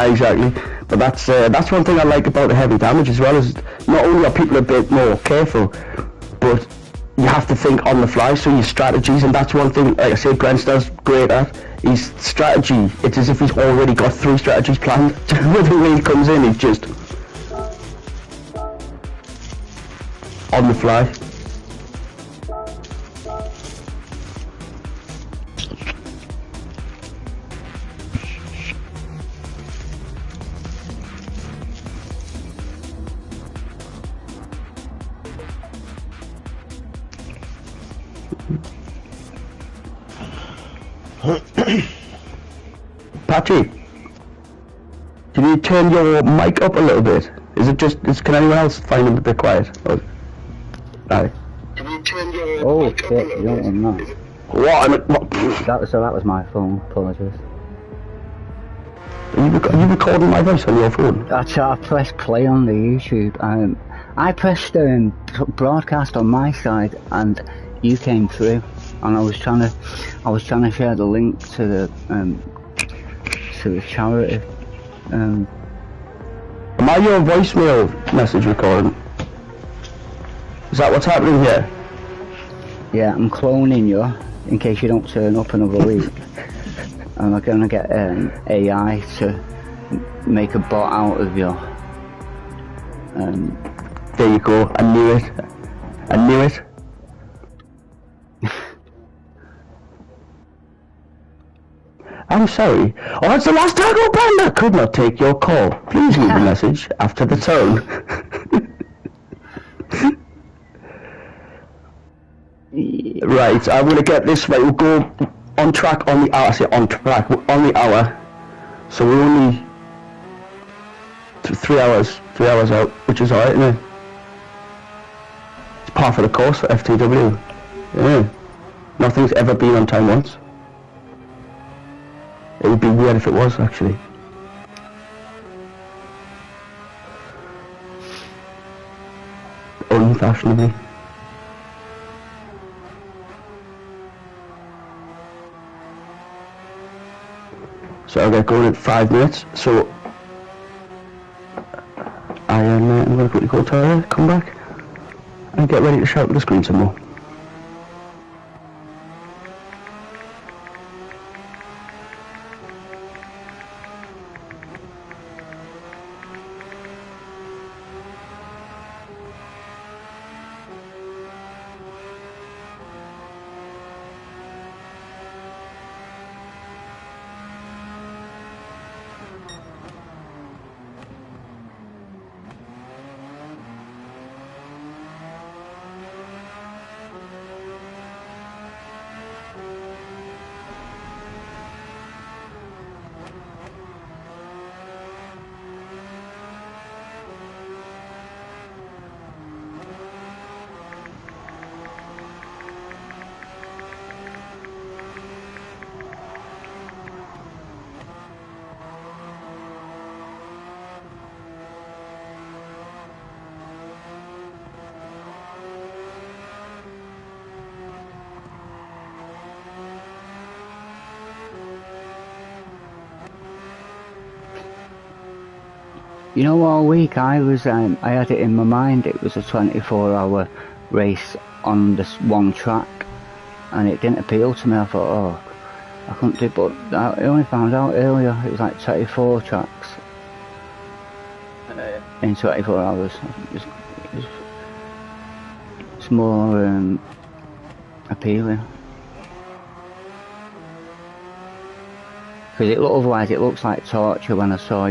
Exactly, but that's one thing I like about the heavy damage as well, is not only are people a bit more careful, but you have to think on the fly, so your strategies, and that's one thing, like I say, Brent's does great at, his strategy, it's as if he's already got 3 strategies planned. With the way he comes in, he's just on the fly. Patchy, can you turn your mic up a little bit? Is it just, can anyone else find it a bit quiet? Oh, right. Can you turn your mic up a little bit? I'm not. What? That was my phone, apologies. Are you recording my voice on your phone? I pressed play on the YouTube. I pressed broadcast on my side, and you came through, and I was trying to share the link to the charity. Am I your voicemail message recording? Is that what's happening here? Yeah, I'm cloning you in case you don't turn up another week. And I'm gonna get AI to make a bot out of you. There you go. I knew it. I knew it. I'm sorry. Oh, it's the last Taco Panda! Could not take your call. Please leave a message after the tone. Right, I'm gonna get this right. We'll go on track on the hour. I say on track. We're on the hour. So we're only 3 hours. 3 hours out, which is alright, isn't it? It's par for the course for FTW. Yeah. Nothing's ever been on time once. It would be weird if it was, actually. Unfashionably. So I'll get going in 5 minutes. So I'm going to quickly go to the toilet, come back, and get ready to shout at the screen some more. You know, all week I had it in my mind it was a 24-hour race on this one track, and it didn't appeal to me. I thought, oh, I couldn't do it, but I only found out earlier it was like 24 tracks in 24 hours. It's more appealing. Because otherwise it looks like torture when I saw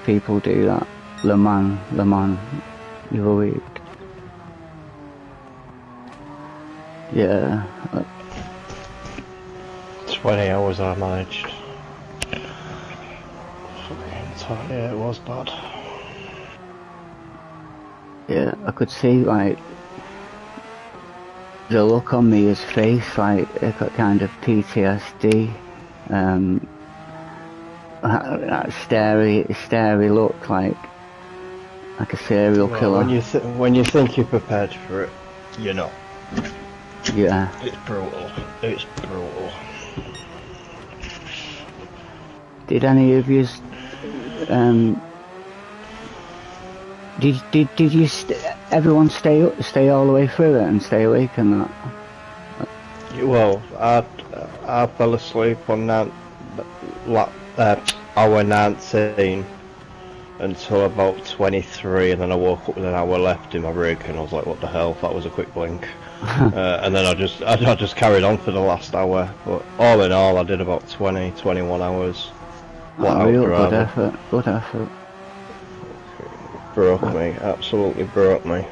people do that Le Mans the other week. Yeah. 20 hours I managed. Yeah, it was bad. Yeah, I could see like the look on Mia's face, like it got kind of PTSD. That starey look, like a serial killer. When you think you're prepared for it, you're not. Yeah. It's brutal. It's brutal. Did any of you? Did you? Everyone stay all the way through it and stay awake and that? Well, I fell asleep on hour 19 until about 23, and then I woke up with an hour left in my rig, and I was like, "What the hell?" That was a quick blink. And then I just carried on for the last hour. But all in all, I did about 21 hours. Real good effort. Good effort. Broke me. Absolutely broke me.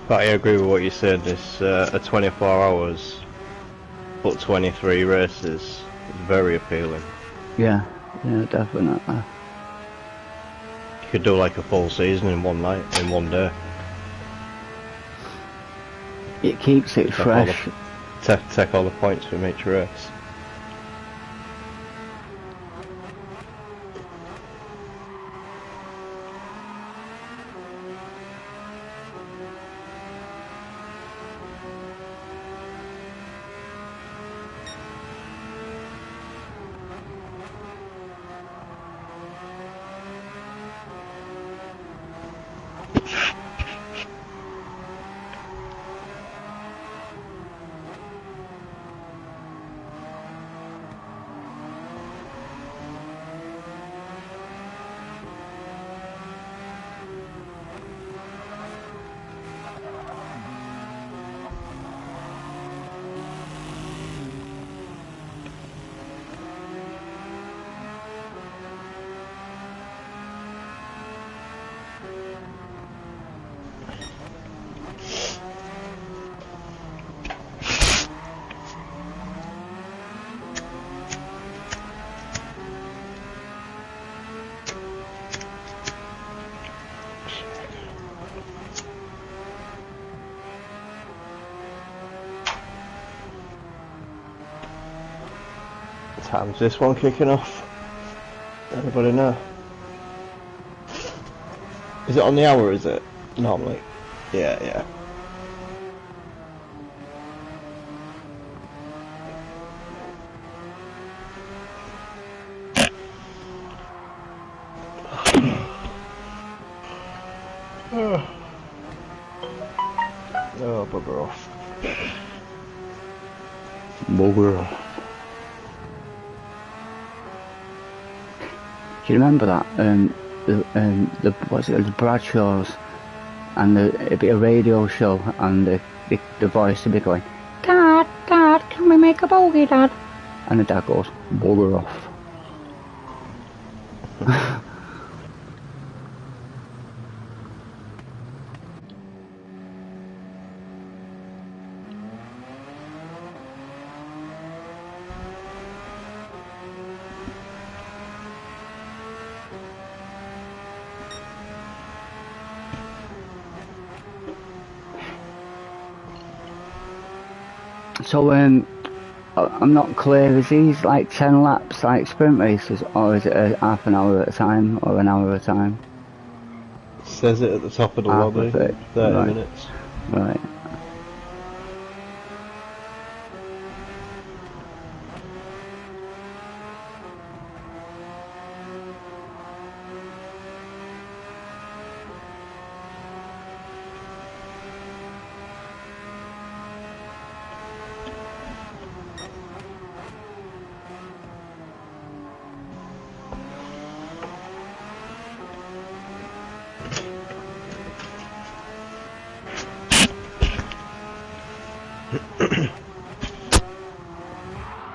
But I agree with what you said. This a 24 hours, but 23 races is very appealing. Yeah, definitely. You could do like a full season in one night, in one day. It keeps it fresh. Take all the points from each race. Time's this one kicking off? Anybody know? Is it on the hour, is it? Normally? Yeah. Oh, bugger off. Bugger off. Do you remember that? The what's it? The Bradshaws, and it'd be a radio show, and the voice would be going, "Dad, can we make a bogey, Dad?" And the dad goes, "Bugger off." So I'm not clear, is these like 10 laps like sprint races, or is it a half an hour at a time, or an hour at a time? It says it at the top of the lobby, 30 right. minutes. Right.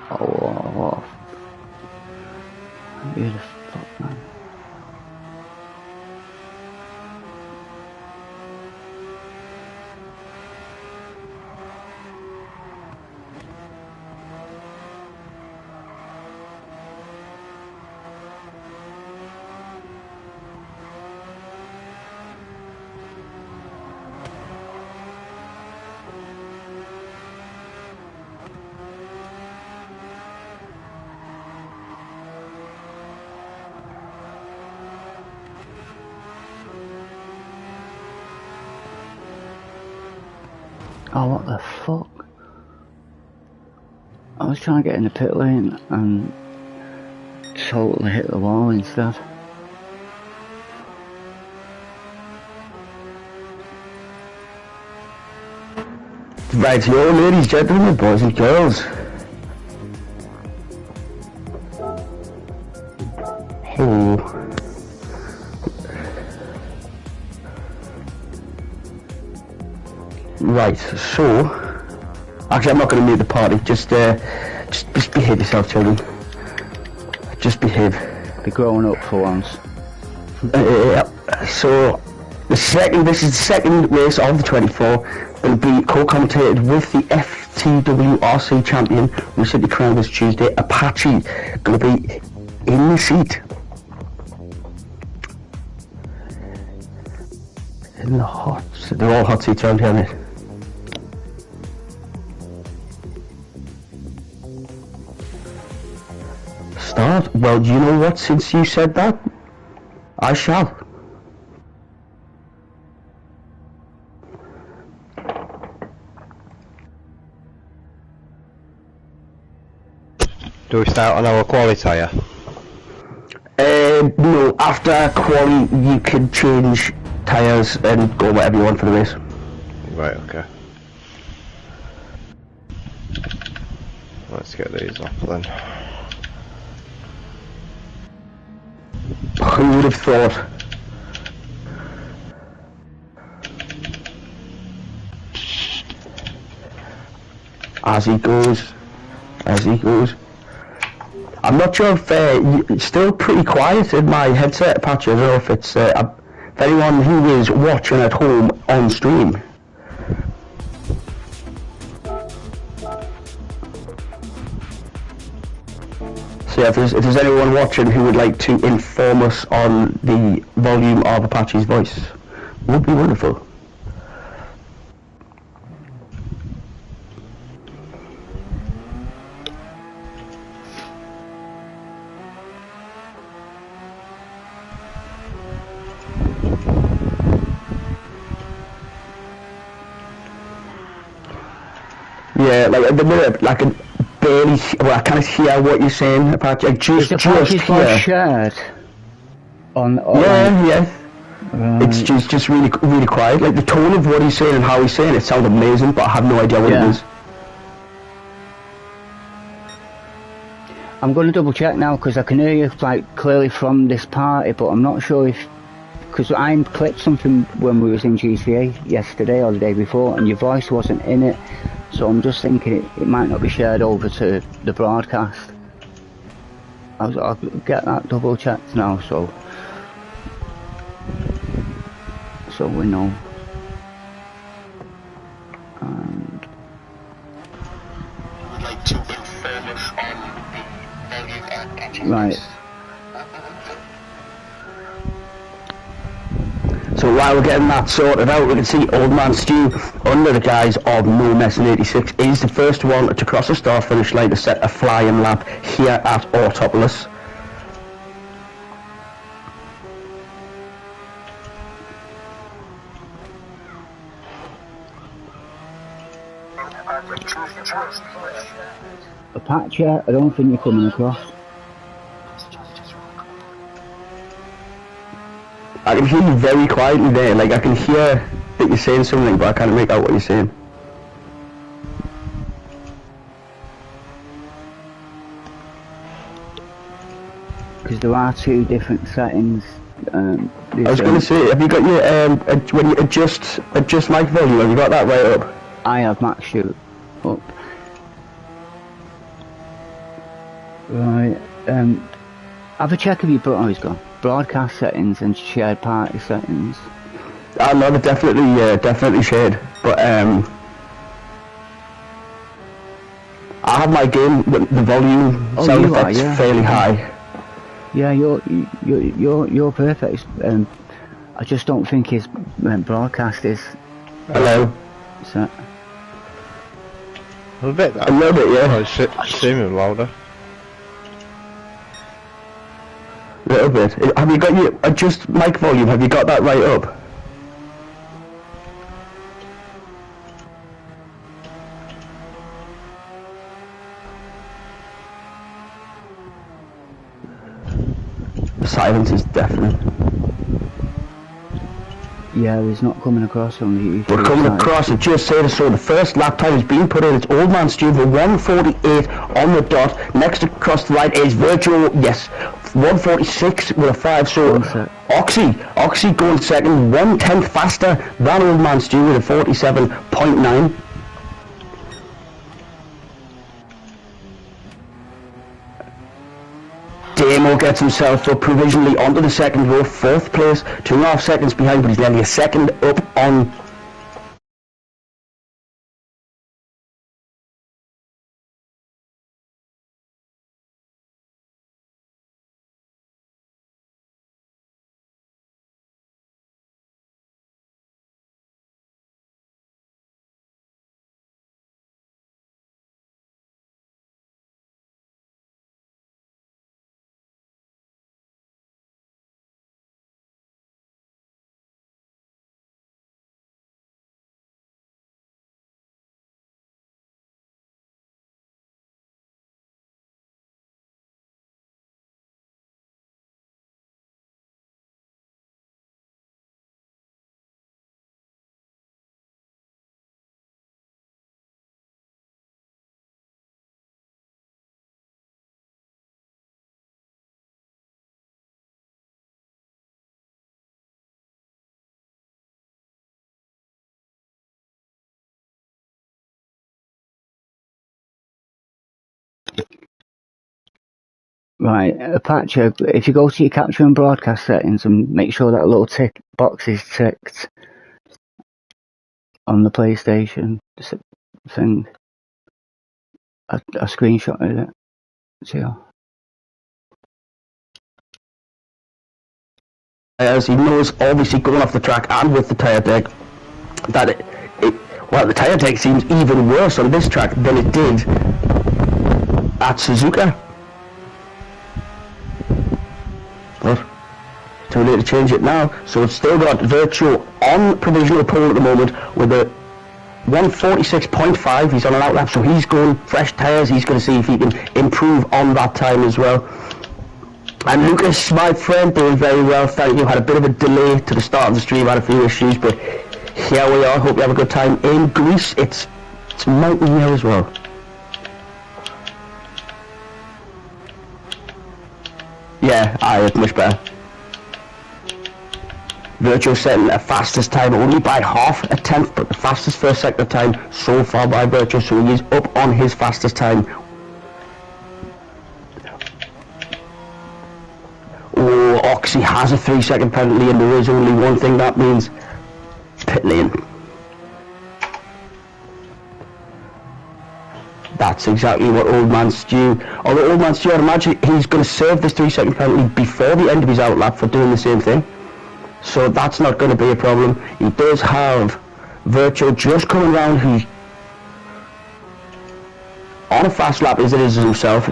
Oh, who the fuck, man? Oh, what the fuck? I was trying to get in the pit lane and totally hit the wall instead. Right, yo, ladies, gentlemen, boys and girls. Hello. Right, so actually, I'm not going to mute the party. Just behave yourself, children. Just behave. Be growing up for once. So this is the second race of the 24. Will be co-commentated with the FTWRC champion, who said the crown this Tuesday. Apache going to be in the seat. In the hot, they're all hot seats around here, mate. Start? Well, do you know what? Since you said that, I shall. Do we start on our qualifier? No, after quali you can change tyres and go whatever you want for the race. Right, okay. Let's get these off then. Who would have thought? As he goes. I'm not sure if it's still pretty quiet in my headset, Patch. I don't know if it's for anyone who is watching at home on stream. So yeah, if there's anyone watching who would like to inform us on the volume of Apache's voice, would be wonderful. Yeah, like at the minute, like I can barely, well, I can't hear what you're saying, Apache. I just hear. Shared on yeah. Right. It's just really quiet. Like the tone of what he's saying and how he's saying it sounds amazing, but I have no idea what it is. I'm going to double check now because I can hear you like clearly from this party, but I'm not sure if, because I clicked something when we was in GCA yesterday or the day before, and your voice wasn't in it. So I'm just thinking it might not be shared over to the broadcast. I'll get that double checked now, so we know. And would like to inform us on the volume of Patches. right. So while we're getting that sorted out, we can see Old Man Stu, under the guise of No Messing 86, is the first one to cross the start finish line to set a flying lap here at Autopolis. Apache, I don't think you're coming across. I can hear you very quietly there, like I can hear that you're saying something, but I can't make out what you're saying. Because there are two different settings. I was going to say, have you got your, when you adjust mic volume, have you got that right up? I have maxed you up. Right, have a check if you oh, he's gone. Broadcast settings and shared party settings. I know they're definitely shared, but I have my game with the volume sound effects fairly high. Yeah, you're perfect. I just don't think his broadcast is. Hello. Set. A bit. A little bit, yeah. Oh, it's seeming louder. A little bit. Have you got your adjust mic volume? Have you got that right up? Silence is definite. Yeah, he's not coming across on the YouTube We're coming side. across, I just said so the first lap time has been put in. It's Old Man Stu for 148 on the dot. Next across the line is Virtual, yes, 146 with a 5. So Oxy going second, 1/10 faster than Old Man Stu with a 47.9. Damo gets himself up provisionally onto the second row, 4th place, 2.5 seconds behind, but he's nearly a second up on. Right, Apache, if you go to your capture and broadcast settings and make sure that little tick box is ticked on the PlayStation thing, I screenshotted it. See ya. As he knows, obviously going off the track and with the tyre deck, that well, the tyre deck seems even worse on this track than it did at Suzuka. But too late to change it now, so it's still got Virtual on provisional pole at the moment with a 146.5. He's on an outlap, so he's going fresh tyres. He's going to see if he can improve on that time as well. And Lucas, my friend, doing very well, thank you. Had a bit of a delay to the start of the stream, had a few issues, but here we are. Hope you have a good time in Greece. It's mountain here as well. Yeah, it's much better. Virtual setting a fastest time, only by 0.5 tenth, but the fastest first sector time so far by Virtual, so he is up on his fastest time. Oh, Oxy has a 3-second penalty, and there is only one thing that means: pit lane. That's exactly what Old Man Stu, although Old Man Stu, I'd imagine he's going to serve this 3-second penalty before the end of his outlap for doing the same thing. So that's not going to be a problem. He does have Virtual just coming round, who's on a fast lap as it is himself.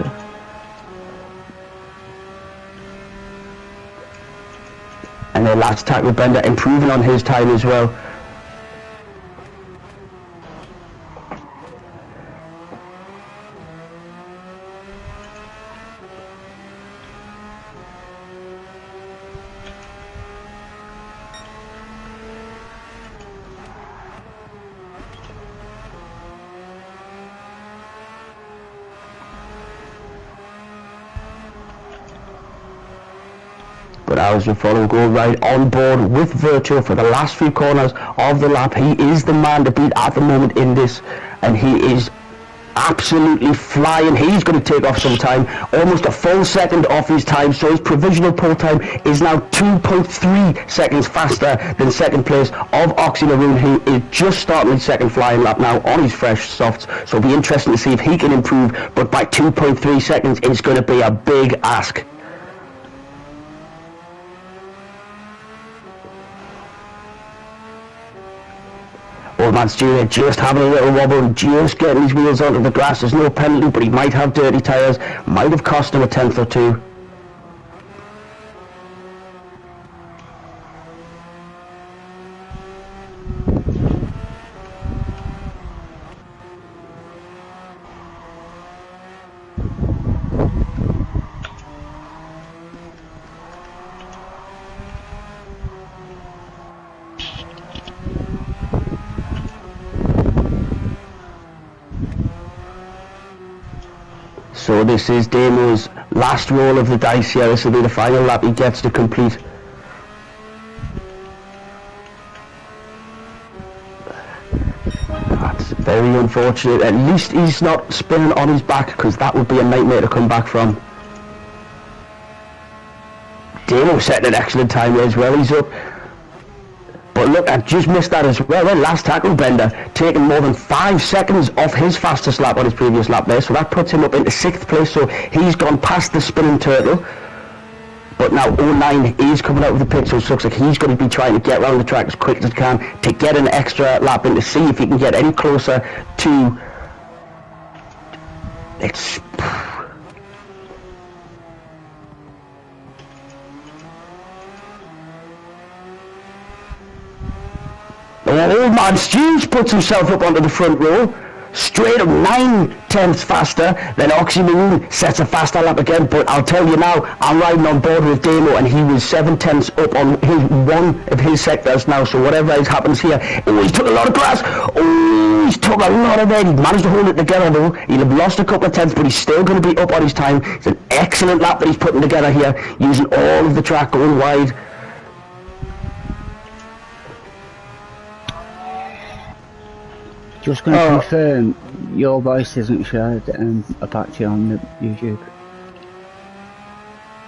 And then last tackle Bender improving on his time as well. But as we follow, go right on board with Virtual for the last few corners of the lap. He is the man to beat at the moment in this, and he is absolutely flying. He's going to take off some time, almost a full second off his time, so his provisional pole time is now 2.3 seconds faster than second place of Oxy Laroon, who is just starting his second flying lap now on his fresh softs. So it'll be interesting to see if he can improve, but by 2.3 seconds it's going to be a big ask. Old Man Stu just having a little wobble and just getting his wheels onto the grass. There's no penalty, but he might have dirty tyres. Might have cost him a tenth or two. So this is Damo's last roll of the dice here. This will be the final lap he gets to complete. That's very unfortunate. At least he's not spinning on his back, because that would be a nightmare to come back from. Damo setting an excellent time here as well. He's up. But look, I just missed that as well. That last tackle bender taking more than 5 seconds off his fastest lap on his previous lap there. So that puts him up into 6th place. So he's gone past the spinning turtle. But now 09 is coming out of the pit, so it looks like he's going to be trying to get around the track as quick as he can to get an extra lap in to see if he can get any closer to... It's... Old man Stews puts himself up onto the front row, straight up 9/10 faster. Then Oxy Maroon sets a faster lap again, but I'll tell you now, I'm riding on board with Damo, and he was 7/10 up on one of his sectors now, so whatever happens here. Oh, he's took a lot of grass. Oh, he's took a lot of it. He managed to hold it together though. He'll have lost a couple of tenths, but he's still going to be up on his time. It's an excellent lap that he's putting together here, using all of the track, going wide. Just going to confirm, your voice isn't shared Apache on the YouTube.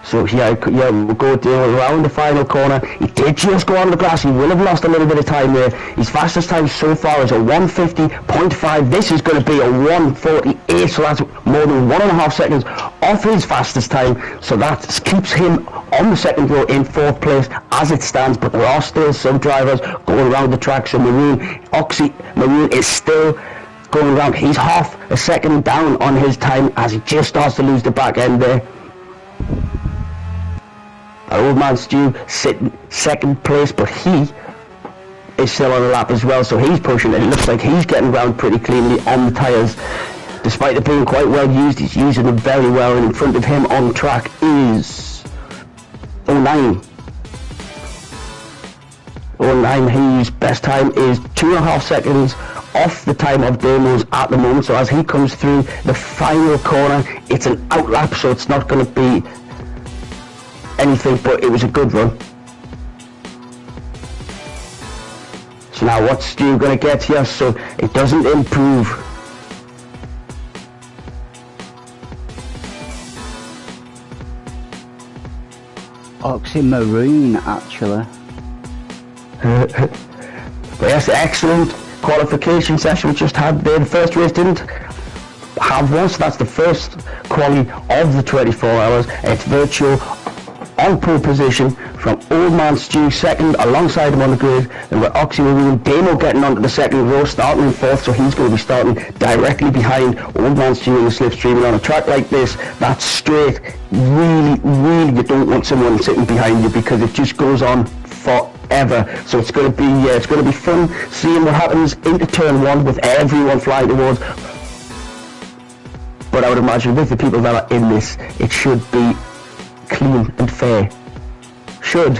So yeah, we'll go around the final corner. He did just go on the grass. He will have lost a little bit of time there. His fastest time so far is a 150.5. This is going to be a 148, so that's more than 1.5 seconds off his fastest time. So that keeps him on the second row in 4th place as it stands. But there are still some drivers going around the track. So Oxy Maroon is still going around. He's half a second down on his time as he just starts to lose the back end there. Our old man Stu sitting 2nd place, but he is still on the lap as well, so he's pushing it. It looks like he's getting around pretty cleanly on the tyres. Despite it being quite well used, he's using them very well, and in front of him on track is 09. 09, his best time is 2.5 seconds off the time of Damo's at the moment, so as he comes through the final corner, it's an out lap, so it's not going to be anything, but it was a good run. So now what's Stu going to get here? So it doesn't improve. Oxy Maroon, actually. But yes, excellent qualification session we just had there. The first race didn't have one, so that's the first quali of the 24 hours. It's virtual on pole position from Old Man Stu, 2nd alongside him on the grid. Then we've got Oxy Maroon, Damo getting onto the 2nd row, starting in 4th, so he's going to be starting directly behind Old Man Stu in the slipstream. And on a track like this, that's straight, really you don't want someone sitting behind you, because it just goes on forever. So it's going to be fun seeing what happens into turn 1 with everyone flying towards. But I would imagine with the people that are in this, it should be clean and fair. Should.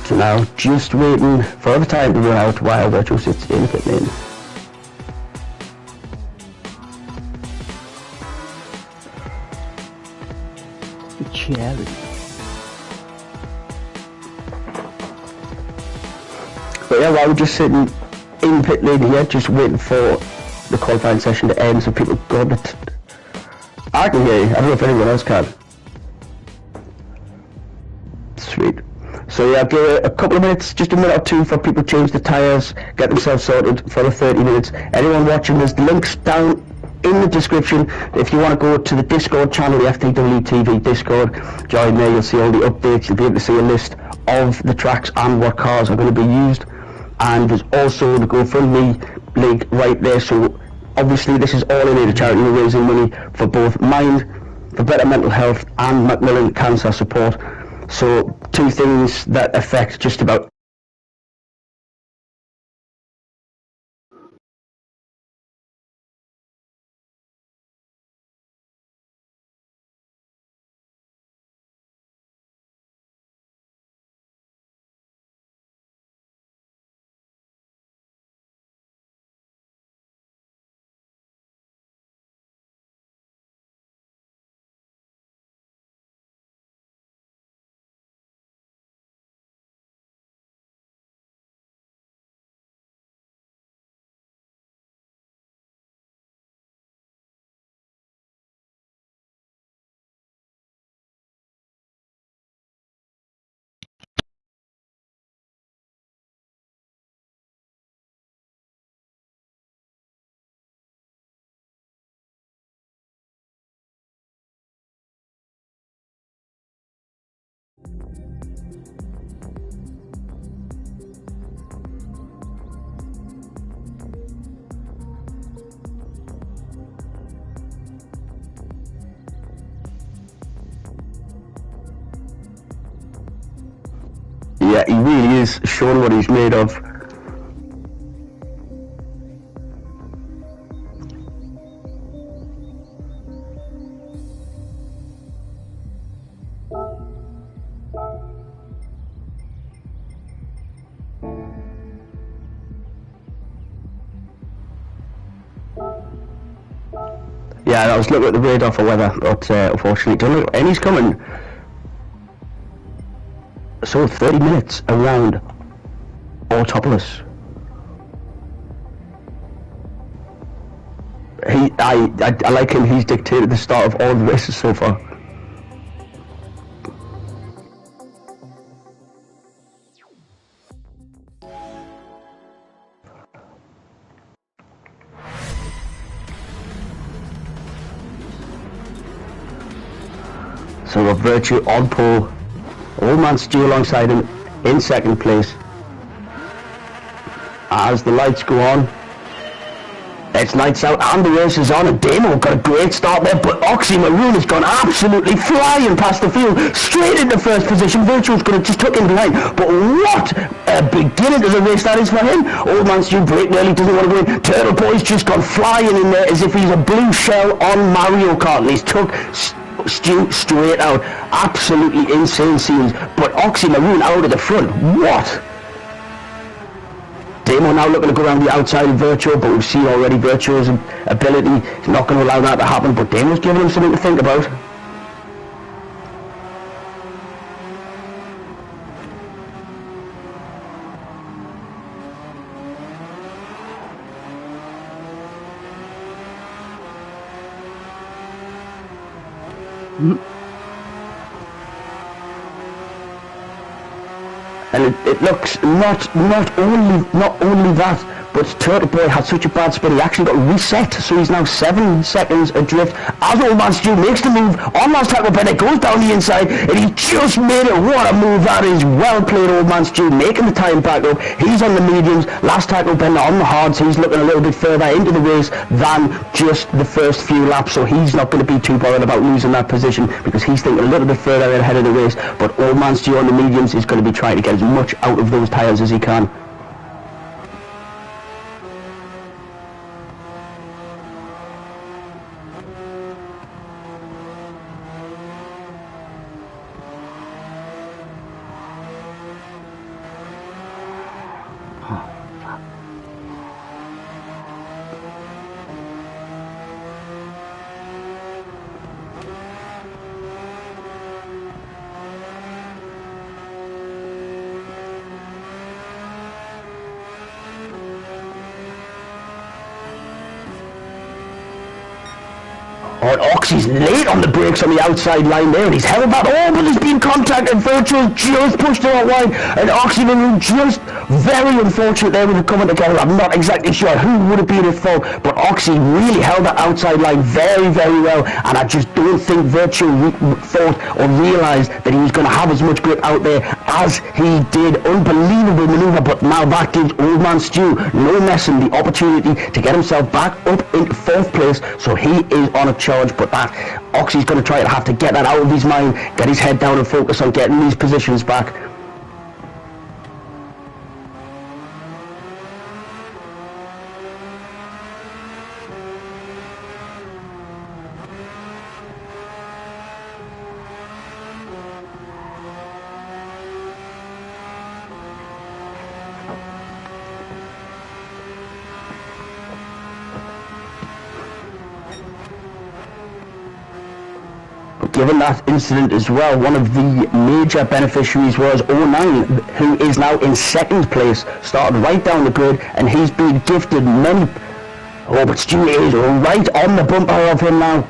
So now just waiting for the time to run out while Virtual sits in pit lane. Cherry. But yeah, while we're just sitting in pit lane here, just waiting for the qualifying session to end so people go. But I can hear you. I don't know if anyone else can. Sweet. So yeah, I'll give it a couple of minutes, just a minute or two for people to change the tyres, get themselves sorted for the 30 minutes. Anyone watching, there's links down in the description. If you want to go to the Discord channel, the FTWRC Discord, join there. You'll see all the updates. You'll be able to see a list of the tracks and what cars are going to be used. And there's also the GoFundMe link right there. So obviously this is all in aid of charity. We're raising money for both Mind, for better mental health, and Macmillan cancer support. So 2 things that affect just about Yeah, he really is showing what he's made of. Yeah, I was looking at the radar for weather, but unfortunately don't look, and he's coming. So 30 minutes around Autopolis. I like him. He's dictated the start of all the races so far. So we've Virtue on pole, Old Man Stu alongside him in second place. As the lights go on, it's lights out and the race is on, and Damo got a great start there, but Oxy Maroon has gone absolutely flying past the field, straight into first position. Virtual's going to just tuck in behind, but what a beginning to the race that is for him. Old Man Stu break nearly doesn't want to go in. Turtle Boy's just gone flying in there as if he's a blue shell on Mario Kart, and he's took Stu straight out. Absolutely insane scenes, but Oxy Maroon out at the front. What? Damo now looking to go around the outside of Virtual, but we've seen already Virtual's ability. He's not going to allow that to happen, but Damo's giving him something to think about. And it looks not only that, but Turtle Boy had such a bad spin, he actually got reset, so he's now 7 seconds adrift as Old Man Stu makes the move on last tackle bender, goes down the inside, and he just made it. What a move that is. Well played, Old Man Stu, making the time back up. He's on the mediums, last tackle bender on the hard, so he's looking a little bit further into the race than just the first few laps, so he's not going to be too bothered about losing that position because he's thinking a little bit further ahead of the race. But Old Man Stu on the mediums is going to be trying to get as much out of those tyres as he can. Oh, and Oxy's late on the brakes on the outside line there, and he's held back. Oh, but there's been contact, and Virtual just pushed it out wide, and Oxy just very unfortunate there with it coming together. I'm not exactly sure who would have been at fault, but Oxy really held that outside line very, very well, and I just don't think Virtual thought or realised that he was going to have as much grip out there as he did. Unbelievable manoeuvre, but now that gives Old Man Stu no messing the opportunity to get himself back up into 4th place, so he is on a charge. But that Oxy's going to try to have to get that out of his mind, get his head down and focus on getting these positions back. Given that incident as well, one of the major beneficiaries was 09, who is now in 2nd place, started right down the grid, and he's been gifted many... Oh, but Stu is right on the bumper of him now.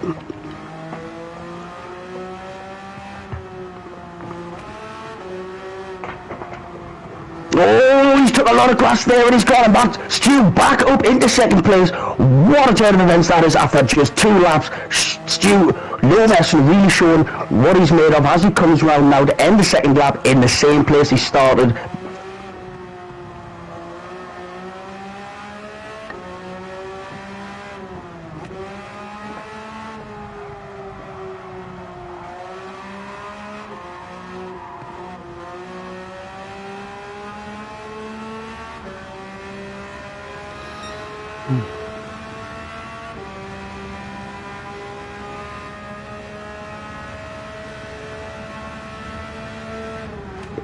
Oh, he's took a lot of grass there, and he's got him back. Stu back up into 2nd place. What a turn of events that is after just 2 laps. Stu, no messing, really showing what he's made of as he comes round now to end the 2nd lap in the same place he started.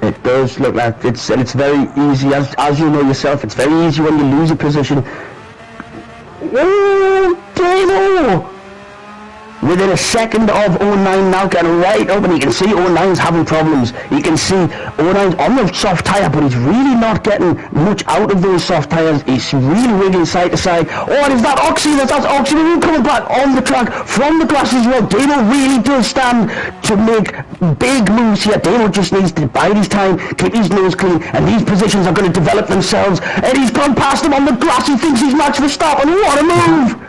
It does look like it's very easy, as you know yourself, it's very easy when you lose a position. Oh, Damo! Within a second of 09 now getting right up, and you can see 09's having problems. You can see 09's on the soft tyre, but he's really not getting much out of those soft tyres. He's really wiggling side to side. Oh, and is that Oxy? That's Oxy coming back on the track from the grass as well. Damo really does stand to make big moves here. Damo just needs to bide his time, keep his nose clean, and these positions are going to develop themselves. And he's gone past him on the grass. He thinks he's Max Verstappen. What a move!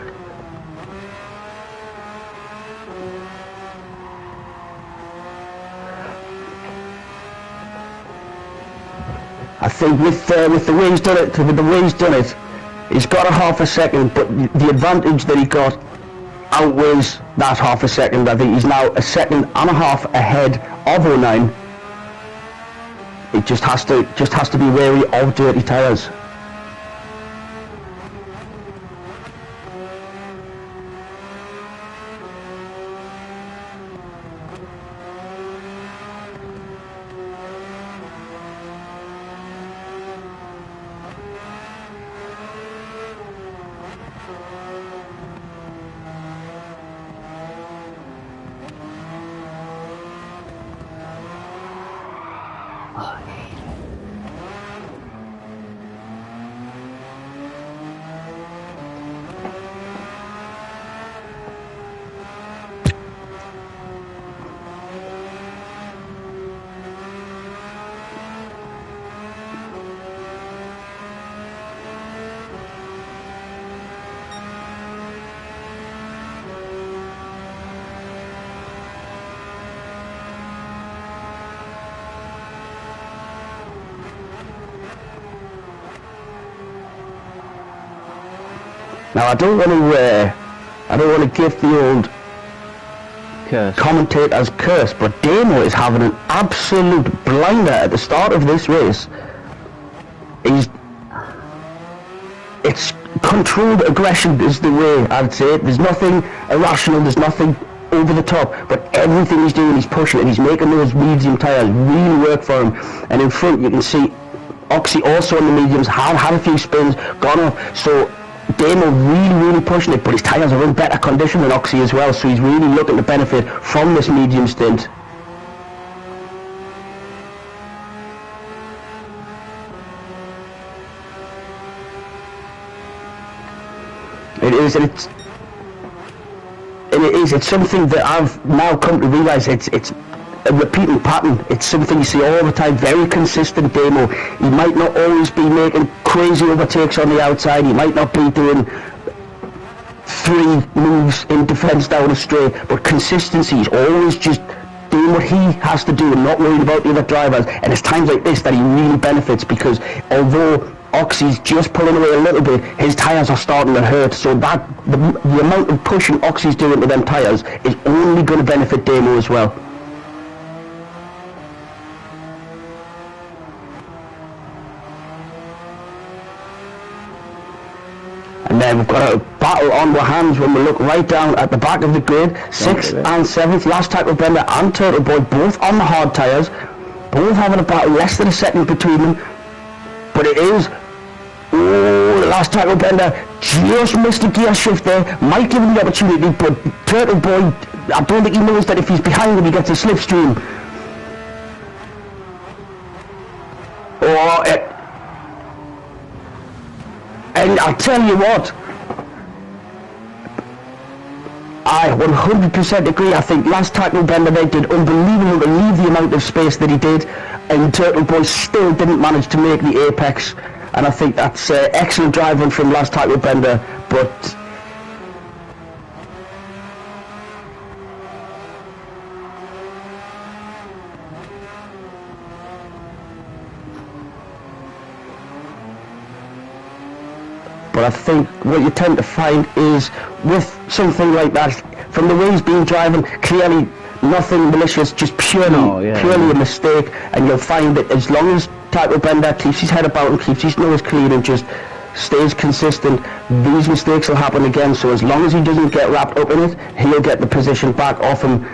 I think with the way he's done it, he's got a half a second, but the advantage that he got outweighs that half a second. I think he's now a second and a half ahead of 09. It just has to be wary of dirty tyres. Now I don't want to give the old commentator's curse, but Damo is having an absolute blinder at the start of this race. It's controlled aggression is the way I'd say it. There's nothing irrational, there's nothing over the top, but everything he's doing, he's pushing and he's making those medium tyres really work for him. And in front you can see Oxy also on the mediums had a few spins, gone off, so Damo really pushing it, but his tyres are in better condition than Oxy as well, so he's really looking to benefit from this medium stint. It's something that I've now come to realise it's a repeating pattern. It's something you see all the time, very consistent Damo. He might not always be making crazy overtakes on the outside, he might not be doing 3 moves in defence down a straight, but consistency is always just doing what he has to do and not worried about the other drivers. And it's times like this that he really benefits, because although Oxy's just pulling away a little bit, his tyres are starting to hurt, so that the amount of pushing Oxy's doing to them tyres is only going to benefit Damo as well. And then we've got a battle on our hands when we look right down at the back of the grid. 6th and 7th, last tackle Bender and Turtle Boy, both on the hard tyres, both having a battle, less than a second between them. But it is, oh, the last tackle Bender just missed a gear shift there, might give him the opportunity, but Turtle Boy, I don't think he knows that if he's behind him he gets a slipstream. And I'll tell you what, I 100% agree. I think last tackle Bender they did unbelievable to leave the amount of space that he did, and Turtle Boy still didn't manage to make the apex. And I think that's excellent driving from last tackle Bender, but I think what you tend to find is with something like that, from the way he's been driving, clearly nothing malicious, just purely a mistake, and you'll find that as long as Tackle Bender keeps his head about and keeps his nose clean and just stays consistent, these mistakes will happen again. So as long as he doesn't get wrapped up in it, he'll get the position back off him.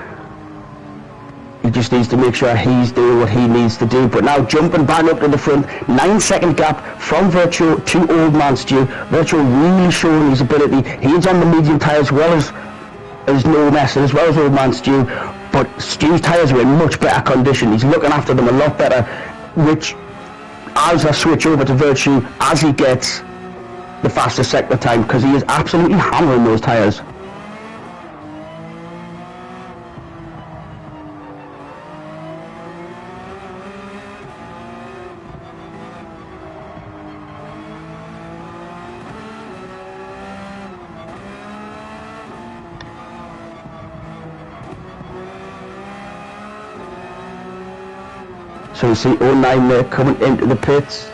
He just needs to make sure he's doing what he needs to do. But now jumping back up to the front, 9-second gap from Virtual to Old Man Stu. Virtual really showing his ability. He's on the medium tyres as well as No Mess and as well as Old Man Stu. But Stu's tyres are in much better condition. He's looking after them a lot better, which as I switch over to Virtue, as he gets the fastest sector time, because he is absolutely hammering those tyres. So you see 09 there coming into the pits.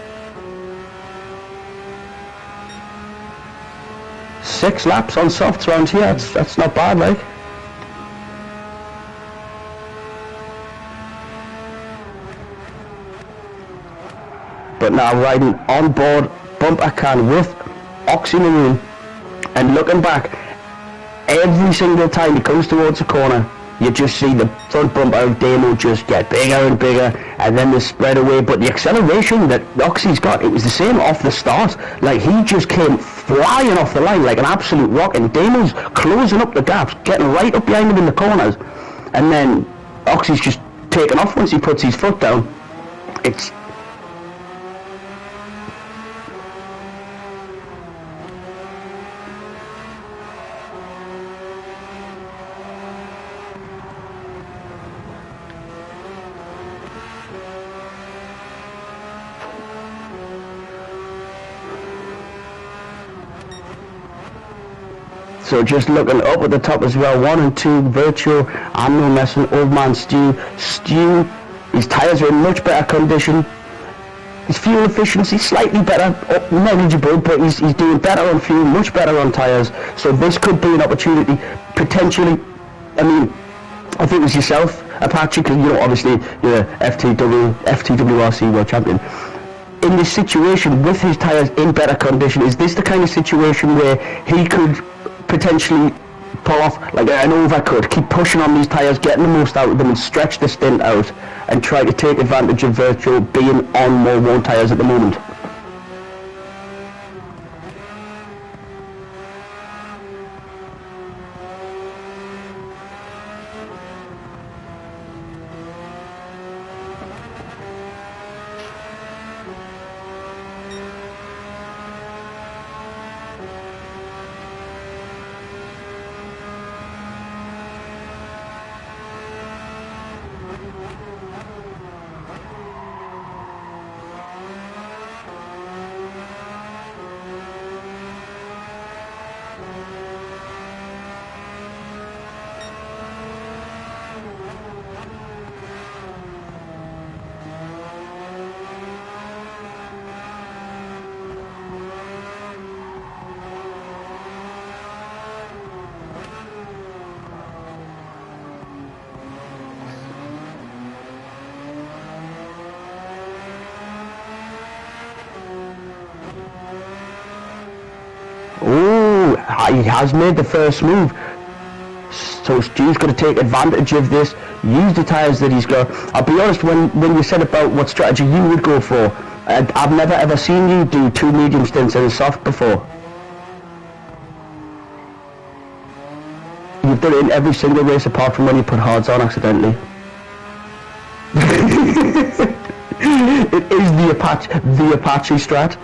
6 laps on softs around here, that's not bad, like. But now riding on board bumper can with Oxymarine, and looking back, every single time he comes towards the corner, you just see the front bumper of Damo just get bigger and bigger, and then they spread away. But the acceleration that Oxy's got, it was the same off the start. Like, he just came flying off the line like an absolute rocket, and Damo's closing up the gaps, getting right up behind him in the corners, and then Oxy's just taken off once he puts his foot down. It's... So just looking up at the top as well, 1 and 2, Virtual, and No Messing, Old Man Stu. Stu, his tyres are in much better condition. His fuel efficiency slightly better, negligible, but he's doing better on fuel, much better on tyres. So this could be an opportunity, potentially. I mean, I think it was yourself, Apache, because, you know, obviously you're FTWRC World Champion. In this situation, with his tyres in better condition, is this the kind of situation where he could potentially pull off like an overcut, keep pushing on these tyres, getting the most out of them, and stretch the stint out, and try to take advantage of Virtual being on more worn tyres at the moment? Oh, he has made the first move. So Stu's going to take advantage of this, use the tyres that he's got. I'll be honest, when you said about what strategy you would go for, I've never ever seen you do 2 medium stints in a soft before. You've done it in every single race apart from when you put hards on accidentally. It is the Apache strat.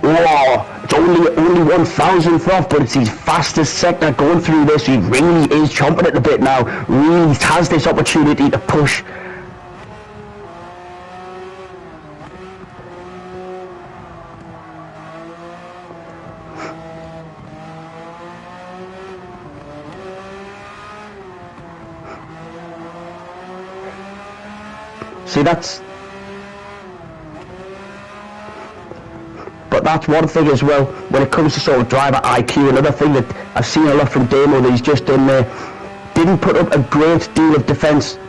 Oh, it's only 1,000th off, but it's his fastest sector going through this. He really is chomping at the bit now. Really has this opportunity to push. See, but that's one thing as well, when it comes to sort of driver IQ, another thing that I've seen a lot from Damo that he's just done there, didn't put up a great deal of defence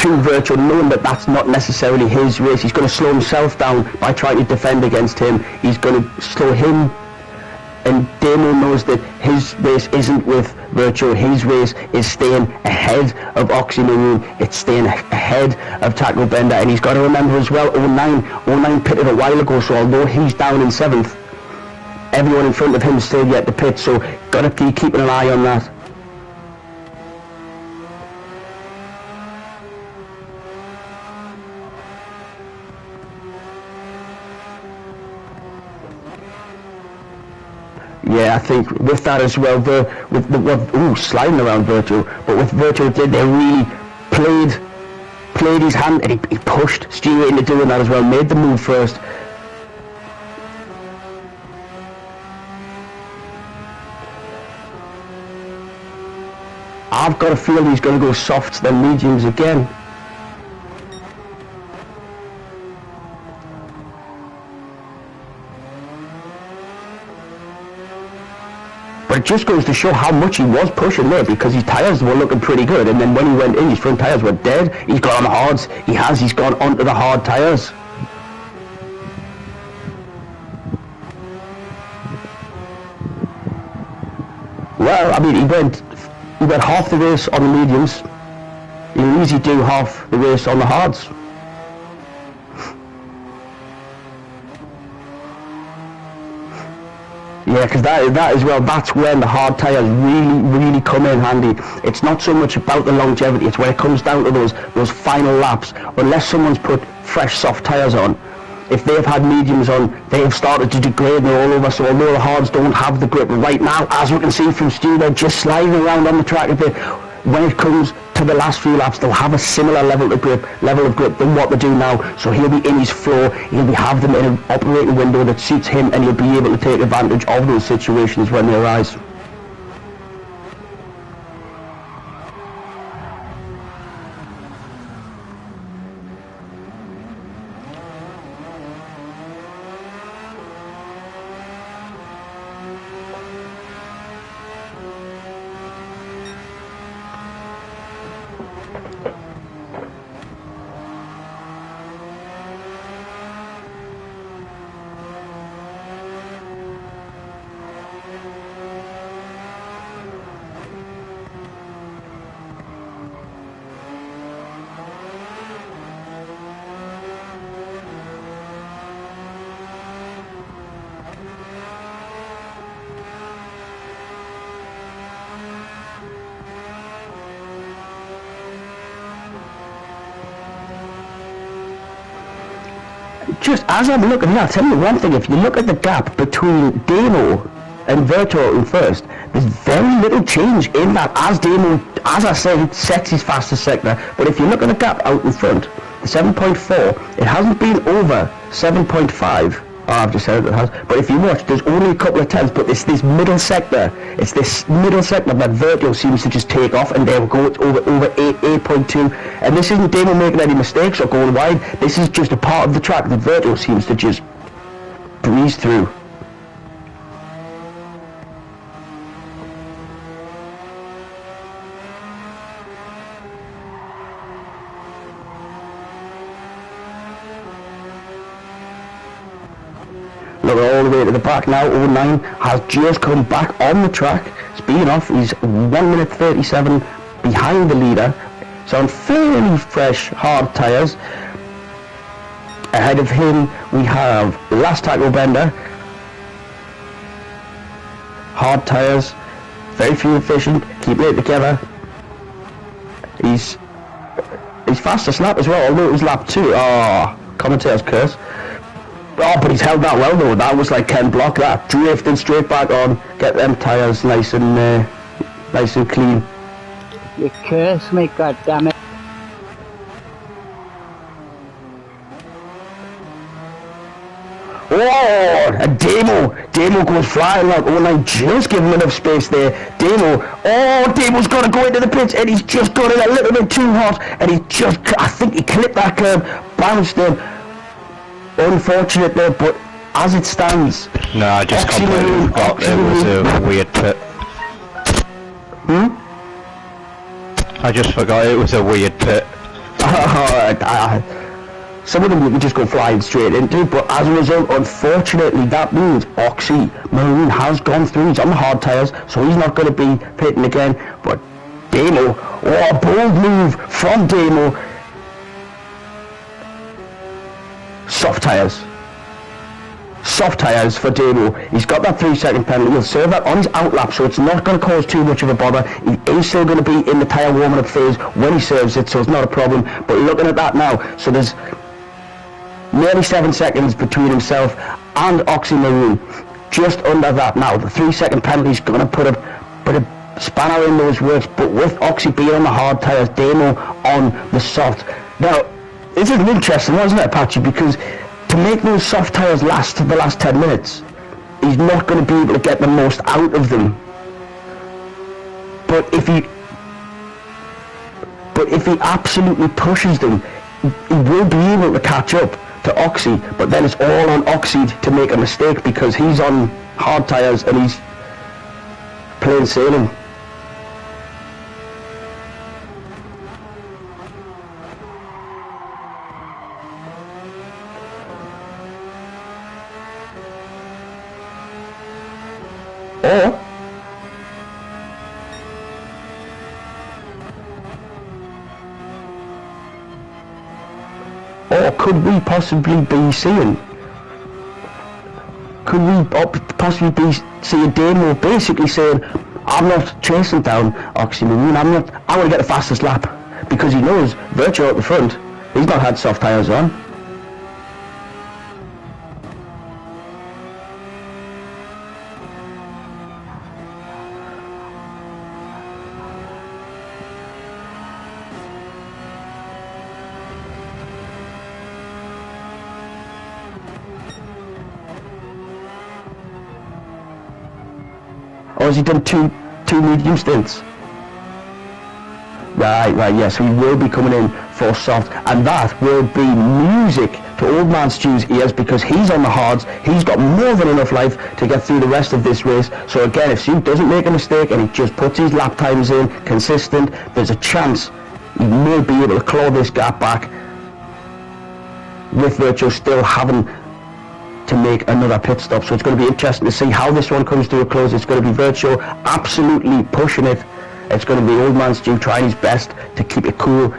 to Virtual, knowing that that's not necessarily his race. He's going to slow himself down by trying to defend against him. He's going to slow him, and Damo knows that his race isn't with Virtual. His race is staying ahead of Oxymarine. It's staying ahead of Taco Bender, and he's got to remember as well, 09 pitted a while ago, so although he's down in 7th, everyone in front of him is still yet to pit, so got to be keeping an eye on that. Yeah, I think with that as well, sliding around Virtual, but with Virtual, they really played his hand, and he pushed Stewie into doing that as well, made the move first. I've got a feeling he's going to go softs then mediums again. But it just goes to show how much he was pushing there, because his tyres were looking pretty good, and then when he went in, his front tyres were dead. He's got on the hards. He's gone onto the hard tyres. Well, I mean, he went half the race on the mediums. He'll easily do half the race on the hards. Yeah, because that as well, that's when the hard tyres really come in handy. It's not so much about the longevity, it's when it comes down to those final laps. Unless someone's put fresh soft tyres on, if they've had mediums on, they have started to degrade and they're all over, so although the hards don't have the grip right now, as we can see from Stu, they're just sliding around on the track a bit. When it comes to the last few laps, they'll have a similar level of grip than what they do now, so he'll be in his flow, have them in an operating window that suits him, and he'll be able to take advantage of those situations when they arise. Just as I'm looking here, I'll tell you one thing, if you look at the gap between Damo and Virtual in first, there's very little change in that, as Damo, as I said, sets his fastest sector, but if you look at the gap out in front, the 7.4, it hasn't been over 7.5. Oh, I've just said it has, but if you watch, there's only a couple of tenths, but it's this middle sector, that Virtual seems to just take off, and they'll go over 8.2, and this isn't Damo making any mistakes or going wide, this is just a part of the track that Virtual seems to just breeze through. Look all the way to the back now. 09 has just come back on the track. Speeding off, he's 1 minute 37 behind the leader. So on fairly fresh hard tyres. Ahead of him we have Last Taco Bender. Hard tyres, very fuel efficient, keeping it together. He's fastest lap as well, although it was lap 2. Oh, commentator's curse. Oh, but he's held that well though. That was like Ken Block, that drifting straight back on, get them tyres nice and clean. You curse me, goddammit. Oh, and Damo goes flying like 09, just give him enough space there. Damo's got to go into the pits, and he's just got it a little bit too hot, and I think he clipped that curb, bounced him. Unfortunate there, but as it stands... No, I just completely forgot there was a weird pit. I just forgot it was a weird pit. Some of them you can just go flying straight into, but as a result, unfortunately, that means Oxy Marine has gone through. He's on the hard tyres, so he's not going to be pitting again. But Damo, oh, a bold move from Damo. Soft tyres. Soft tyres for Damo. He's got that 3-second penalty. He'll serve that on his outlap, so it's not going to cause too much of a bother. He is still going to be in the tyre warming up phase when he serves it, so it's not a problem. But looking at that now, so there's nearly 7 seconds between himself and Oxy Maroon. Just under that now. The 3-second penalty is going to put a spanner in those works, but with Oxy being on the hard tyres, Damo on the soft. Now, this is an interesting one, isn't it, Apache? Because to make those soft tyres last the last 10 minutes, he's not going to be able to get the most out of them. But if he absolutely pushes them, he will be able to catch up to Oxy, but then it's all on Oxy to make a mistake because he's on hard tyres and he's plain sailing. Or could we possibly be seeing? Could we possibly be seeing Damo basically saying, I'm not chasing down Oxy Marine, I want to get the fastest lap, because he knows Virtue at the front, he's not had soft tyres on. Or has he done two medium stints? Right, yes, so he will be coming in for soft, and that will be music to Old Man Stew's ears because he's on the hards. He's got more than enough life to get through the rest of this race. So again, if Stu doesn't make a mistake and he just puts his lap times in consistent, there's a chance he may be able to claw this gap back, with Virtue still having to make another pit stop. So it's going to be interesting to see how this one comes to a close. It's going to be Virtue absolutely pushing it. It's going to be Old Man Stew trying his best to keep it cool,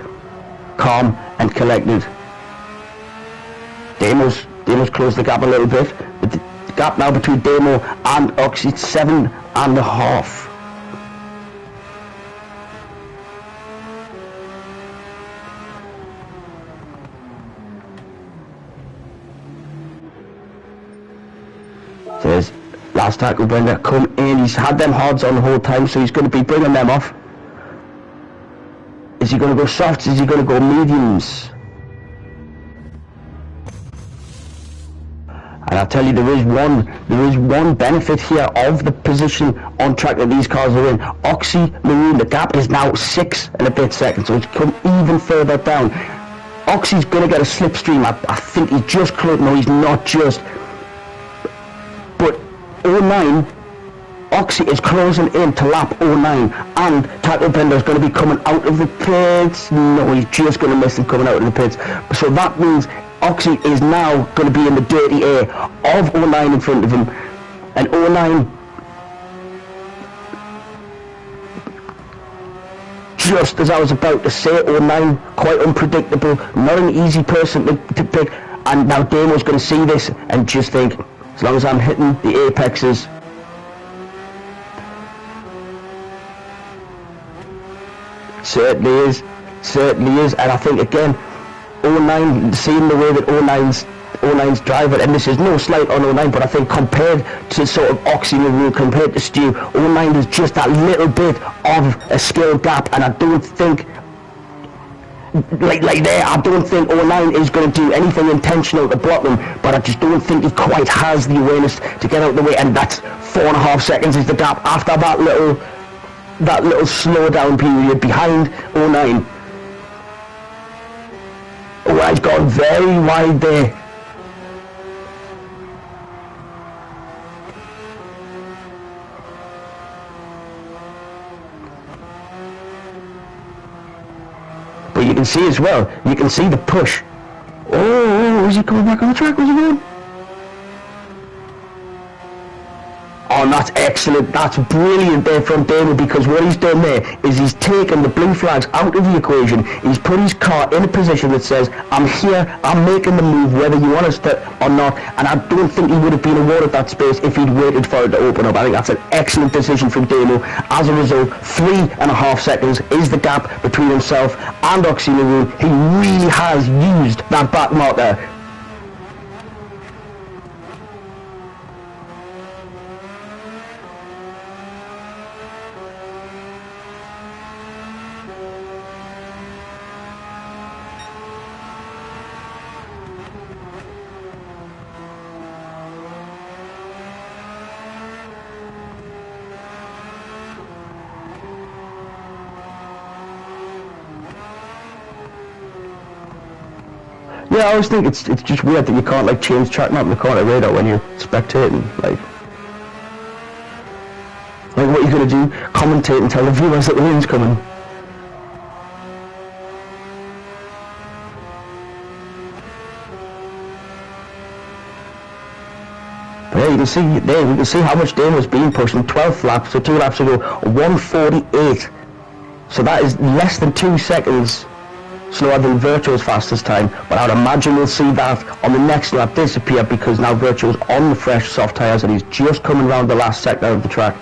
calm and collected. Damo's closed the gap a little bit. The gap now between Damo and Oxy, it's 7.5. There's last tackle Brenda come in. He's had them hards on the whole time, so he's going to be bringing them off. Is he going to go softs? Is he going to go mediums? And I'll tell you, there is one benefit here of the position on track that these cars are in. Oxy Marine, the gap is now 6 and a bit seconds, so it's come even further down. Oxy's going to get a slipstream. I think he's just close. No, he's not just. But 09, Oxy is closing in to lap 09, and Tackle Bender is going to be coming out of the pits. No, he's just going to miss him coming out of the pits. So that means Oxy is now going to be in the dirty air of 09 in front of him, and 09, just as I was about to say, 09, quite unpredictable, not an easy person to pick, and now Damo's going to see this and just think, as long as I'm hitting the apexes, certainly is, and I think again, 09, seeing the way that 09's driving, and this is no slight on 09, but I think compared to sort of Oxy Marine, compared to Stu, 09 is just that little bit of a skill gap, and I don't think, like there, I don't think 09 is going to do anything intentional to block them, but I just don't think he quite has the awareness to get out of the way, and that's 4.5 seconds is the gap after that little slowdown period behind 09. Oh, I've gone very wide there. But you can see as well, you can see the push. Oh, is he coming back on the track? Where's he going? Oh, and that's excellent. That's brilliant there from Damon, because what he's done there is he's taken the blue flags out of the equation. He's put his car in a position that says, I'm here, I'm making the move, whether you want us to or not. And I don't think he would have been awarded that space if he'd waited for it to open up. I think that's an excellent decision from Damo. As a result, 3.5 seconds is the gap between himself and Oxy Maroon. He really has used that back marker. Yeah, I always think it's just weird that you can't like change track map in the corner radar when you're spectating. Like what are you gonna do? Commentate and tell the viewers that the rain's coming. But yeah, you can see there. We can see how much Damo's been pushing. 12th lap, so 2 laps ago, 1:48. So that is less than 2 seconds slower than Virtuo's fastest time, but I would imagine we'll see that on the next lap disappear, because now Virtuo's on the fresh soft tyres and he's just coming around the last sector of the track.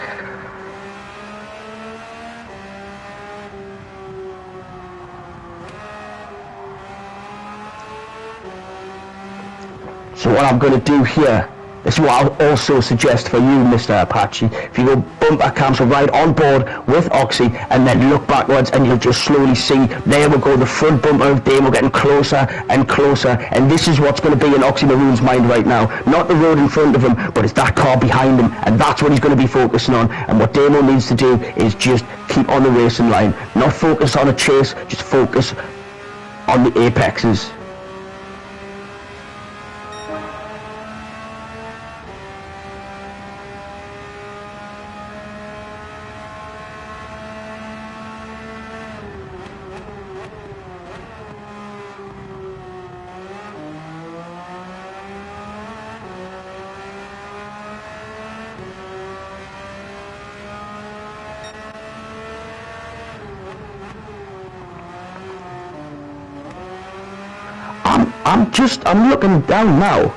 So what I'm going to do here, this is what I'll also suggest for you, Mr. Apache. If you go bumper cam, so right on board with Oxy, and then look backwards, and you'll just slowly see, there we go, the front bumper of Damo getting closer and closer, and this is what's going to be in Oxy Maroon's mind right now. Not the road in front of him, but it's that car behind him, and that's what he's going to be focusing on. And what Damo needs to do is just keep on the racing line. Not focus on a chase, just focus on the apexes. I'm looking down now.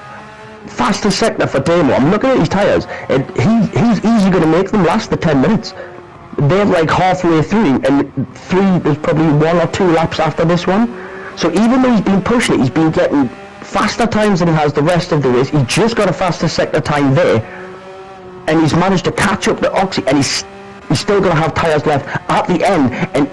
Fastest sector for Damo. I'm looking at his tyres. He's easily going to make them last the 10 minutes. They're like halfway through, and there's probably 1 or 2 laps after this one. So even though he's been pushing it, he's been getting faster times than he has the rest of the race. He just got a faster sector time there, and he's managed to catch up to Oxy, and he's still going to have tyres left at the end. And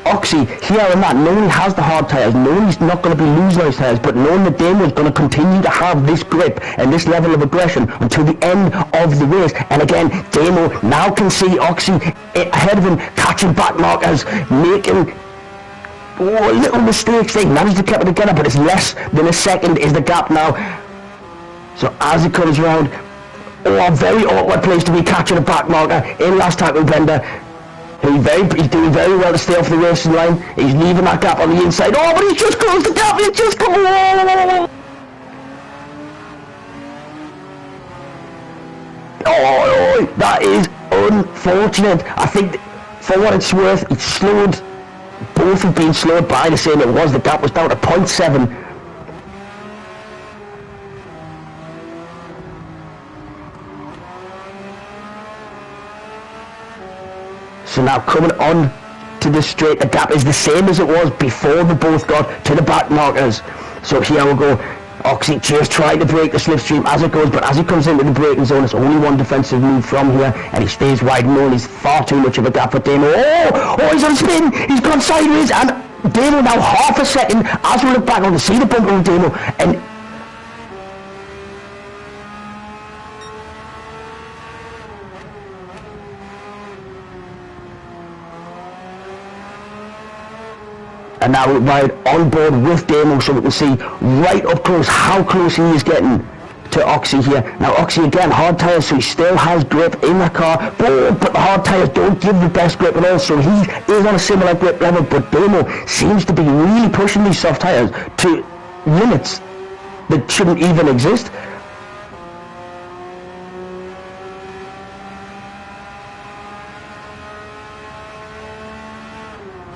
Oxy, here and that, knowing he has the hard tyres, knowing he's not going to be losing his tyres, but knowing that Damo is going to continue to have this grip and this level of aggression until the end of the race. And again, Damo now can see Oxy ahead of him, catching back markers, making little mistakes. They managed to keep it together, but it's less than a second is the gap now. So as he comes around, a very awkward place to be catching a back marker in last tackle bender. He's doing very well to stay off the racing line. He's leaving that gap on the inside. Oh, but he's just closed the gap. He's just come on. Oh, that is unfortunate. I think, for what it's worth, it's slowed. Both have been slowed by the same it was. The gap was down to 0.7. So now coming on to the straight, the gap is the same as it was before they both got to the back markers. So here we go. Oxy just trying to break the slipstream as it goes, but as he comes into the braking zone, it's only one defensive move from here, and he stays wide known. He's far too much of a gap for Damo. Oh, he's on spin. He's gone sideways, and Damo now half a second as we look back on to see the bumper of Damo, and now right on board with Damo, so we can see right up close how close he is getting to Oxy here. Now Oxy again, hard tyres, so he still has grip in the car, but the hard tyres don't give the best grip at all, so he is on a similar grip level, but Damo seems to be really pushing these soft tyres to limits that shouldn't even exist.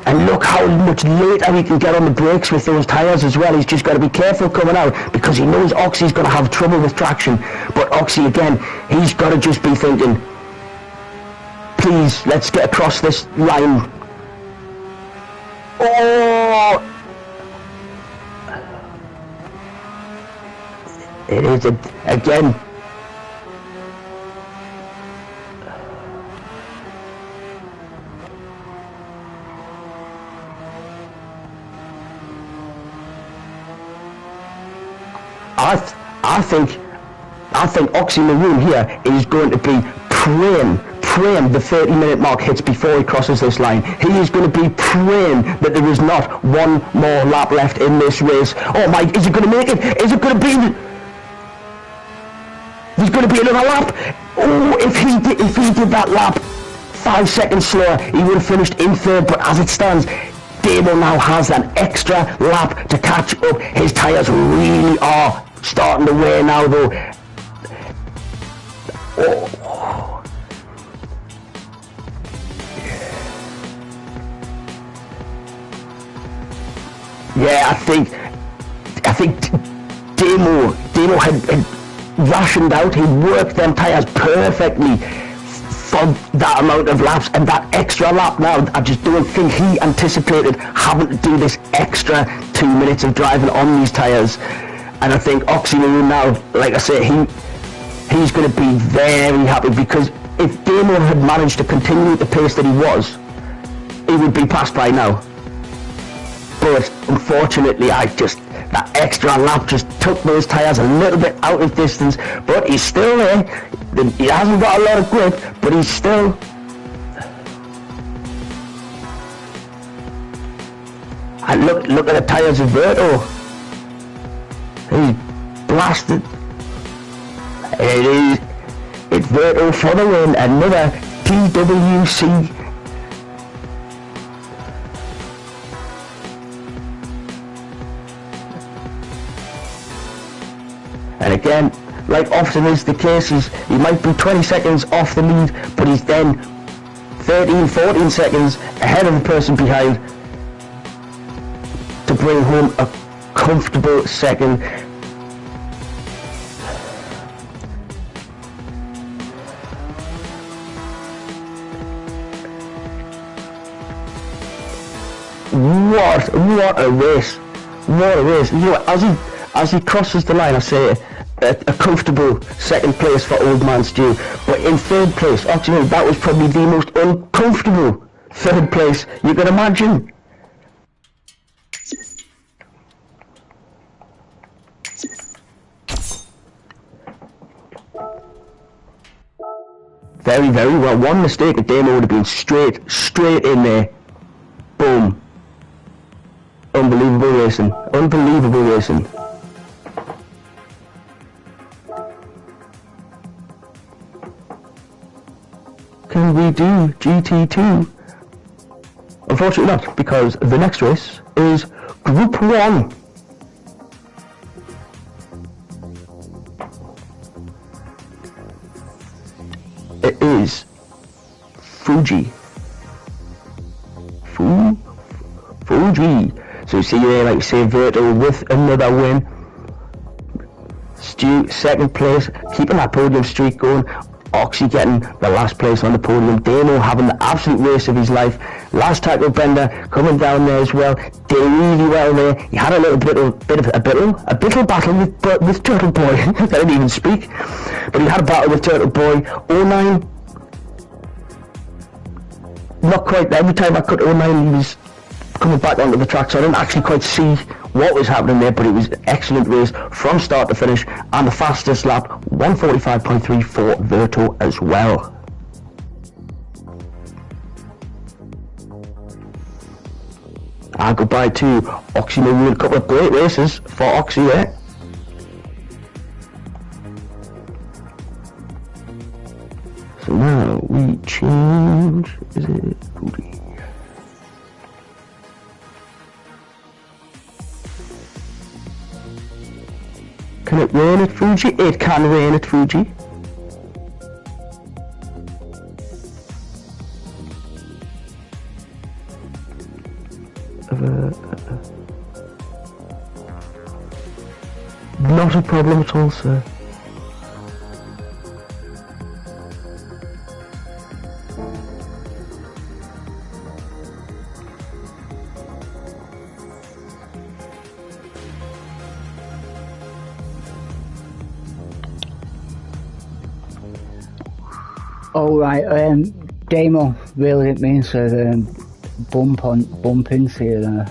And look how much later he can get on the brakes with those tyres as well. He's just got to be careful coming out because he knows Oxy's going to have trouble with traction. But Oxy again, he's got to just be thinking, please, let's get across this line. Oh! It is, again. I think Oxy Maroon here is going to be praying the 30-minute mark hits before he crosses this line. He is going to be praying that there is not one more lap left in this race. Oh my, is it going to make it? Is it going to be? There's going to be another lap. Oh, if he did that lap 5 seconds slower, he would have finished in third, but as it stands, Damo now has an extra lap to catch up. His tyres really are starting to wear now though. Oh. Yeah, I think Damo had rationed out. He worked them tyres perfectly for that amount of laps, and that extra lap now, I just don't think he anticipated having to do this extra 2 minutes of driving on these tyres. And I think Oxy Maroon now, like I say, he's going to be very happy, because if Damo had managed to continue at the pace that he was, he would be passed by now. But unfortunately, that extra lap just took those tyres a little bit out of distance, but he's still there. He hasn't got a lot of grip, but he's still... And look at the tyres of Verto. He's blasted. It's Verto for the win, another FTWRC. And again, like often is the case, he might be 20 seconds off the lead, but he's then 13, 14 seconds ahead of the person behind to bring home a comfortable second. What a race. What a race. You know, as he crosses the line, I say a comfortable second place for Old Man Stew, but in third place, actually, that was probably the most uncomfortable third place you can imagine. Very, very well. One mistake and Damo would have been straight in there. Boom. Unbelievable racing. Unbelievable racing. Can we do GT2? Unfortunately not, because the next race is Group 1. It is Fuji. So you see there, like you say, Verto with another win. Stu second place, keeping that podium streak going. Oxy getting the last place on the podium. Damo having the absolute race of his life. Last tackle bender coming down there as well. Did really well there. He had a little battle with Turtle Boy. I didn't even speak. But he had a battle with Turtle Boy. 09. Not quite. Every time I cut 09, he was coming back onto the track, so I didn't actually quite see what was happening there, but it was an excellent race from start to finish, and the fastest lap, 1:45.3 for Verto as well. Goodbye to Oxy Maroon. A couple of great races for Oxy there. we change? Is it Fuji? Can it rain at Fuji? It can rain at Fuji. Not a problem at all, sir. Oh right, Damo really didn't mean to bump into you there.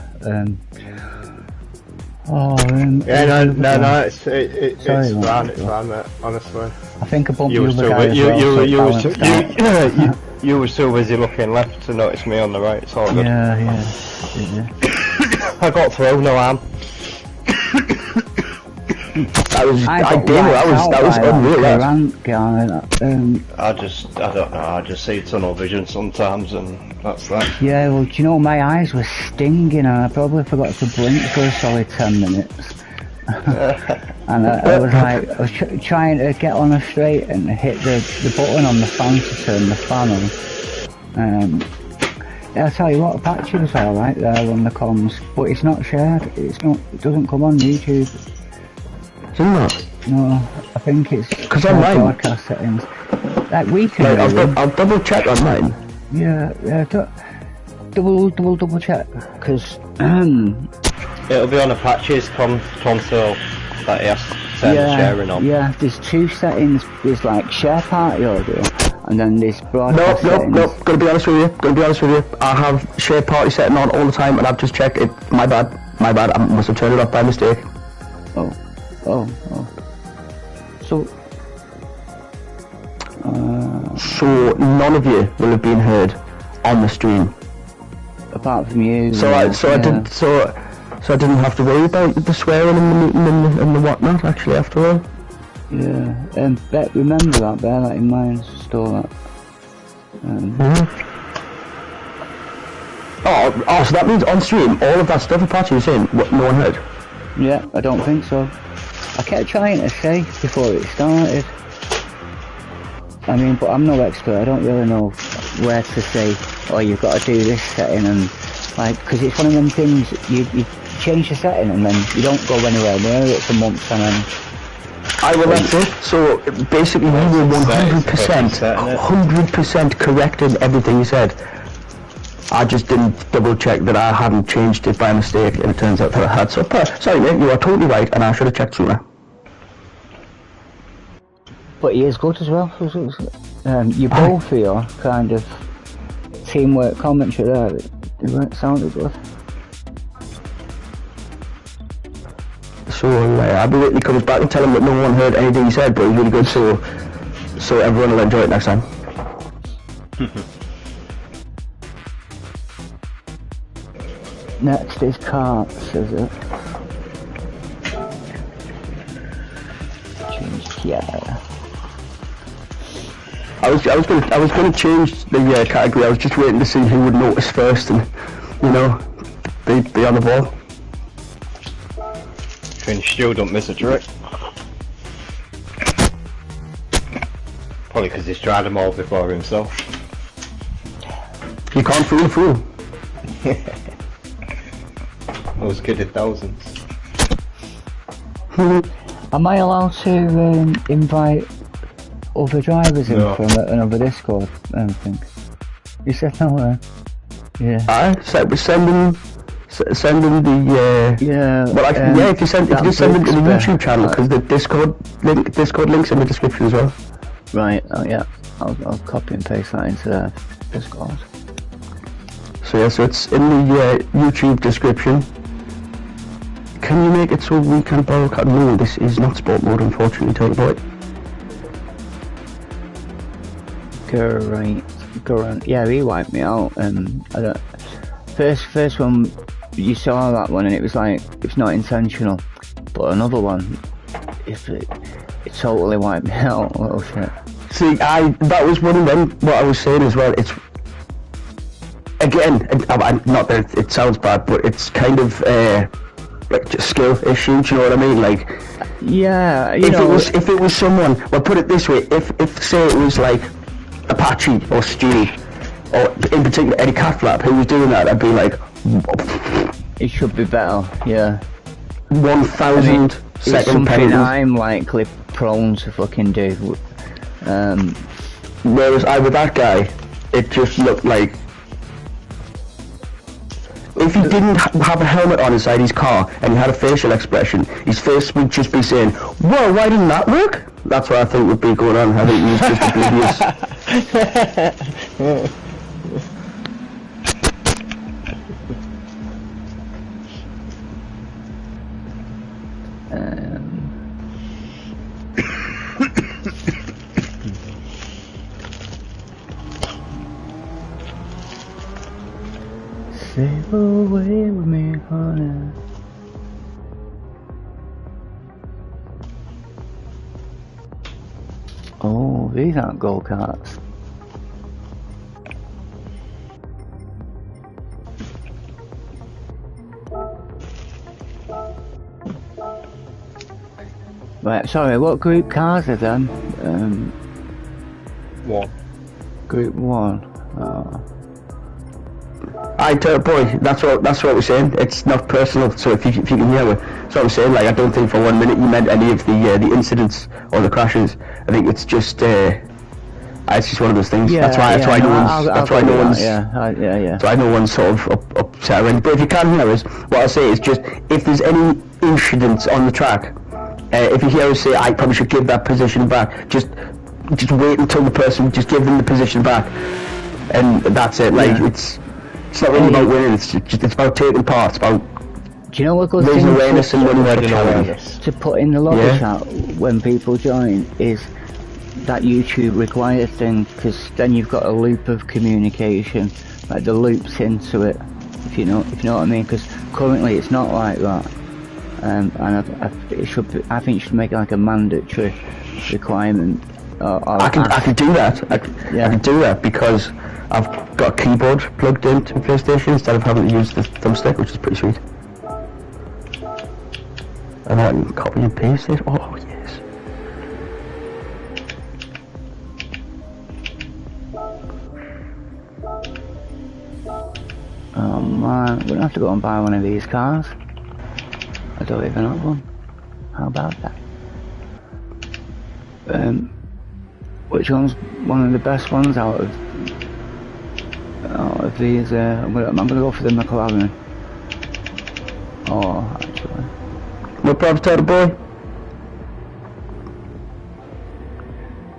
Yeah, no, it's Sorry, fine, mate. it's fine, mate, honestly. I think I bumped You the were other guy still, as well, so it balanced out. you were still busy looking left to notice me on the right, it's all good. Yeah. I got through, no harm. That was That was unreal. That. I don't know, I just see tunnel vision sometimes and that's that. Yeah, well, do you know, my eyes were stinging and I probably forgot to blink for a solid 10 minutes. And I was like, I was trying to get on a straight and hit the button on the fan to turn the fan on. Yeah, I'll tell you what, Apache was alright there on the comms, but it's not shared, it doesn't come on YouTube. Isn't that? No, I think it's because online broadcast settings. Like we can. Like, I'll double check on mine. Yeah, double check because it'll be on Apache's console that he has to turn the sharing on. Yeah, there's two settings. There's like share party audio, and then there's broadcast settings. No. Gonna be honest with you. I have share party setting on all the time, and I've just checked it. My bad. I must have turned it off by mistake. Oh. So none of you will have been heard on the stream, apart from you. So I didn't have to worry about the swearing in the meeting and the whatnot. Actually, after all. Yeah, and remember that, bear that in mind. Store that. Oh, so that means on stream all of that stuff Apache was saying, what no one heard. Yeah, I don't think so. I kept trying to say before it started. I mean, but I'm no expert, I don't really know where to say, oh, you've got to do this setting, and like, because it's one of them things, you change the setting and then you don't go anywhere near it for months and then... that's it. So basically we were 100% correct in everything you said. I just didn't double check that I hadn't changed it by mistake, and it turns out that I had. So, sorry mate, you are totally right, and I should have checked sooner. But he is good as well. You both of your kind of teamwork commentary there, it sounded good. So I'll be waiting till he comes back and tell him that no one heard anything he said, but he's really good, so everyone will enjoy it next time. Next is carts, is it? Yeah. I was gonna change the category. I was just waiting to see who would notice first, and be on the ball. And Stu don't miss a trick. Probably because he's tried them all before himself. You can't fool a fool. I was kidding thousands. Am I allowed to invite other drivers in from another Discord? I don't think. You said no, yeah. Send them the well, if you just send them to the YouTube channel, because the Discord link's in the description as well. Right. Oh yeah. I'll copy and paste that into the Discord. So yeah, so it's in the YouTube description. Can you make it so we can borrow car? No, this is not sport mode, unfortunately, Total Boy. Great. Yeah, he wiped me out. First one, you saw that one, and it was like, it's not intentional. But another one, it totally wiped me out. Oh shit. See, that was one of them. What I was saying as well. It's again, not that it sounds bad, but it's kind of like just skill issue. Do you know what I mean? Like, yeah, if it was someone, well, put it this way: if say it was like Apache or Stu, or in particular Eddie Catflap who was doing that, I'd be like, it should be better. Yeah. 1,000 it's second something penalties. I'm likely prone to fucking do. Whereas with that guy, it just looked like if he didn't have a helmet on inside his car and he had a facial expression, his face would just be saying, "Whoa, why didn't that work?" That's what I think would be going on. I think he was just oblivious. Sail away with me, honey. Oh, these aren't go-karts. Right, sorry, what group cars are them? One. Group 1. Oh. Boy, that's what we're saying. It's not personal. So if you can hear it, that's what I'm saying. Like, I don't think for 1 minute you meant any of the incidents or the crashes. I think it's just it's just one of those things. Yeah, that's why no one's that's why no one's That's why no one's sort of upset or anything. But if you can hear us, what I'll say is just if there's any incidents on the track, if you hear us say I probably should give that position back, just wait until the person, just give them the position back, and that's it. Like it's not really about winning. It's about taking part. It's about do you know what goes raising awareness and running the challenge. To put in the lobby chat when people join is that YouTube required thing, because then you've got a loop of communication, like the loops into it, if you know what I mean. Because currently it's not like that, and it should be, I think you should make it like a mandatory requirement. I can do that. I can do that because I've got a keyboard plugged into PlayStation instead of having to use the thumbstick, which is pretty sweet. And I can copy and paste it. Oh yes. Oh man, we're gonna have to go and buy one of these cars. I don't even have one. How about that? Which one's one of the best ones out of these? I'm gonna go for the McLaren. Oh, actually. No problem, Turtle Boy.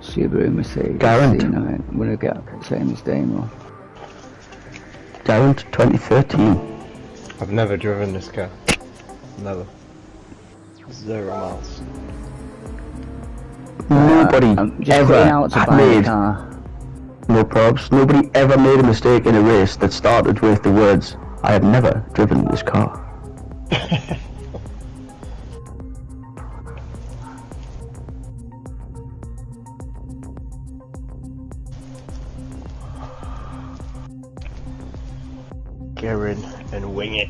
Subaru Mercedes. Garant. C9. I'm gonna get the same as Damo. Garant 2013. I've never driven this car. Never. 0 miles. Nobody ever made no probs. Nobody ever made a mistake in a race that started with the words, "I have never driven this car." Get in and wing it.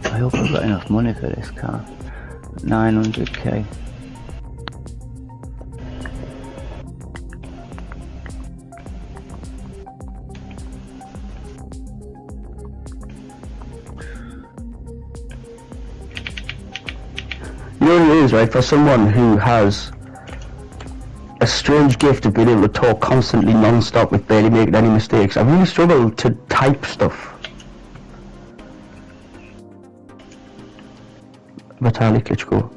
I hope I've got enough money for this car. 900k. You know what it is, right? For someone who has a strange gift of being able to talk constantly non-stop with barely making any mistakes, I really struggle to type stuff. Vitaly Klitschko.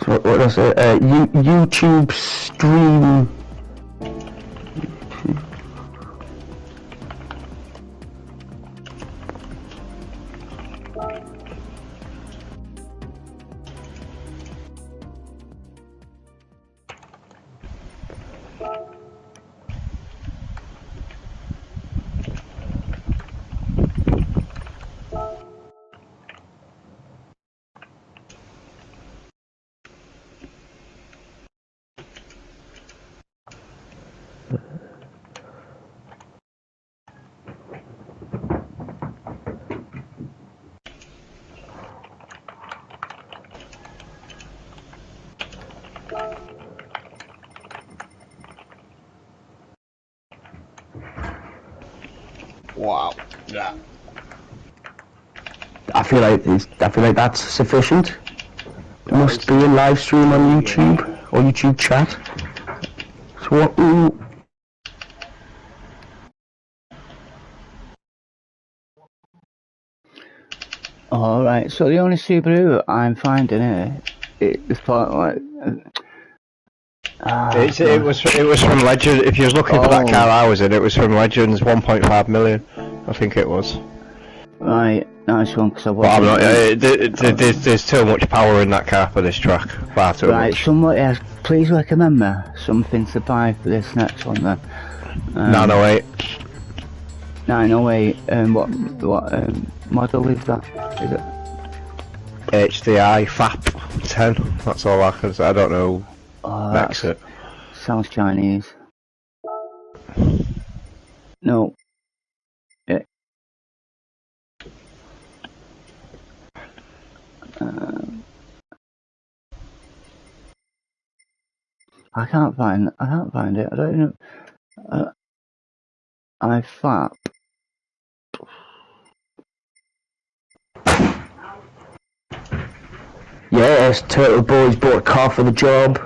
So what was it? YouTube stream. Wow. Yeah. I feel like that's sufficient. Must be in live stream on YouTube or YouTube chat. So what? Ooh. Alright, so the only Subaru I'm finding here, it's part like... it was from Legend. If you was looking for that car I was in, it was from Legends 1.5 million. I think it was. Right, nice one, because I But I'm not. There's too much power in that car for this track. Far too much. Somebody else, please recommend me something to buy for this next one then. 908. 908, what model is that? Is it? HDI FAP 10. That's all I can say. I don't know. Next it. Sounds Chinese. No. Yeah. I can't find it. I don't know. FAP. Yes, Turtle Boy's bought a car for the job.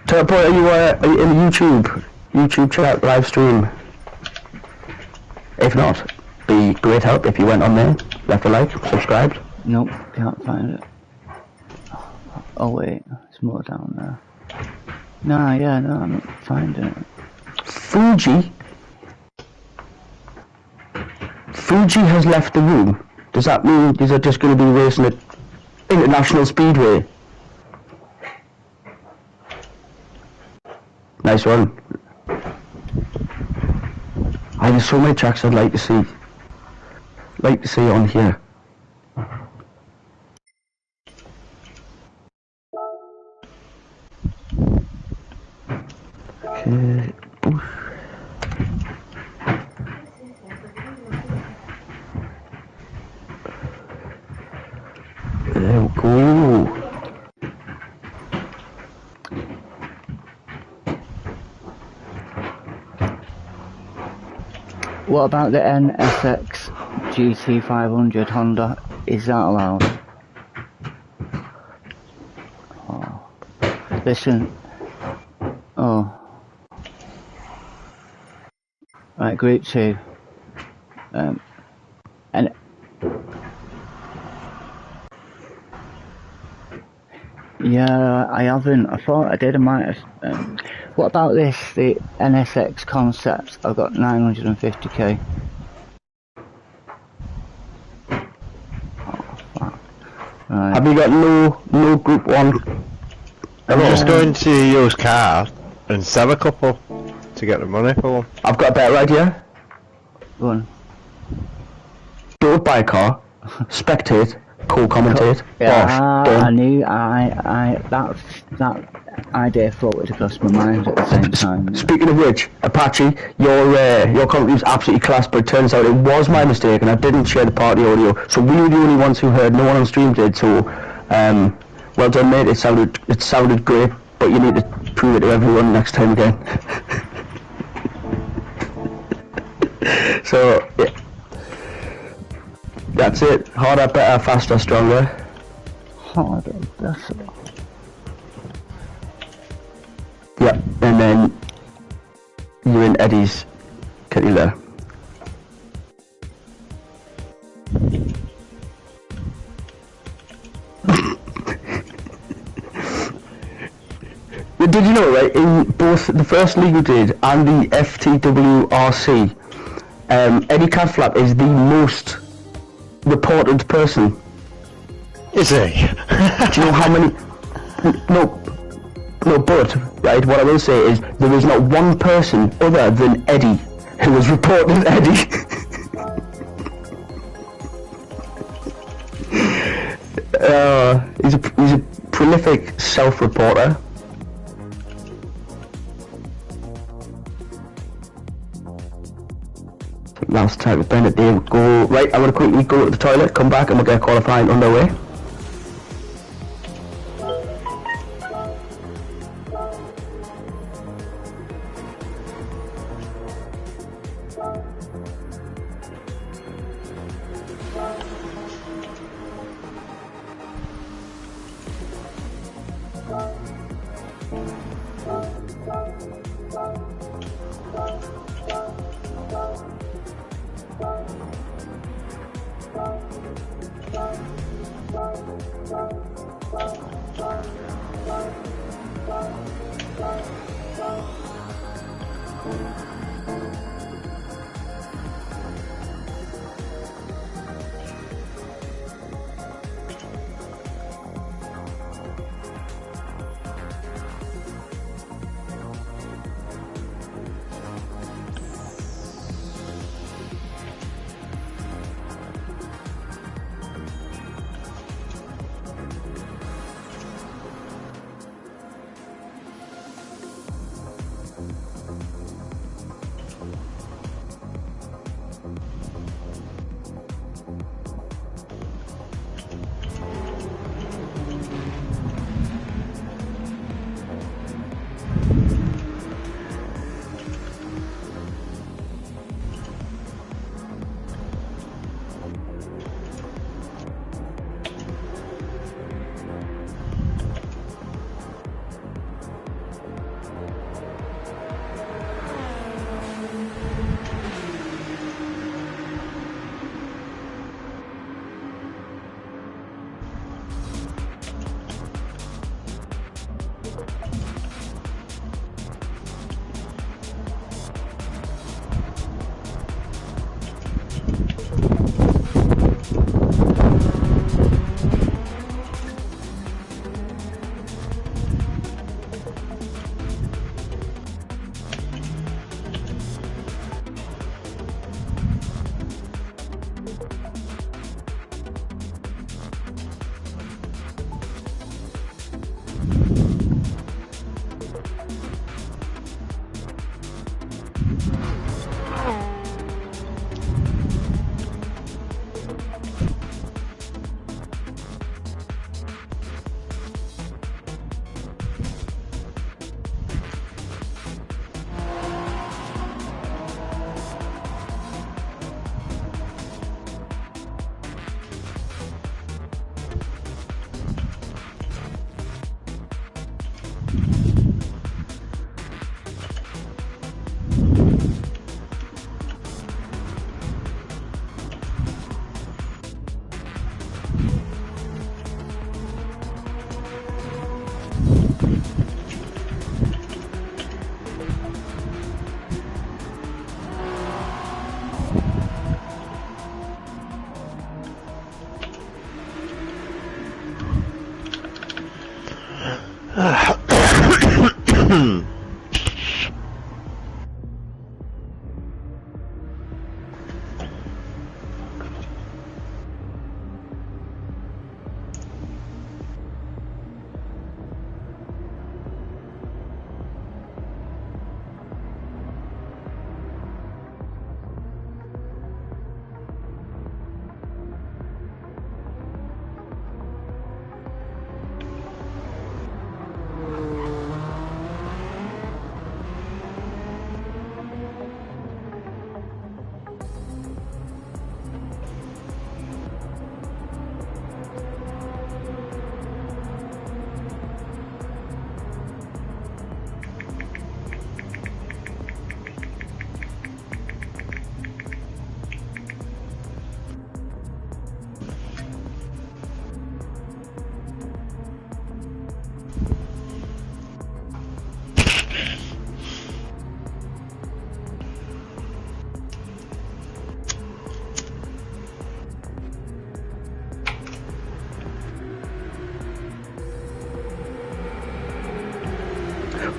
Turtle Boy, are you in the YouTube chat live stream? If not, be great help if you went on there, left a like, subscribed. Nope, can't find it. Oh wait, it's more down there. No, I'm not finding it. Fuji has left the room. Does that mean is it just going to be racing at International Speedway? Nice one. There's so many tracks I'd like to see on here. Okay. Oof. There we go. What about the NSX GT500 Honda? Is that allowed? Oh. Listen. Oh. Right, group 2. And yeah, I haven't. I thought I did. I might have. What about this? The NSX Concept. I've got 950k. Oh, fuck. Right. Have you got no group 1? I'm just going to use car and sell a couple to get the money for them. I've got a better idea. Go on. Don't buy a car, spectate, co-commentate. I knew that idea floated across my mind at the same time. Speaking of which, Apache, your commentary was absolutely class, but it turns out it was my mistake and I didn't share the party audio, so we were the only ones who heard, no one on stream did, so well done mate, it sounded great, but you need to prove it to everyone next time again. So, yeah. That's it. Harder, better, faster, stronger. Harder, better. Yeah, and then you're in Eddie's kitty there. Did you know, right, in both the first league we did and the FTWRC, Eddie Catflap is the most reported person. Is he? Do you know how many? No, but, right, what I will say is there is not one person other than Eddie who has reported Eddie. He's a prolific self-reporter. Last time with Bennett, there we go. Right, I'm going to quickly go to the toilet, come back and we'll get qualifying underway.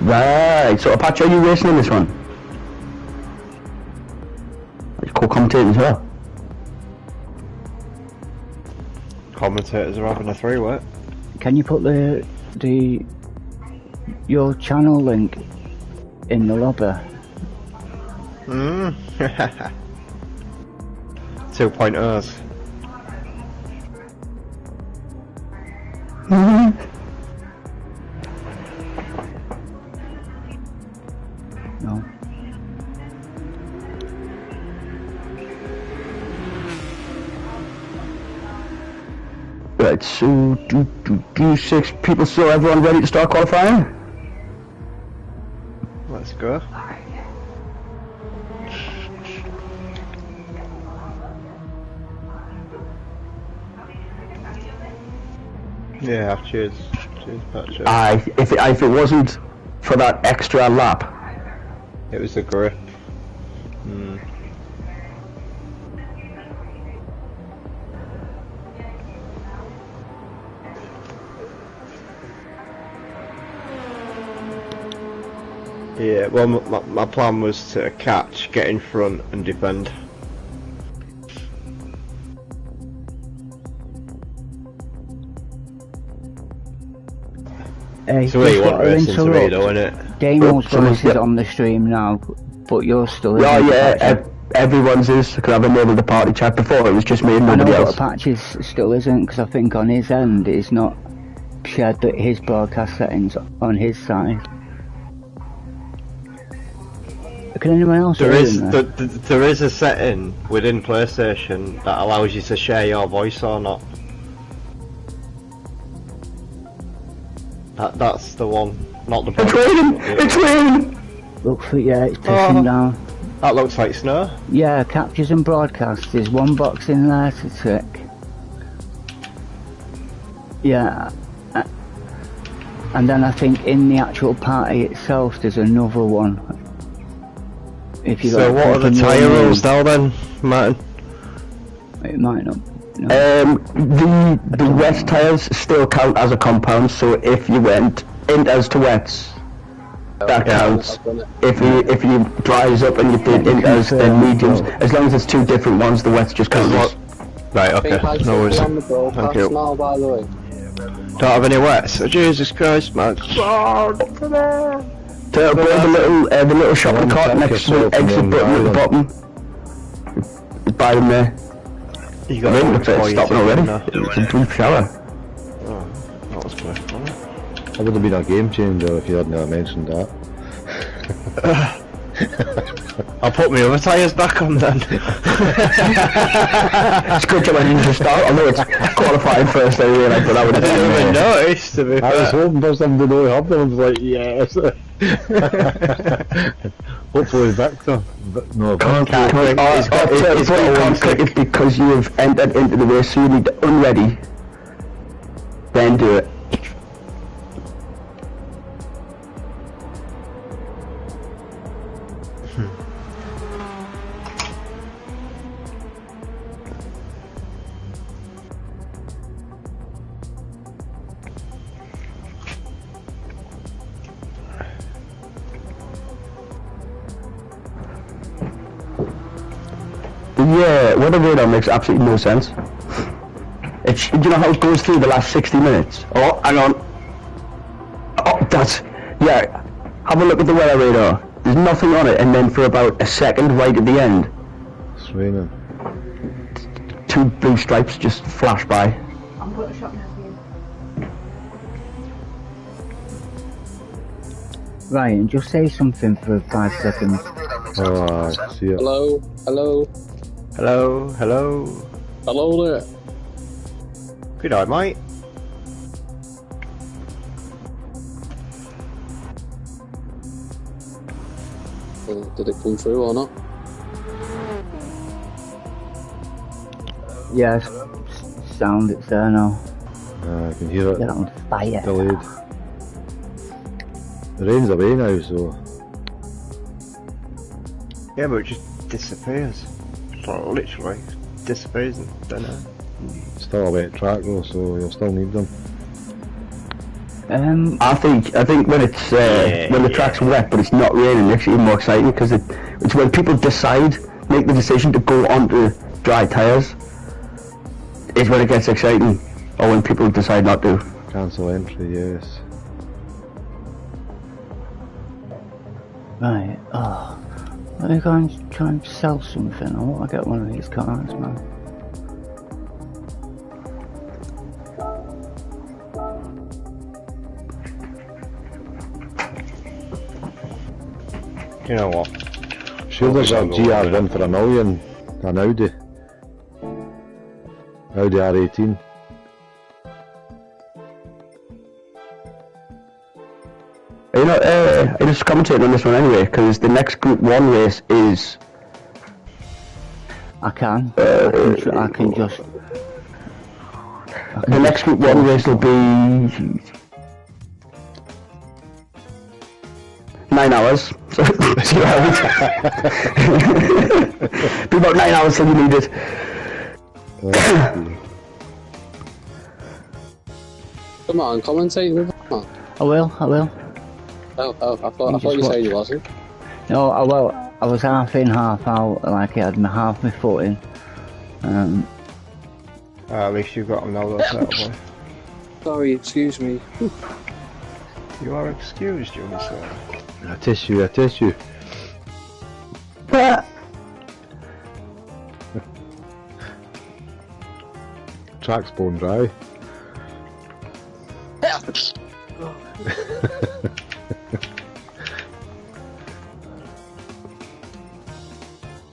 Right, so Apache, are you racing in this one? It's co-commentating as well. Commentators are having a three-way. Can you put your channel link in the lobby? 2.0s. No. Right, so do 6 people, so everyone ready to start qualifying? Let's go. Yeah, cheers. Cheers, Patrick. If it wasn't for that extra lap. It was the grip. Yeah, well, my plan was to catch, get in front, and defend. Hey, So you want racing to me though, innit? Damo's voice is on the stream now, but yours still isn't. Oh yeah, everyone's is, because I've enabled the party chat before, it was just me and nobody else. I know, but Patches still isn't, because I think on his end it's not shared his broadcast settings on his side. Can anyone else there is a setting within PlayStation that allows you to share your voice or not. That's the one, not the It's raining! It's raining! Look for it's pissing down. That looks like snow. Yeah, captures and broadcasts. There's one box in there to tick. Yeah. And then I think in the actual party itself there's another one. If you so what are the tyre rules now then, Martin? It might not. No. The wet tyres still count as a compound, so if you went inters to wets, that counts. If you dries up and you did inters then mediums, as long as it's two different ones, the wets just count. Right, okay, no worries. Thank you. Now, by the way. Don't have any wets. Oh, Jesus Christ, man. Come on. So the little shopping cart next to the exit button at the bottom. Buy them there. You got looks like it's stopping already. It's a brief shower. Oh, that was quick, wasn't it? That would have been a game changer if you hadn't mentioned that. I'll put my other tyres back on then. It's good job I didn't just start, although it's qualifying first, I realised, but that would have been... I didn't even notice, to be fair. I was hoping for somebody to know I have them, I was like, yes. Hopefully Victor. No, It's because you have entered into the race, so you need to unready, then do it. Yeah, what a radar makes absolutely no sense. It's, do you know how it goes through the last 60 minutes? Oh, hang on. Oh, that's... Yeah, have a look at the weather radar. There's nothing on it, and then for about a second right at the end, it's raining. Two blue stripes just flash by. I'm going to shop now for you. Ryan, just say something for 5 seconds. Oh, I see it. Hello? Hello? Hello, hello. Hello there. Good night, mate. Did it come through or not? Yes, sound, it's there now. I can hear it. They're on fire. Delayed. The rain's away now, so... Yeah, but it just disappears. Like, literally disappears and don't know. Still a wet track though, so you'll still need them. I think when it's when the track's wet but it's not raining, it makes it even more exciting, because it's when people make the decision to go onto dry tyres, is when it gets exciting, or when people decide not to. Cancel entry, yes. Right, let me go and try and sell something. I want to get one of these cars, man. You know what? Sure, there's a GR1 for $1 million, an Audi R18. You know, I just commentated on this one anyway, because the next Group 1 race is... I can The next Group 1 race will be 9 hours. So, 2 hours. Be about 9 hours till you need it. Come on, commentate with me. I will. Oh, I thought you said you wasn't. No, I was half in, half out, like I had half my foot in. At least you've got another set boy. Sorry, excuse me. You are excused, young sir. A tissue. Track's bone dry.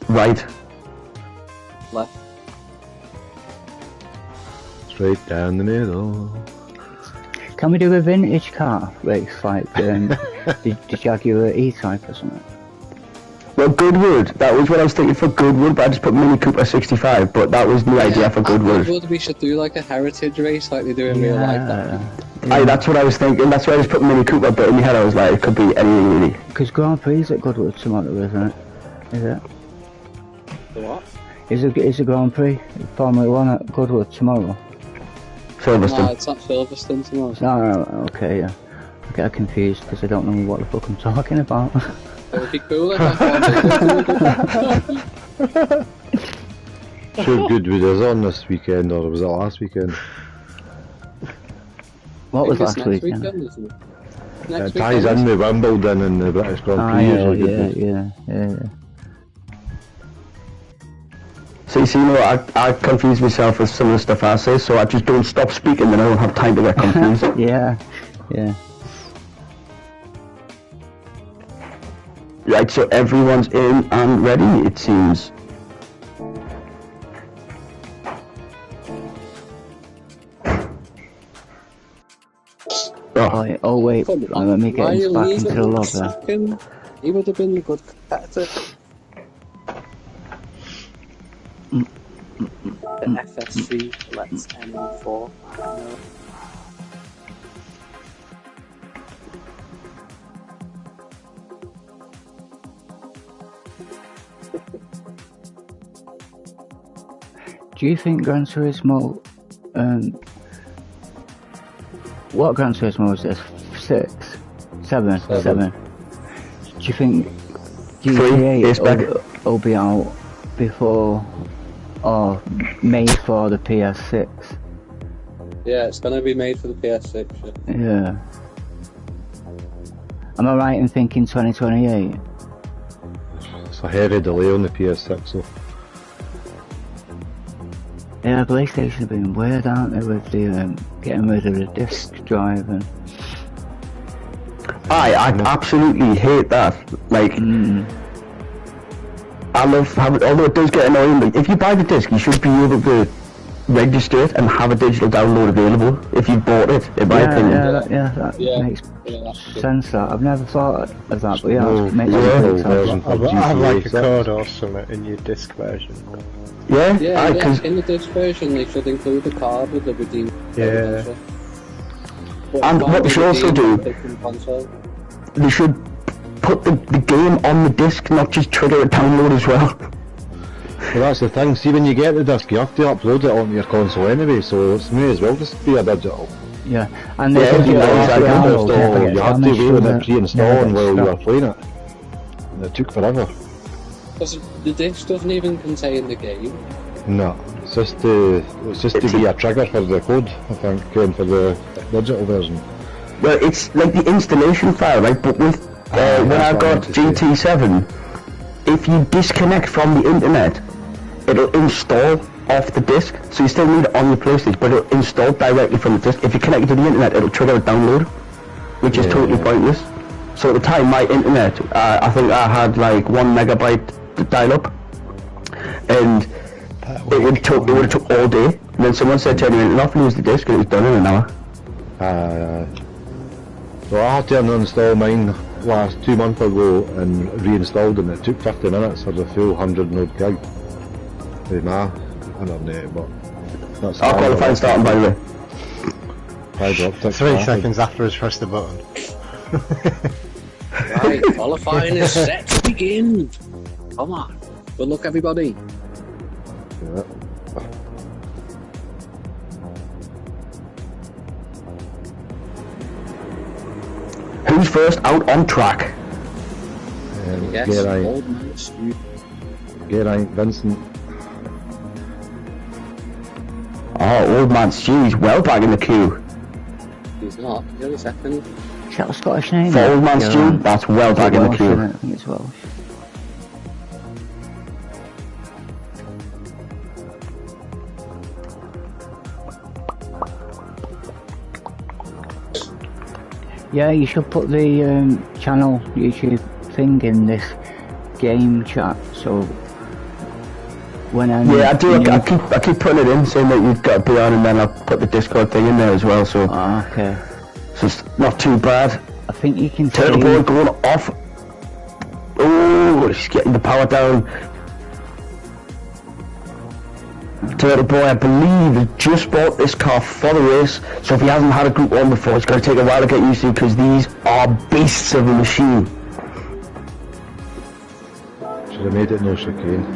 Right. Left. Straight down the middle. Can we do a vintage car race, like the Jaguar E-Type or something? Well, Goodwood, that was what I was thinking for Goodwood, but I just put Mini Cooper 65, but that was the idea for Goodwood. We should do like a heritage race like they do in real life. Aye, that's what I was thinking, that's why I just put Mini Cooper, but in my head I was like, it could be anything really. Because Grand Prix is at Goodwood tomorrow, isn't it? Is it? The what? Is a Grand Prix Formula 1 at Goodwood tomorrow? Silverstone. No, it's not Silverstone tomorrow. No, okay, yeah. I get confused because I don't know what the fuck I'm talking about. It would be cool if I Sure, Goodwood is on this weekend, or was it last weekend? What was last next weekend? isn't it? It Next ties weekend. in with Wimbledon and the British Grand Ah, Prix. yeah. So you see, I confuse myself with some of the stuff I say, so I just don't stop speaking, then I don't have time to get confused. Yeah. Right, so everyone's in and ready, it seems. Oh wait, Come on, let me why get you him back leaving into the him lobby. second? He would have been a good competitor. The FSC lets NO4 know. Do you think Gran Turismo, what Gran Turismo is this? 6? 7? 7. Do you think GTA will be out before or made for the PS6? Yeah, it's gonna be made for the PS6. Yeah. Am I right in thinking 2028? It's a heavy delay on the PS6, so. Yeah, PlayStation have been weird, aren't they, with the getting rid of the disc drive and... I absolutely hate that. Like, I love having, although it does get annoying, but if you buy the disc, you should be able to register it and have a digital download available if you bought it, in my opinion. That makes sense. That I've never thought of that, but No, it makes no, sense. I'd like a code or something in your disc version. Yeah, because in the disc version they should include the card with the redeem. Yeah. And what they should also do, they should put the game on the disc, not just trigger a download as well. Well, that's the thing, see when you get the disc you have to upload it onto your console anyway, so it may as well just be a digital. Yeah, and Yeah, they you have You had to wait with it pre-installing while you were playing it. And it took forever. Because the disc doesn't even contain the game. No, it's just to be a trigger for the code, I think, and for the digital version. Well, it's like the installation file, right? But with when I got GT7, if you disconnect from the internet, it'll install off the disc. So you still need it on your PlayStation, but it'll install directly from the disc. If you connect it to the internet, it'll trigger a download, which is totally pointless. So at the time, my internet, I think I had like 1 megabyte dial-up, and it would have took all day. And then someone said turn your internet off and use the disc, and it was done in an hour. So I had to uninstall mine last 2 months ago and reinstalled, and it took 50 minutes for the full 100 meg gig with my internet, but that's I'll qualify starting, by the way. I dropped it. 3 seconds after he's pressed the button. Right, qualifying is set to begin. Come on. Good luck, everybody. Yeah. Who's first out on track? Yes, Geraint, old man Stu. Geraint, Vincent. Oh, old man Stu, he's well back in the queue. He's not. Give a second. Is that a Scottish name? For old man Stu, that's well back in the Welsh, queue. isn't it? I think it's Welsh. Yeah, you should put the channel YouTube thing in this game chat, so when I Yeah, I do. I keep putting it in, saying that you've got to be on, and then I'll put the Discord thing in there as well. So, okay. So it's not too bad. I think you can. Turtle Boy going off. Oh, he's getting the power down. Turtle Boy, I believe, has just bought this car for the race, so if he hasn't had a Group 1 before, it's going to take a while to get used to, because these are beasts of a machine. Should have made it no chicane.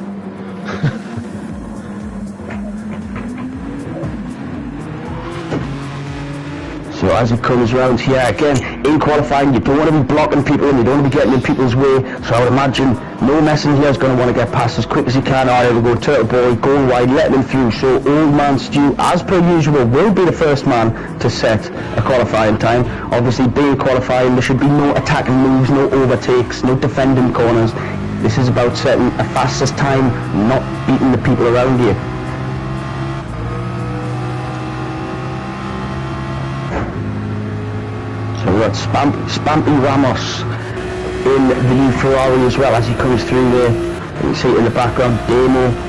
So as it comes round here, again, in qualifying, you don't want to be blocking people and you don't want to be getting in people's way, so I would imagine no messing here is going to want to get past as quick as he can. Alright, we'll go Turtle Boy, going wide, letting him through, so old man Stu, as per usual, will be the first man to set a qualifying time. Obviously, being qualifying, there should be no attacking moves, no overtakes, no defending corners. This is about setting a fastest time, not beating the people around you. So we've got Spampy Ramos in the Ferrari as well as he comes through there. You can see it in the background, Demo.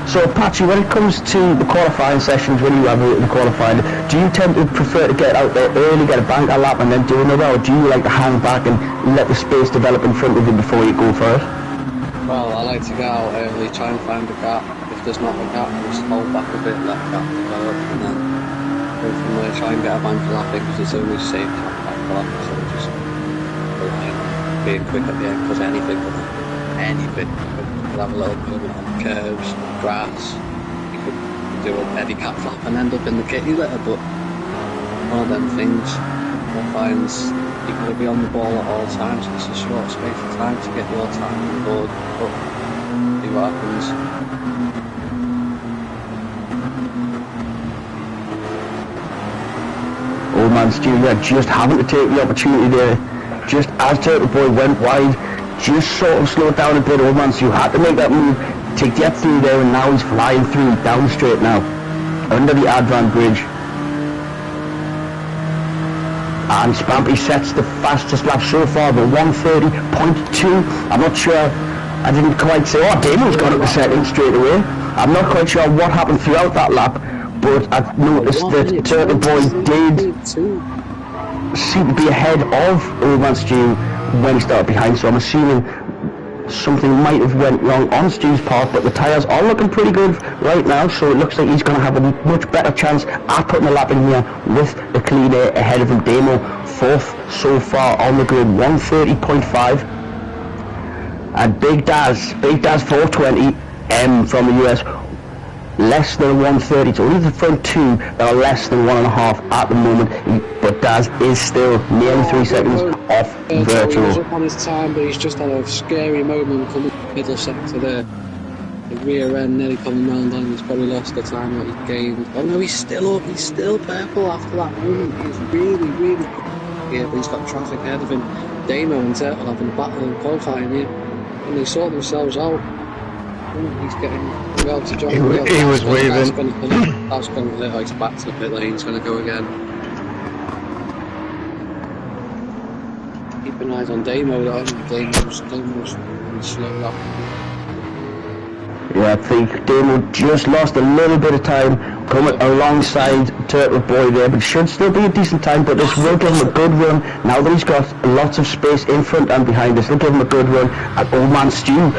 So Patchy, when it comes to the qualifying sessions, when you have the qualifying, do you tend to prefer to get out there early, get a banker lap and then do another, or do you like to hang back and let the space develop in front of you before you go for it? Well, I like to get out early, try and find a gap. If there's not a gap, just hold back a bit, let the gap develop, and then go from there, try and get a banker lap in, because it's always safe to have a banker lap, so just rely on being quick at the end, because anything could have a little movement on the curves, grass. You could do a handicap flap and end up in the kitty litter, but one of them things finds you've got to be on the ball at all times. It's a short space of time to get your time on board, but see what happens. Old man Stu, yeah, just having to take the opportunity there, just as Turtle Boy went wide, just sort of slowed down a bit. Old man Stu had to make that move to get through there, and now he's flying through down straight now, under the Advan Bridge. And Spampy sets the fastest lap so far, the 1:30.2. I'm not sure, I didn't quite say, oh, Damon's got up the second straight away. I'm not quite sure what happened throughout that lap, but I've noticed that Turtle Boy did seem to be ahead of Old Man Stu when he started behind, so I'm assuming something might have went wrong on Stu's part, but the tyres are looking pretty good right now, so it looks like he's going to have a much better chance at putting a lap in here with the clean air ahead of him. Demo fourth so far on the grid, 1:30.5, and Big Daz 420 from the US, less than 1:30, so only the front two that are less than 1.5 at the moment, but Daz is still nearly 3 seconds off virtual. He's up on his time, but he's just had a scary moment coming to the middle sector there. The rear end nearly coming round on him, he's probably lost the time that he gained. Oh no, he's still up, he's still purple after that moment. He's really, really good here, but he's got traffic ahead of him. Damo and Turtle having a battle in qualifying here, and they sort themselves out. He's getting well to John. He was waving. That's going to look like he's back to the pit lane. He's going to go again. Keeping eyes on Damo though. Damo's slow up. Yeah, I think Damo just lost a little bit of time coming alongside Turtle Boy there, but should still be a decent time, but this will give him a good run now that he's got lots of space in front and behind us. It'll give him a good run, and Old Man Stu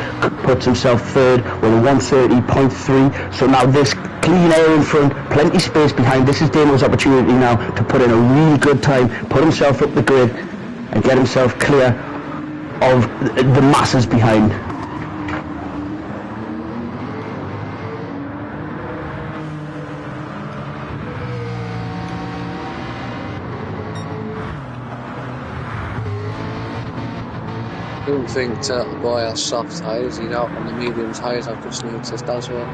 puts himself third with a 1:30.3, so now this clean air in front, plenty space behind. This is Damo's opportunity now to put in a really good time, put himself up the grid and get himself clear of the masses behind. I don't think Turtle Boy has soft tyres, he's out on the medium tyres, I've just noticed as well.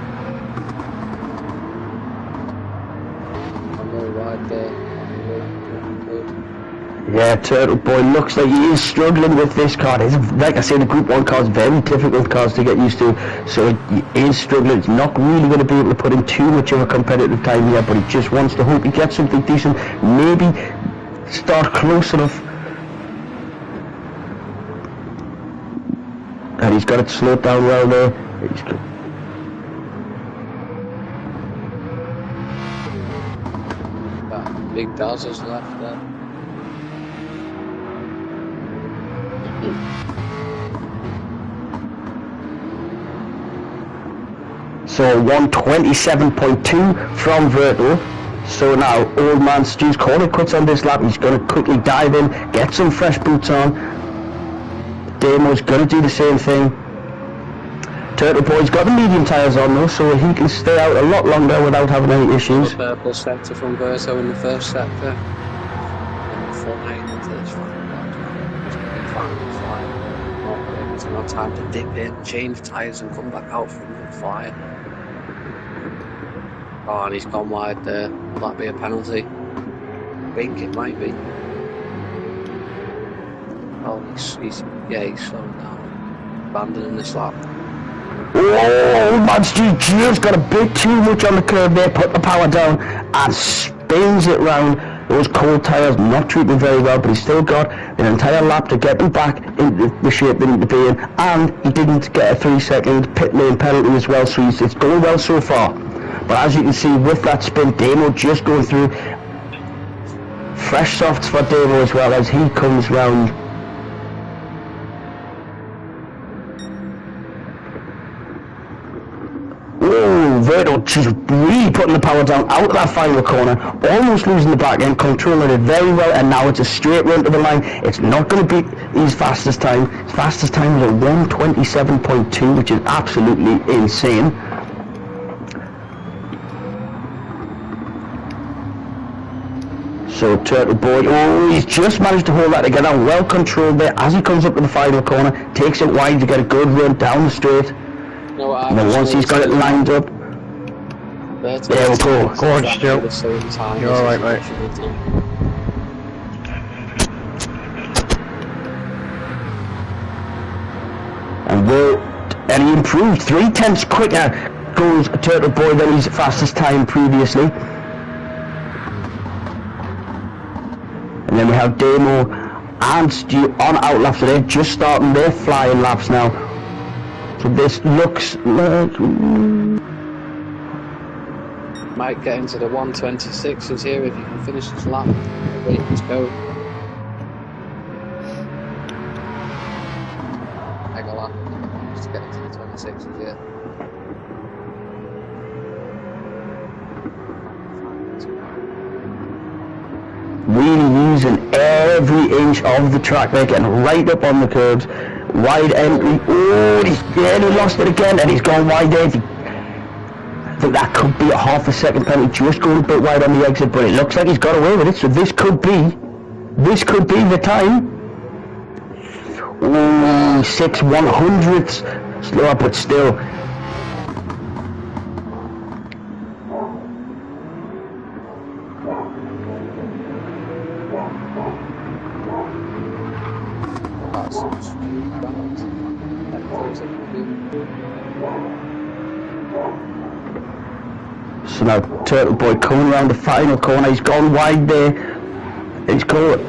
I'm all wide there. Yeah, Turtle Boy looks like he is struggling with this car. It's, like I say, the Group 1 car is very difficult cars to get used to, so he is struggling. He's not really going to be able to put in too much of a competitive time here, but he just wants to hope he gets something decent, maybe start close enough. And he's got it slowed down well there. He's good. That big Dazza's left there. So 1:27.2 from Virtual. So now Old Man Stu's calling it quits on this lap. He's going to quickly dive in, get some fresh boots on. Damo's going to do the same thing. Turtle Boy's got the medium tyres on though, so he can stay out a lot longer without having any issues. The purple sector from Verto in the first sector. And the 4-8 into this fine. There's no time to dip in, change tyres and come back out from the fire. Oh, and he's gone wide there. Will that be a penalty? I think it might be. Oh, he's slowing down. Abandoning this lap. Oh, Man Stu just got a bit too much on the curve there, put the power down and spins it round. Those cold tyres not treating very well, but he's still got an entire lap to get him back into the shape they need to be in, and he didn't get a 3-second pit lane penalty as well, so it's going well so far. But as you can see with that spin, Damo just going through. Fresh softs for Damo as well as he comes round. Oh, Verto just really putting the power down out of that final corner, almost losing the back end, controlling it very well, and now it's a straight run to the line. It's not going to be his fastest time. His fastest time is a 1:27.2, which is absolutely insane. So Turtle Boy, oh, he's just managed to hold that together, well controlled there as he comes up to the final corner, takes it wide to get a good run down the straight. And then once he's got it lined up, there we go. Go on, Stu. You're alright, mate. And he improved 3/10 quicker goes Turtle Boy than his fastest time previously. And then we have Damo and Stu on out laps today, just starting their flying laps now. So this looks like... Might get into the 1:26s here if you can finish this lap. Ready to go. Mega lap. Just get into the 26s here. Really using every inch of the track there, getting right up on the curbs. Wide entry. Oh, he lost it again, and he's gone wide there. I think that could be a half a second penalty, just going a bit wide on the exit, but it looks like he's got away with it, so this could be the time. Oh, 6/100ths slower, but still. So now Turtle Boy coming around the final corner, he's gone wide there, he's caught,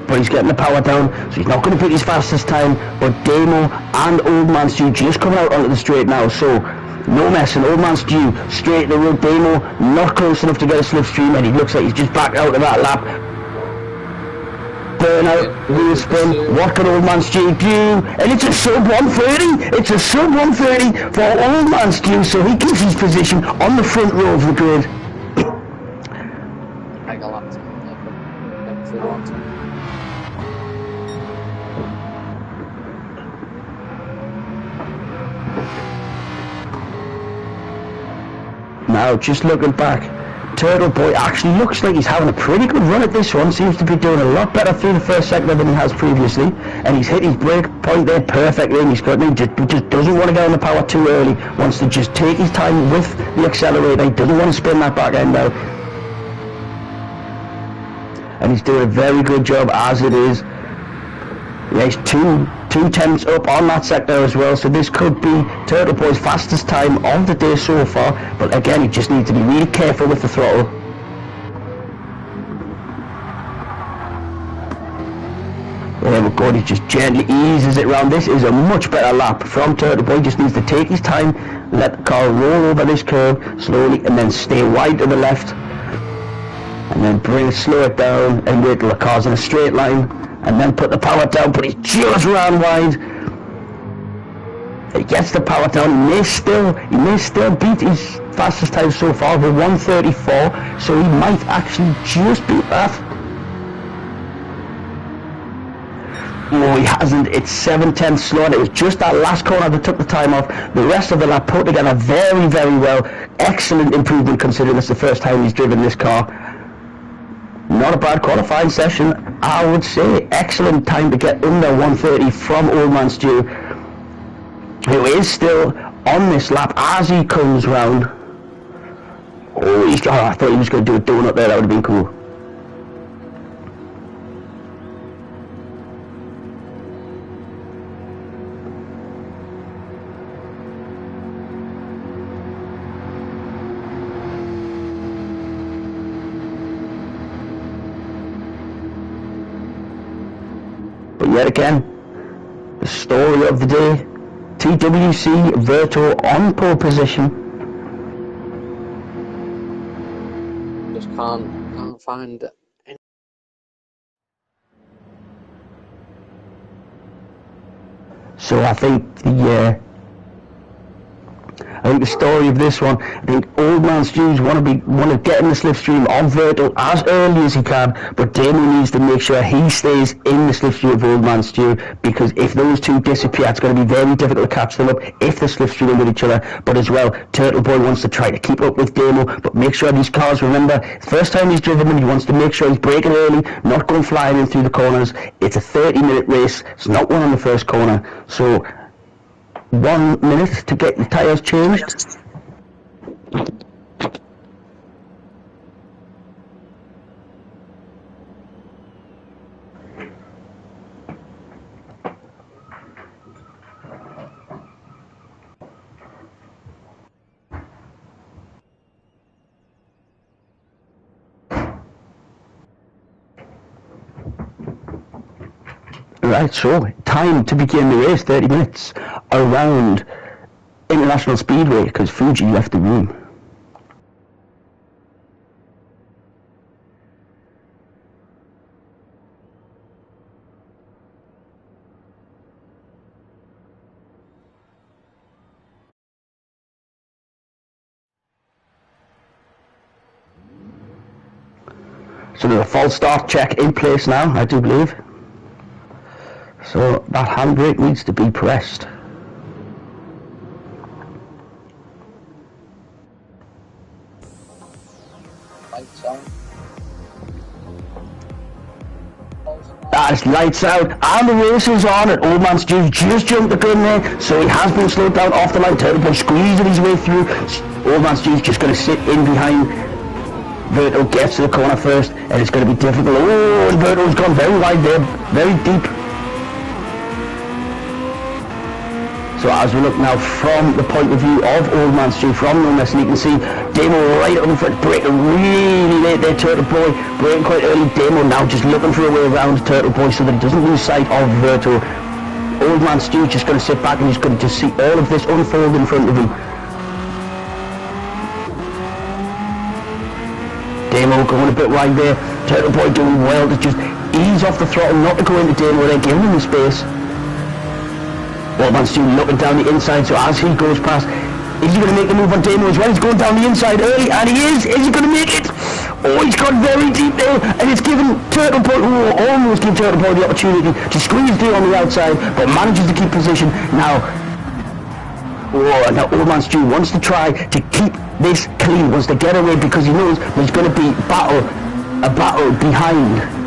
but he's getting the power down, so he's not going to pick his fastest time, but Damo and Old Man Stu just coming out onto the straight now, so No messing, Old Man Stew, straight to the road, Demo, not close enough to get a slipstream, and he looks like he's just backed out of that lap. Burnout, wheel spin, what can Old Man Stew do? And it's a sub 130! It's a sub 130 for Old Man Stew, so he keeps his position on the front row of the grid. I got lots of FTWRC. Now, just looking back, Turtle Boy actually looks like he's having a pretty good run at this one. Seems to be doing a lot better through the first sector than he has previously. And he's hit his brake point there perfectly. And he's got, he just doesn't want to get on the power too early. Wants to just take his time with the accelerator. He doesn't want to spin that back end out. And he's doing a very good job as it is. Yeah, he's two tenths up on that sector as well, so this could be Turtle Boy's fastest time of the day so far, but again, he just needs to be really careful with the throttle. There we go, he just gently eases it round. This is a much better lap from Turtle Boy. Just needs to take his time, let the car roll over this curve slowly, and then stay wide to the left, and then slow it down, and wait till the car's in a straight line. And then put the power down, but he just ran wide. He gets the power down. He may still beat his fastest time so far with 134, so he might actually just beat that. No, he hasn't. It's 7/10 slow, and it was just that last corner that took the time off. The rest of the lap put together very, very well. Excellent improvement considering it's the first time he's driven this car. Not a bad qualifying session, I would say. Excellent time to get under 130 from Old Man Stew, who is still on this lap as he comes round. Oh, I thought he was going to do a donut there. That would have been cool. But yet again, the story of the day, TWC Verto on pole position. Just can't find any. So I think the story of this one, I think Old Man Stews want to get in the slipstream on Verto as early as he can, but Damon needs to make sure he stays in the slipstream of Old Man Stew, because if those two disappear, it's going to be very difficult to catch them up if they're slipstreaming with each other. But as well, Turtle Boy wants to try to keep up with Damo, but make sure these cars, remember, first time he's driven them, he wants to make sure he's braking early, not going flying in through the corners. It's a 30-minute race, it's not one on the first corner, so 1 minute to get the tyres changed. Right, so time to begin the race, 30 minutes around International Speedway, because Fuji left the room. So there's a false start check in place now, I do believe. So that handbrake needs to be pressed. Lights on. That's lights out, and the race is on, and Old Man Stew just jumped the gun there, so he has been slowed down off the line. Turtle Boy squeezing his way through. Old Man Stew's just going to sit in behind. Verto gets to the corner first, and it's going to be difficult. Oh, and Verto's gone very wide there, very deep. So as we look now from the point of view of Old Man Stew, from Numbness, and you can see Damo right up in front, braking really late there, Turtle Boy, braking quite early. Damo now just looking for a way around Turtle Boy so that he doesn't lose sight of Verto. Old Man Stew just going to sit back and he's going to just see all of this unfold in front of him. Damo going a bit wide there. Turtle Boy doing well to just ease off the throttle, not to go into Damo there, giving him the space. Old Man Stu looking down the inside, so as he goes past, is he going to make the move on Damo as well? He's going down the inside early, and he is! Is he going to make it? Oh, he's got very deep there, and it's given Turtle Boy, almost give Turtle Boy the opportunity to squeeze through on the outside, but manages to keep position. Now, now Old Man Stu wants to try to keep this clean, wants to get away because he knows there's going to be a battle behind.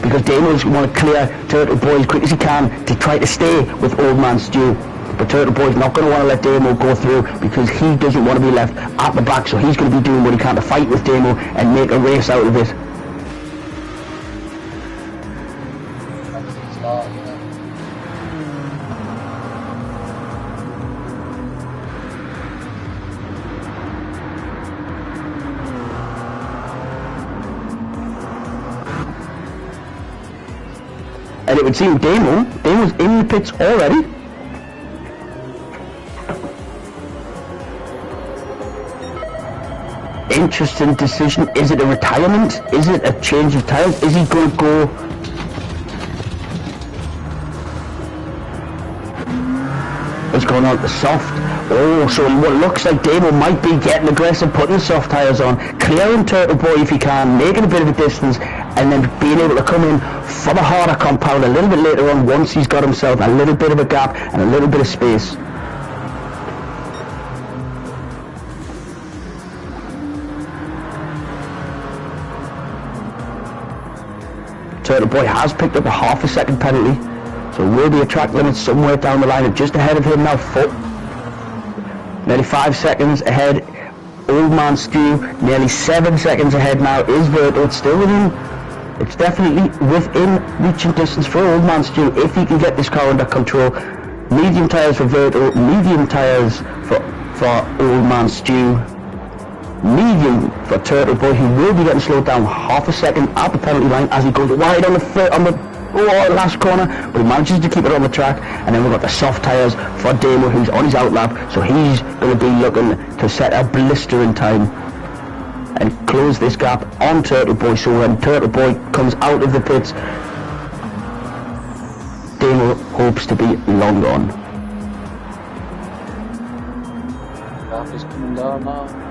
Because Damo's want to clear Turtle Boy as quick as he can to try to stay with Old Man Stu. But Turtle Boy's not going to want to let Damo go through because he doesn't want to be left at the back, so he's going to be doing what he can to fight with Damo and make a race out of it. And it would seem Damo's in the pits already. Interesting decision. Is it a retirement? Is it a change of tyres? Is he going to go? What's going on? The soft. Oh, so what looks like Damo might be getting aggressive, putting the soft tyres on, clearing Turtle Boy if he can, making a bit of a distance, and then being able to come in for the harder compound a little bit later on once he's got himself a little bit of a gap and a little bit of space. Turtle Boy has picked up a half a second penalty, so will be a track limit somewhere down the line, and just ahead of him now, nearly 5 seconds ahead. Old Man Stu, nearly 7 seconds ahead now is Virto. It's still within, it's definitely within reaching distance for Old Man Stu if he can get this car under control. Medium tyres for Virto, medium tyres for Old Man Stu. Medium for Turtle Boy. He will be getting slowed down half a second at the penalty line as he goes wide on the last corner, but he manages to keep it on the track. And then we've got the soft tyres for Damo, who's on his outlap, so he's going to be looking to set a blistering time and close this gap on Turtle Boy, so when Turtle Boy comes out of the pits, Damo hopes to be long gone. Gap is coming down now.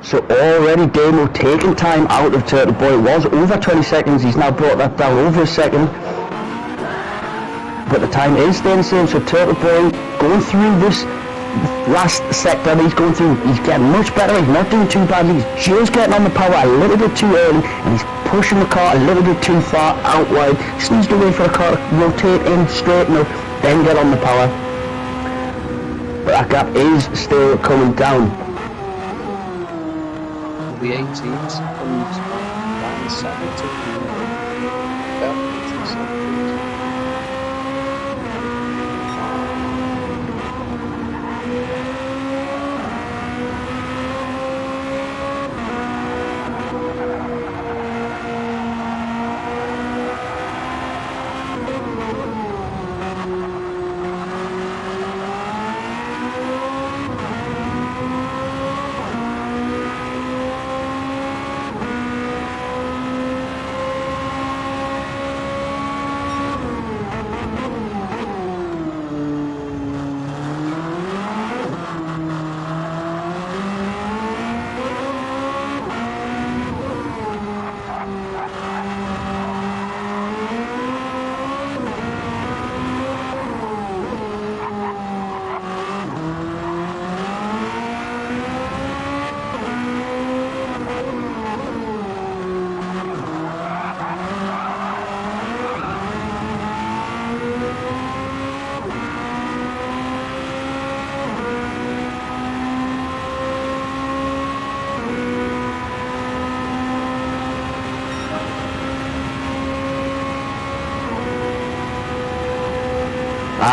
So already Damo taking time out of Turtle Boy. It was over 20 seconds, he's now brought that down over a second. But the time is staying the same, so Turtle Boy going through this last sector he's going through, he's getting much better, he's not doing too badly, he's just getting on the power a little bit too early, and he's pushing the car a little bit too far out wide. He just needs to wait for the car to rotate in, straighten up, then get on the power. But that gap is still coming down. The 18 seconds down 17.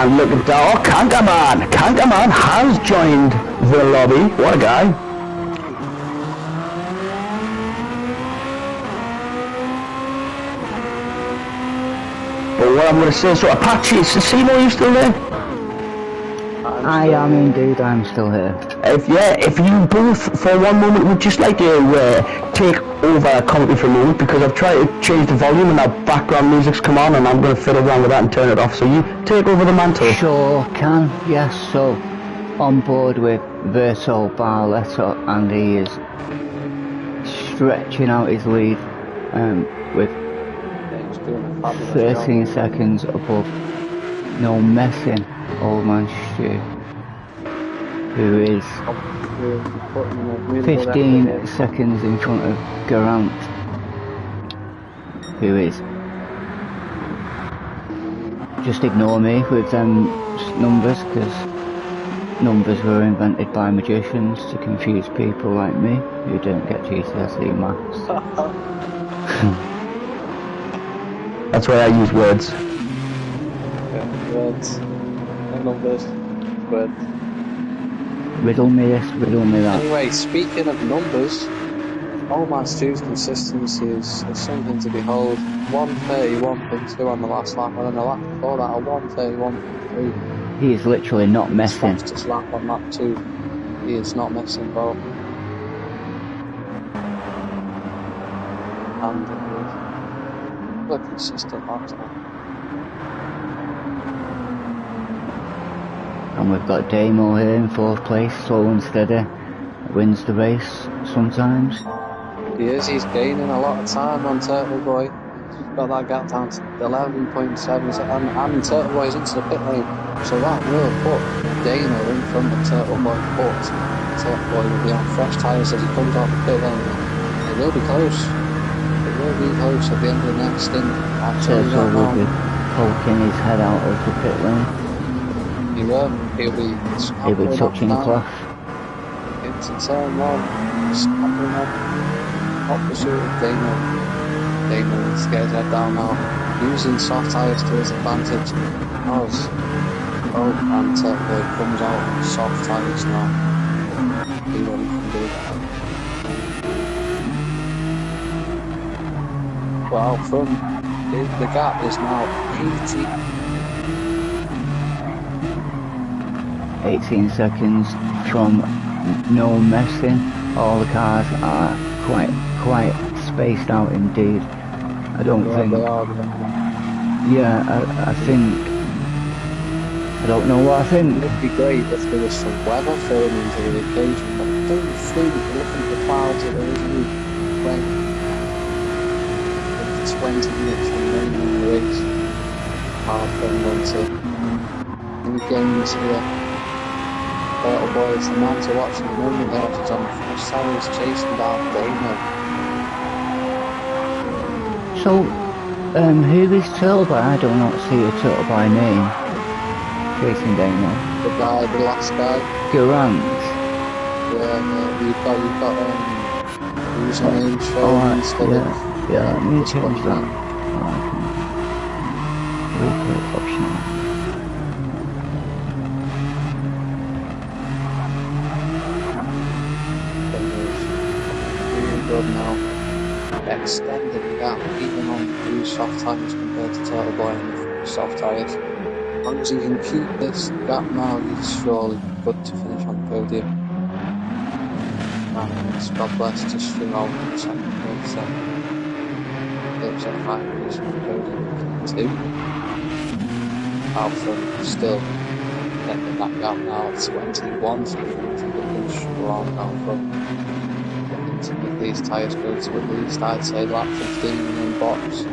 And look at that. Oh, Kankaman! Kankaman has joined the lobby. What a guy. But what I'm going to say, so Apache, Simo, are you still there? I am indeed, I'm still here. If you both for one moment would just like to take over commentary for a moment, because I've tried to change the volume and now background music's come on and I'm going to fiddle around with that and turn it off, so you take over the mantle. Sure can, yes, so on board with Verso Barletto, and he is stretching out his lead with 13 seconds above no messing Old Man Stu, who is 15 seconds in front of Garant, who is, just ignore me with them numbers, because numbers were invented by magicians to confuse people like me who don't get GCSE maths. That's why I use words. Yeah, words. No numbers. Words. Riddle me this, riddle me that. Anyway, speaking of numbers, Old Man Stu's consistency is something to behold. 1:31.2 on the last lap, and then the lap before that, a 1:31.3. He is literally not messing. Fastest lap on lap 2. He is not messing, bro. And a consistent lap time. And we've got Damo here in 4th place, slow and steady, wins the race sometimes. He is, he's gaining a lot of time on Turtle Boy. He's got that gap down to 11.7, and Turtle Boy's into the pit lane, so that will put Damo in front of Turtle Boy, but Turtle Boy will be on fresh tyres as he comes out the pit lane. It will be close. It will be close at the end of the next stint. Turtle will be poking his head out of the pit lane. He will. He'll be touching cloth. Into turn 1, snapping up, opposite of Damo. Damo needs to get his head down now, using soft tyres to his advantage. And Turtle Boy comes out with soft tyres now. He won't can do that. Well, from the gap is now 18 seconds from no messing. All the cars are quite spaced out indeed. I don't think. Yeah, I think. I don't know what I think. It'd be great if there was some weather thrown into the occasion, but I don't think, looking at the clouds, that there isn't rain. 20 minutes from rain in the race. Hard for them to any games here. Turtle Boy is the man to watch at the moment. He's on fresh tires chasing down Damo. So, who is Turtle Boy? I do not see a Turtle Boy name chasing Damo. The last guy. Garant. Yeah, you've got username shown instead of... Yeah, let me change that. Replay optional. Good now. Extended the gap even on the soft tyres compared to Turtle Boy and the soft tyres. As long as he can keep this gap now, he's surely good to finish on the podium. And God bless to Stu out in the second place. Looks like 5 minutes from the podium 2. Alpha still getting that gap now at 21, so he's looking strong now from. To make these tyres go to at least, I'd say, lap 15 in box.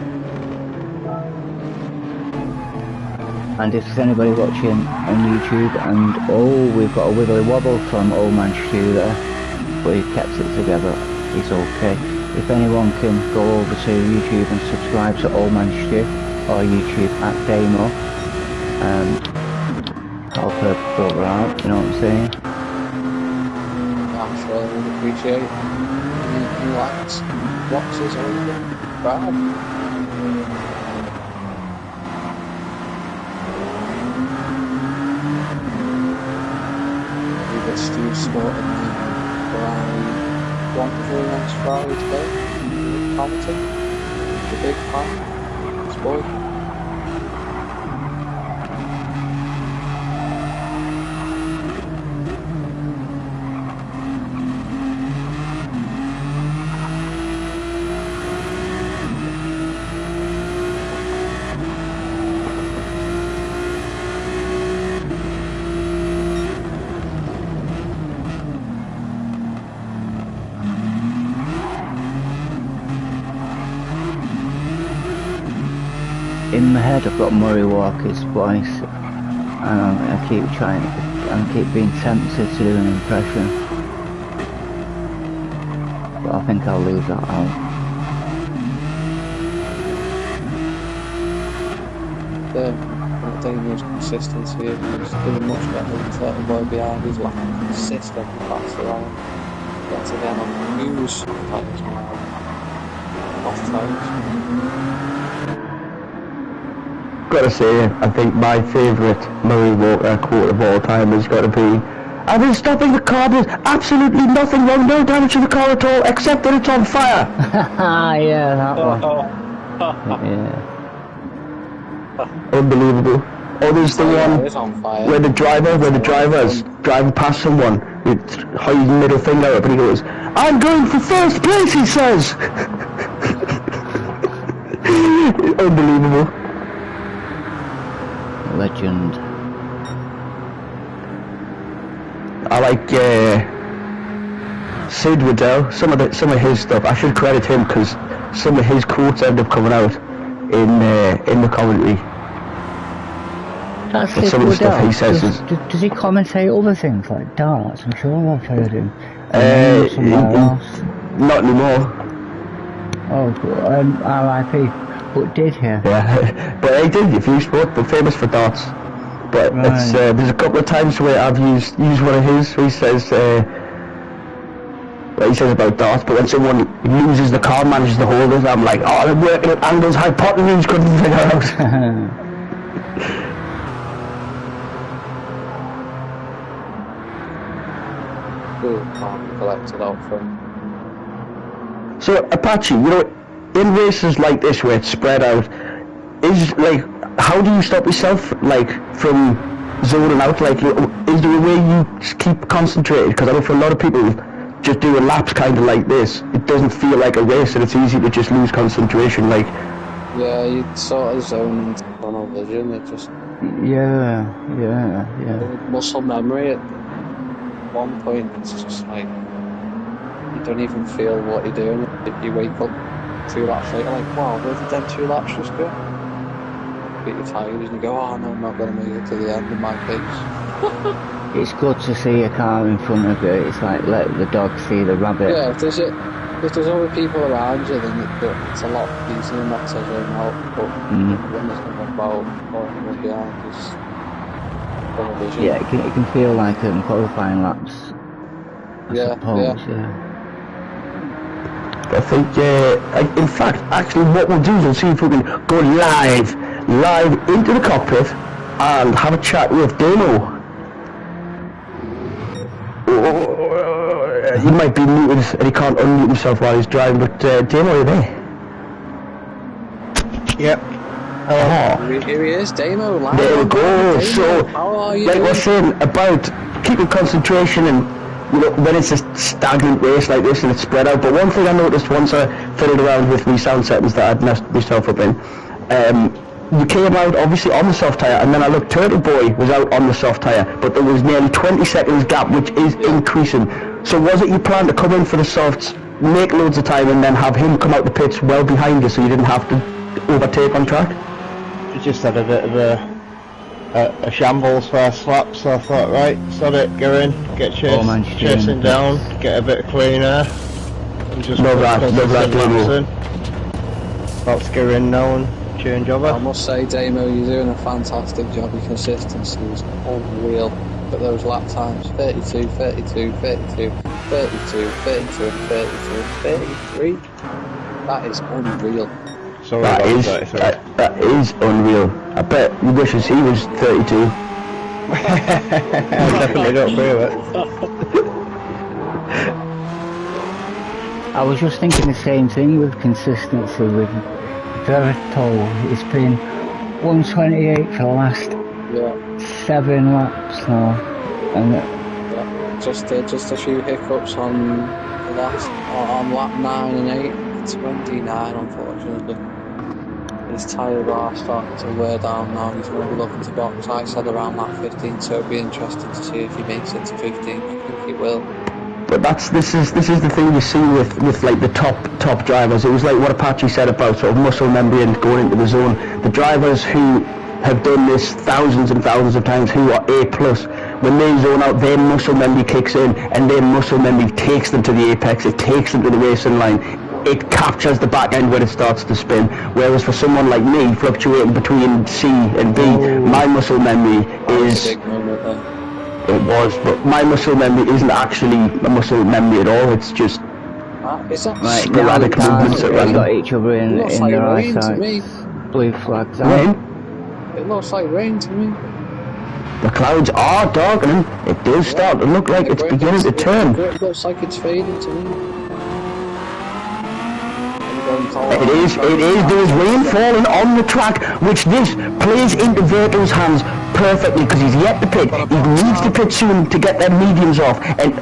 And if there's anybody watching on YouTube, and we've got a wibbly wobble from Old Man Stu there, but he kept it together, he's okay. If anyone can go over to YouTube and subscribe to Old Man Stu, or YouTube at Damo, help her brother out, you know what I'm saying? I'm sure they would appreciate it. He likes, watches, or subscribe. he was spotted around 1 next Friday today. Hamilton, the big fan, his boy. In my head I've got Murray Walker's voice, and I keep trying, I keep being tempted to do an impression, but I think I'll leave that out. Daniel's consistency, he's doing much better than the little boy behind. He's like consistent, pass around, gets again on the news, like off times. Gotta say, I think my favourite Murray Walker quote of all time has got to be, "I've been stopping the car, there's absolutely nothing wrong, no damage to the car at all, except that it's on fire." Yeah, that one. Yeah. Unbelievable. Or there's the one where the driver's driving past someone with his middle finger up and he goes, "I'm going for first place," he says. Unbelievable. Legend. I like Sid Waddell. Some of his stuff. I should credit him because some of his quotes end up coming out in the commentary. That's But Sid some of the stuff Waddell. he says Does he commentate other things like darts? I'm sure I've heard him. Not anymore. Oh, R.I.P. But did he? Yeah, but he did. If you sport, but famous for darts. But Right. it's there's a couple of times where I've used one of his. Where he says, what he says about darts. But when someone loses the car, manages to hold it, I'm like, oh, they're working at angles hypotenuse couldn't figure out. Collected out from. So Apache, you know, in races like this where it's spread out, is like, how do you stop yourself like from zoning out? Like, is there a way you keep concentrated? Because I know for a lot of people, just doing laps kind of like this, it doesn't feel like a race, and it's easy to just lose concentration. Like, yeah, you sort of zone into tunnel vision. It just Yeah. muscle memory. At one point, it's just like you don't even feel what you're doing. If you wake up 2 laps later, like, wow, where did them 2 laps just go? Get you tired and you go, oh no, I'm not going to make it to the end of my pace. It's good to see a car in front of you. It's like let the dog see the rabbit. Yeah, if there's other people around you, then it's a lot easier not to zone out. But when there's nothing about or behind, just tunnel vision. Yeah, it can feel like qualifying laps. I suppose, yeah. I think, in fact, actually what we'll do is we'll see if we can go live into the cockpit and have a chat with Damo. He might be muted and he can't unmute himself while he's driving, but Damo, are you there? Yep. Here he is, Damo. Live. There we go. So, how are you like doing? we're saying about keeping concentration and, you know, when it's a stagnant race like this and it's spread out. But one thing I noticed once I fiddled around with my sound settings that I'd messed myself up in, you came out obviously on the soft tyre, and then I looked, Turtle Boy was out on the soft tyre, but there was nearly 20 seconds gap, which is increasing. So was it your plan to come in for the softs, make loads of time, and then have him come out the pits well behind you so you didn't have to overtake on track? It just had a bit of a shambles first lap, so I thought, right, sod it, go in, get chasing down, get a bit cleaner, and just love that Damo. Let's go in now and change over. I must say, Damo, you're doing a fantastic job. Your consistency is unreal. But those lap times, 32, 32, 32, 32, 32, and 33, that is unreal. Sorry, that is unreal. I bet you wishes he was 32. definitely don't agree with it. I was just thinking the same thing with consistency with Vertol. It's been 128 for the last 7 laps now, and just a few hiccups on the last on lap 9 and 8. 29, unfortunately. His tyres are starting to wear down now. He's going to be looking to box. I said around lap 15, so it'll be interesting to see if he makes it to 15. I think he will. But this is the thing you see with like the top drivers. It was like what Apache said about sort of muscle memory and going into the zone. The drivers who have done this thousands and thousands of times, who are A+, when they zone out, their muscle memory kicks in, and their muscle memory takes them to the apex. It takes them to the racing line. It captures the back end when it starts to spin. Whereas for someone like me, fluctuating between C and B, my muscle memory is... It was, but my muscle memory isn't actually a muscle memory at all. It's just sporadic movements at random. Got each other in their eyesight. Blue flags out. Rain? It looks like rain to me. The clouds are darkening. It does start to look like it's beginning to turn. It looks like it's fading to me. It is. There is rain falling on the track, which this plays into Vertol's hands perfectly because he's yet to pit. He needs to pit soon to get their mediums off. And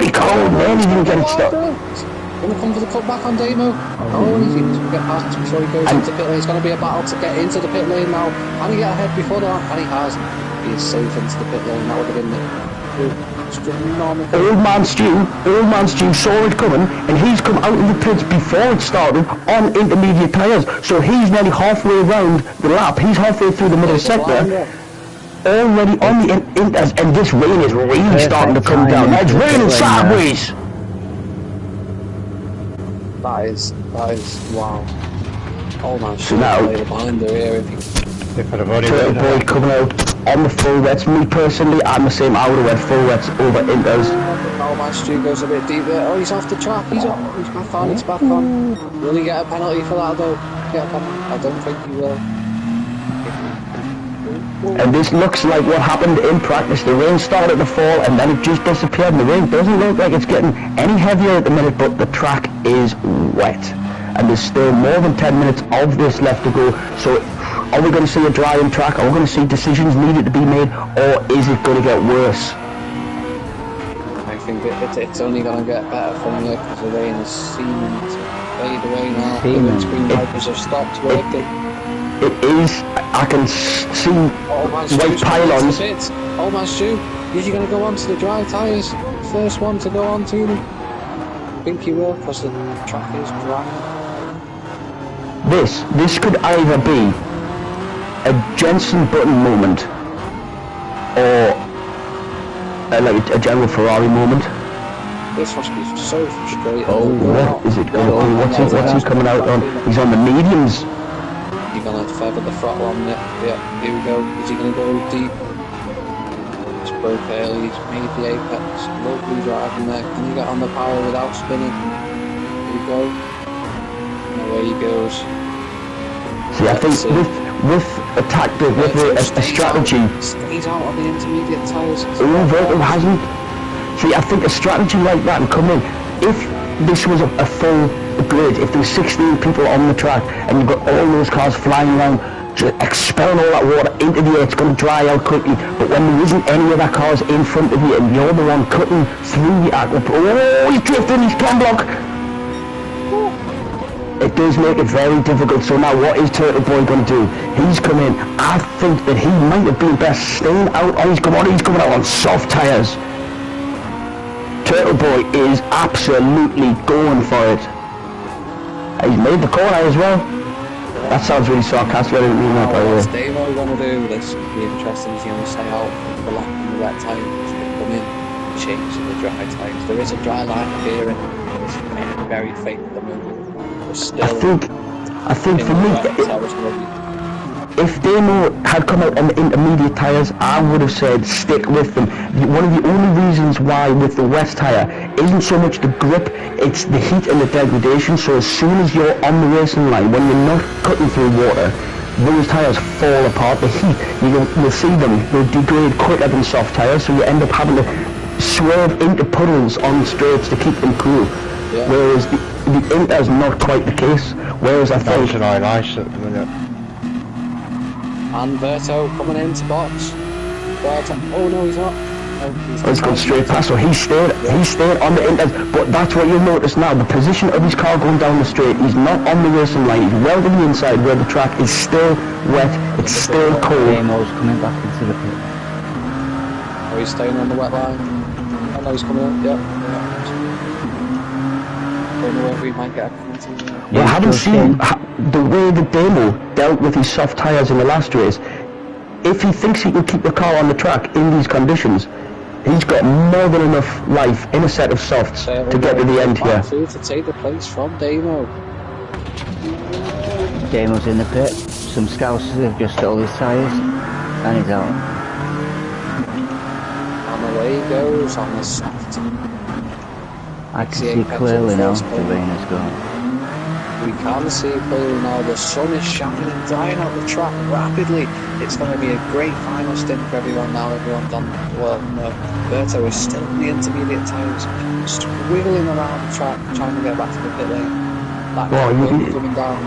he called, man, he didn't get it stopped. Gonna come for the cutback on Damo. He seems to get past before he goes into pit lane. It's gonna be a battle to get into the pit lane now. Can he get ahead before that? And he has. He is safe into the pit lane. That would have been Old man Stu saw it coming, and he's come out of the pits before it started on intermediate tyres. So he's nearly halfway around the lap. He's halfway through the middle sector. Already on the inters, and this rain is really starting to come down. Now it's raining sideways. That is wow. Oh man, so now the blinder here Turtle Boy coming out on the full wets. Me personally, I'm the same. I would have went full wets over inters. Oh man, Stu goes a bit deep there. Oh, he's off the track. He's back on. It's back on. Will he get a penalty for that though? I don't think he will. And this looks like what happened in practice. The rain started to fall and then it just disappeared. And the rain doesn't look like it's getting any heavier at the minute, but the track is wet. And there's still more than 10 minutes of this left to go. So are we going to see a drying track? Are we going to see decisions needed to be made? Or is it going to get worse? I think it's only going to get better from here because the rain is seeming to fade away now. The windscreen wipers have stopped working. It is. I can see white pylons. Oh man, Stu, is he going to go on to the dry tyres? First one to go on to them. I think he will because the track is dry. This could either be a Jensen Button moment or like a general Ferrari moment. This must be so frustrating. Oh, what is it going to be? What's he coming out on? He's on the mediums. You're going to feather the throttle on it. Yeah, here we go. Is he going to go deep? It's broke early. He's made the apex. Lovely driving there. Can he get on the power without spinning? Here we go. And away he goes. See, I think with a tactic, with a strategy. Stays out on the intermediate tyres. Vertol hasn't. See, I think a strategy like that would come in. If this was a full grid, if there were 16 people on the track and you've got all those cars flying around, expelling all that water into the air, it's going to dry out quickly. But when there isn't any other cars in front of you and you're the one cutting through the aqua, oh, he's drifting, he's cam block. It does make it very difficult. So now what is Turtle Boy going to do? He's come in. I think that he might have been best staying out. Oh, he's coming out on soft tyres. Turtle Boy is absolutely going for it. He's made the corner as well. That sounds really sarcastic. I didn't mean that, by the way. What's Damo going to do? This would be interesting. He's going to stay out for the lap in the wet tyres. He's going to come in, change to the dry tyres. There is a dry line appearing. It's very faint at the moment. Still I think for me, if Damo had come out on the intermediate tyres, I would have said stick with them. One of the only reasons why with the wet tyre isn't so much the grip, it's the heat and the degradation. So as soon as you're on the racing line, when you're not cutting through water, those tyres fall apart. The heat, you'll see them, they'll degrade quicker than soft tyres, so you end up having to swerve into puddles on straights to keep them cool. Yeah. Whereas the Inter's not quite the case. Whereas I think... That's an ice at the minute. And Verto coming into box. Oh no, he's not. He's gone straight past, so he stayed on the Inter, but that's what you'll notice now, the position of his car going down the straight, he's not on the racing line, he's well to the inside where the track is still wet, it's still cold. Damo's coming back into the pit. Oh, he's staying on the wet line. Oh no, he's coming up, yep. Don't know whether he might get a penalty. Well, I haven't seen the way that Damo dealt with his soft tyres in the last race. If he thinks he can keep the car on the track in these conditions, he's got more than enough life in a set of softs to get to the end here. To take the place from Damo. Damo's in the pit. Some scousers have just stole his tyres, and he's out. And away he goes on the soft. I can see clearly now the rain has gone. We can see clearly now, the sun is shining and dying out the track rapidly. It's going to be a great final stint for everyone now. Everyone's done well. No, Berto is still in the intermediate tyres, wiggling around the track, trying to get back to the pit lane. Coming down.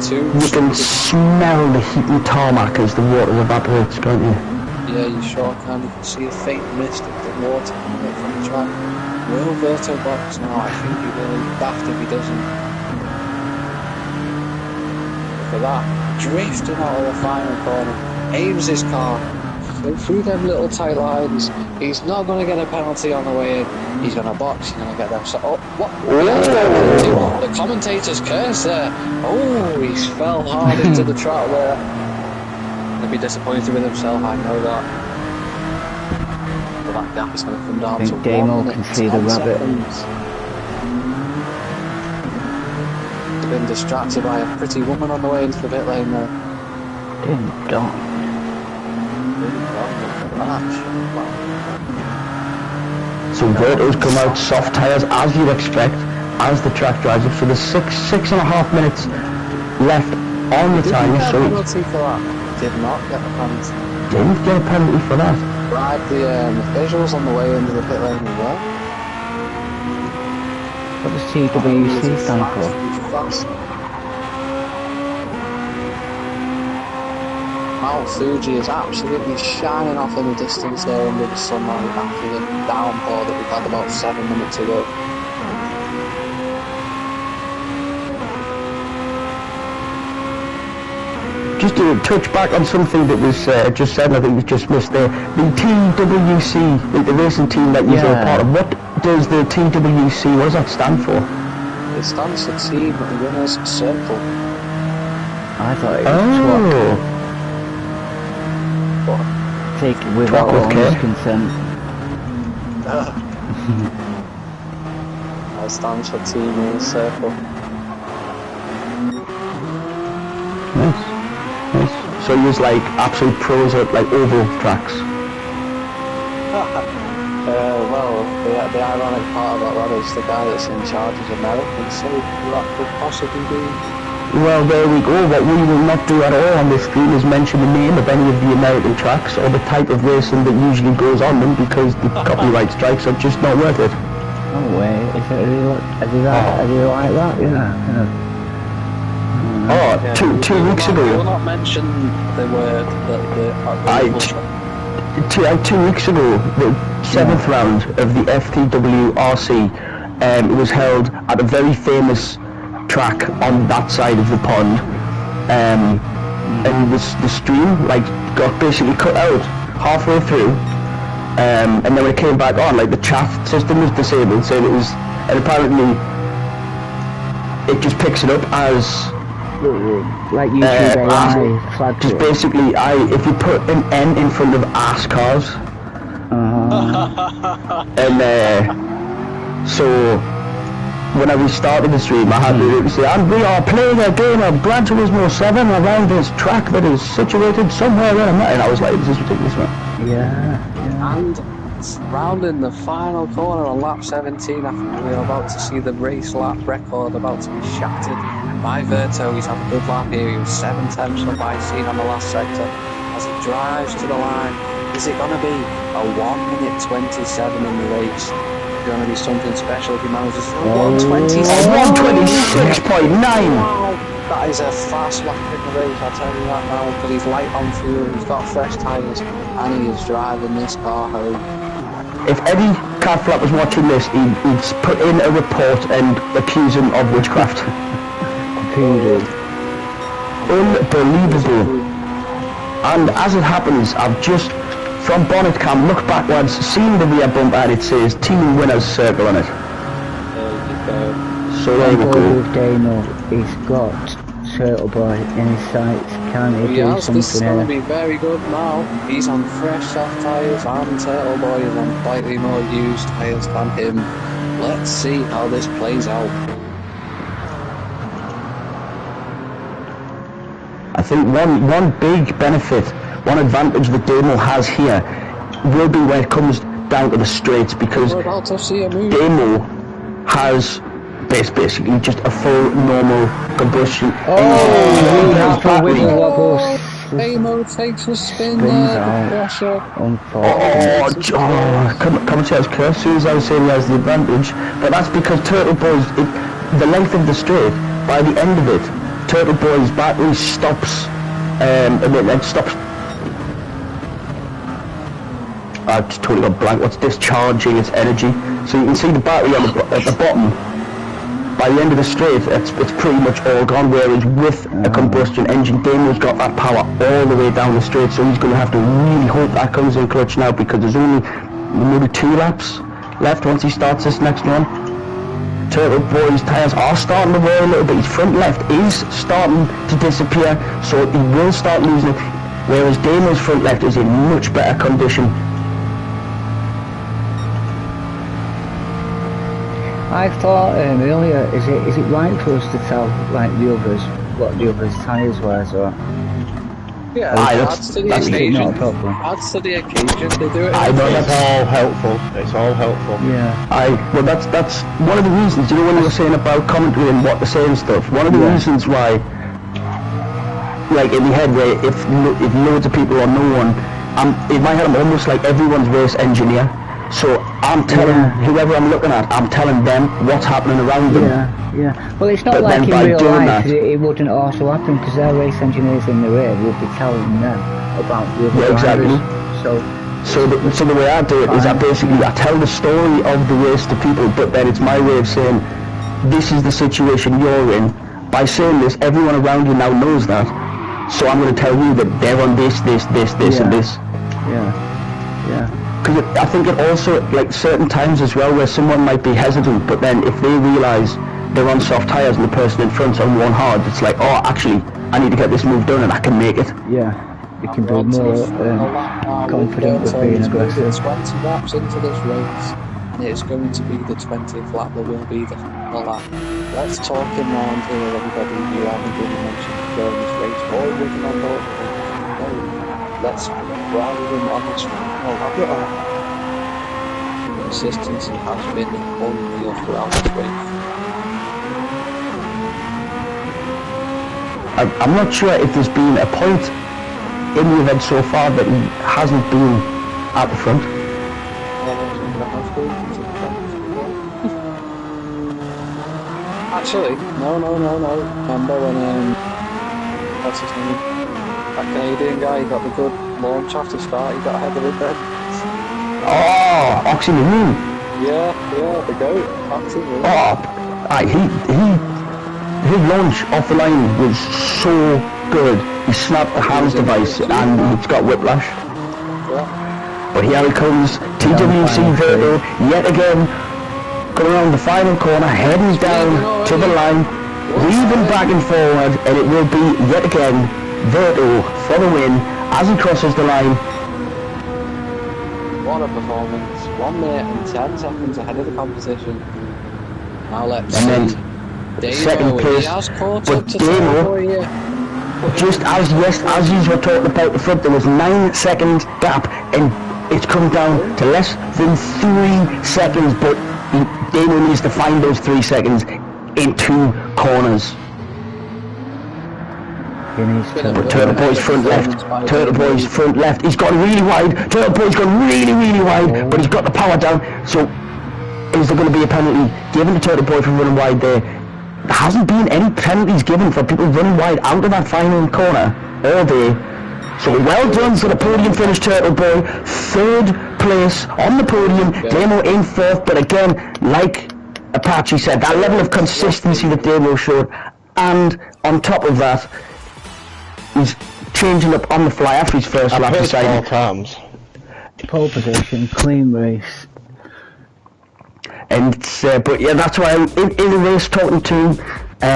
You can smell the heat and tarmac as the water evaporates, can't you? Yeah, you sure can. You can see a faint mist of the water coming from the track. Will Berto box now? I think he will. He's daft if he doesn't. For that, drifting out of the final corner, aims his car through them little tight lines. He's not going to get a penalty on the way in. He's going to box. He's going to get them. So, the commentator's curse there. Oh, he fell hard into the track there. He'll be disappointed with himself. I know that. But that gap is going to come down to 1 minute. Damo can see the rabbit. Been distracted by a pretty woman on the way into the pit lane there. Ding dong. So Verto's come out soft tyres as you'd expect as the track drives up, so there's 6.5 minutes left on the time. So penalty for that. Did not get a penalty. Didn't get a penalty for that. Right, the visuals on the way into the pit lane as well. What does TWC stand for? Mount Fuji is absolutely shining off in the distance there under the sunlight after the downpour that we've had about 7 minutes ago. Just to touch back on something that was just said, and I think we just missed there. The TWC, the racing team that you're a part of, what does the TWC, what does that stand for? It stands for Team Winners Circle. I thought it was TWC. Take without owner's consent. It stands for Team Winners Circle. Nice. So you was like absolute pros at like oval tracks? Well, the ironic part about that is the guy that's in charge is American, so that could possibly be... Well, there we go. What we will not do at all on this stream is mention the name of any of the American tracks or the type of racing that usually goes on them, because the copyright strikes are just not worth it. Oh wait, is it like that? Yeah. Oh, two weeks ago. You will not mention the word that 2 weeks ago, the 7th round of the FTWRC was held at a very famous track on that side of the pond, and the stream got basically cut out halfway through, and then when it came back on, the chat system was disabled, so it was, and apparently it just picks it up as like YouTube AI, just basically if you put an N in front of ass cars, and so when I restarted the stream I had to say, and we are playing a game of Gran Turismo 7 around this track that is situated somewhere where I'm at, and I was like, this is ridiculous, man. Yeah. And minutes, rounding the final corner on lap 17. I think we're about to see the race lap record about to be shattered by Verto. He's had a good lap here. He was 7 tenths from Bicene on the last sector as he drives to the line. Is it going to be a 1 minute 27 in the race? It's going to be something special if he manages to 126. 126.9. Wow, that is a fast lap in the race, I'll tell you that now, because he's light on fuel, he's got fresh tyres, and he is driving this car home. If Eddie Catflap was watching this, he'd put in a report and accuse him of witchcraft. Unbelievable. And as it happens, I've just, from bonnet cam, looked backwards, seen the rear bumper, and it says Team Winners Circle on it. There you go. So there we go. With Damo, he's got Turtle Boy in his sights. Can he do something this is going to here? be very good now. He's on fresh soft tyres, and Turtle Boy is on slightly more used tyres than him. Let's see how this plays out. I think one big benefit, one advantage that Damo has here will be when it comes down to the straights, because We're about to see a move. Damo has basically just a full normal combustion Damo takes a spin Spins there, out. the pressure. Commentator's curse, as soon as I was saying he has the advantage, but that's because Turtle Boy's, the length of the straight, by the end of it, Turtle Boy's battery stops, I just totally got blank, what's discharging its energy, so you can see the battery on at the bottom. By the end of the straight, it's pretty much all gone, whereas with a combustion engine, Damo's got that power all the way down the straight, so he's going to have to really hope that comes in clutch now, because there's only maybe 2 laps left once he starts this next one. Turtle Boy's tyres are starting to wear a little bit. His front left is starting to disappear, so he will start losing it, whereas Damo's front left is in much better condition. I thought earlier, is it right for us to tell like the others what the others' tyres were? So Yeah, that's to the not a occasion. problem. Adds to the occasion. They do it. I know It's all helpful. It's all helpful. Yeah. Well, that's one of the reasons, you know, when you were saying about commentary and what to say and stuff, one of the reasons why, like in the head where if loads of people or no one, in my head I'm almost like everyone's race engineer, so I'm telling whoever I'm looking at, I'm telling them what's happening around them. Yeah. Well, it's not But like then in by real doing life, that- it wouldn't also happen, because their race engineers in the rear will be telling them about the other exactly. drivers. So the way I do it is I tell the story of the race to people, but then it's my way of saying, this is the situation you're in. By saying this, everyone around you now knows that. So I'm going to tell you that they're on this, and this. Yeah. Because I think it also, like certain times as well, where someone might be hesitant, but then if they realise they're on soft tyres and the person in front's on one hard, it's like, oh, actually, I need to get this move done and I can make it. Yeah. You can be more confident with being aggressive. 20 laps into this race, and it's going to be the 20th lap that will be the final lap. Let's talk in round here, everybody. You haven't really mentioned during this race, or looking on board. Let's ride him on this final lap. Consistency has been unreal throughout this race. I'm not sure if there's been a point in the event so far that he hasn't been at the front. Actually, no. Remember when, what's his name? That Canadian guy, he got the good launch after start, he got ahead of it then. Oh, Oxymarine. Yeah, the goat, absolutely. Oh, his launch off the line was so good. He snapped the hands device and he's got whiplash. Yeah. But here he comes, TWC Verto, yet again, going around the final corner, heading down to the line, weaving back and forward, and it will be yet again Verto for the win as he crosses the line. What a performance. 1 minute and 10 seconds ahead of the competition. Now let's And see. then second place, he has caught but up to Damo, here. just as you were talking about the front, there was 9 second gap, and it's come down to less than 3 seconds, but Dano needs to find those 3 seconds in 2 corners. But Turtle Boy's front left. Turtle Boy's front left. He's gone really wide. Turtle Boy's gone really, really wide, but he's got the power down. So, is there going to be a penalty given to Turtle Boy for running wide there? There hasn't been any penalties given for people running wide out of that final corner all day. So well done for the podium finish, Turtle Boy. 3rd place on the podium. Damo in 4th, but again, like Apache said, that level of consistency that Damo showed, and on top of that, he's changing up on the fly after his first lap. Decided 4 times. Pole position, clean race. And but yeah, that's why I'm in a race talking to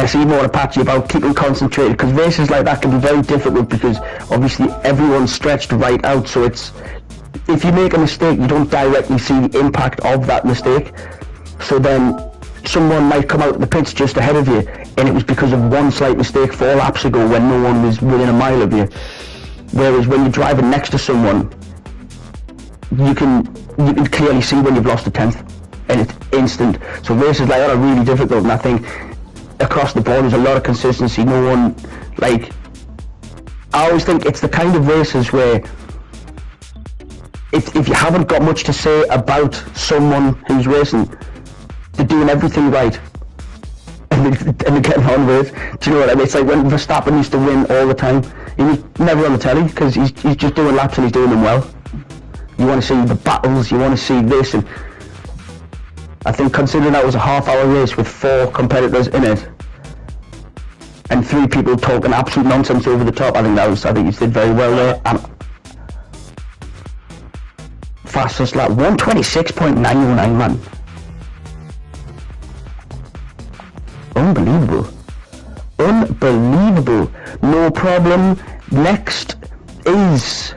Seymour Apache about keeping concentrated, because races like that can be very difficult because obviously everyone's stretched right out, so it's, if you make a mistake you don't directly see the impact of that mistake, so then someone might come out of the pits just ahead of you and it was because of one slight mistake 4 laps ago when no one was within a mile of you, whereas when you're driving next to someone you can clearly see when you've lost a 10th and it's instant. So races like that are really difficult, and I think across the board there's a lot of consistency. No one, like, I always think it's the kind of races where if you haven't got much to say about someone who's racing, they're doing everything right and they're getting on with it. Do you know what I mean? It's like when Verstappen used to win all the time, he was never on the telly because he's just doing laps and he's doing them well. You want to see the battles, you want to see this, and I think considering that was a half-hour race with 4 competitors in it and 3 people talking absolute nonsense over the top, I think he did very well there. And fastest lap 1:26.909, man. Unbelievable. No problem. Next is...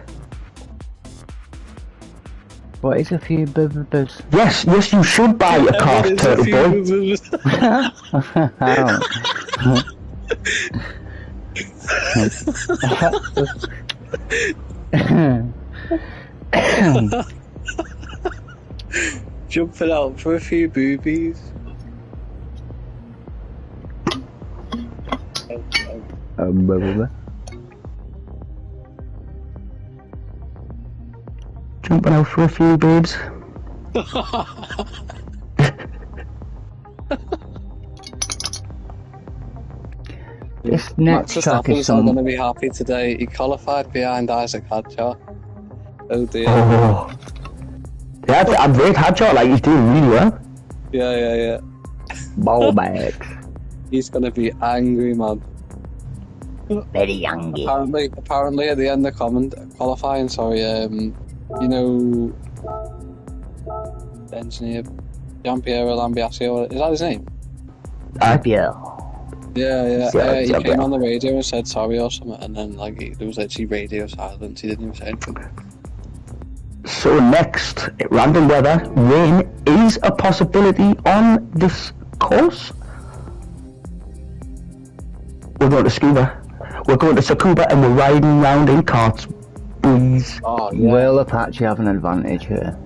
What is a few bubbles? Yes, you should buy a car, Turtle Boy. Jumping out for a few boobies. Jumping out for a few babes. This next track is not going to be happy today. He qualified behind Isaac Hadjar. Oh dear. Oh. Yeah, I'm great Hadjar, like, he's doing really well. Yeah. Ball bags. He's going to be angry, man. Very angry. Apparently at the end of qualifying, you know, the engineer, Giampiero Lambiasio, is that his name? Pierre. Yeah. He came on the radio and said sorry or something, and then there was actually radio silence. He didn't even say anything. So next, random weather, rain is a possibility on this course. We're going to Scuba. We're going to Tsukuba and we're riding round in carts. Please. Oh, yeah. Will Apache have an advantage here?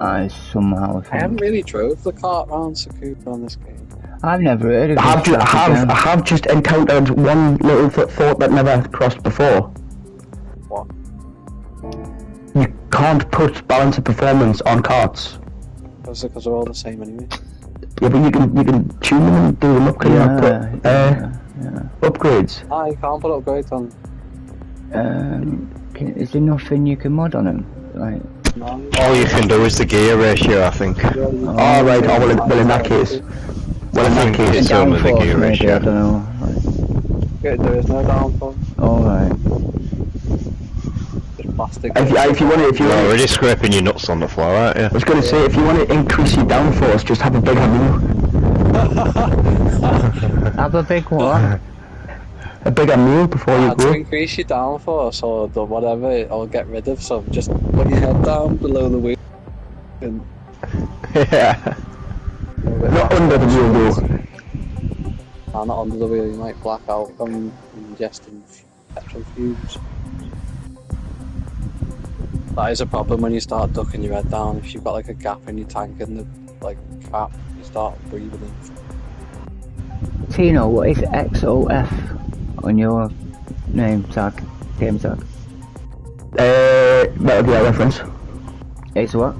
I somehow think. I haven't really drove the cart round Tsukuba on this game. I've never heard of it. I have just encountered one little thought that never crossed before. What? You can't put balance of performance on carts. Because they're all the same anyway. Yeah, but you can tune them and do them up. Can you not put upgrades? You can't put upgrades on. Is there nothing you can mod on them? Like, all you can do is the gear ratio, I think. Right. Well, in that case. It's only the gear ratio. I don't know. There is no downforce. Alright. Just plastic. If you want You're already scraping your nuts on the floor, aren't you? I was going to say, if you want to increase your downforce, just have a bigger mule. Have a big what? A bigger mule before you go. To increase your downforce or the whatever, or get rid of some, just put your head down below the wheel. And Yeah. Not under the wheel though. Not under the wheel, you might black out from ingesting petrol fumes. That is a problem when you start ducking your head down. If you've got like a gap in your tank in the like trap, you start breathing in. Tino, what is XOF on your name tag, game tag? Metal Gear reference. It's what?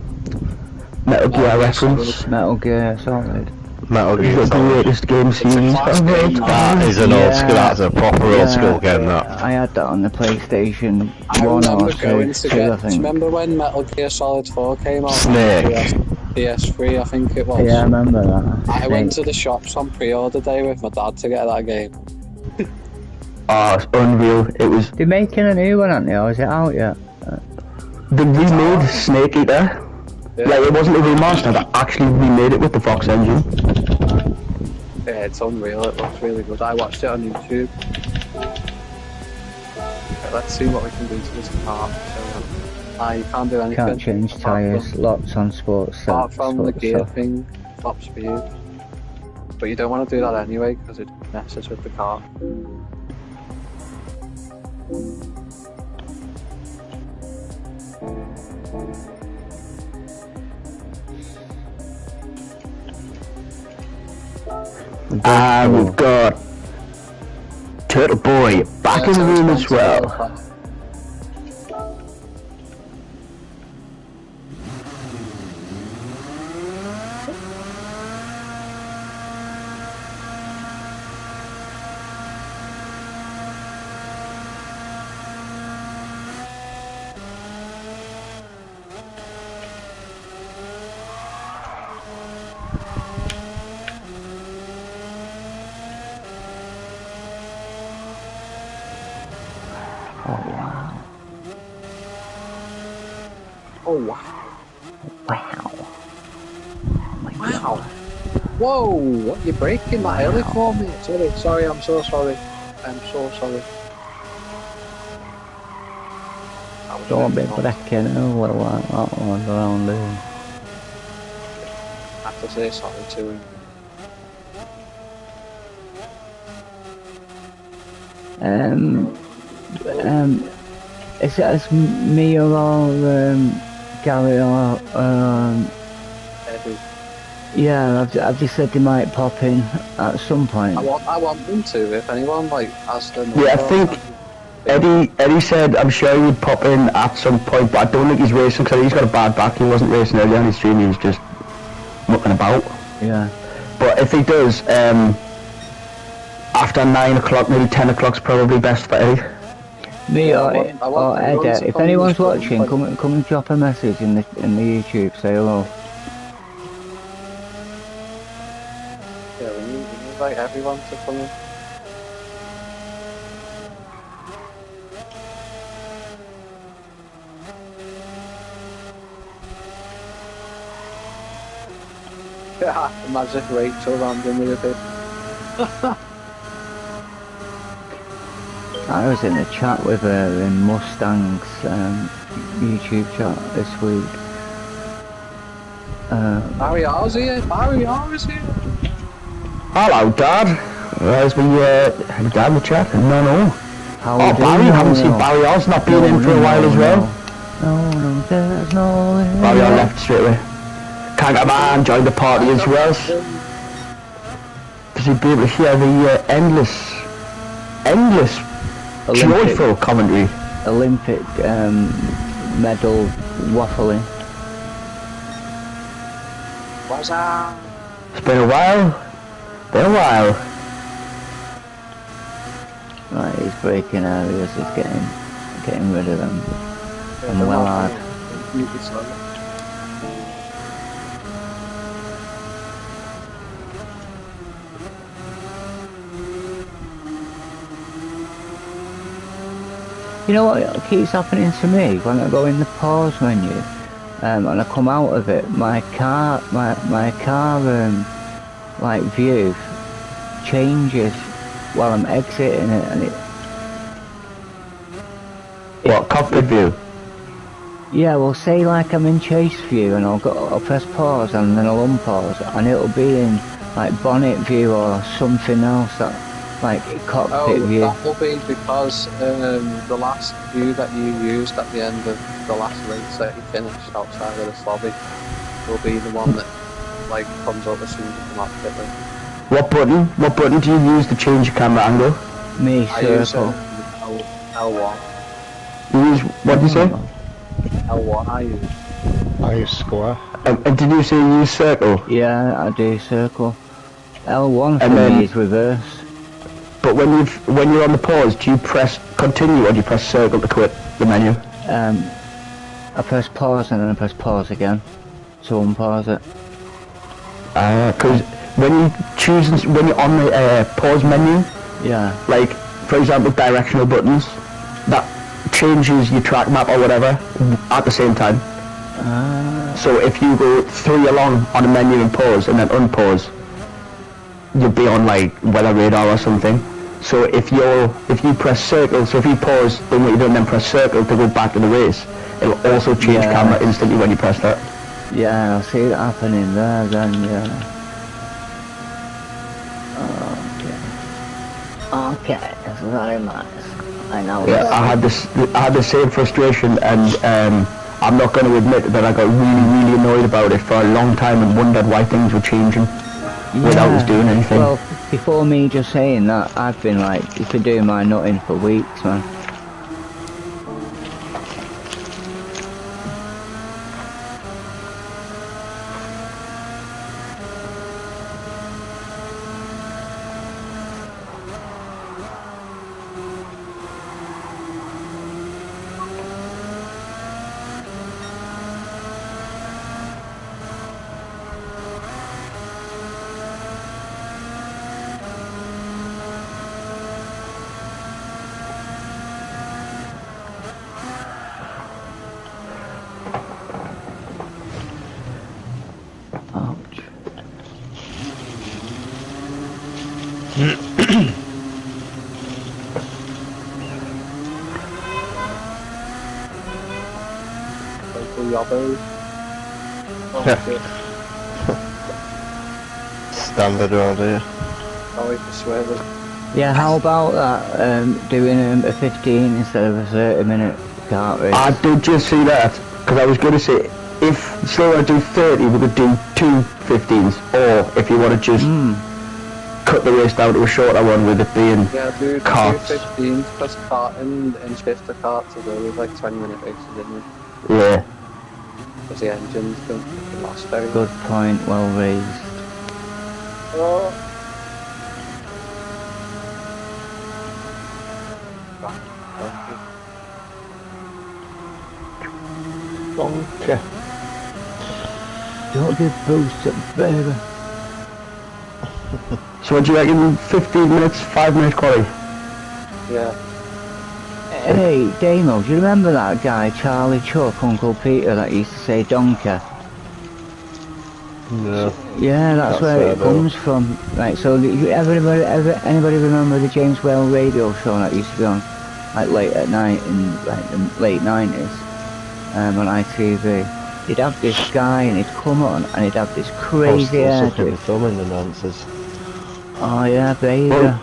Metal Gear reference. Metal Gear Solid. Metal Gear The Solid. greatest game series of all That is an old school. That's a proper old school game. That. I had that on the PlayStation I 1 or remember 2, going to get. I think. Remember when Metal Gear Solid 4 came out? Snake. PS3, I think it was. Yeah, I remember that. I went to the shops on pre-order day with my dad to get that game. Oh, it's unreal. It was. They're making a new one, aren't they? Or is it out yet? They remade Snake Eater. Yeah. Like, it wasn't a remaster, they actually remade it with the Fox engine. Yeah, it's unreal. It looks really good. I watched it on YouTube. Okay, let's see what we can do to this car. So, you can't do anything. Can't change tyres, lots on sports. Apart from the gear stuff. thing, top speed. But you don't want to do that anyway because it messes with the car. And we've got Turtle Boy back in the room as well. Oh wow. Wow. Wow. Whoa, what, you're breaking that early for me? Sorry, I'm so sorry. I'm so sorry. Don't be breaking over like that one around there. I have to say sorry to him. Is it as me or Gary or Eddie. yeah, I've just said they might pop in at some point. I want them to, if anyone like has them. Yeah, I think Eddie said I'm sure he'd pop in at some point, but I don't think he's racing because he's got a bad back. He wasn't racing earlier on his stream, he was just mucking about. Yeah. But if he does, after 9 o'clock, maybe 10 o'clock's probably best for Eddie. Me Yeah, or everyone Ed, to if come anyone's and watching, join. come and drop a message in the YouTube, say hello. Yeah, we need like everyone to come in. Yeah, imagine if Rachel randomly appeared. I was in a chat with her in Mustang's YouTube chat this week. Barry R's here! Barry R is here! Hello, Dad. Where's my dad in the chat? No. How Oh, Barry, haven't seen Barry R's not been in for a while as well. No, there's no way. Barry R left straight away. Kangaman joined the party as well. Because he'd be able to hear the endless, joyful commentary. Olympic medal waffling. What's up? It's been a while. Right, he's breaking areas, he's getting rid of them. And well hard. You know what keeps happening to me when I go in the pause menu and I come out of it, my car like view changes while I'm exiting it, and What, cockpit view? yeah, well, say like I'm in chase view and I'll press pause and then I'll unpause and it'll be in like bonnet view or something else that like cockpit Oh, view. that will be because the last view that you used at the end of the last race that you finished outside of the lobby will be the one that like comes up as soon as you come out of pit lane. What button do you use to change your camera angle? Me I use circle. L1. You use, what do you say? L1 I use. I use square. And did you say you use circle? Yeah, I do circle. L1 for And then- me is reverse. But when you're on the pause, do you press continue or do you press circle to quit the menu? I press pause and then I press pause again to unpause it. Because when you're on the pause menu, Yeah. like for example directional buttons, that changes your track map or whatever at the same time. So if you go 3 along on a menu and pause and then unpause, you'll be on like weather radar or something. So if you press circle, so if you pause, then what you do and then press circle to go back to the race, it'll also change Yeah. camera instantly when you press that. Yeah, I see it happening there then, yeah. Okay, that's very nice. I know. Yeah, I had the same frustration, and I'm not going to admit that I got really annoyed about it for a long time and wondered why things were changing without us doing anything. Well, before me just saying that, I've been doing my nutting for weeks, man. Ouch. Local yobbos. Oh shit. Standard around here. Sorry for swearing. Yeah, how about that, doing a 15 instead of a 30-minute kart race? I did just see that, because I was going to say, if still want to do 30, we could do 2 15s, or if you want to just cut the race down to a shorter one with it being Yeah, dude, karts. 15 plus karting and shift the karts as well with like 20-minute races in them. Yeah. Because the engines don't fucking last very Good point, well raised. Oh. Bonker. Don't give boost up, baby. So what do you reckon, 15 minutes, 5-minute quali? Yeah. Hey, Damo, do you remember that guy, Charlie Chuck, Uncle Peter, that used to say Donker? No. Yeah, that's That's where it fair, comes from. Right, so anybody remember the James Whale radio show that used to be on, like late at night in like the late 90s, on ITV? He'd have this guy and he'd come on and he'd have this crazy Postal hairdo. filming announcers. Oh yeah, baby. Well,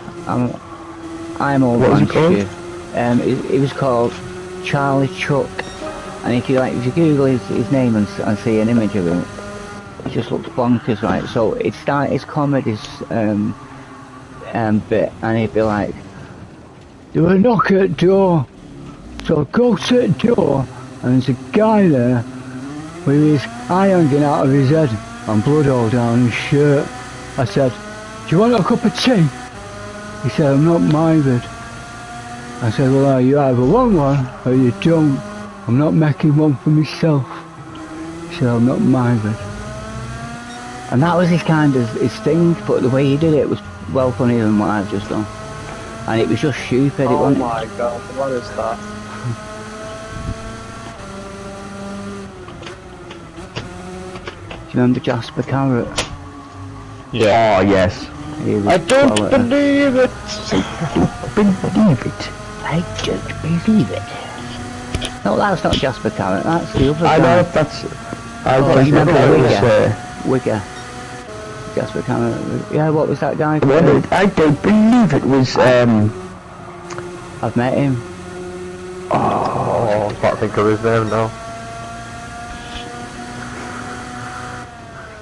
I'm old what was man it called? Stu. It was called Charlie Chuck, and if you Google his name and see an image of him, it just looks bonkers, right? So it started his comedy bit, and he'd be like, "There was a knock at the door, so I go to the door, and there's a guy there with his eye hanging out of his head and blood all down his shirt. I said, do you want a cup of tea? He said, I'm not minded. I said, well, you either want one or you don't. I'm not making one for myself. He said, I'm not minded. And that was his kind of his thing, but the way he did it was well funnier than what I've just done. And it was just stupid. Oh my god, what is that? Do you remember Jasper Carrot? Yeah. Oh yes. He was I don't quality. believe it! Believe it. I don't believe it. No, that's not Jasper Carrot, that's the other I guy. know, that's... I Oh, you remember it was, Wigger? Jasper Cameron. Yeah, what was that guy? I don't believe it was. I've met him. Oh, I can't think of his name now.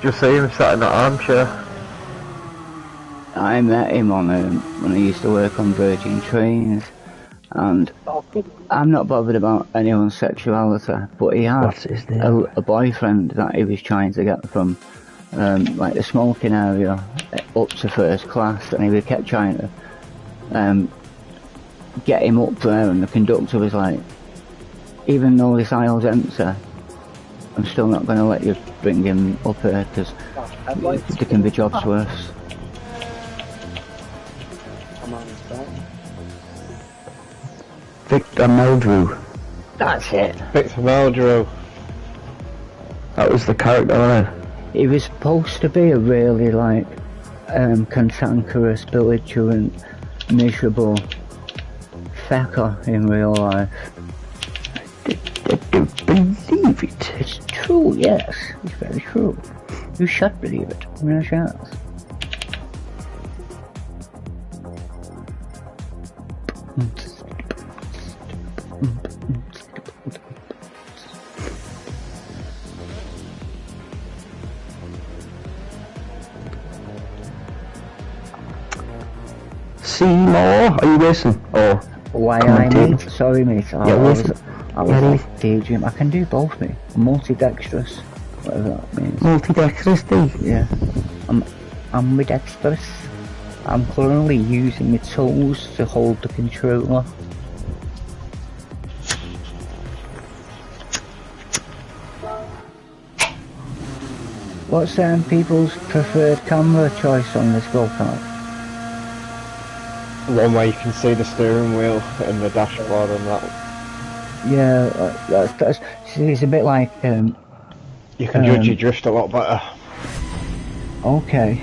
Just see him sat in that armchair. I met him on when I used to work on Virgin Trains, and I'm not bothered about anyone's sexuality, but he had a boyfriend that he was trying to get from like the smoking area up to first class, and he kept trying to get him up there, and the conductor was like, even though this aisle's empty, I'm still not going to let you bring him up here because there can be jobs worse. Victor Meldrew. That's it. Victor Meldrew. That was the character, wasn't it? He was supposed to be a really like cantankerous, belligerent, miserable fecker in real life. I don't believe it. It's true, yes. It's very true. You should believe it. Yes, yes. Seymour, are you racing? Or why I mate? Sorry mate. I was daydream. I can do both mate. Multidextrous. Whatever that means. Multidextrous, do? Yeah. I'm ambidextrous. I'm currently using my toes to hold the controller. What's people's preferred camera choice on this go-kart? One where you can see the steering wheel and the dashboard and that. Yeah, that's it's a bit like you can judge your drift a lot better. Okay.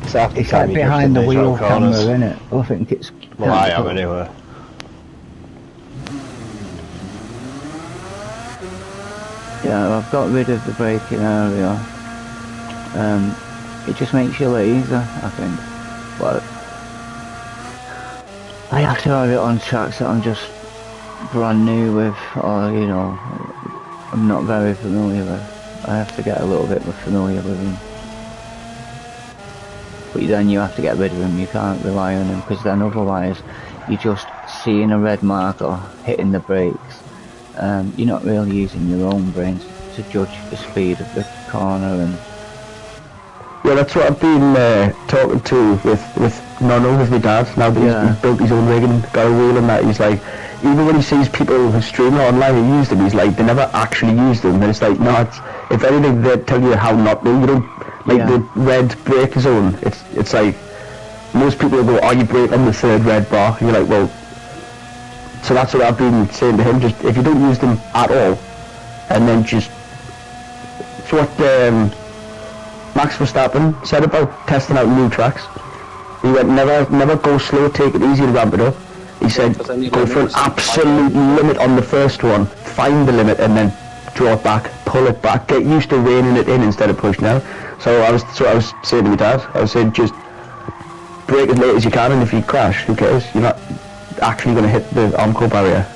So it's like behind the wheel camera, isn't it? I think it's. Well, I am anyway. Yeah, I've got rid of the braking area. It just makes you lazy, I think. But I have to have it on tracks that I'm just brand new with, or you know, I'm not very familiar with. I have to get a little bit more familiar with them. But then you have to get rid of them, you can't rely on them, because then otherwise you're just seeing a red mark or hitting the brakes. You're not really using your own brains to judge the speed of the corner. And yeah, that's what I've been talking to with Nono, with my dad, now that he's built his own rig and got a wheel and that. He's like, even when he sees people who stream it online and use them, he's like, they never actually use them. And it's like, no, if anything, they tell you how not to. You don't, like the red brake zone, it's like, most people go, oh, you brake on the third red bar. And you're like, well, so that's what I've been saying to him, just if you don't use them at all, and then just, it's what Max Verstappen said about testing out new tracks. He went, never go slow, take it easy and ramp it up. He said, go for an absolute limit on the first one, find the limit and then draw it back, pull it back, get used to reining it in instead of pushing out. So I was saying to my dad, I was saying just brake as late as you can, and if you crash, who cares? You're not actually going to hit the Armco barrier.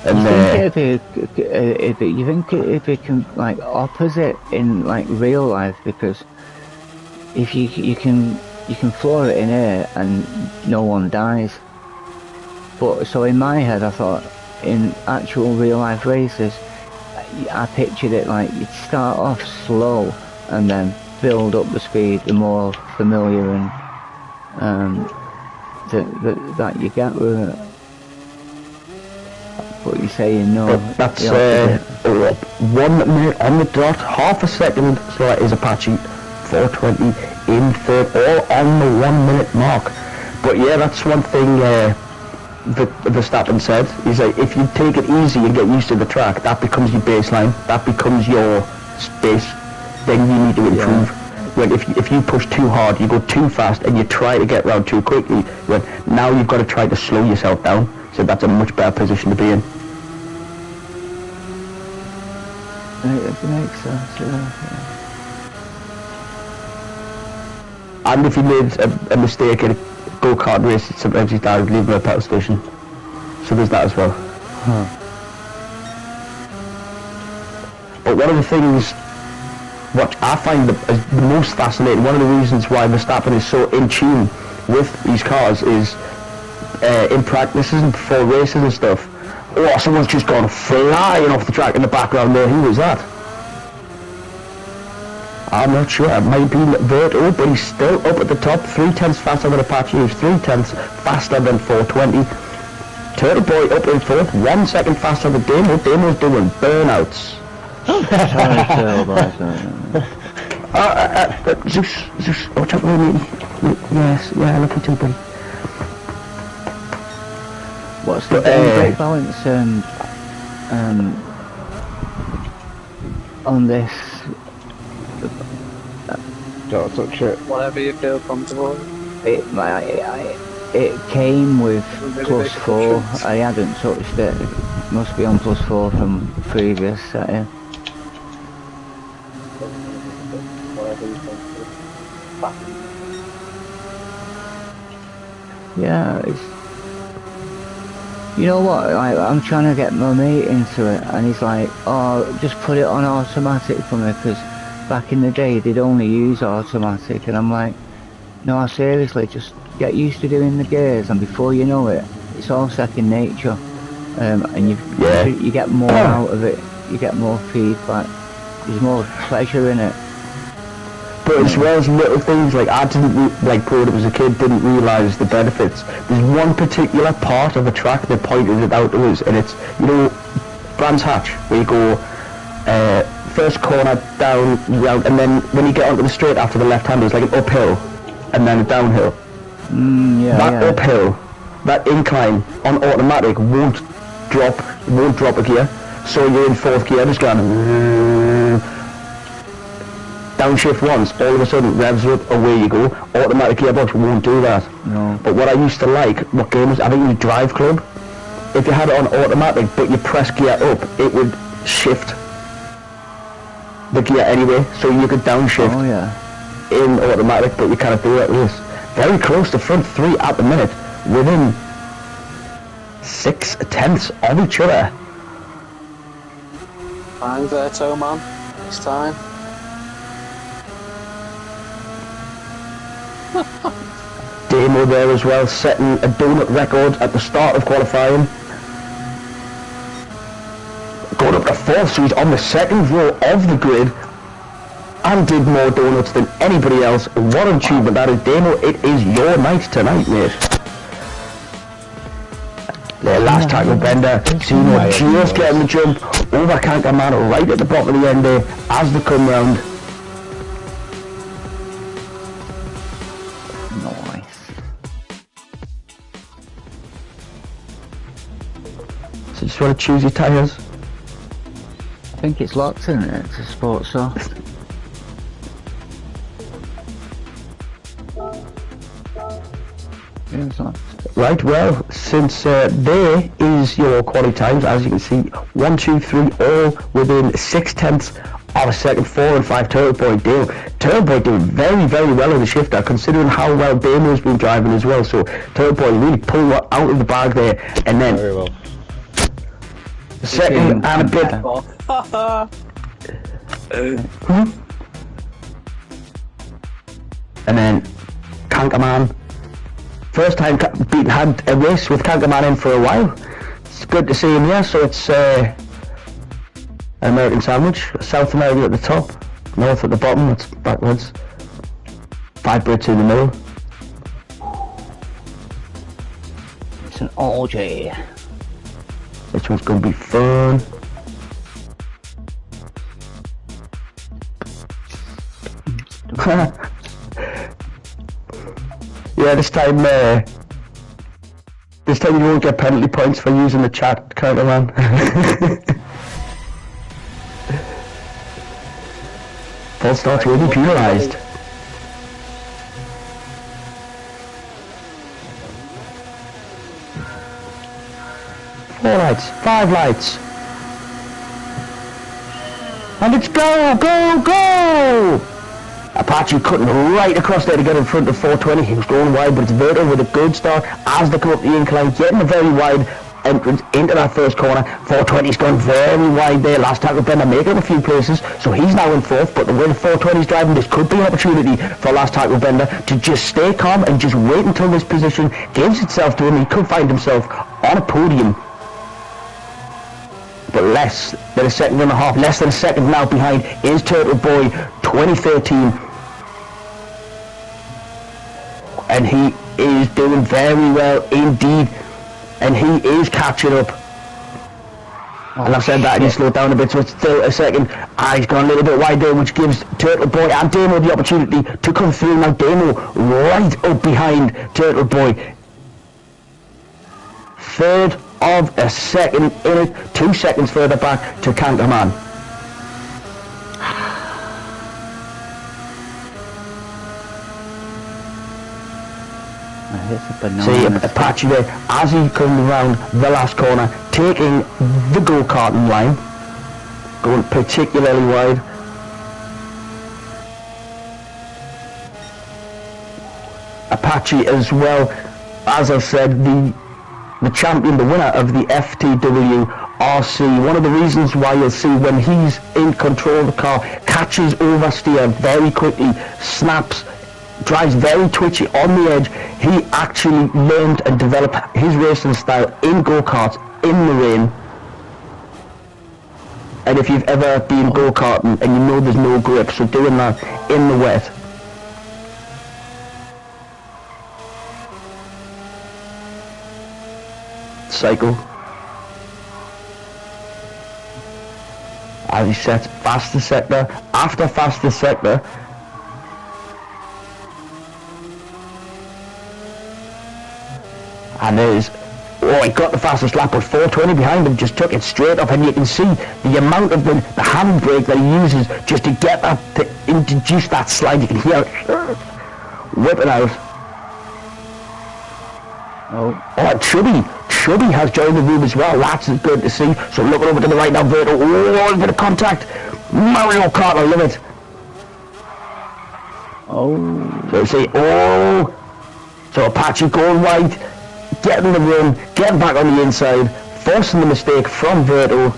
And you think if it can like opposite in like real life, because if you can floor it in air and no one dies. But so in my head I thought in actual real life races I pictured it like you'd start off slow and then build up the speed the more familiar and that you get with it. But you're saying no. That's 1 minute on the dot, half a second, so that is Apache 420 in third, all on the 1 minute mark. But yeah, that's one thing Verstappen said. He's like, if you take it easy and get used to the track, that becomes your baseline, that becomes your space, then you need to improve. When if you push too hard, you go too fast and you try to get round too quickly, when now you've got to try to slow yourself down. So that's a much better position to be in. It makes sense, yeah. And if he made a mistake in a go-kart race, sometimes his dad would leave him at a petrol station. So there's that as well. Huh. But one of the things what I find the most fascinating, one of the reasons why Verstappen is so in tune with these cars is in practices and before races and stuff. Oh, someone's just gone flying off the track in the background there. Who was that? I'm not sure. It might be Verto, but he's still up at the top. 3/10 faster than Apache. He's 3/10 faster than 420. Turtle Boy up in fourth. 1 second faster than Damo. Damo's doing burnouts. Zeus, watch out for me. Yes, yeah, I love you too, buddy. What's the brake balance on this? Don't touch it. Whatever you feel comfortable. It came with +4. I hadn't touched it. It must be on +4 from previous setting. Whatever you comfortable. Yeah, it's... You know what, I'm trying to get my mate into it, and he's like, oh, just put it on automatic for me, because back in the day they'd only use automatic, and I'm like, no, seriously, just get used to doing the gears, and before you know it, it's all second nature, and you get more out of it, you get more feedback, there's more pleasure in it. But as well as little things, like I didn't, like growing up as a kid, didn't realise the benefits. There's one particular part of the track that pointed it out to us, and it's, you know, Brands Hatch, where you go first corner, down, round, and then when you get onto the straight after the left-hander, it's like an uphill, and then a downhill. That uphill, that incline on automatic won't drop a gear, so you're in fourth gear, just going downshift once, all of a sudden revs up, away you go. Automatic gearbox won't do that. No. But what I used to like, what game was, I think it was Drive Club, if you had it on automatic but you press gear up, it would shift the gear anyway, so you could downshift in automatic, but you can't do that with this. Very close to front three at the minute, within 6/10 of each other. Time Verto, man. It's time. Damo there as well, setting a donut record at the start of qualifying. Going up to fourth, so he's on the second row of the grid and did more donuts than anybody else. What an achievement that is, Damo. It is your night tonight, mate. The last tackle bender, Sino just getting the jump over Kankaman right at the bottom of the end there as they come round. So just want to choose your tyres? I think it's locked, isn't it? It's a sports soft. Yeah, it's locked. Right, well, since there is your quality times, as you can see, 1, 2, 3, all within 6/10 of a second. 4 and 5 Turtle Boy deal. Turtle Boy doing very, very well in the shifter, considering how well Damo's been driving as well. So Turtle Boy really pulled out of the bag there, and then Very well. second and a bit. And then Kankaman. First time had a race with Kankaman in for a while. It's good to see him here. So it's an American sandwich. South America at the top, North at the bottom. That's backwards. 5 Brits in the middle. It's an orgy. This one's going to be fun. Yeah, this time you won't get penalty points for using the chat counter, man. False starts will be penalised. Four lights, 5 lights. And it's go, go, go! Apache cutting right across there to get in front of 420. He was going wide, but it's Verto with a good start as they come up the incline, getting a very wide entrance into that first corner. 420's gone very wide there. Last tackle bender making a few places, so he's now in fourth. But the way the 420's driving, this could be an opportunity for last tackle bender to just stay calm and just wait until this position gives itself to him. He could find himself on a podium. But less than a second and a half, less than a second now behind is Turtle Boy 2013. And he is doing very well indeed. And he is catching up. And I've said that and he slowed down a bit, so it's still a second. He's gone a little bit wide there, which gives Turtle Boy and Damo the opportunity to come through. Now Damo right up behind Turtle Boy. Third of a second in it, 2 seconds further back to Kankerman. See Apache there as he comes around the last corner, taking the go-karting line, going particularly wide. Apache as well, as I said, the champion, the winner of the FTWRC. One of the reasons why you'll see when he's in control of the car, catches oversteer very quickly, snaps, drives very twitchy on the edge. He actually learned and developed his racing style in go-karts in the rain. And if you've ever been go-karting and you know there's no grip, so doing that in the wet. Cycle. As he sets fastest sector after fastest sector. And there's, oh, he got the fastest lap, but 420 behind him just took it straight up, and you can see the amount of the handbrake that he uses just to get that, to introduce that slide. You can hear it whipping out. Oh, and Chubby has joined the room as well. That's good to see. So looking over to the right now, Verto. Oh, a bit of contact. Mario Kart, I love it. Oh. So see, oh. So Apache going wide, getting the run, getting back on the inside, forcing the mistake from Verto.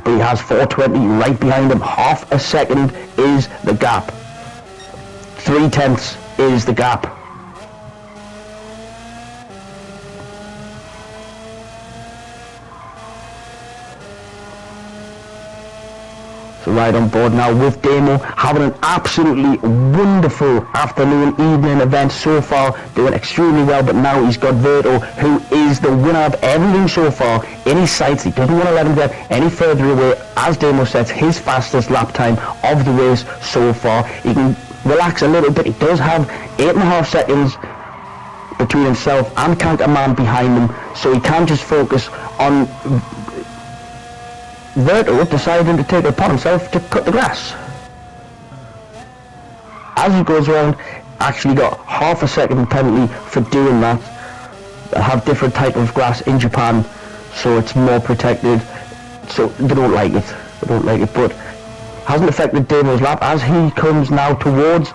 But he has 420 right behind him. Half a second is the gap. 3/10 is the gap. So right on board now with Damo, having an absolutely wonderful afternoon, evening event so far, doing extremely well. But now he's got Verto, who is the winner of everything so far in his sights. He doesn't want to let him get any further away as Damo sets his fastest lap time of the race so far. He can relax a little bit. He does have 8.5 seconds between himself and Kankerman behind him, so he can just focus on Verto deciding to take it upon himself to cut the grass. As he goes around, actually got half a second penalty for doing that. They have different type of grass in Japan, so it's more protected, so they don't like it, but hasn't affected Damo's lap as he comes now towards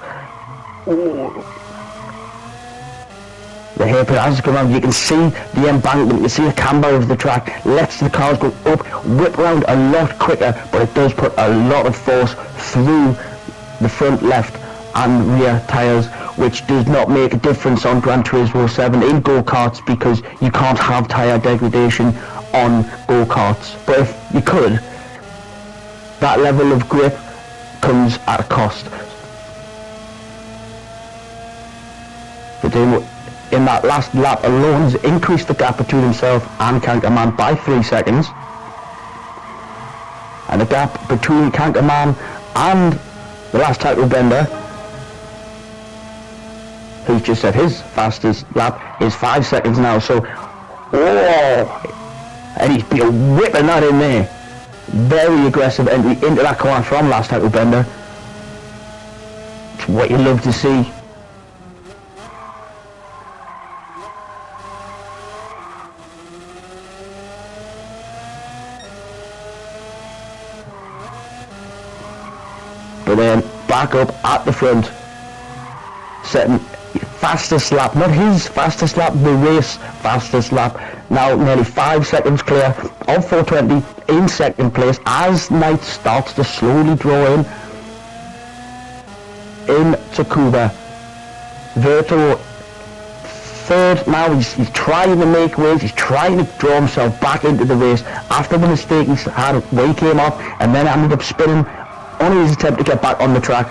the hairpin. As he comes around, you can see the embankment, you can see the camber of the track, lets the cars go up, whip around a lot quicker, but it does put a lot of force through the front left and rear tyres, which does not make a difference on Gran Turismo 7 in go-karts, because you can't have tyre degradation on go-karts. But if you could, that level of grip comes at a cost. But in that last lap alone has increased the gap between himself and Kankerman by 3 seconds. And the gap between Kankerman and the last tackle bender, who's just set his fastest lap, is 5 seconds now. So, oh, and he's been whipping that in there. Very aggressive entry into that corner from last tackle bender. It's what you love to see. but then back up at the front, setting fastest lap, not his fastest lap, the race fastest lap. Now nearly 5 seconds clear of 420 in second place as Knight starts to slowly draw in Takuba. Verto third. Now he's trying to make waves, he's trying to draw himself back into the race after the mistake he had where he came off and then ended up spinning on his attempt to get back on the track.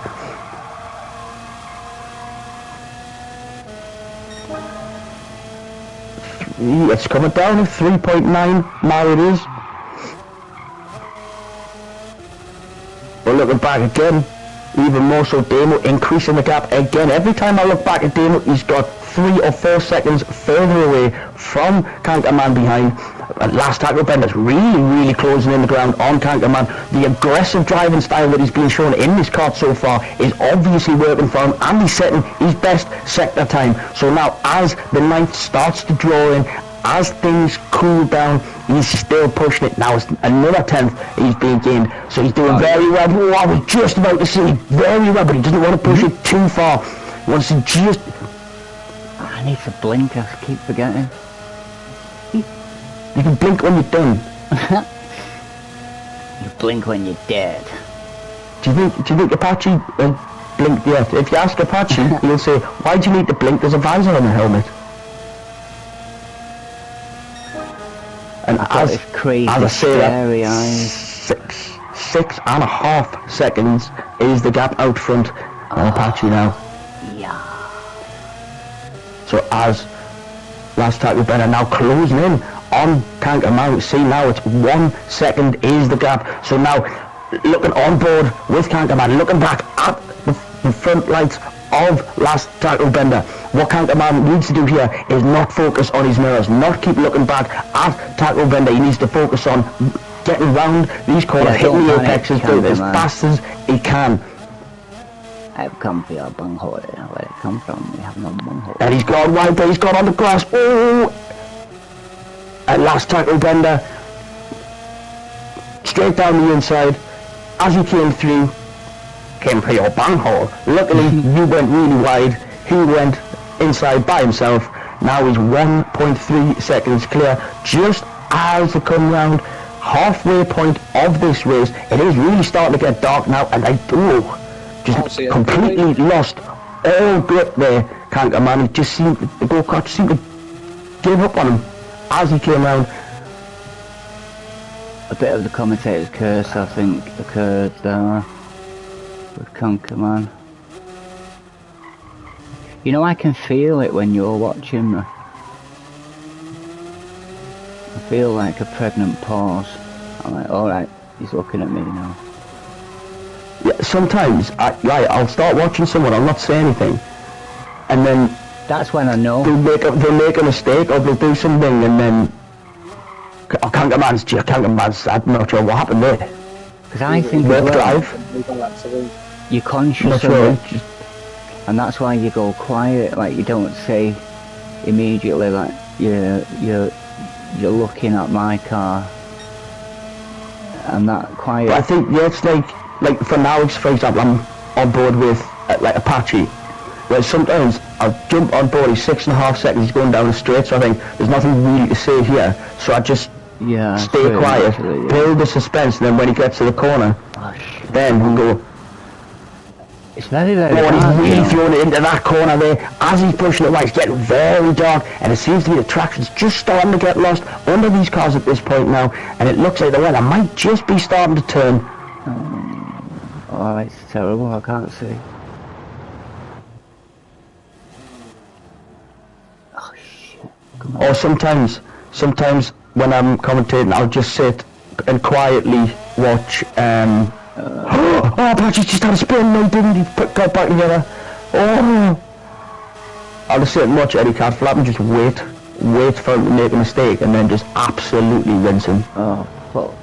It's coming down to 3.9, now it is. But looking back again, even more so Damo increasing the gap again. Every time I look back at Damo, he's got 3 or 4 seconds further away from Kankerman behind. Last tackle Bender's really closing in the ground on Kankerman. The aggressive driving style that he's been shown in this kart so far is obviously working for him, and he's setting his best sector time. So now as the ninth starts to draw in, as things cool down, he's still pushing it. Now it's another 10th he's being gained, so he's doing very well. Oh, I was just about to say very well, but he doesn't want to push it too far. He wants to just... I need to blink, I keep forgetting. You can blink when you're done. You blink when you're dead. Do you think Apache blinked yet? If you ask Apache, he'll say, why do you need to blink? There's a visor on the helmet. And as I say that, 6.5 seconds is the gap out front on Apache now. Yeah. So as last tackle Benner now closing in on Kankerman, see now it's 1 second is the gap. So now looking on board with Kankerman, looking back at the front lights of last tackle Bender. What Kankerman needs to do here is not focus on his mirrors, not keep looking back at tackle Bender. He needs to focus on getting round these corners, hitting the apexes, doing it as fast as he can. I've come for your bunghole. Where it come from? We have no bunghole. And he's gone wide, but he's gone on the grass. Oh! At last tackle Bender, straight down the inside. As he came through, came for your bunghole. Luckily, you went really wide. He went inside by himself. Now he's 1.3 seconds clear. Just as they come round halfway point of this race, it is really starting to get dark now, and just completely lost all grip there. Kankerman, it just seemed the go-kart seemed to give up on him as he came round. A bit of the commentator's curse, I think, occurred there with Kankerman. You know, I can feel it when you're watching me. I feel like a pregnant pause. I'm like, alright, he's looking at me now. Yeah, sometimes, I'll start watching someone, I'll not say anything, and then... That's when I know. They'll make a mistake, or they'll do something, and then... Kankerman's, I'm not sure what happened there. Because I think you're conscious of it, and that's why you go quiet, like you don't say immediately, like you're looking at my car, and that quiet. But I think, yeah, it's like for now, for example, I'm on board with like Apache, where sometimes I'll jump on board, he's 6.5 seconds, he's going down the straight, so I think there's nothing really to say here, so I just stay quiet, build the suspense, and then when he gets to the corner, then we'll go. It's very dark. He's really thrown it into that corner there. As he's pushing it right, it's getting very dark, and it seems to be the traction's just starting to get lost under these cars at this point now, and it looks like the weather might just be starting to turn. Oh, it's terrible, I can't see. Oh shit, come on. Or sometimes when I'm commentating, I'll just sit and quietly watch, oh, Apache just had a spin, no he didn't, he got back together. Oh! I'll just sit and watch Eddie Cat flap and just wait for him to make a mistake and then just absolutely rinse him. Oh, fuck.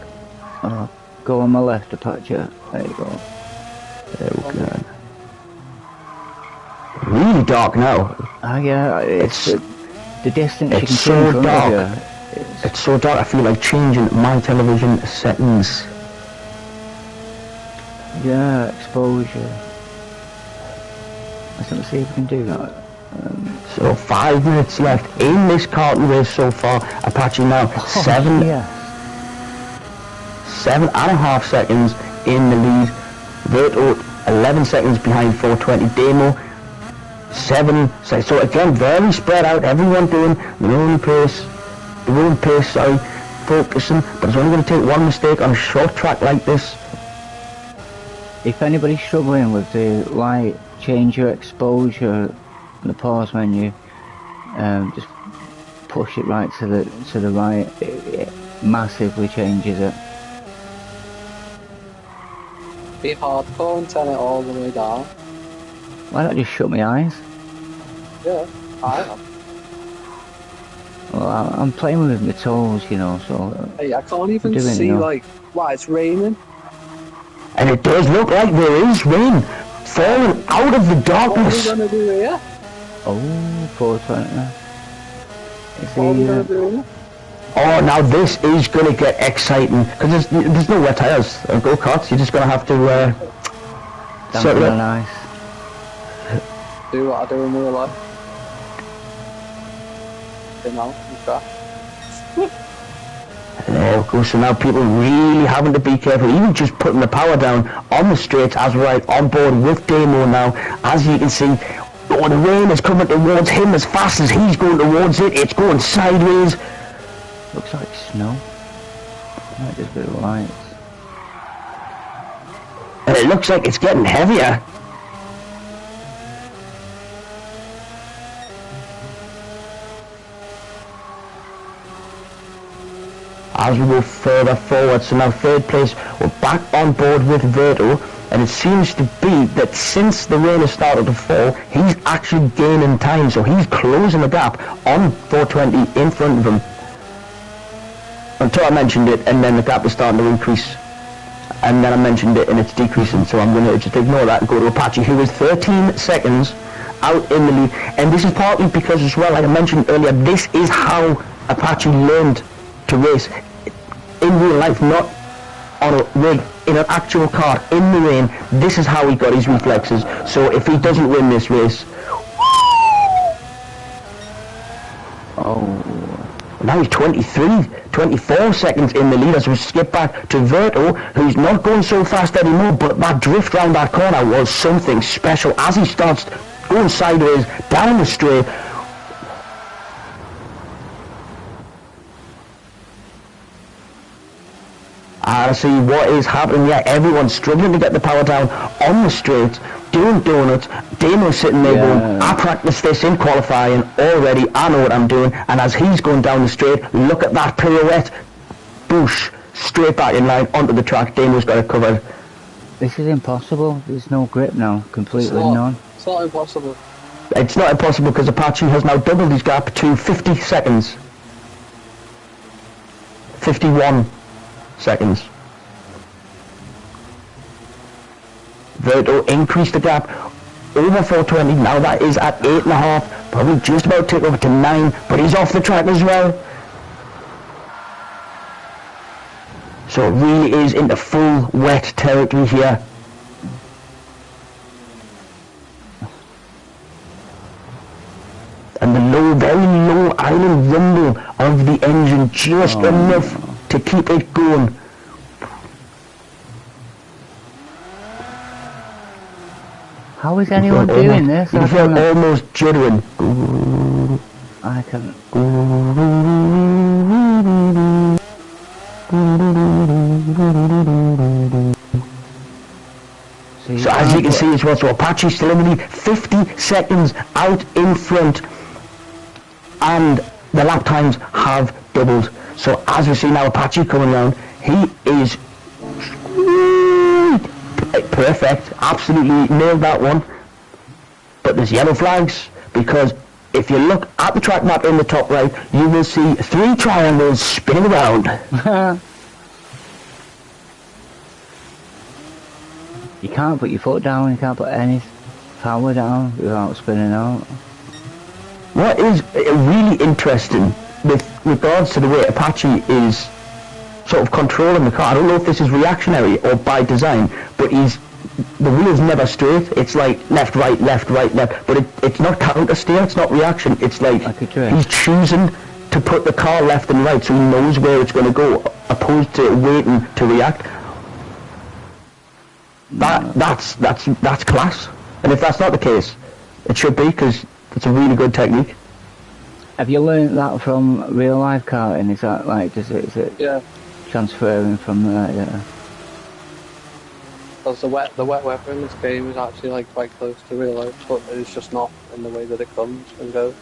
Oh, go on my left, Apache. There you go. There we go. Really dark now. Oh yeah, it's the distance you can see so in front dark. of you. It's so dark, I feel like changing my television settings. Yeah, exposure. Let's see if we can do that. So 5 minutes left in this karting race so far. Apache now seven Yes. 7.5 seconds in the lead. Verto 11 seconds behind 420. Demo 7 seconds. So again, very spread out. Everyone doing their own pace, focusing. But it's only going to take one mistake on a short track like this. If anybody's struggling with the light, change your exposure in the pause menu. Just push it right to the right. It massively changes it. Be hardcore and turn it all the way down. Why not just shut my eyes? Yeah, I am. Well, I'm playing with my toes, you know, so... Hey, I can't even see, like, why it's raining. And it does look like there is rain falling out of the darkness. What are we going to do here? Oh, 420. What are we going to do here? Oh, now this is going to get exciting, because there's no wet tires on go-karts. You're just going to have to dampen on ice. Do what I do in real life. You know, There we go. So now people really having to be careful, even just putting the power down on the straights as we're right on board with Demo now. As you can see, oh, the rain is coming towards him as fast as he's going towards it. It's going sideways. Looks like snow. Might just be lights. And it looks like it's getting heavier. As we go further forward, so now third place, we're back on board with Verto, and it seems to be that since the rain has started to fall, he's actually gaining time, so he's closing the gap on 420 in front of him. Until I mentioned it, and then the gap is starting to increase. And then I mentioned it and it's decreasing, so I'm going to just ignore that and go to Apache, who is 13 seconds out in the lead. And this is partly because as well, like I mentioned earlier, this is how Apache learned to race in real life, not on a rig, in an actual car, in the rain. This is how he got his reflexes. So if he doesn't win this race, now he's 24 seconds in the lead as we skip back to Verto, who's not going so fast anymore, but that drift round that corner was something special as he starts going sideways down the straight. I see what is happening. Yeah, everyone's struggling to get the power down on the straight, doing donuts. Damo's sitting there going, I practiced this in qualifying already, I know what I'm doing. And as he's going down the straight, look at that pirouette. Boosh, straight back in line onto the track. Damo's got it covered. This is impossible. There's no grip now, completely none. It's not impossible. It's not impossible because Apache has now doubled his gap to 50 seconds. 51 seconds. Verto increased the gap over 420. Now that is at 8.5, probably just about to take over to 9, but he's off the track as well. So it really is into full wet territory here. And the low, very low island rumble of the engine, just enough to keep it going. How is anyone doing this? You feel almost jittering. I can. So as you can see as well, so Apache still in the lead, 50 seconds out in front, and the lap times have doubled. So as we see now Apache coming around, he is perfect, absolutely nailed that one. But there's yellow flags, because if you look at the track map in the top right, you will see 3 triangles spinning around. You can't put your foot down, you can't put any power down without spinning out. What is really interesting with regards to the way Apache is sort of controlling the car. I don't know if this is reactionary or by design, but the wheel's never straight. It's like left, right, left, but it's not counter steer, it's not reaction. It's like he's choosing to put the car left and right so he knows where it's going to go, opposed to waiting to react. That's class. And if that's not the case, it should be, because it's a really good technique. Have you learned that from real life karting? Is that like, is it transferring from there? Yeah. Because the wet weather in this game is actually like quite close to real life, but it's just not in the way that it comes and goes.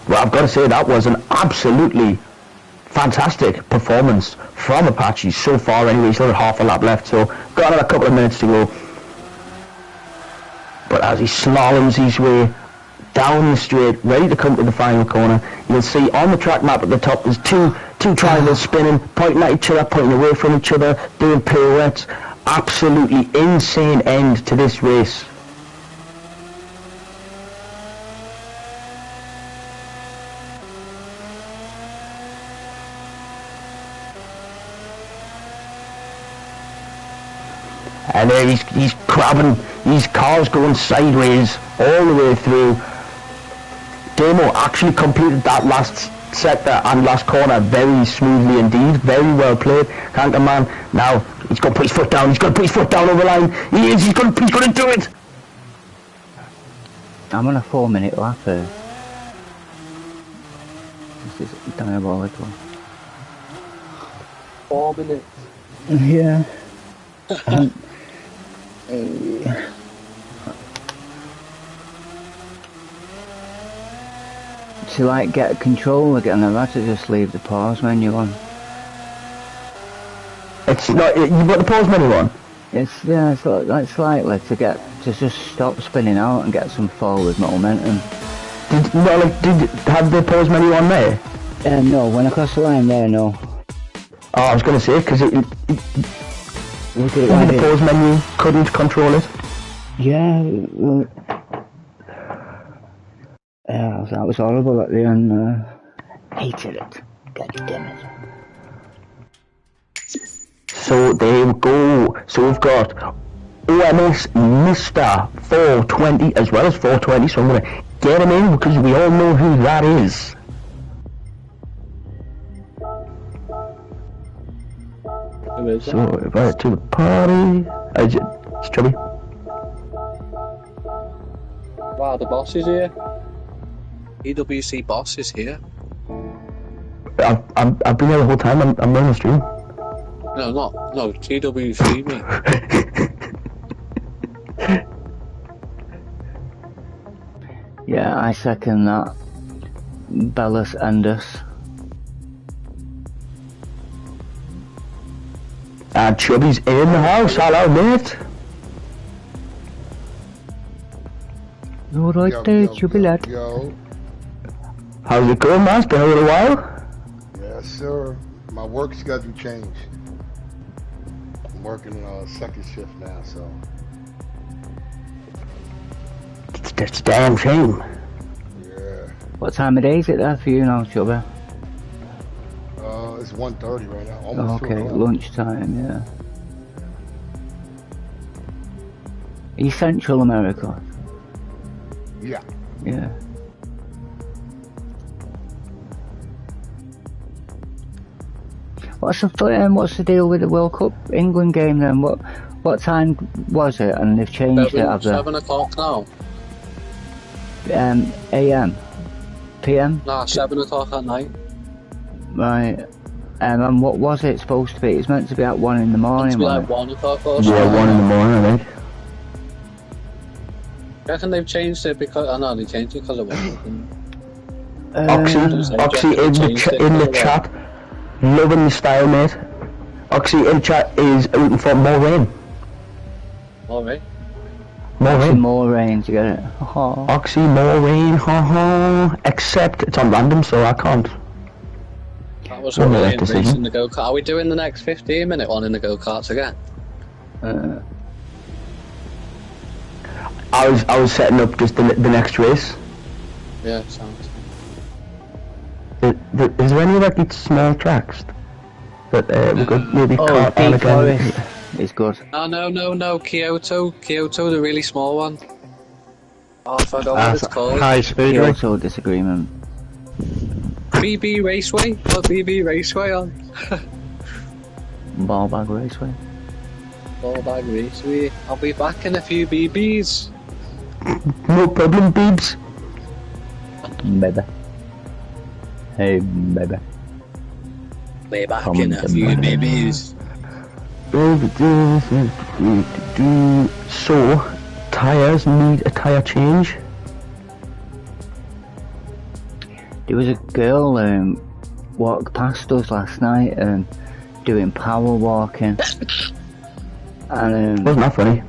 Well, I've got to say that was an absolutely fantastic performance from Apache so far anyway. Still half a lap left, so got another couple of minutes to go. But as he slaloms his way down the straight, ready to come to the final corner, you'll see on the track map at the top there's two triangles spinning, pointing at each other, pointing away from each other, doing pirouettes. Absolutely insane end to this race. And there he's grabbing, his car's going sideways all the way through. Damo actually completed that last sector and last corner very smoothly indeed, very well played. Kankerman, now he's going to put his foot down, over the line, he's going to do it! I'm on a 4-minute lap here. This is diabolical. 4 minutes? Yeah. To like get control again, I've had to just leave the pause menu on. It's not, you've got the pause menu on? It's like slightly to just stop spinning out and get some forward momentum. Did have the pause menu on there? No, when I crossed the line there, no. Oh, I was going to say, because the pause menu couldn't control it. Yeah, that was horrible at the end. Hated it. God damn it. So there we go. So we've got OMS Mr. 420 as well as 420. So I'm going to get him in because we all know who that is. So invite to the party. It's Chubby. Wow, the boss is here. EWC boss is here. I've been here the whole time. I'm running the stream. No, TWC me. Yeah, I second that. Bellus Endus. And Chubby's in the house. Hello, mate. You're right there, Chubby lad. Yo. How's it going, man? It's been a little while. Yes, sir. My work schedule changed. I'm working second shift now, so. It's a damn shame. Yeah. What time of day is it there for you now, Chubby? It's 1:30 right now. Almost okay, lunchtime, yeah. Are you Central America? Yeah. Yeah. What's the deal with the World Cup England game then? What time was it? And they've changed it. 7 o'clock now. AM, PM. Nah, 7 o'clock at night. Right. And what was it supposed to be? It's meant to be at 1 in the morning. It's like 1 o'clock or something. Yeah, 1 in the morning, I think. I reckon they've changed it because I know they changed it because of one. Oxy in the chat, loving the style, mate. Oxy in the chat is rooting for more rain. More rain? More rain. More rain to get it. Oxy, more rain, ha. Except it's on random, so I can't. That was one of the in the go-kart. Are we doing the next 15-minute one in the go-karts again? I was setting up just the next race. Yeah, sounds. is there any like small tracks that we could maybe Oh, cart on Deep again? Forest is good. No, Kyoto, the really small one. Oh, I forgot what it's called. High speed race. Kyoto disagreement. BB Raceway? What BB Raceway on? Ballbag Raceway. Ballbag Raceway. I'll be back in a few BBs. No problem, Beebs. Baby. Hey, baby. Way back Come in a to few me. BBs. So, tyres need a tyre change. There was a girl walked past us last night doing power walking. And Wasn't that funny?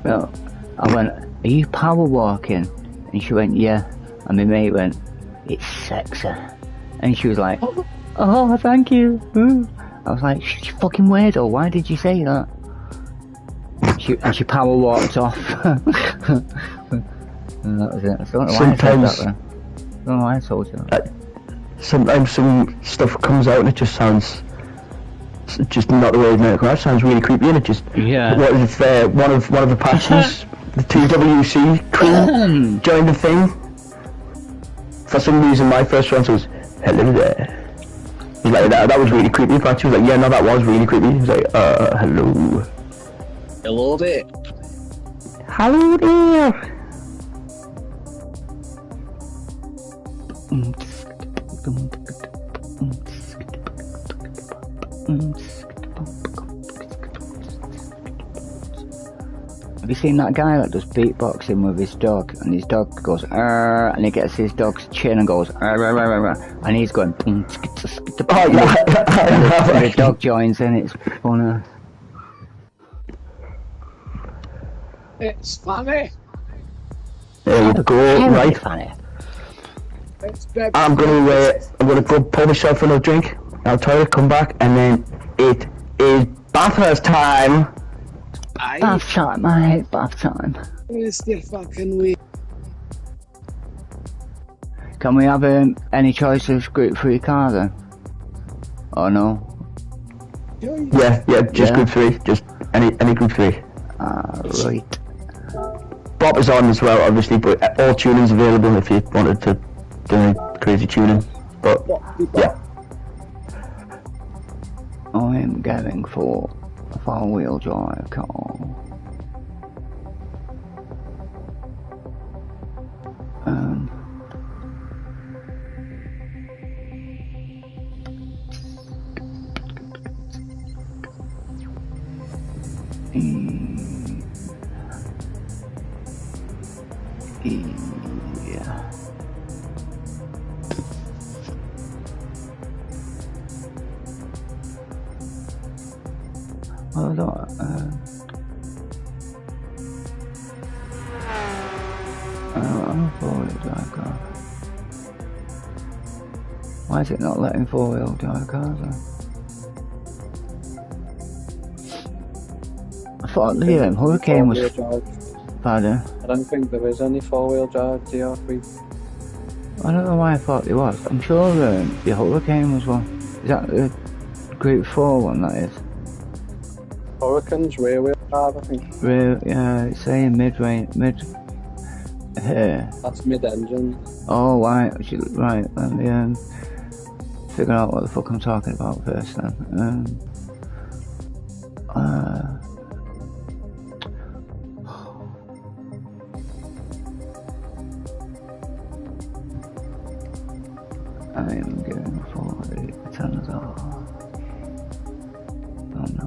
well, I went, "Are you power walking?" And she went, "Yeah." And my mate went, "It's sexy." And she was like, "Oh, thank you." Ooh. I was like, "You fucking weirdo, why did you say that?" She power walked off. And that was it. I don't know why I said that then. I don't know why I told you that. Sometimes some stuff comes out and it just sounds just not the way it's meant to come out. It sounds really creepy and it just... Yeah. What is it, one of the Apaches, the TWC crew, joined the thing. For some reason my first response was, "Hello there." He was like, that was really creepy. Apache was like, "Yeah, no, that was really creepy." He was like, hello. Hello there. Hello there. Have you seen that guy that does beatboxing with his dog, and his dog goes and he gets his dog's chin and goes and he's going and the dog joins in. It's funny. It's funny. There we go, right. Funny. I'm gonna go pour myself another drink. I'll try to come back, and then it is Bathurst time. Bath time, I hate bath time. It's the fucking week. Can we have any choice of group 3 car then? Or no? Yeah, just group 3. Just any group 3. Right. Bob is on as well, obviously, but all tuning's available if you wanted to do any crazy tuning. But yeah. I am going for a 4-wheel drive car. Yeah. Hold on. I'm a 4-wheel drive car. Why is it not letting 4-wheel drive cars then? I thought the Hurricane was... Pardon? I don't think there is any 4-wheel drive DR3. I don't know why I thought there was. I'm sure the Hurricane was one. Is that the Group 4 one that is? Hurricane's rear-wheel drive, I think. Yeah, it's saying mid-range, here. That's mid-engine. Oh, right, right, let me figure out what the fuck I'm talking about first then. I am going for the Tanzar. Oh no.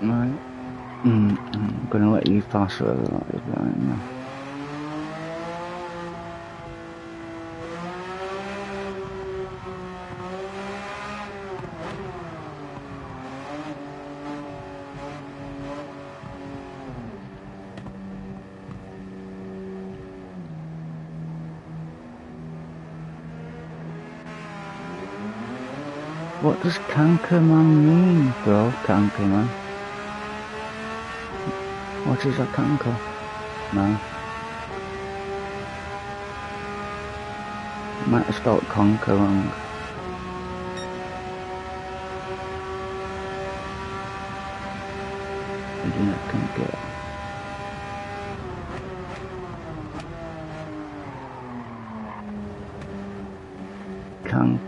Right. I'm gonna let you pass over that right now. What does Cankerman mean, bro? Cankerman? What is a canker? Man. Might have spelled conquer wrong. something that can get. Cankerous.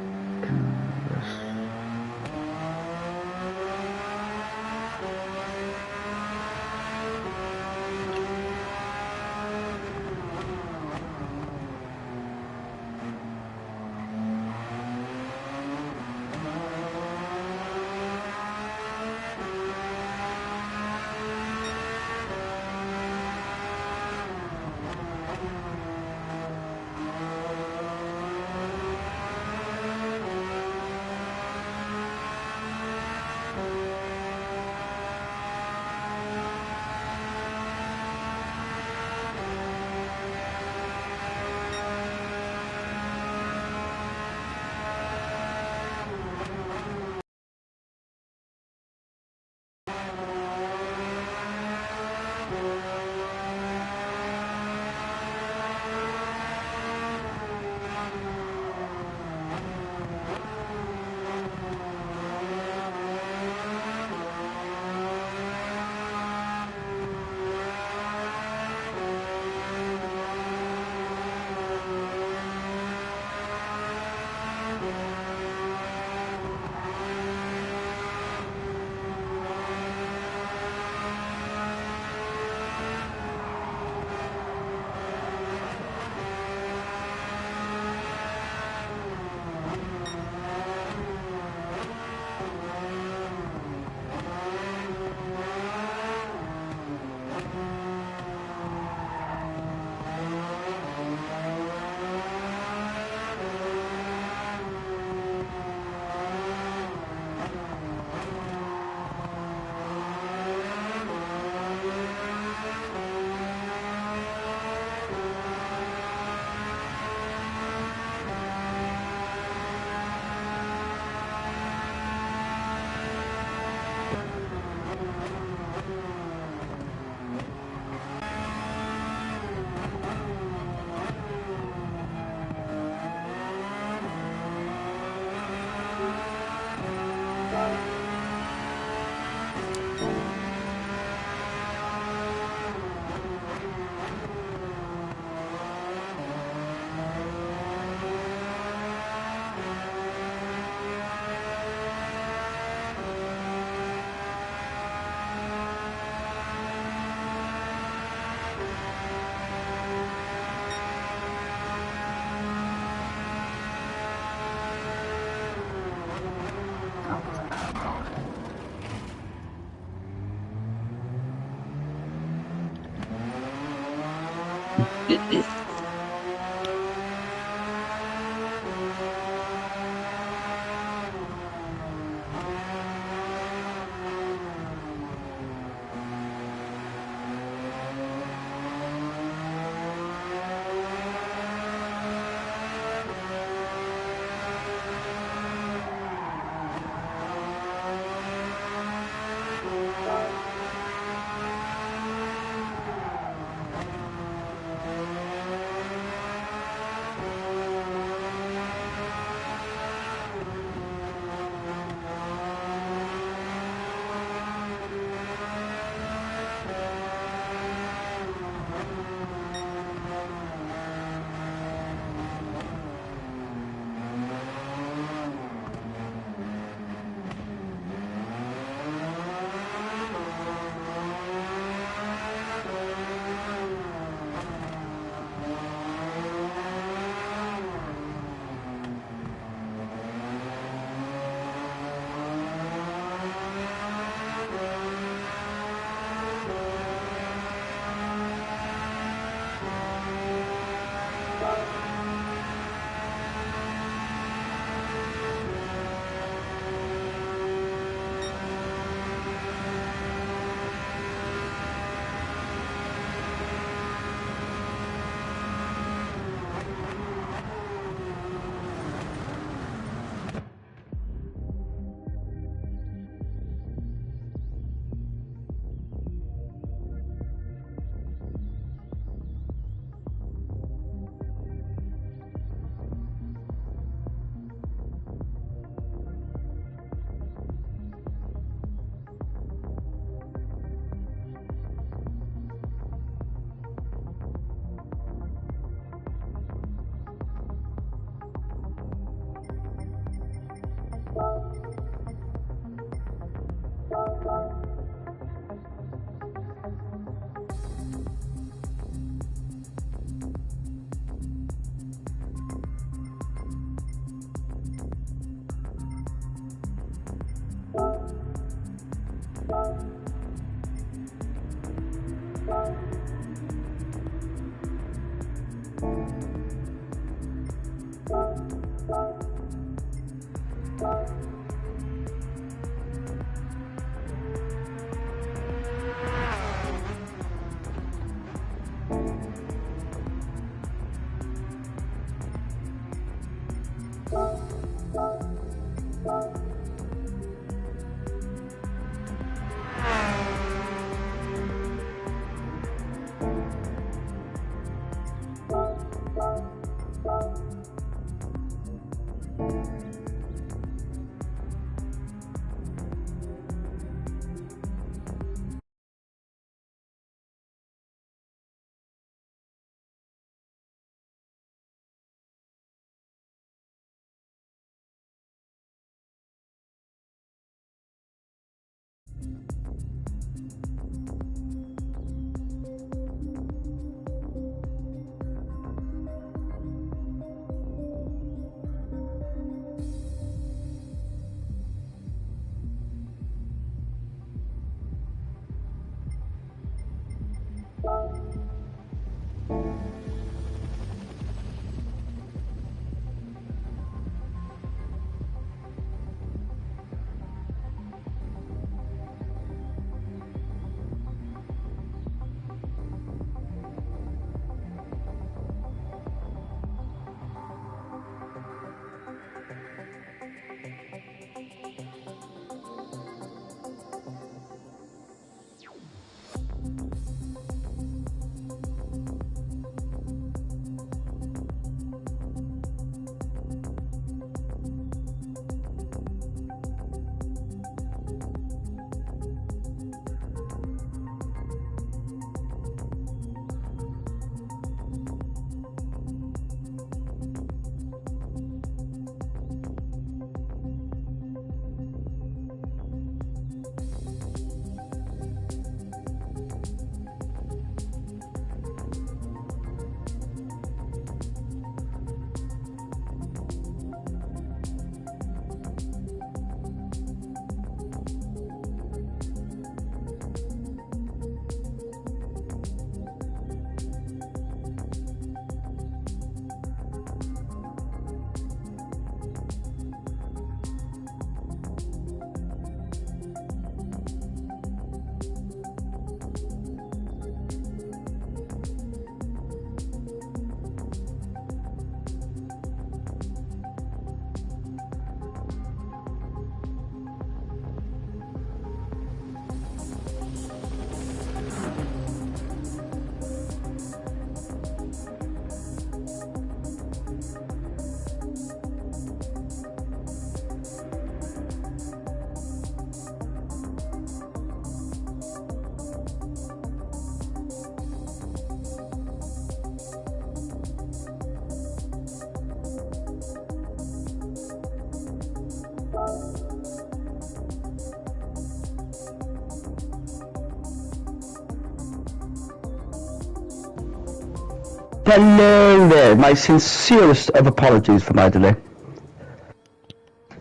Hello there, my sincerest of apologies for my delay.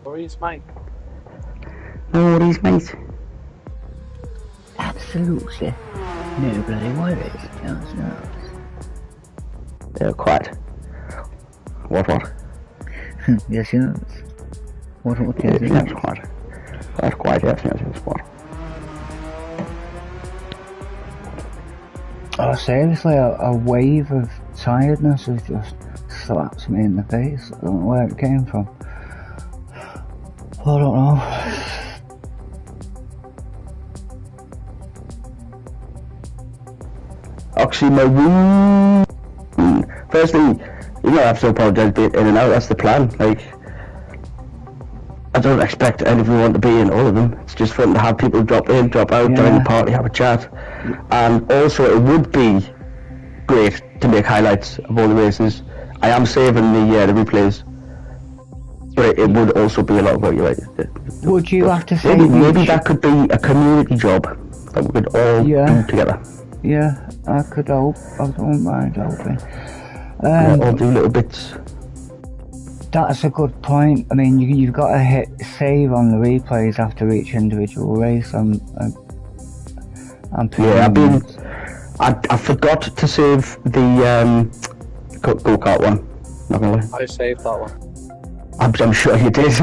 Worries, mate. No worries, mate. Absolutely. No bloody worries. No. Quiet. What? Yes, yes. What, yes, Yes, quiet. That's quiet, yes, what? Oh, seriously, a wave of tiredness has just slapped me in the face. I don't know where it came from. I don't know. Oxymaroon. Firstly, you know, I have to apologise being in and out. That's the plan. Like, I don't expect everyone to be in all of them. It's just fun to have people drop in, drop out, join the party, have a chat. And also, it would be great to make highlights of all the races. I am saving the replays, but it would also be a lot of work. You're right. Would you have to say maybe that could be a community job that we could all do together. Yeah, I could help. I don't mind helping. All do little bits. That's a good point. I mean, you've got to hit save on the replays after each individual race. I'm yeah, I forgot to save the go-kart one. Not gonna lie. I saved that one. I'm sure you did.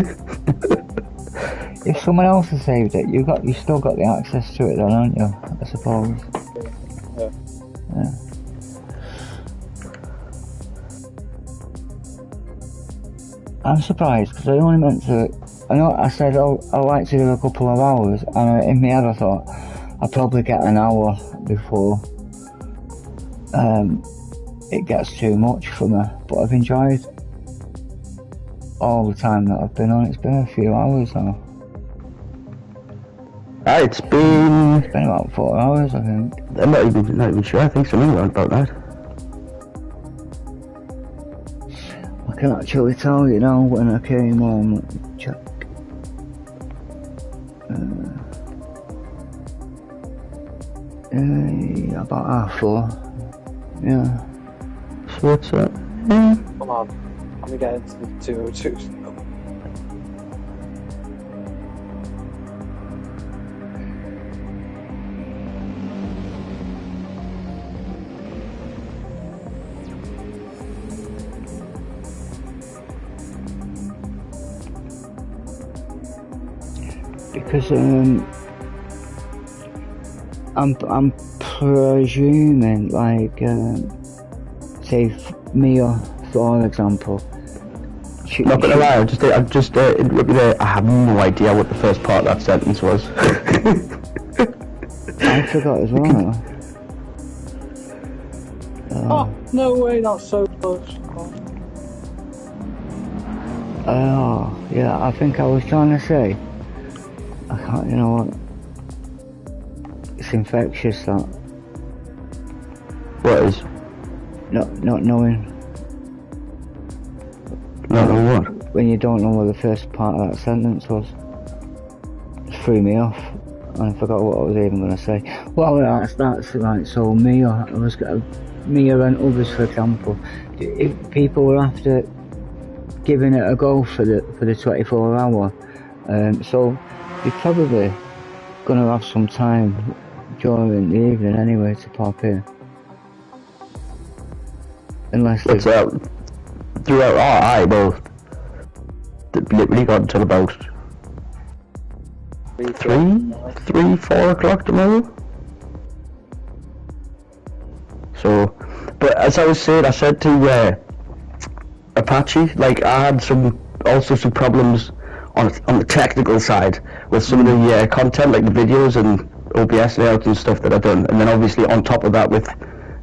If someone else has saved it, you still got the access to it then, aren't you? I suppose. Yeah. Yeah. I'm surprised because I only meant to. I know I said I like to do a couple of hours, and in my head I thought I'd probably get an hour before it gets too much for me. But I've enjoyed all the time that I've been on. It's been a few hours now. It's been about 4 hours, I think. I'm not even sure. I think something around about that. I can actually tell you now when I came home. Let me check. About 4:30. Yeah. So what's that? Come on. Let me get into the 202. Because I'm presuming, like, say Mia, for example. Not gonna lie, I have no idea what the first part of that sentence was. I forgot as well. Oh, no way, that's so close. Oh, yeah, I think I was trying to say. I can't, you know what? It's infectious, that. What is? Not knowing. Not know what? When you don't know what the first part of that sentence was. It threw me off. And I forgot what I was even going to say. Well, that's right, so Mia and others, for example, if people were after giving it a go for the 24 hour, so you're probably going to have some time during the evening anyway to pop in. Unless it's throughout well, literally got until about 4 o'clock tomorrow. So, but as I was saying, I said to Apache, like I had some problems on the technical side with some of the content, like the videos and OBS layouts and stuff that I've done, and then obviously on top of that with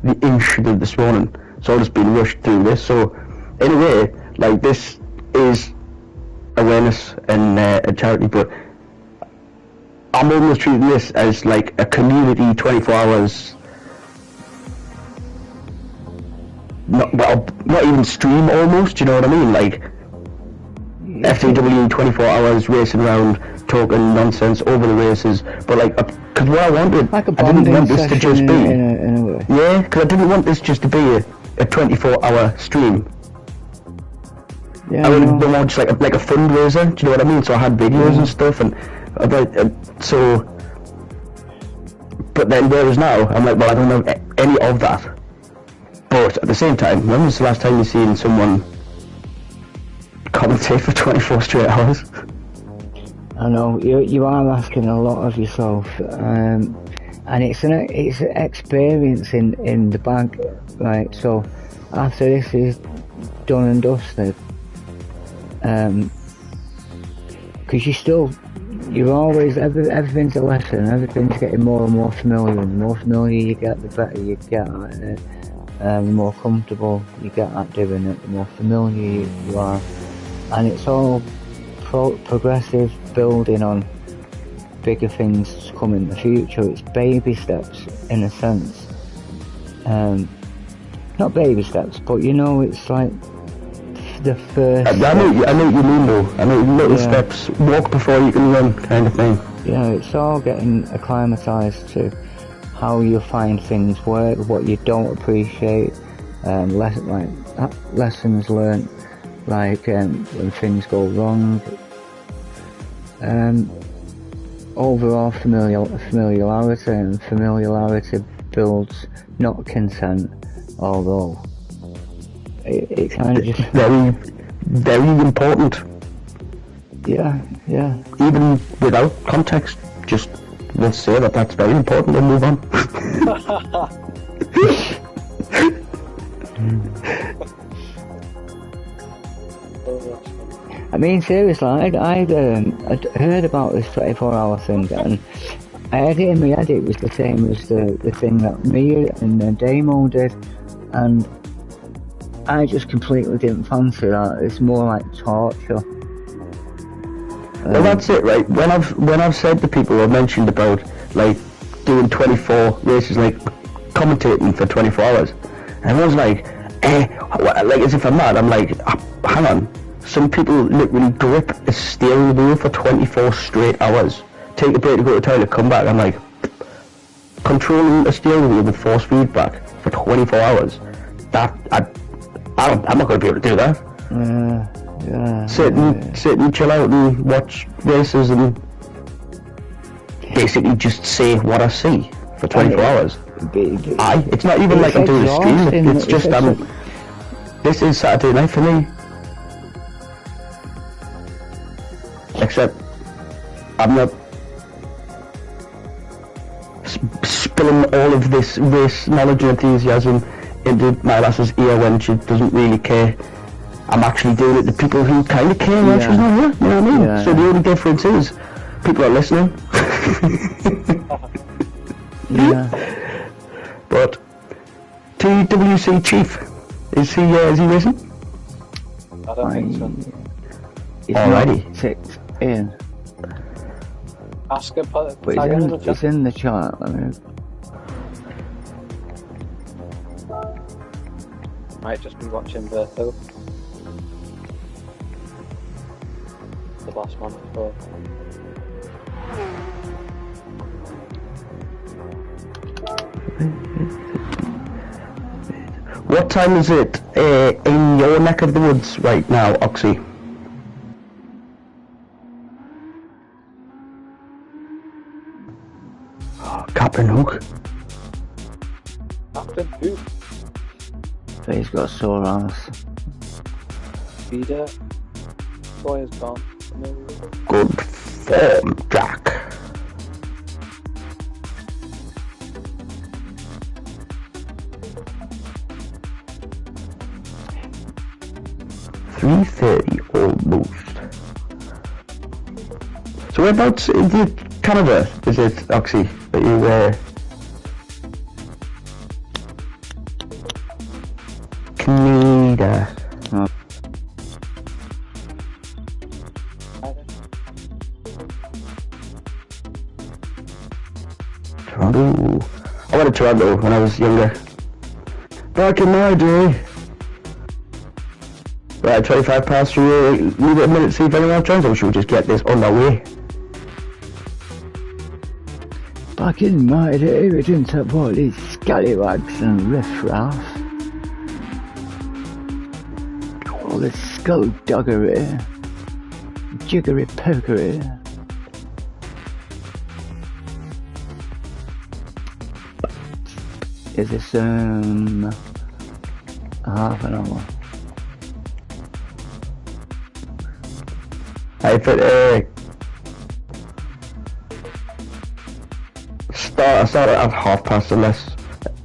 the incident this morning, so I've just been rushed through this. So in a way, like, this is awareness and a charity, but I'm almost treating this as like a community 24 hours, not even stream almost, you know what I mean? Like FTW 24 hours racing around, talking nonsense over the races, but like, because what I wanted, like I didn't want this to just be, in a way. Yeah, because I didn't want this just to be a 24-hour stream. Yeah, I would have been more just like a fundraiser, do you know what I mean? So I had videos and stuff, and so, but then whereas now, I'm like, well, I don't have any of that. But at the same time, when was the last time you've seen someone commentate for 24 straight hours? I know, you are asking a lot of yourself, and it's an experience in the bag, right? So after this is done and dusted, because you're always, everything's a lesson, everything's getting more and more familiar, and the more familiar you get, the better you get at it, the more comfortable you get at doing it, the more familiar you are, and it's all progressive, building on bigger things to come in the future. It's baby steps in a sense, not baby steps, but you know, it's like the first. I know what you mean though. I know little steps, walk before you can run, kind of thing. Yeah, it's all getting acclimatized to how you find things work, what you don't appreciate, lessons learned, like when things go wrong. Overall familiarity, and familiarity builds, not consent, although it kind of just... Very, very important. Yeah, yeah. Even without context, just let's say that that's very important and move on. I mean, seriously, I'd heard about this 24-hour thing, and I had it in my head it was the same as the thing that me and Damo did, and I just completely didn't fancy that. It's more like torture. Well, that's it, right? When I've said to people, I've mentioned about like doing 24 races, like commentating for 24 hours, and everyone's like, like as if I'm mad. I'm like, hang on. Some people literally grip a steering wheel for 24 straight hours. Take a break to go to the toilet, come back. I'm like, controlling a steering wheel with force feedback for 24 hours. I'm not going to be able to do that. Yeah. Sit and chill out and watch races and basically just say what I see for 24 hours. It's not even like I'm doing a stream. It's just this is Saturday night for me. Except I'm not spilling all of this race knowledge and enthusiasm into my lass's ear when she doesn't really care. I'm actually doing it to people who kind of care when she's not here, you know what I mean? Yeah. So the only difference is people are listening. Yeah. But TWC Chief, is he racing? I don't think so. It's Alrighty. not ticked in. Ask him, But it's in the chart. I mean, might just be watching Bertho. The last one before. What time is it in your neck of the woods right now, Oxy? Captain Hook. Captain who? so he's got a sore ass. Peter. Boyer's gone. No. Good form, Jack. $3:30 almost. So whereabouts is it Canada? Is it Oxy that you Canada? Oh. Toronto. I went to Toronto when I was younger. Back in my day. Right, 25 past 3, leave it a minute, see if anyone else joins, or should we just get this on our way? Back in my day, we didn't have all these scallywags and riffraff. All this skullduggery, jiggery-pokery. Is this, half an hour? If it start at 1/2 unless,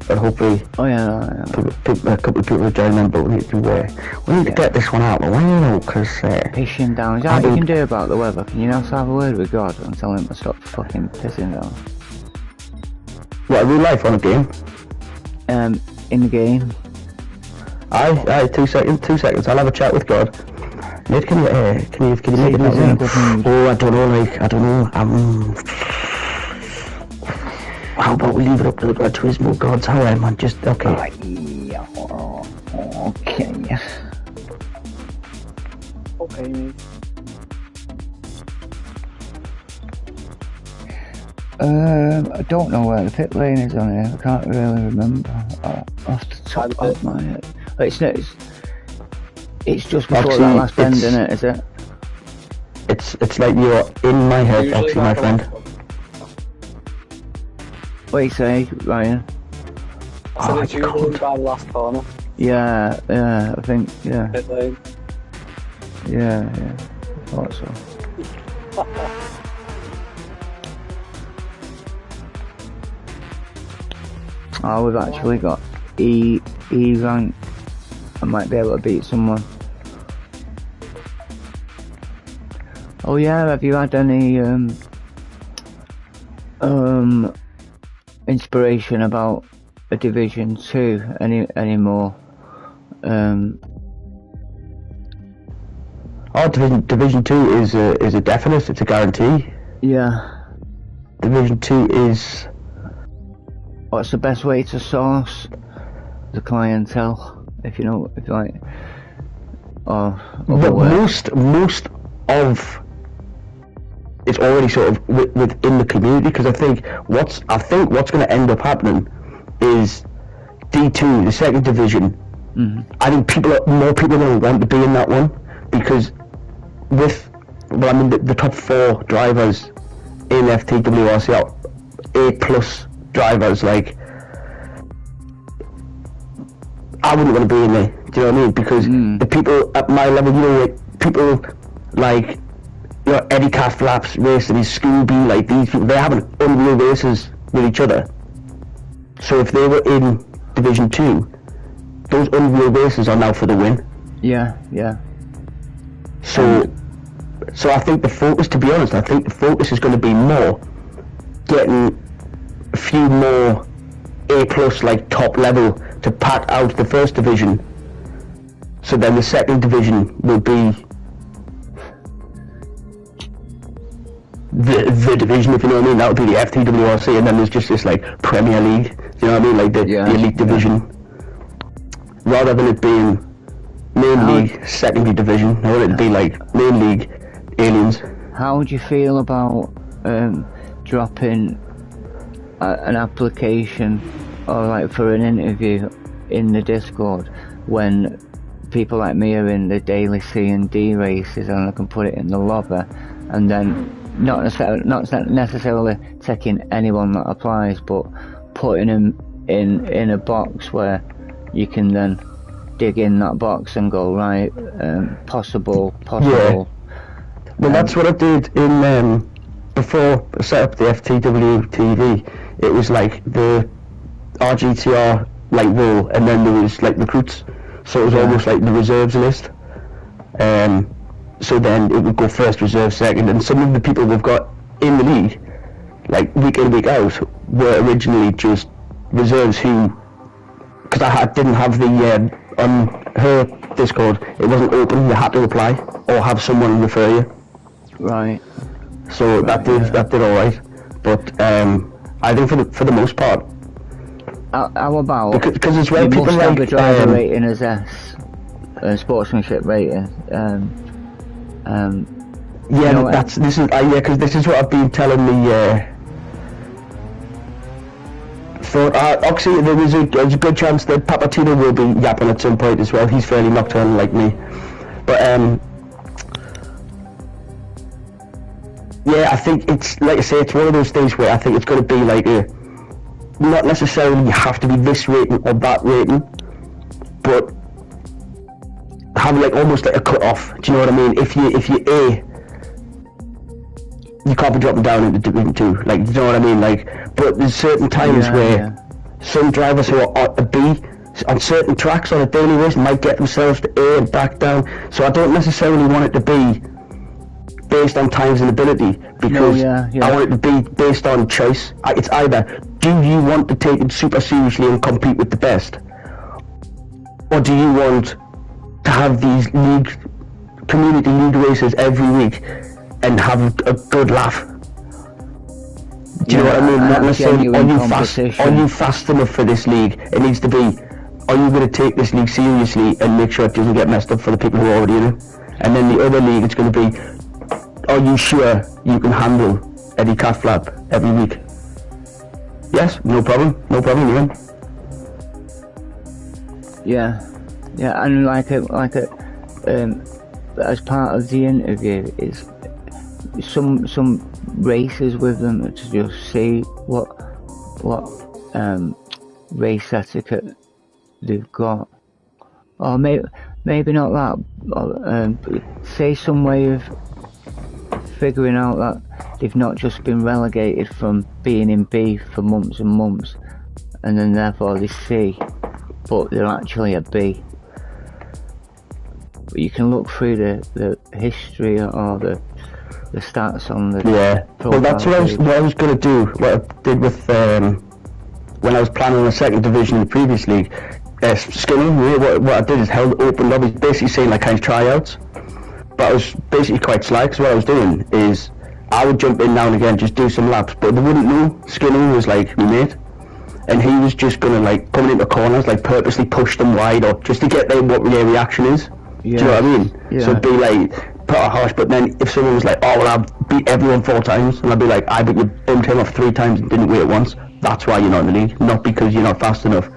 but hopefully Oh yeah. a couple of people will join in, but we need to get this one out of the way, you know, because Pissing down. Is that what you can do about the weather? Can you not have a word with God and tell him to stop fucking pissing down? what, real life on a game? In the game. Aye, 2 seconds, I'll have a chat with God. Mate, can you make it happen? Oh, I don't know, how about we leave it up to the God, to his more God's how I man, just, okay. Okay. Okay, mate. I don't know where the pit lane is on here. I can't really remember off the top of my head. It's just before Oxy, that last bend, isn't it? Is it? It's like you're in my head, Usually Oxy, my friend. What do you say, Ryan? So did you win by the last corner? Yeah, I think, yeah. Pit lane. Yeah, I thought so. Oh, we've actually got E rank. I might be able to beat someone. Oh yeah, have you had any inspiration about a Division 2 anymore? Oh, Division 2 is a definite. It's a guarantee. Yeah. Division 2 is. What's the best way to source the clientele? If you know, if you like, or but most of it's already sort of within the community, because I think what's going to end up happening is D2, the second division. I think more people are going to want to be in that one, because the top 4 drivers in FTWRC are A+ drivers. Like, I wouldn't want to be in there. Do you know what I mean? Because the people at my level, like people like Eddie Cathflaps racing his Scooby, like these people, they're having unreal races with each other. So if they were in Division 2, those unreal races are now for the win. Yeah. So I think the focus, to be honest, is going to be more getting a few more A+ like top level to pack out the first division. So then the second division will be the division, if you know what I mean. That would be the FTWRC, and then there's just this like Premier League, you know what I mean, like the elite division, rather than it being main league, secondary division. I want it to be like main league, aliens. How would you feel about dropping an application or like for an interview in the Discord when people like me are in the daily C and D races, and I can put it in the lobby, and then not necessarily taking anyone that applies, but putting them in a box where you can then dig in that box and go right, possible. Yeah. Well, that's what I did in before I set up the FTW TV. It was like the RGTR like role, and then there was like recruits, so it was almost like the reserves list. So then it would go first, reserve second, and some of the people we've got in the league, like week in, week out, were originally just reserves who, because I didn't have the, on her Discord, it wasn't open, you had to apply, or have someone refer you. Right. So that did alright, but I think for the most part. How about, because it's where you people must like have a driver rating as S, sportsmanship rating, because this is what I've been telling the Oxy. There's a good chance that Papatino will be yapping at some point as well. He's fairly nocturnal like me, but I think it's, like I say, it's one of those things where I think it's going to be like not necessarily you have to be this rating or that rating, but have like almost like a cut off. Do you know what I mean? If you A, you can't be dropping down into Division 2. Like, do you know what I mean? Like, but there's certain times where some drivers who are a B on certain tracks on a daily race might get themselves to A and back down. So I don't necessarily want it to be based on times and ability, because I want it to be based on choice. It's either, do you want to take it super seriously and compete with the best, or do you want to have these community league races every week and have a good laugh? Do you know what I mean? Not necessarily, are you fast enough for this league? It needs to be, are you going to take this league seriously and make sure it doesn't get messed up for the people who are already in it? And then the other league, it's going to be, are you sure you can handle Eddie Cathflap every week? Yes, no problem, Ian. Yeah, and as part of the interview is some races with them to just see what race etiquette they've got. Or maybe not that, say some way of figuring out that they've not just been relegated from being in B for months and months, and then therefore they C, but they're actually a B. But you can look through the history or the stats on the Well, that's what I was going to do. What I did with when I was planning the second division in the previous league. Skinning, what I did is opened up, basically saying like kind of tryouts, but I was basically quite sly, because what I was doing is I would jump in now and again, just do some laps, but they wouldn't know Skinning was like my mate, and he was just gonna like coming into corners, like purposely push them wide up just to get what their reaction is. Do you know what I mean? So it'd be like put a harsh, but then if someone was like, oh well, I beat everyone 4 times, and I'd be like, but you bumped him off 3 times and didn't wait once, that's why you're not in the league, not because you're not fast enough.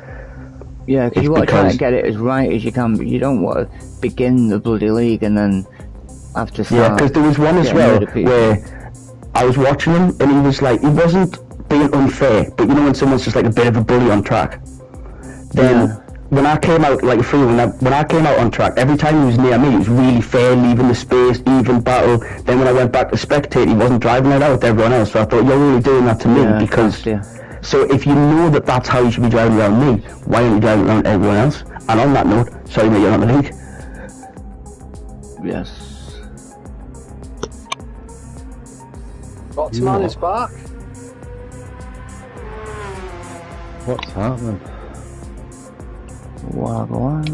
Yeah, because you want to try to get it as right as you can, but you don't want to begin the bloody league and then have to start. Yeah, because there was one as well where I was watching him and he was like, he wasn't being unfair, but you know when someone's just like a bit of a bully on track. Then when I came out like free, when I came out on track, every time he was near me, it was really fair, leaving the space, even battle. Then when I went back to spectate, he wasn't driving it out with everyone else. So I thought, you're really doing that to me because. So if you know that that's how you should be driving around me, why aren't you driving around everyone else? And on that note, sorry mate, you're not in the league. Yes. Rotsman is back. What's happening? Wagwan.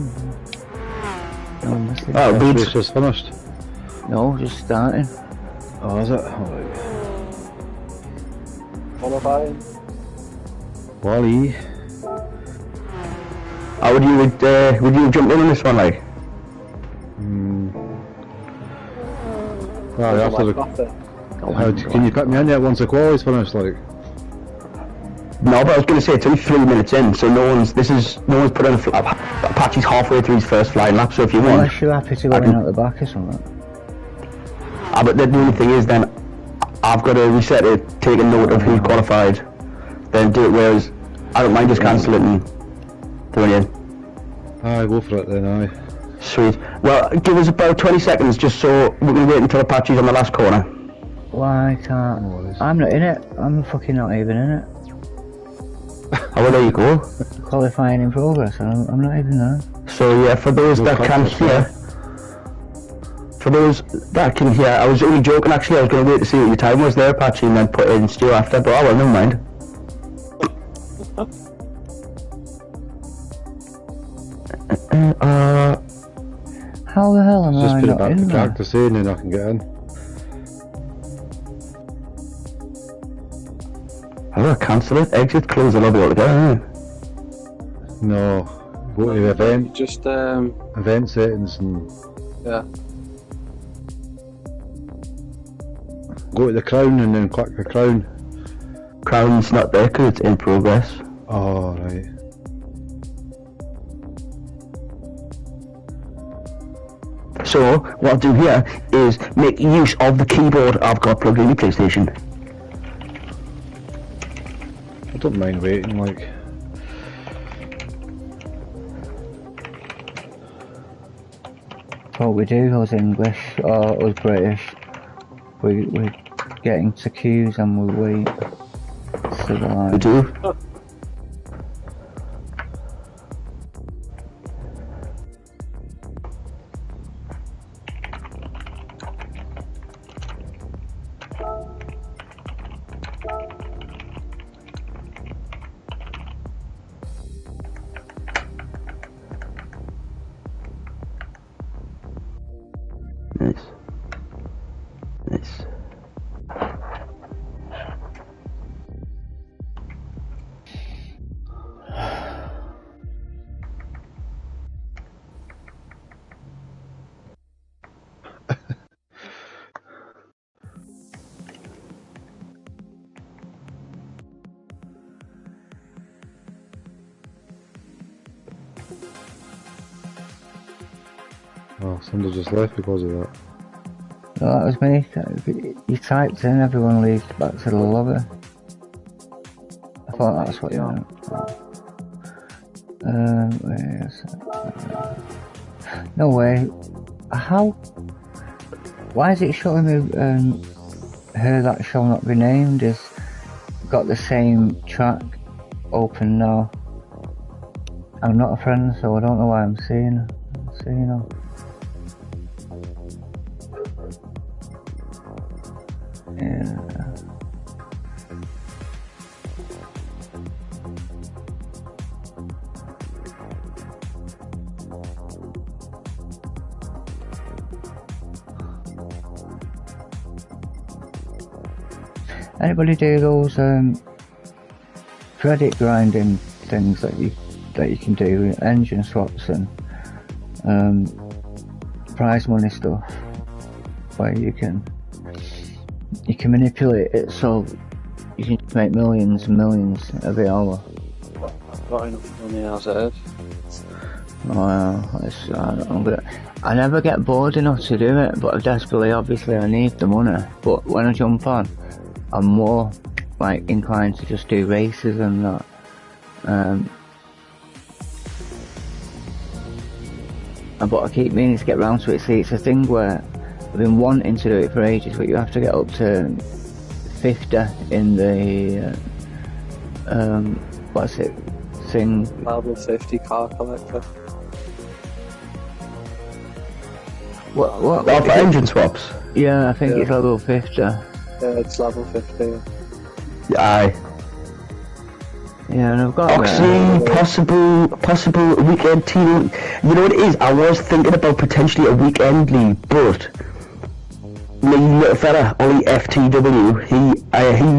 Oh, the race just finished? No, just starting. Oh, is it? Alright. Qualifying. Wally. How would you jump in this one, like? Well, after can you put me in there once the quali's finished, like? No, but I was going to say it's only 3 minutes in, so no one's put in Apache's halfway through his first flying lap, so if you want... Unless you're happy to go in at the back or something. But the only thing is then, I've got to reset it, take a note of who qualified, then do it, whereas I don't mind just cancel it and throw it in. Aye, go for it then, aye. Sweet. Well, give us about 20 seconds just so we can wait until Apache's on the last corner. Why can't... I'm not in it. I'm fucking not even in it. Oh, well, there you go. Qualifying in progress, I'm not even there. So yeah, for those that can hear, I was only joking actually, I was going to wait to see what your time was there, Apache, and then put in Stu after, but oh well, never mind. How the hell am I not in there? Just put it back to practice and then I can get in. I'm going to cancel it, exit, close the lobby altogether, No, go to the event. Just event settings and... Yeah. Go to the crown and then click the crown. Crown's not there because it's in progress. Oh, right. So, what I'll do here is make use of the keyboard I've got plugged in your PlayStation. I don't mind waiting, like... What we do, us English, or us British, we get into queues and we wait. Civilized. We do? Nice. Nice. Oh, somebody just left because of that. No, that was me. You typed in, everyone leaves back to the lobby. I thought that's what you meant. Where is it? No way. How? Why is it showing me her that shall not be named is got the same track open now? I'm not a friend, so I don't know why I'm seeing her. Yeah. Anybody do those credit grinding things that you can do, engine swaps and prize money stuff, where you can manipulate it so you can make millions and millions every hour? I've got enough money as it is. Well, I never get bored enough to do it, but desperately, obviously, I need the money. But when I jump on, I'm more like inclined to just do races and that. But I keep meaning to get round to it. See, it's a thing where I've been wanting to do it for ages, but you have to get up to 50 in the what's it thing? Level 50 car collector. What? Oh, for engine swaps? Yeah, I think it's level 50. Yeah, it's level 50. Aye. Yeah, and I've got Oxy, possible weekend team. You know what it is? I was thinking about potentially a weekend league, but my little fella, Ollie FTW, he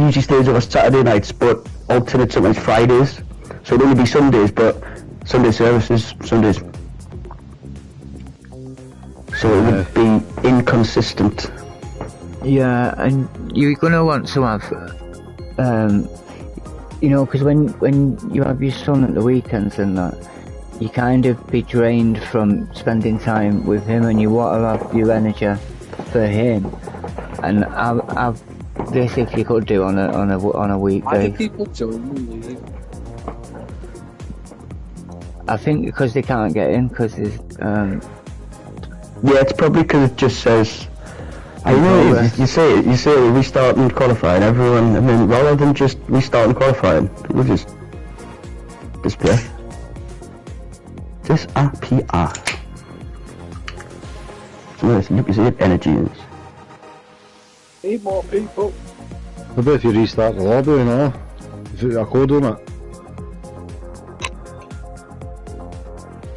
usually stays over Saturday nights, but alternate sometimes Fridays. So it'll only be Sundays, but Sunday services, Sundays. So it would be inconsistent. Yeah, and you're gonna want to have, you know, because when you have your son at the weekends and that, you kind of be drained from spending time with him, and you want to have your energy for him. And have this if you could do on a weekday. Why do people join the league? I think because they can't get in because there's Yeah, it's probably because it just says. I know you say restart and qualifying. Everyone, I mean, rather than just restart and qualifying, we'll just disappear. Disappear. So nice. You can see it, energy is. Need more people. What about if you restart the lobby and all? If you got a code on it?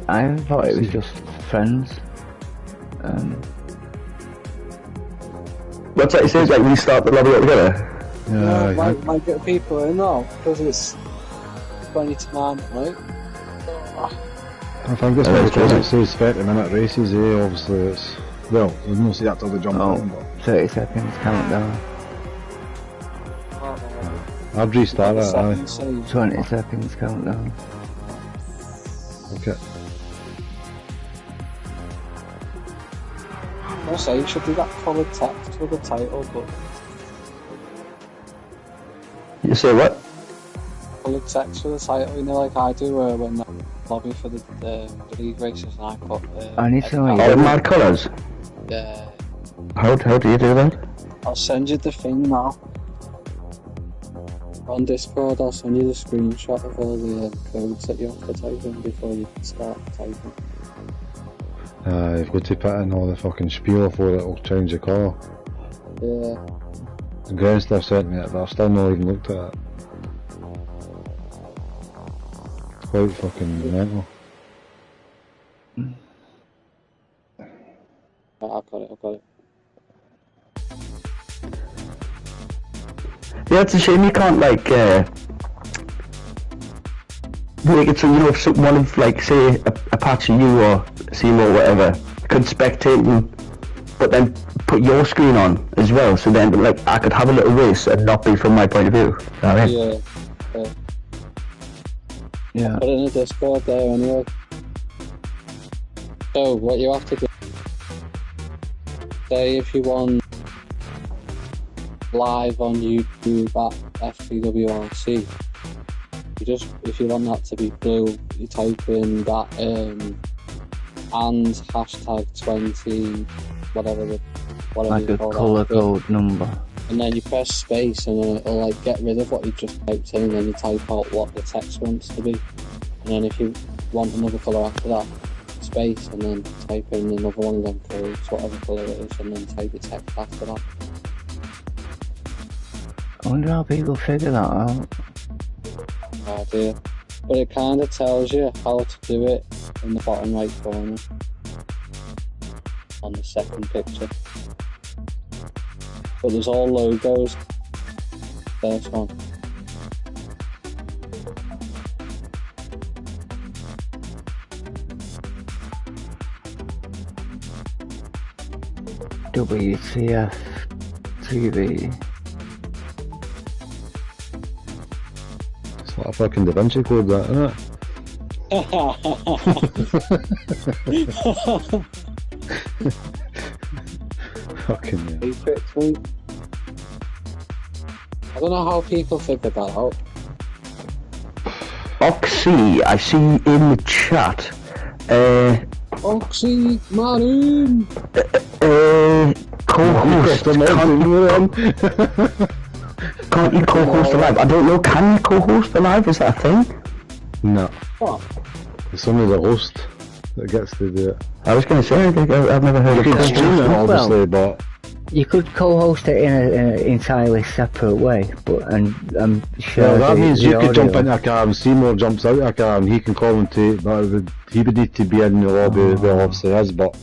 I thought it was just friends. What's that you say? Like restart the lobby altogether? Yeah, might get people in now because it's 20 to 9, right? I think it's because it says 30-minute races, obviously it's... Well, we don't see that till they jump on, but... 30 seconds countdown. I've restarted it, aye. 20 seconds countdown. Okay. I say you should do that coloured text with the title, but You say what? coloured text for the title, you know, like I do when I lobby for the league races, and I put. I need to know. Oh, mad colours. Yeah. How do you do that? I'll send you the thing now. On Discord, I'll send you the screenshot of all the codes that you have to type in before you start typing. You've got to put in all the fucking spiel for it, it'll change the colour. Yeah. The Grandstaff sent me it, but I've still not even looked at it. It's quite fucking mental. I've got it. Yeah, it's a shame you can't like make it so, you know, if one of, like, say a patch of you or Seymour or whatever could spectate and but then put your screen on as well, so then like I could have a little race and not be from my point of view. You know what I mean? Yeah. Put it in the Discord there anyway. So what you have to do, say if you want live on YouTube at FTWRC, you if you want that to be blue, you type in that and hashtag 20 whatever like you a call colour that, code number. and then you press space and then it'll like get rid of what you just typed in, and then you type out what the text wants to be, and then if you want another colour after that, space and then type in another one of them codes, whatever colour it is, and then type your text after that. I wonder how people figure that out. No idea. But it kind of tells you how to do it in the bottom right corner on the second picture. But there's all logos. First one. WTF TV. It's like a fucking Da Vinci Code, that, isn't it? Fucking hell. I don't know how people figure that out. Oxy, I see in the chat. Oxy Marine! Co-host, can't you co-host the live? I don't know, can you co-host the live? Is that a thing? No. What? It's only the host that gets to do it. I was going to say, I've never heard You of could stream it, Well, obviously, but you could co-host it in an entirely separate way, but and share. that means you could jump audio. into a car and Seymour jumps out of a car and he can commentate, but he would need to be in the lobby, well, obviously is, but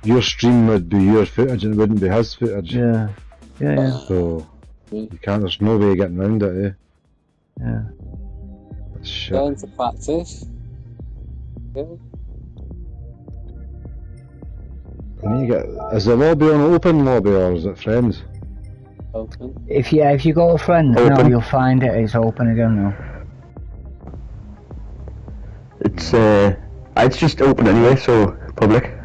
your stream would be your footage and it wouldn't be his footage. Yeah. So you can't. There's no way of getting around it, eh? Yeah. That's shit. Going to practice. Yeah. I need to get. Is the lobby an open lobby or is it friends? Open. If you go to friends now, Open. you'll find it's open again now. It's just open anyway, so public.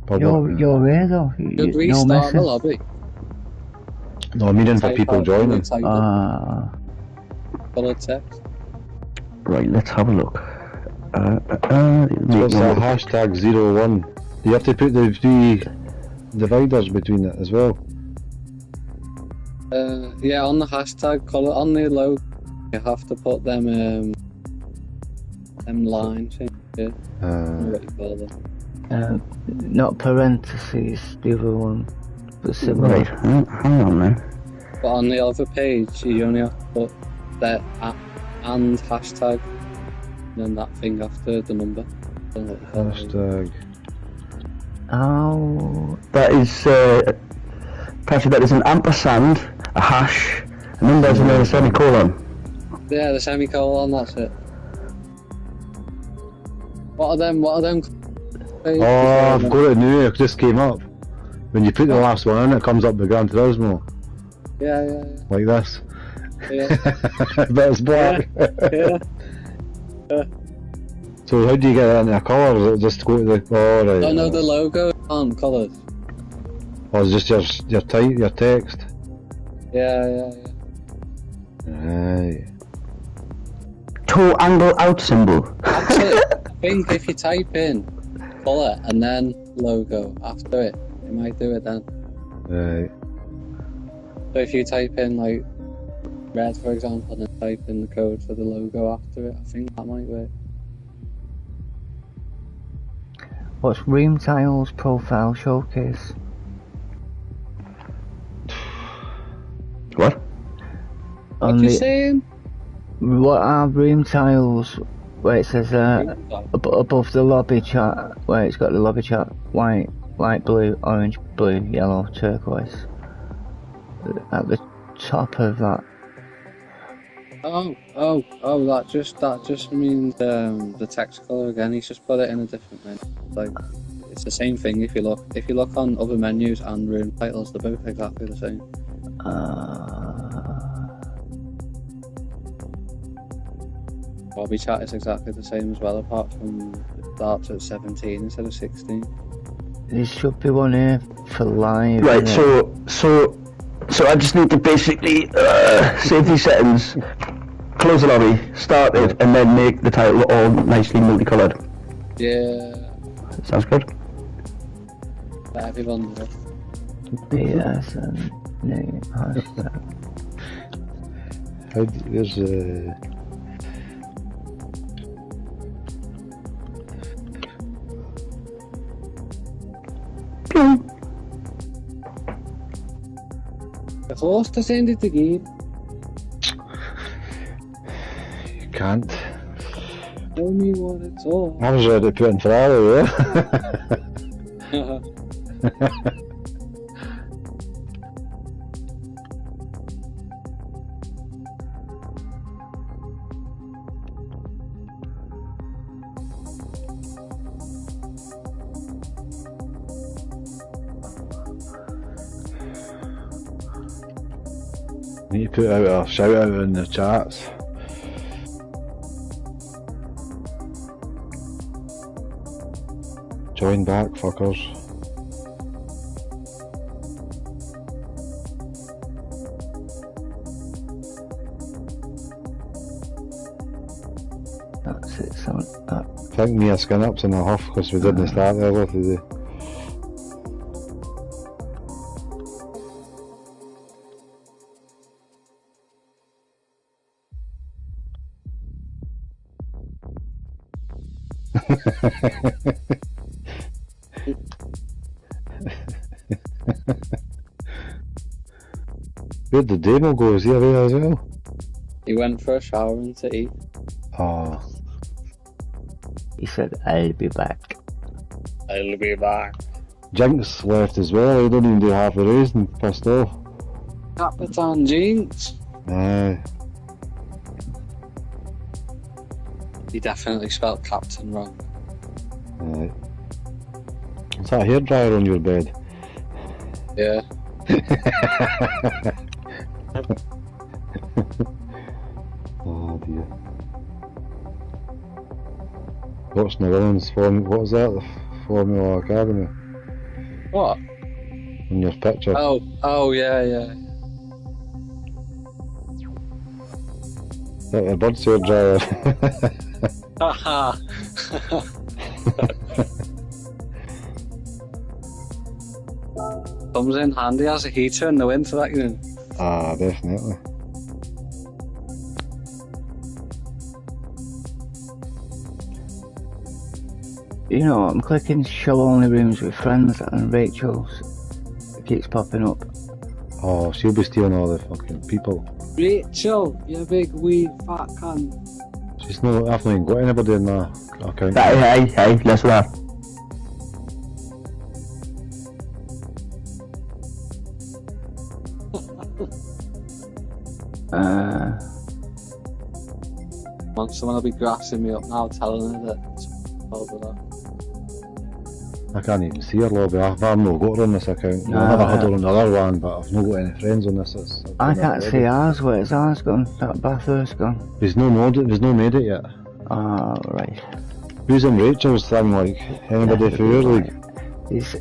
Public. You're here though. Could No restart the messing. lobby. No, I'm meaning for Type people out joining. type Colored text. Right, let's have a look. What's that hashtag 01? You have to put the three dividers between it as well. Yeah, on the hashtag colour, on the logo, you have to put them lines in. Yeah, I don't know what you call them. Not parentheses, the other one, but similar. Right, hang on then. But on the other page, you only have to put that and hashtag, and then that thing after the number. I don't know what you call it. Hashtag. Oh, That is, Patrick, that is an ampersand, a hash, and then there's another semicolon. Yeah, the semicolon, that's it. What are them? Oh, I've got it now, it just came up. When you put the last one in, it comes up with Gran Turismo. Yeah. Like this. Yeah. But it's black. Yeah. So how do you get that into a colour? Is it just go to the... Oh, right. Don't know the logo on colours. Or is it just your text? Yeah. Right. Toe angle out symbol. Actually, I think if you type in colour and then logo after it, it might do it then. Right. So if you type in like red, for example, and then type in the code for the logo after it, I think that might work. what's Ream Tiles profile showcase? What? What you saying? What are Ream Tiles where it says above the lobby chat, where it's got the lobby chat, white, light blue, orange, blue, yellow, turquoise. At the top of that. Oh, that just means the text colour again. He's just put it in a different menu. Like, it's the same thing if you look on other menus and room titles, they're both exactly the same. Lobby chat is exactly the same as well, apart from it starts at 17 instead of 16. There should be one here for live. Right, innit? so I just need to basically save these settings, close the lobby, start it, and then make the title all nicely multicoloured. Yeah. Sounds good. Everyone knows. BS and name hashtag. There's The host has ended the game. you can't. Tell me what it's all. I was ready to put in Ferrari, yeah. Need to put out a shout out in the chats. Join back, fuckers. That's it, son. I think me a skin ups in a huff because we didn't start earlier today. Where'd the demo go? Is he there as well? He went for a shower and to eat. Oh, He said, I'll be back. I'll be back. Jinx left as well. He didn't even do half a race and pissed off. Capitan Jinx. Aye. He definitely spelled Captain wrong. Aye. Is that a hairdryer on your bed? Yeah. Oh dear. What's Netherlands form? What was that? The Formula Academy What? on your picture? Oh, yeah. That a bird's hairdryer. Haha. Comes in handy as a heater in the winter, that you know. Ah, definitely. You know, I'm clicking show only rooms with friends and Rachel's. It keeps popping up. Oh, she'll be stealing all the fucking people. Rachel, you big wee fat cunt. She's no, I've not even got anybody in my account. Hey, listen to that. Someone will be grassing me up now, telling her that it's over that. I can't even see her lobby. I've not got her on this account. No, I've never had her on another one, but I've not got any friends on this. I can't see ours. Where's ours gone? That Bathurst gone? There's no made it yet. Ah, right. Who's in Rachel's thing, like? Anybody for your league? He's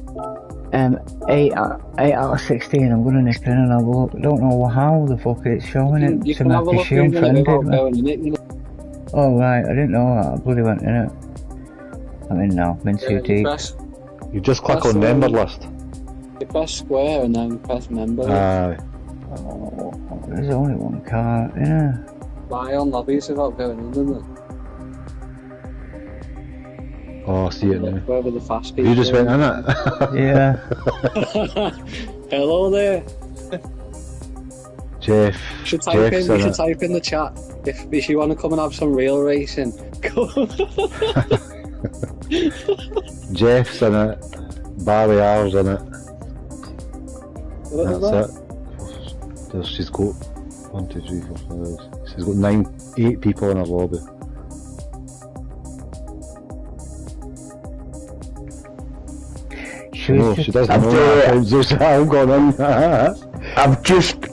8 out of 16. I'm gonna nip in and have a look. I don't know how the fuck it's showing it. You can have a look she in a minute without unfriended going in it, you know. Oh right, I didn't know that. I bloody went in it. I'm in now. I'm in too deep. You just click Press on member list. You press square and then press member. Aye. Oh, there's only one car. Yeah. Buy on lobbies without going in, isn't it? Oh, I see it now. Wherever the fast people. You just went in it. Yeah. Hello there. Jeff. You should type in the chat if you want to come and have some real racing. Jeff's in it. Barry R's in it. That's it. She's got 1, 2, 3, 4, 5. She's got 8 people in her lobby. No, she doesn't know that. I've gone in. I've just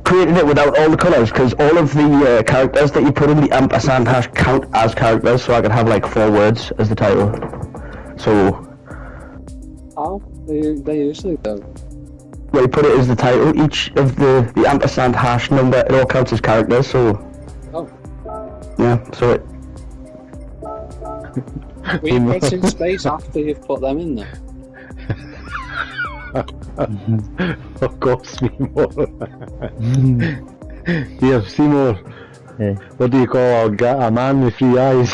created it without all the colours because all of the characters that you put in the ampersand hash count as characters, so I could have like 4 words as the title. So. Oh, they usually do. Well, you put it as the title. Each of the ampersand hash number, it all counts as characters. So. Oh. Yeah, so it... Were you pressing space after you've put them in there? Fuck off, Seymour. Here, Seymour. Yeah. What do you call a man with 3 eyes?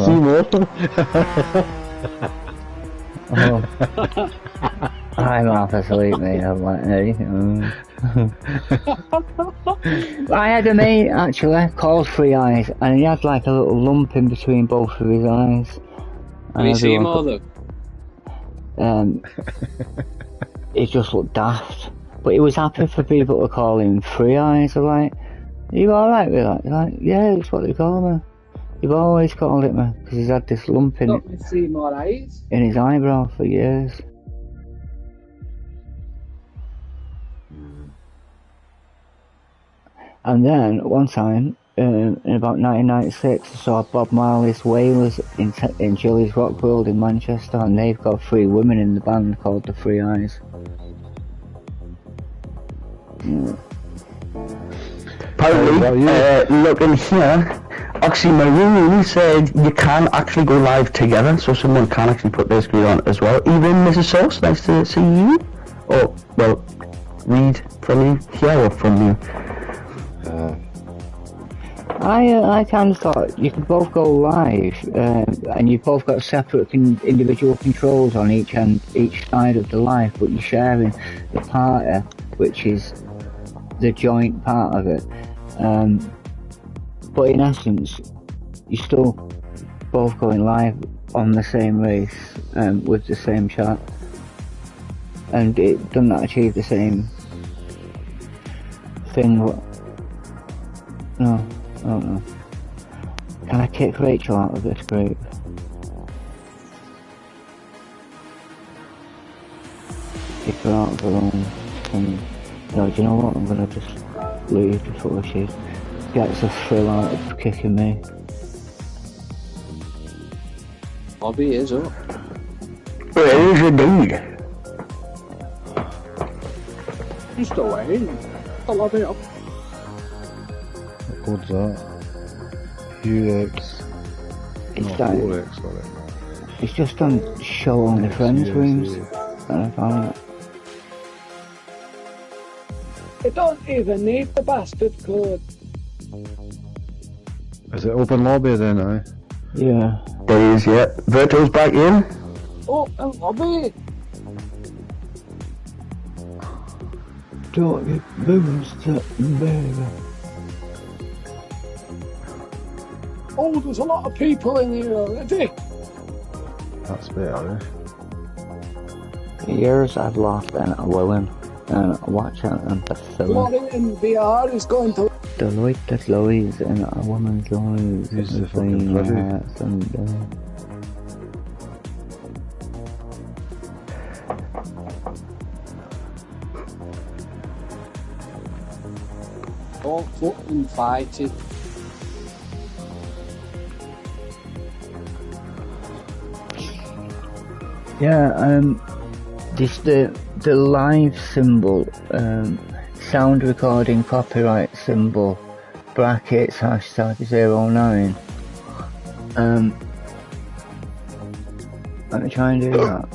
Seymour. Oh. I'm half asleep, mate. I'm like, hey. I had a mate actually called 3 Eyes, and he had like a little lump in between both of his eyes. Can you see more though? He just looked daft, but he was happy for people to call him 3 Eyes. I'm like, are you alright with that? He's like, yeah, that's what they call me. You've always called it me, because he's had this lump in his eyebrow for years. And then, one time, in about 1996, I saw Bob Marley's Wailers in Chillies Rock World in Manchester, and they've got 3 women in the band called the 3 Eyes. Yeah. Apparently, looking here, Oxymarine said you can actually go live together, so someone can actually put their screen on as well. Even Mrs. Sauce, nice to see you. Or, well, read from you, hear from you. I kind of thought you could both go live, and you've both got separate individual controls on each side of the live, but you're sharing the party, which is the joint part of it. But in essence, you're still both going live on the same race, with the same chat, and it doesn't achieve the same thing. No, I don't know. Can I kick Rachel out of this group? Kick her out of her own thing. No, do you know what? I'm gonna just leave before she gets a thrill out of kicking me. Bobby is up. It is indeed. He's still waiting. I'll love it up. What's that? UX. It's No, done. 4X, sorry. It's just on show only friends yes, rooms, yeah. and I found it. You don't even need the bastard code. Is it open lobby then, aye? Yeah. There is, yeah. Virtual's back in. Open lobby. Don't get boosted, baby. Oh, there's a lot of people in here already. That's better, Years I've lost and I will win. And watch out and Priscilla. Florian VR is going to... Deloitte, that's Louise, and a woman's Louise. Who's the fucking pretty? Don't fucking fight it. Yeah, this the live symbol, sound recording copyright symbol, brackets, #09. Let me try and do that.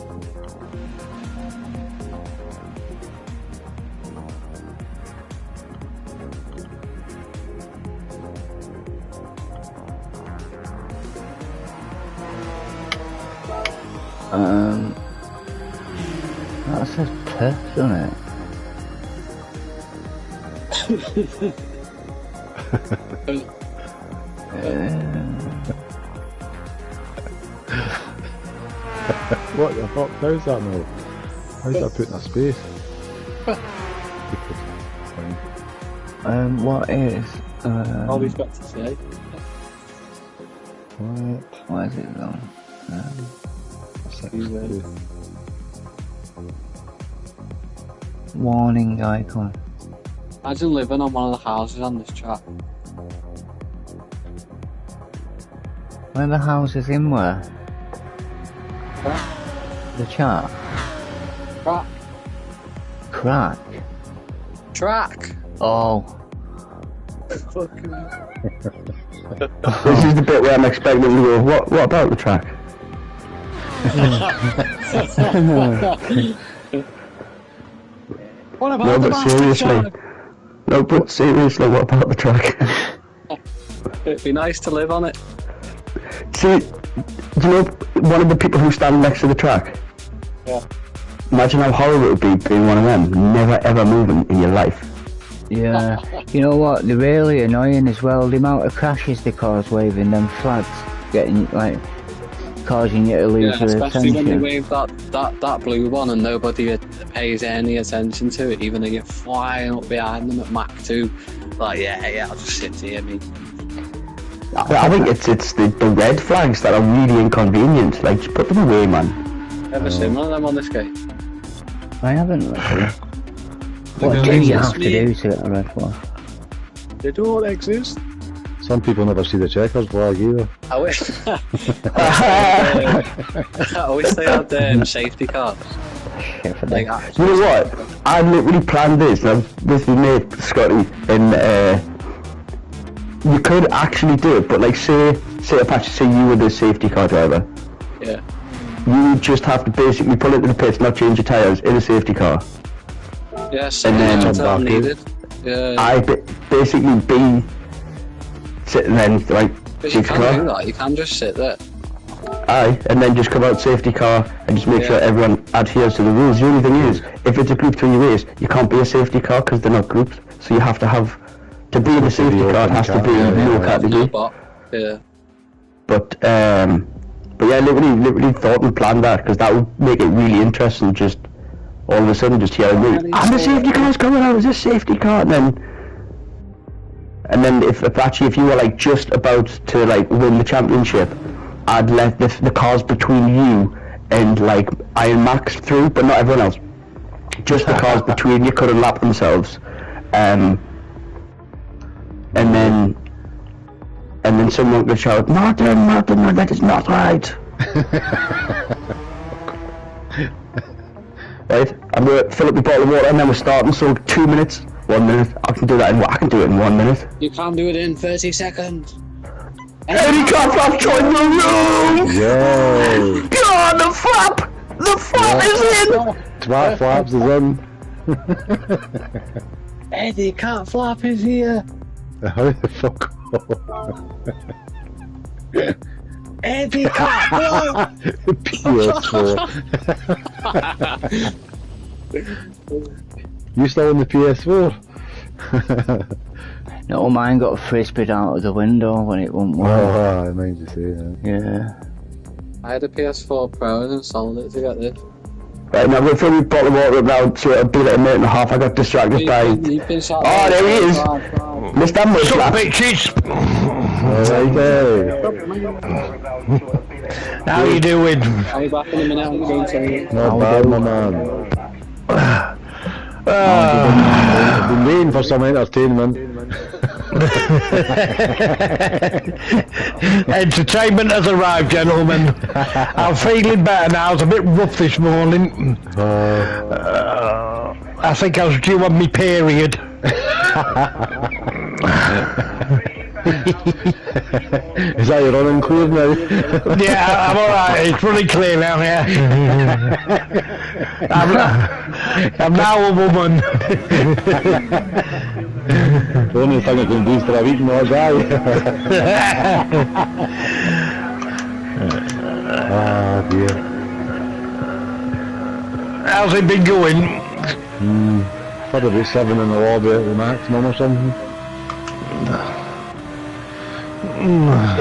That says Perth, doesn't it? What the fuck? How's that now? How's that put in a space? What is, All he's got to say. what is it though? Warning icon. Imagine living on one of the houses on this chat. Where the house is in where? The chat? Track. Crack? Track. Oh. Fucking This is the bit where I'm expecting them to go, what about the track? What about No, the but master seriously. track? No, but seriously, what about the track? It'd be nice to live on it. See, do you know one of the people who stand next to the track? Yeah. Imagine how horrible it would be being one of them, never ever moving in your life. Yeah. You know what? They're really annoying as well. The amount of crashes they cause waving them flags, getting like causing you to lose Yeah, your especially when they attention. wave that blue one and nobody pays any attention to it, even though you're flying up behind them at Mach 2. Like, yeah, I'll just sit here, me. I think it's the red flags that are really inconvenient. Like, just put them away, man. Ever seen one of them on this game? I haven't actually. What do you have to do to get a red flag? They don't exist. Some people never see the checkers flag either. I wish. I wish they had safety cars. Like, You know what? I literally planned this with my mate Scotty, and you could actually do it, but like say Apache, say you were the safety car driver. Yeah. You would just have to basically pull into the pits, not change your tyres in a safety car. Yes, and then until needed. Yeah. I basically be sitting then like But you safety can't do car. that. You can just sit there. Aye, and then just come out safety car and just make sure everyone adheres to the rules. The only thing is, if it's a group 2 race, you can't be a safety car because they're not groups. So you have to have to be in the safety car. It has to be no category. Yeah. But yeah, literally thought and planned that because that would make it really interesting. Just all of a sudden, just hearing me, and the safety car's coming out. Is this safety car? And then if you were like just about to like win the championship, I'd let the cars between you and like Iron Max through, but not everyone else. Just the cars between you couldn't lap themselves, and then someone would shout, Martin, that is not right. Right, I'm gonna fill up the bottle of water and then we're starting. So 2 minutes, 1 minute. I can do it in 1 minute. You can't do it in 30 seconds. Eddie can't flap join the room! Yo! God, the flap! The flap is in! Twat flaps is in. Eddie can't flap is here. How the fuck off? Eddie can't flap! PS4. You still in the PS4? No, mine got frisbeed out of the window when it won't work. Oh, I mind you say that. Yeah. I had a PS4 Pro and installed it to get this. Right, now we're filling the bottle of water up now, so it'll be like a minute and a half. I got distracted by... You've been Oh, there he is! Mr. Muslap! Bitches! Alright, How you doing? I'll be back in a minute. I'm going to... not bad, my man. I've been waiting for some entertainment. Entertainment has arrived, gentlemen. I'm feeling better now. I was a bit rough this morning. I think I was due on my period. Is that your running clear now? Yeah, I'm alright. It's running clear now, yeah. I'm now a woman. The only thing I can do is to have eaten all day. Ah, dear. How's it been going? Had about 7 in the lobby at the maximum or something.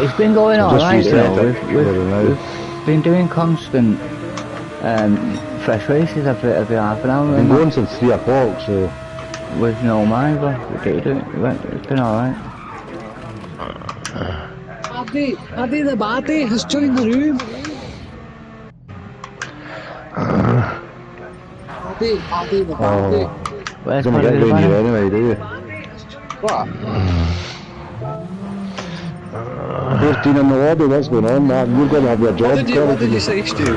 It's been going alright, reset we've been doing constant fresh races every half an hour. I've been going since 3 o'clock, so... With no mind, but it's been alright. Addy the baddie has joined the room. Addy the baddie. Where's Gonna get down here anyway, do you? What? 14 in the lobby, what's going on, man? You're going to have your job. What did you say, Stu?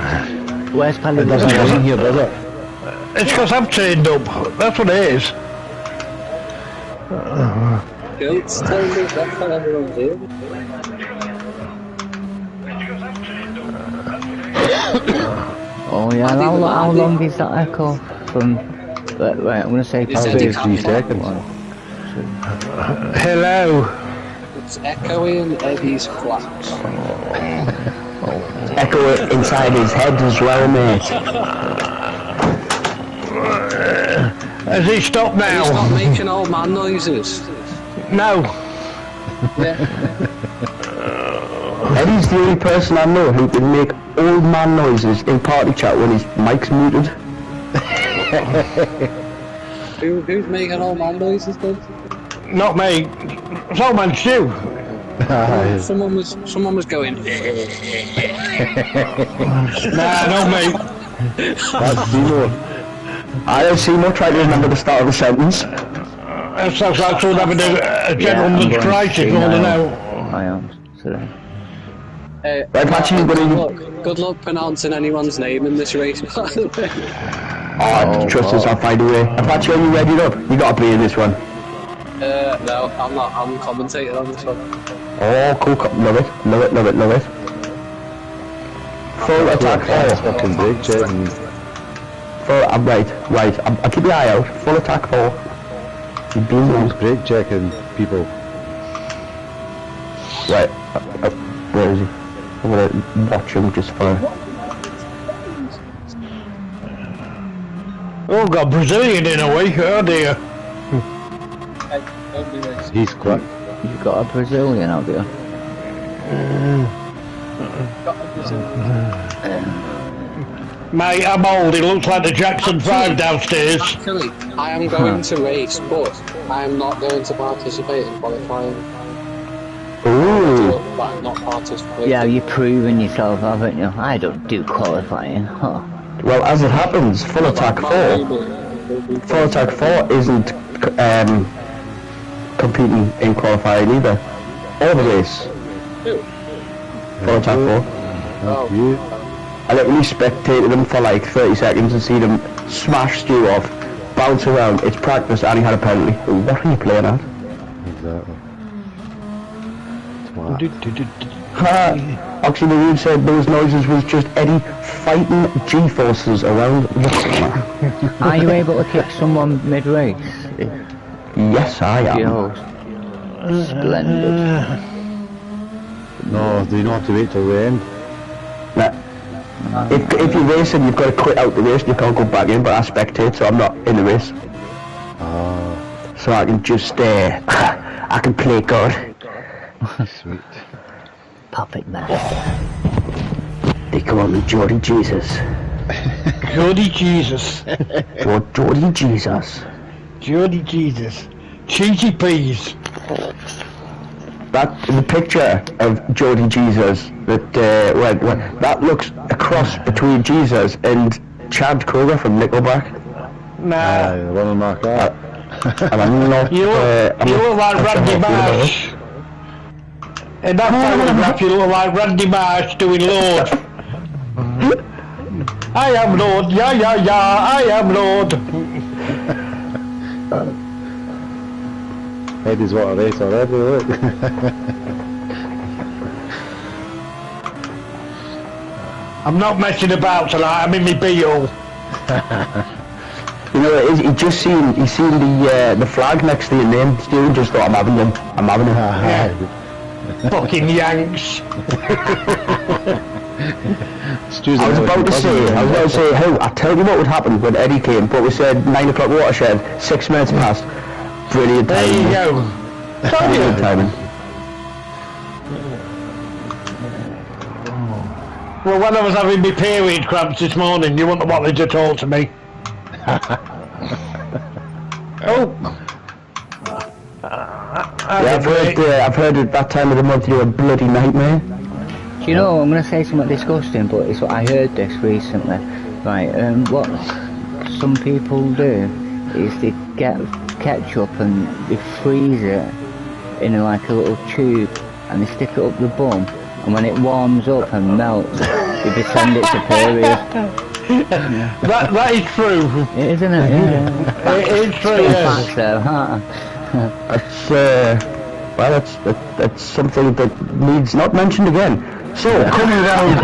Where's Paddy? It doesn't go in here, does it? It's because I've turned up. That's what it is. goats turned up, that's how everyone's here. Oh yeah, how long is that echo from? Wait, I'm gonna say 3 seconds. Hello. It's echoing Eddie's flaps. Echo it inside his head as well, mate. Has he stopped now? He's not making old man noises. No. Yeah. Eddie's the only person I know who can make old man noises in party chat when his mic's muted. Who's making old man noises then? Not me. It's old man Stu. Someone was going. Nah, not me. That's Dino. I don't see much trying to remember the start of the sentence. That sounds like someone having a gentleman's crisis more than now. I am today. Right, Patchy, you're gonna... Good luck pronouncing anyone's name in this race. Oh, trust us, I'll find a way. Patchy, are you ready up? You gotta be in this one. No, I'm not. I'm commentating on this one. Oh, cool, love it. Full attack 4. Fucking break check and... Right, I'll keep your eye out. Full attack 4. You've been wrong. break checking people. Right, where is he? I'm gonna watch him just for... Oh, got Brazilian in a week, oh dear. He's quick. You got a Brazilian, have you? Mate, I'm old, it looks like the Jackson 5 downstairs. Actually, I am going to race, but I am not going to participate in qualifying. Ooh. But I'm not participating. Yeah, you've proven yourself, haven't you? I don't do qualifying. Huh. Well, as it happens, full attack 4 isn't competing in qualifying either. Or the race. Full attack 4. Oh. I literally spectated them for like 30 seconds and see them smash Stu off, bounce around. It's practice and he had a penalty. What are you playing at? Exactly. Oxy Marine said those noises was just Eddie fighting G-forces around the corner. Are you able to kick someone mid-race? Yes, I am. Splendid. No, do you not have to wait till the end? Nah. If you're racing, you've got to quit out the race. You can't go back in, but I spectate, so I'm not in the race. So I can just I can play God. Sweet. Puppet master. They call me Geordie Jesus. Geordie Jesus. Geordie Jesus. Geordie Jesus. Cheesy peas. The picture of Geordie Jesus, that looks a cross between Jesus and Chad Kroger from Nickelback. Nah. The one on Mark out. And I'm not... You look like Randy Marsh. In that photograph you look like Randy Marsh doing Lord. I am Lord, yeah, I am Lord. Eddie's what a race already, look. I'm not messing about tonight, I'm in my Beetle. You know, he seen the flag next to your name, Stu, just thought I'm having him. Yeah. Fucking Yanks. I was about to say, I'll tell you what would happen when Eddie came, but we said 9 o'clock watershed, 6 minutes past. Brilliant timing. There you go. Brilliant timing. Well, when I was having my period cramps this morning, you wouldn't have wanted to talk to me. Oh. I've heard at that time of the month you're a bloody nightmare. Do you know, I'm going to say something disgusting, but it's what I heard this recently. Right, what some people do is they get ketchup and they freeze it in like a little tube and they stick it up the bum, and when it warms up and melts, they pretend it's a period. That is true. It is, isn't it? Yeah. It is true, yeah. Facts though, huh? That's well, that's something that needs not mentioned again. So coming down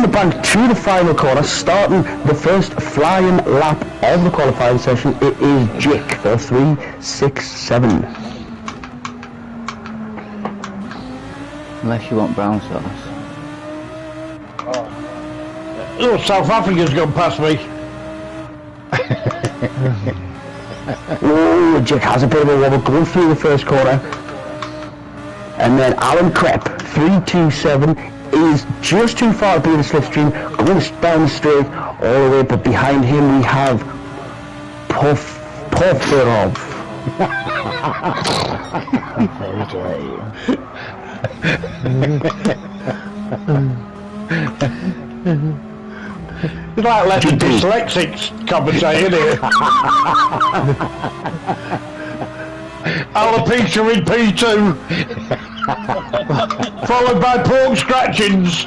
the bank to the final corner, starting the first flying lap of the qualifying session, it is Jake for 367. Unless you want brown sauce. Oh, South Africa's gone past me. Oh, Jake has a bit of a wobble going through the first corner. And then Alan Krepp, 327, is just too far to be in the slipstream, going down the straight all the way, but behind him we have Pofferov. It's like letting dyslexics compensate, isn't it? Alopecia in P2, followed by pork scratchings.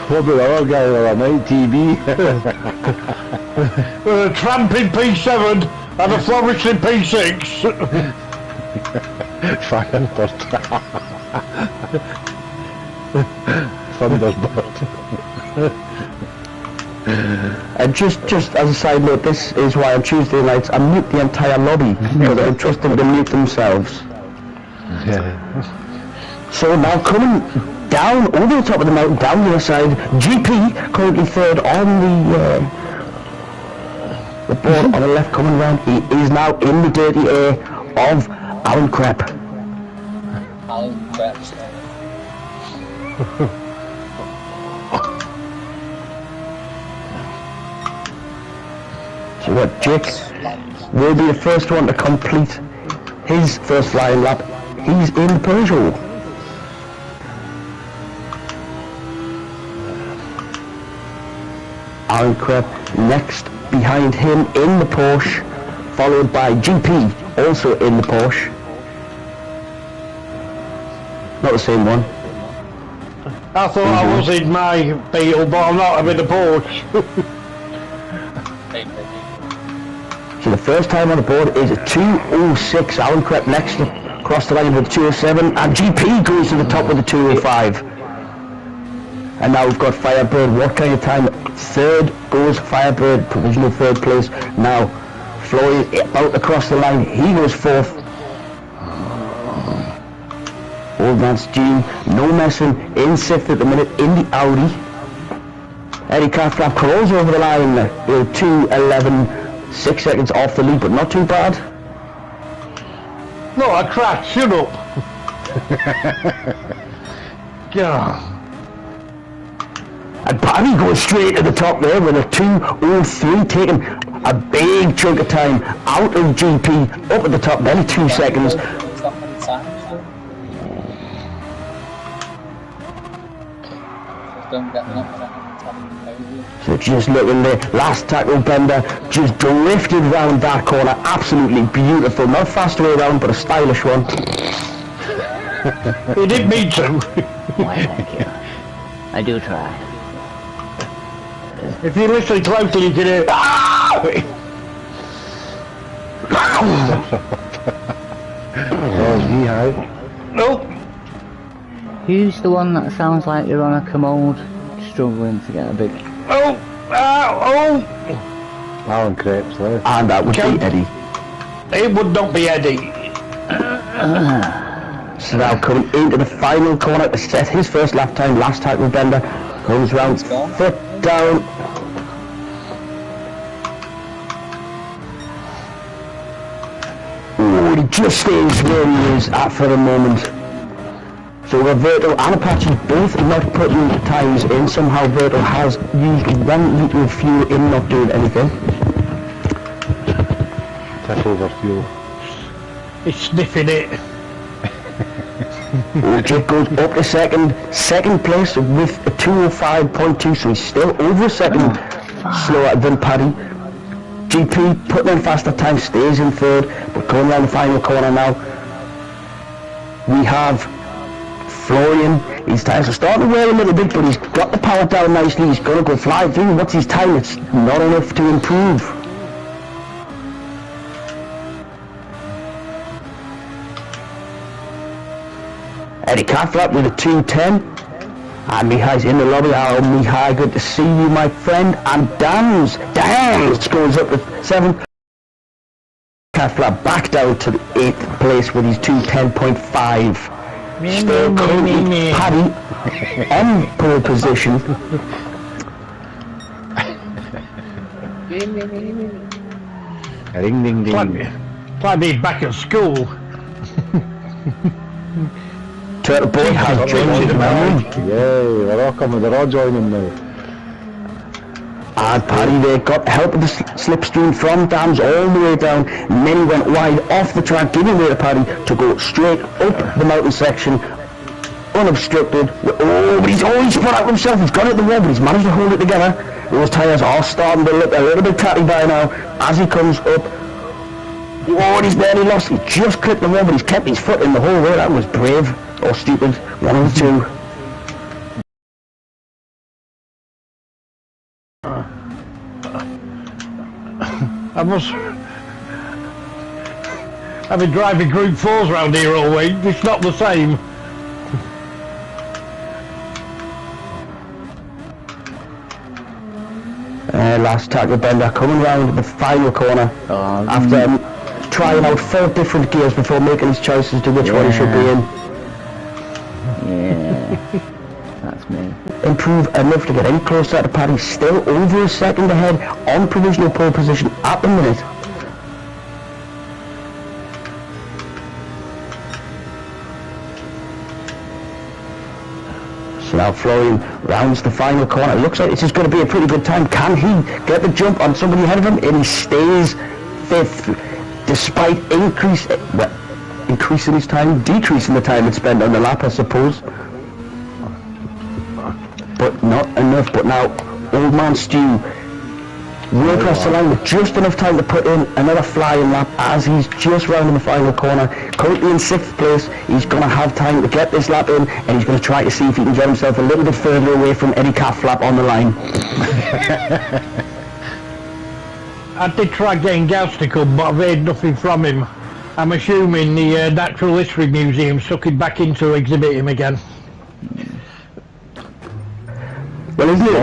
What about the other guy on night TV? With a tramp in P7 and a florist in P6. Thunderbird. Thunderbird. And just as a side note, this is why on Tuesday nights I mute the entire lobby, because I don't trust them to mute themselves. Yeah. So now coming down over the top of the mountain, down the other side, GP currently third on the board on the left coming round. He is now in the dirty air of Alan Krepp. Alan Krepp. So what, Jake will be the first one to complete his first flying lap. He's in the Peugeot. Alan Krepp next behind him in the Porsche, followed by GP also in the Porsche. Not the same one. I thought I was in my Beetle, but I'm not. I'm in the Porsche. So the first time on the board is a 2:06. Alan Krepp next across the line with a 2:07, and GP goes to the top with a 2:05. And now we've got Firebird. What kind of time? Third goes Firebird, provisional third place. Now Floyd out across the line. He goes fourth. Old man Steam, no messing, in sixth at the minute in the Audi. Eddie Carflap crawls over the line with 2:11. 6 seconds off the lead, but not too bad. No, I crashed. Shut up. God. And Barry goes straight to the top there with a 2:03, taking a big chunk of time out of GP, up at the top, nearly 2 seconds. So just looking there, last tackle bender, just drifted round that corner, absolutely beautiful. Not a fast way around, but a stylish one. He didn't mean to. Why, thank you. I do try. If you listen closely, you can hear. Nope. Who's the one that sounds like they're on a commode, struggling to get a big... Oh! Oh! Alan Krepp's left. And that would be Eddie. It would not be Eddie. So now coming into the final corner to set his first lap time, last tackle bender, comes round, foot down. Oh, he just stays where he is at for the moment. So Verto and Apache both not putting times in. Somehow Verto has used 1 litre of fuel in not doing anything. Take over fuel. He's sniffing it. Jake goes up to second place with a 2:05.2, so he's still over a second slower than Paddy. GP putting in faster time, stays in third, but going around the final corner now, we have Florian. His tires are starting to wear a little bit, but he's got the power down nicely. He's going to go fly through. What's his time? It's not enough to improve. Eddie Catlap with a 2:10. And Mihai's in the lobby. Oh, Mihai, good to see you, my friend. And Dams goes up to 7. Catlap back down to the 8th place with his 2:10.5. Still currently Paddy on pole position. Ding ding ding. Like me back at school. Turtle Boy has joined the round. Yay, they're all coming, they're all joining now. And Paddy there got help of the slipstream from Dams all the way down, and then he went wide off the track, giving way to Paddy to go straight up the mountain section, unobstructed. Oh, but he's put out himself, he's got it at the wall, but he's managed to hold it together. Those tyres are starting to look a little bit tatty by now as he comes up. Oh, and he's barely lost, he just clipped the wall, but he's kept his foot in the whole way. That was brave, or stupid, one of the two. I've been driving Group 4s around here all week, it's not the same. Last tackle bender coming round the final corner after trying out 4 different gears before making his choices to which one he should be in. Yeah, that's me. Improve enough to get any closer to Paddy, still over a second ahead on provisional pole position at the minute. So now Florian rounds the final corner. It looks like this is going to be a pretty good time. Can he get the jump on somebody ahead of him? And he stays 5th despite increasing his time, decreasing the time it's spent on the lap, I suppose. But not enough. But now Old Man Stu way across the line with just enough time to put in another flying lap as he's just rounding the final corner. Currently in 6th place, he's going to have time to get this lap in, and he's going to try to see if he can get himself a little bit further away from Eddie Catlap on the line. I did try getting Gauss to come, but I've heard nothing from him. I'm assuming the Natural History Museum took him back in to exhibit him again. Well, isn't it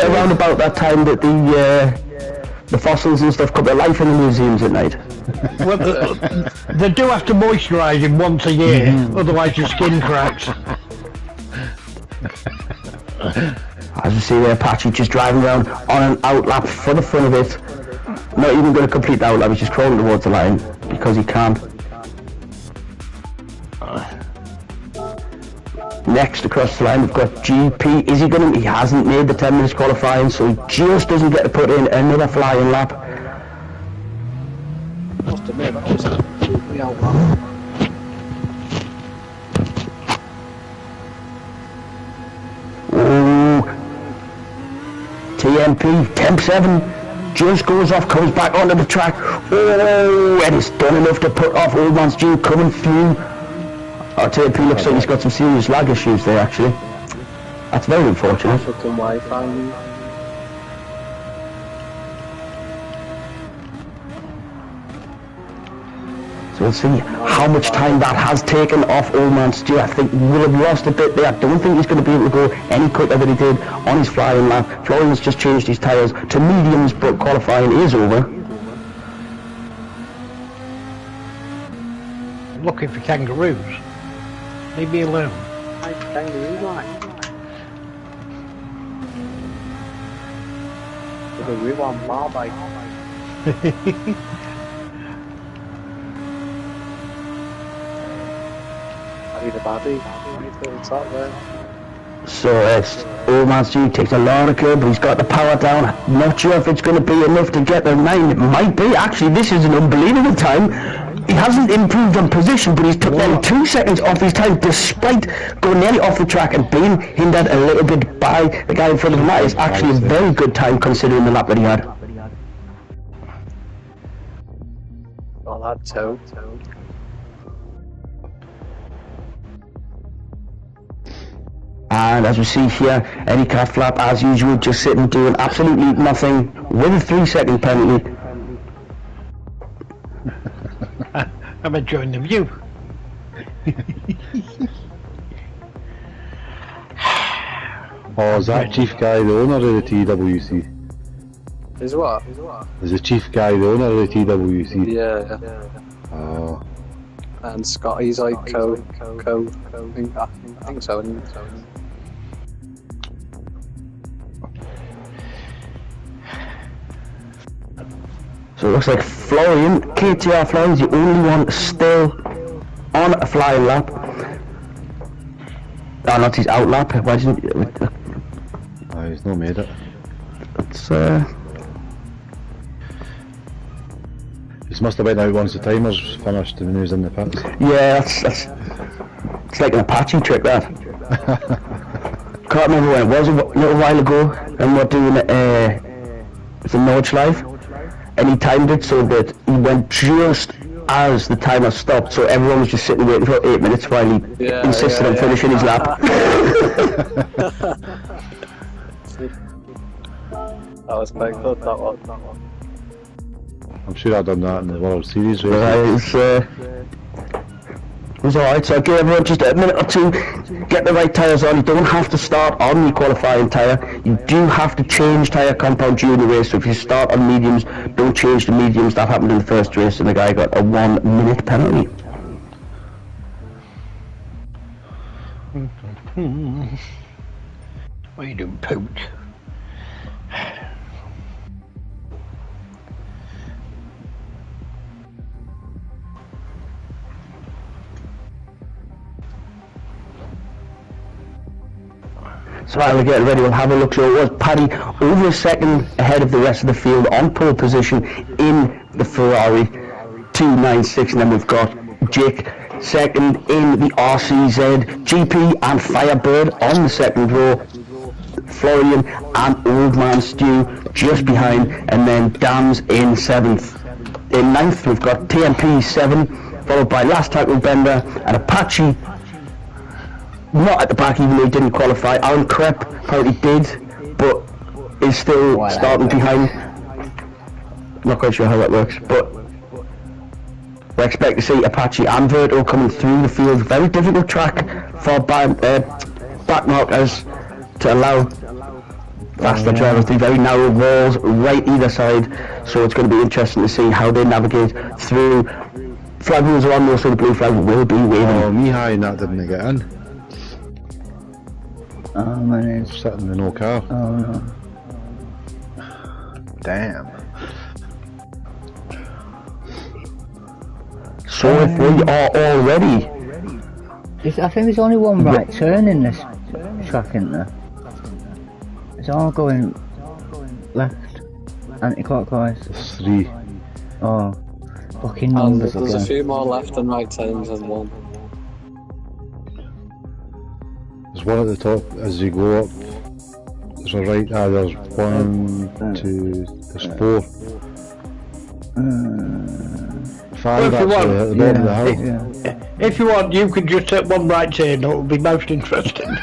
around about that time that the fossils and stuff come to life in the museums at night? Well, they do have to moisturise him once a year, otherwise your skin cracks. As you see there, Patchy just driving around on an outlap for the fun of it. Not even going to complete the outlap, he's just crawling towards the line because he can't. Next across the line we've got GP. Is he going to? He hasn't made the 10 minutes qualifying, so he just doesn't get to put in another flying lap. Must admit, that was absolutely outland. Oh, TMP, Temp 7 just goes off, comes back onto the track. Oh, and it's done enough to put off Old Man Stu coming through. Our TMP looks like he's got some serious lag issues there, actually. That's very unfortunate. Fucking Wi-Fi. So we'll see how much time that has taken off Old Man Stu. I think we'll have lost a bit there. I don't think he's going to be able to go any quicker than he did on his flying lap. Florian's just changed his tyres to mediums, but qualifying is over. I'm looking for kangaroos. Leave me alone. Kangaroo line. Kangaroo on Marmite. The body. So Old Man Stu takes a lot of curb, but he's got the power down. Not sure if it's going to be enough to get the 9. It might be. Actually, this is an unbelievable time. He hasn't improved on position, but he's took nearly 2 seconds off his time, despite going nearly off the track and being hindered a little bit by the guy in front of him. That is actually a very good time considering the lap that he had. Well, that too. And as we see here, Eddie Catlap, as usual, just sitting doing absolutely nothing with a 3-second penalty. I'm enjoying the view. Oh, is that chief guy the owner of the TWC? Is what? Is the chief guy the owner of the TWC? Yeah. Oh. And Scotty's like I think so. So it looks like Florian, KTR Florian is the only one still on a flying lap. Oh, not his out lap. Why didn't Oh, he's not made it. It's He must have been out once the timer's finished and he was in the pits. yeah, that's it's like an Apache trick, that. Can't remember when it was, a little while ago, and we're doing it's a Notch live, and he timed it so that he went just as the timer stopped, so everyone was just sitting waiting for 8 minutes while he insisted on finishing his lap. That was quite good, that one. I'm sure I've done that in the World Series race. It was alright, so I gave everyone just a minute or two, get the right tyres on. You don't have to start on the qualifying tyre, you do have to change tyre compound during the race, so if you start on mediums, don't change the mediums. That happened in the first race and the guy got a 1 minute penalty. What are you doing, Pooch? So while we're getting ready, we'll have a look. So it was Paddy over a second ahead of the rest of the field on pole position in the Ferrari 296, and then we've got Jake second in the RCZ, GP and Firebird on the second row, Florian and Old Man Stu just behind, and then Dams in 7th. In 9th we've got TMP 7, followed by Last Tackle Bender and Apache. Not at the back, even though he didn't qualify. Aaron Krepp apparently did, but is still starting behind. Not quite sure how that works, but we expect to see Apache and Verto coming through the field. Very difficult track for back markers to allow faster drivers through very narrow walls right either side. So it's going to be interesting to see how they navigate through. Flag rules are on, so the blue flag will be waving. Oh, Mihai and that didn't get in. Oh, my name's sitting in no car. Oh no. Damn. So if we are all ready. I think there's only one right turn in this track, isn't there? It's all going left, anti-clockwise. There's 3. Oh, fucking numbers There's again. a few more left and right turns than one. There's one at the top as you go up. There's a right, there's 1, 2, there's 4. 5 actually at the bottom of the hill. If you want, you could just take one right turn, that would be most interesting.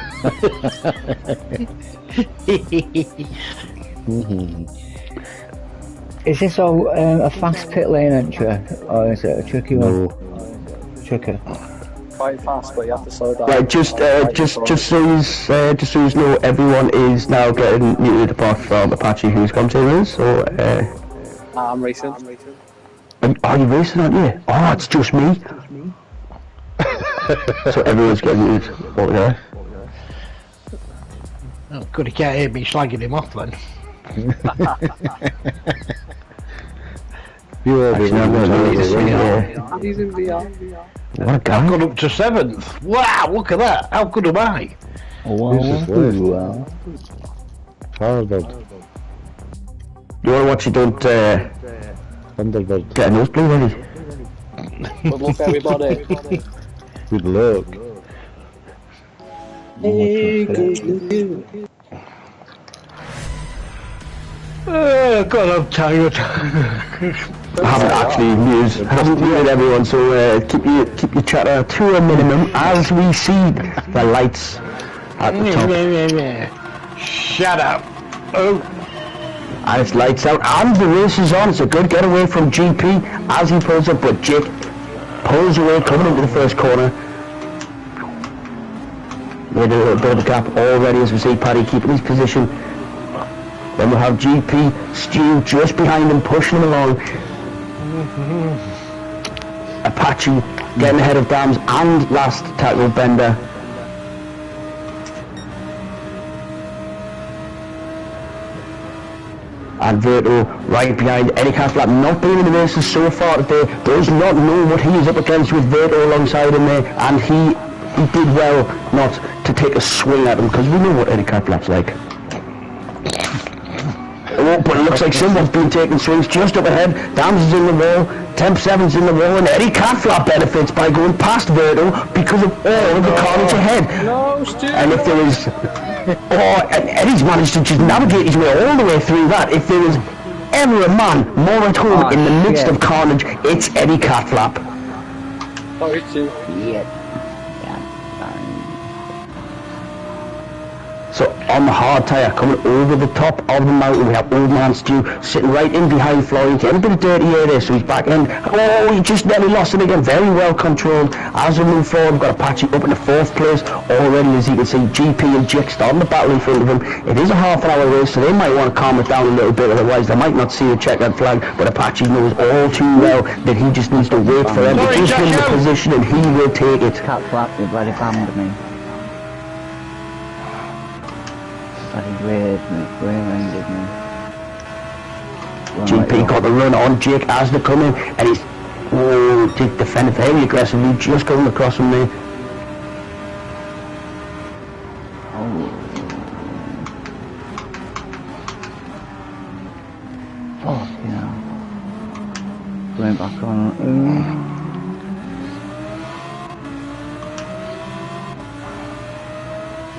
Is this all a fast pit lane entry, or is it a tricky one? No. Tricky. Quite fast, but you have to slow down. Right, just so you know, everyone is now getting muted apart from Apache, who's commentating. So I'm racing. are you racing, aren't you? Oh, it's just me. So everyone's getting muted. Oh yeah. Oh, good, he can't hear me slagging him off then. You will be He's in VR. What a guy. I've gone up to 7th. Wow, look at that. How good am I? Wow. Firebird. You want to watch you don't Thunderbird. get a nosebleed ready? Good luck, everybody. Good luck. Hey, good luck. God, I'm tired. I haven't actually muted everyone, so keep your chatter to a minimum as we see the lights at the top. Shut up. Oh. And it's lights out and the race is on. It's a good getaway from GP as he pulls up, but Jake pulls away coming into the first corner. Made a little bit of a gap already, as we see Paddy keeping his position. Then we'll have GP, Stu just behind him, pushing him along. Apache getting ahead of Dams and last tackle Bender. And Verto right behind Eddie Catlap, not being in the races so far today, does not know what he is up against with Verto alongside him there, and he did well not to take a swing at him, because we know what Eddie Catlap's like. Oh, but it looks like someone's been taking swings just up ahead. Dams is in the wall, Temp 7's in the wall, and Eddie Catlap benefits by going past Verto because of all of the carnage ahead. No, Stu. And if there is... and Eddie's managed to just navigate his way all the way through that. If there is ever a man more at home in the midst of carnage, it's Eddie Catlap. Sorry, Stu. Yeah. So on the hard tyre, coming over the top of the mountain, we have Old Man Stu sitting right in behind Floyd, getting a bit of dirty air there, so he's back in. Oh, he just nearly lost it again, very well controlled. As we move forward, we've got Apache up in the 4th place already, as you can see. GP and Jick starting the battle in front of him. It is a half-an-hour race, so they might want to calm it down a little bit, otherwise they might not see the checkered flag, but Apache knows all too well that he just needs to wait for them to give him the position and he will take it. Cat flap, you bloody banned me. Rear-ended me. GP got the run on Jake as they come in, and he's Jake defended very aggressively, just coming across from me. Oh, yeah. Going back on.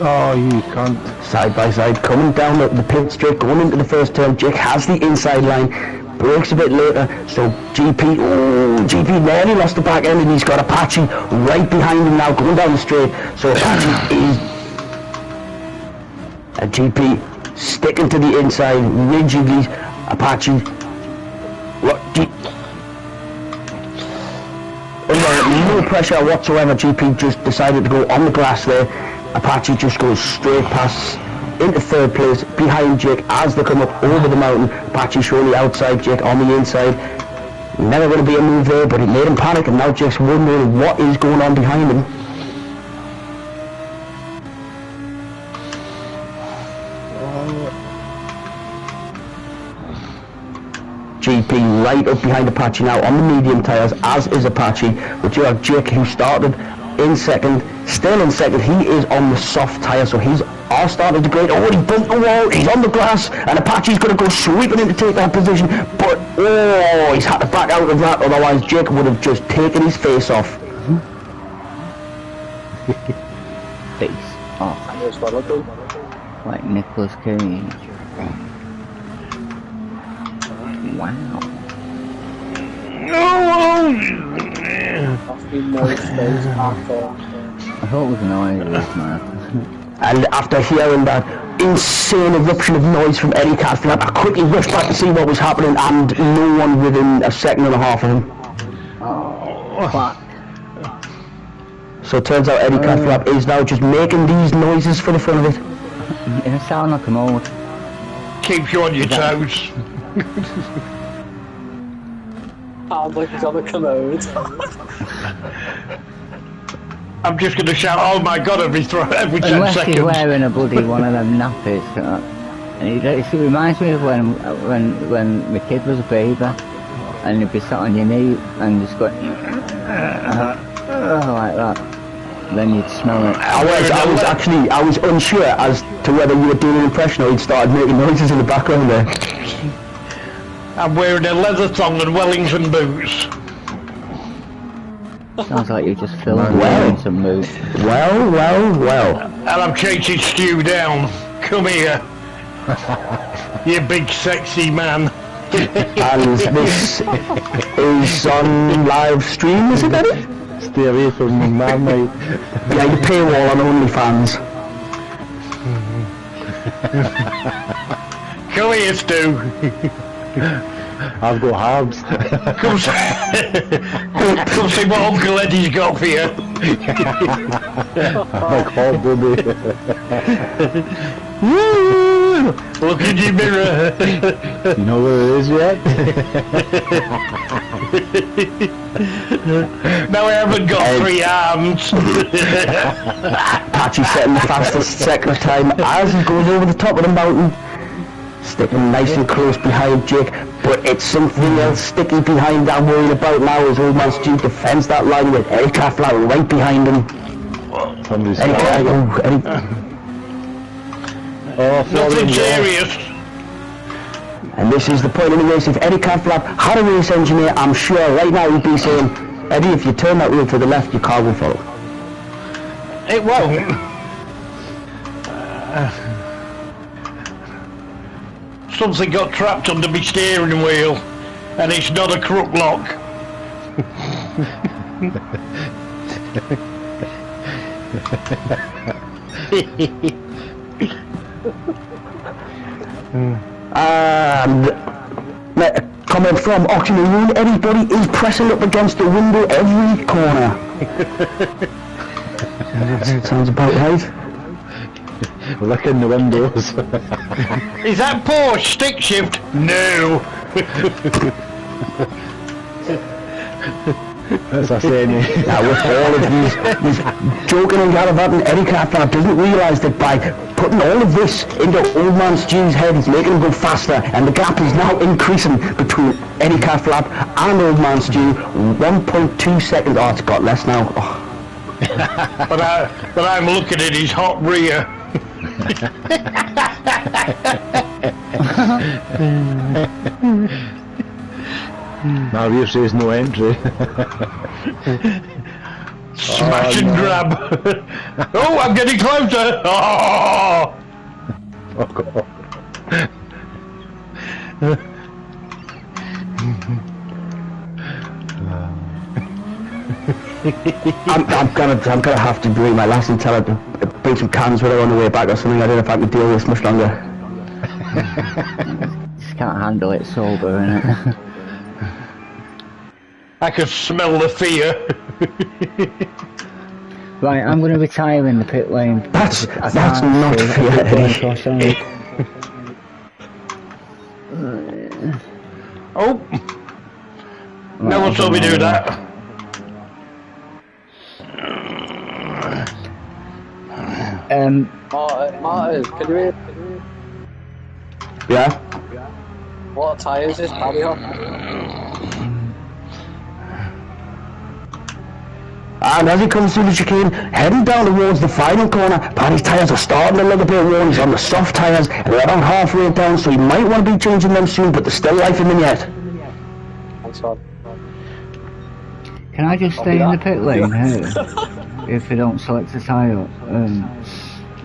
Oh, you can't. Side by side, coming down the pit straight, going into the first turn. Jake has the inside line, breaks a bit later, so GP nearly lost the back end, and he's got Apache right behind him now, going down the straight. So Apache is... GP sticking to the inside, rigidly. Apache... Under no pressure whatsoever, GP just decided to go on the grass there. Apache just goes straight past into 3rd place behind Jake as they come up over the mountain. Apache surely outside, Jake on the inside. Never going to be a move there, but it made him panic, and now Jake's wondering what is going on behind him. GP right up behind Apache now on the medium tyres, as is Apache, but you have Jake who started in 2nd, still in 2nd. He is on the soft tyre, so he's all starting to degrade. Oh, he bumped the wall, he's on the grass, and Apache's going to go sweeping in to take that position, but oh, he's had to back out of that, otherwise Jake would have just taken his face off. Face off. Like Nicolas Cage. Wow. I thought it was noises, man. And after hearing that insane eruption of noise from Eddie Catlap, I quickly rushed back to see what was happening, and no one within a second and a half of him. Oh, fuck. So it turns out Eddie Catlap is now just making these noises for the fun of it. It sounds like a mode. Keeps you on your toes. Sounds like he's on the commode. I'm just going to shout, oh my god, every 10 Unless seconds. he's wearing a bloody one of them nappies. And it reminds me of when my kid was a baby, and he'd be sat on your knee and just going like that. Then you'd smell it. I was unsure as to whether you were doing an impression or he'd started making noises in the background there. I'm wearing a leather thong and Wellington boots. Sounds like you just filmed wearing some moves. Well. And I'm chasing Stu down. Come here. You big sexy man. And this is on live stream, is it, Eddie? Stay away from me, man, mate. Yeah, you paywall on OnlyFans. Come here, Stu. I've got halves. Come see what Uncle Eddie's got for you. I'm like hot booby. Woo! Look in your mirror. You know where it is yet? Now I haven't got 3 arms. Patchy setting the fastest second time as he goes over the top of the mountain, sticking nice and close behind Jake, but it's something else sticky behind I'm worried about now as Old Man Stu defends that line with Eddie Flat right behind him. Nothing serious. And this is the point in the race. If Eddie Flat had a race engineer, I'm sure right now he'd be saying, Eddie, if you turn that wheel to the left, your car will follow. It won't. Something got trapped under my steering wheel, and it's not a crook lock. And comment from Auction Room, everybody is pressing up against the window every corner. Sounds about right. Look in the windows. Is that Porsche stick shift? No. As I say, now with all of these joking and gallivanting, Eddie Flat doesn't realise that by putting all of this into Old Man Stu's head, he's making him go faster, and the gap is now increasing between Eddie Flat and Old Man Stu. 1.2 seconds. Oh, it's got less now. Oh. but I'm looking at his hot rear. Now rear says no entry. Smash and grab. Oh, I'm getting closer. Oh, God. I'm gonna have to bring my lass and tell her to bring some cans with her on the way back or something. I don't know if I can deal with this much longer. Just can't handle it sober, innit? I can smell the fear. Right, I'm going to retire in the pit lane. That's not fair, Eddie. Oh! No one saw me do that. Martin, can you hear? Yeah? What tyres is Paddy on? And as he comes through the chicane, heading down towards the final corner, Paddy's tyres are starting a little bit worn. He's on the soft tyres, and they're about halfway down, so he might want to be changing them soon, but there's still life in them yet. Thanks, man. Can I just stay in the pit lane here? If they don't select a tyre,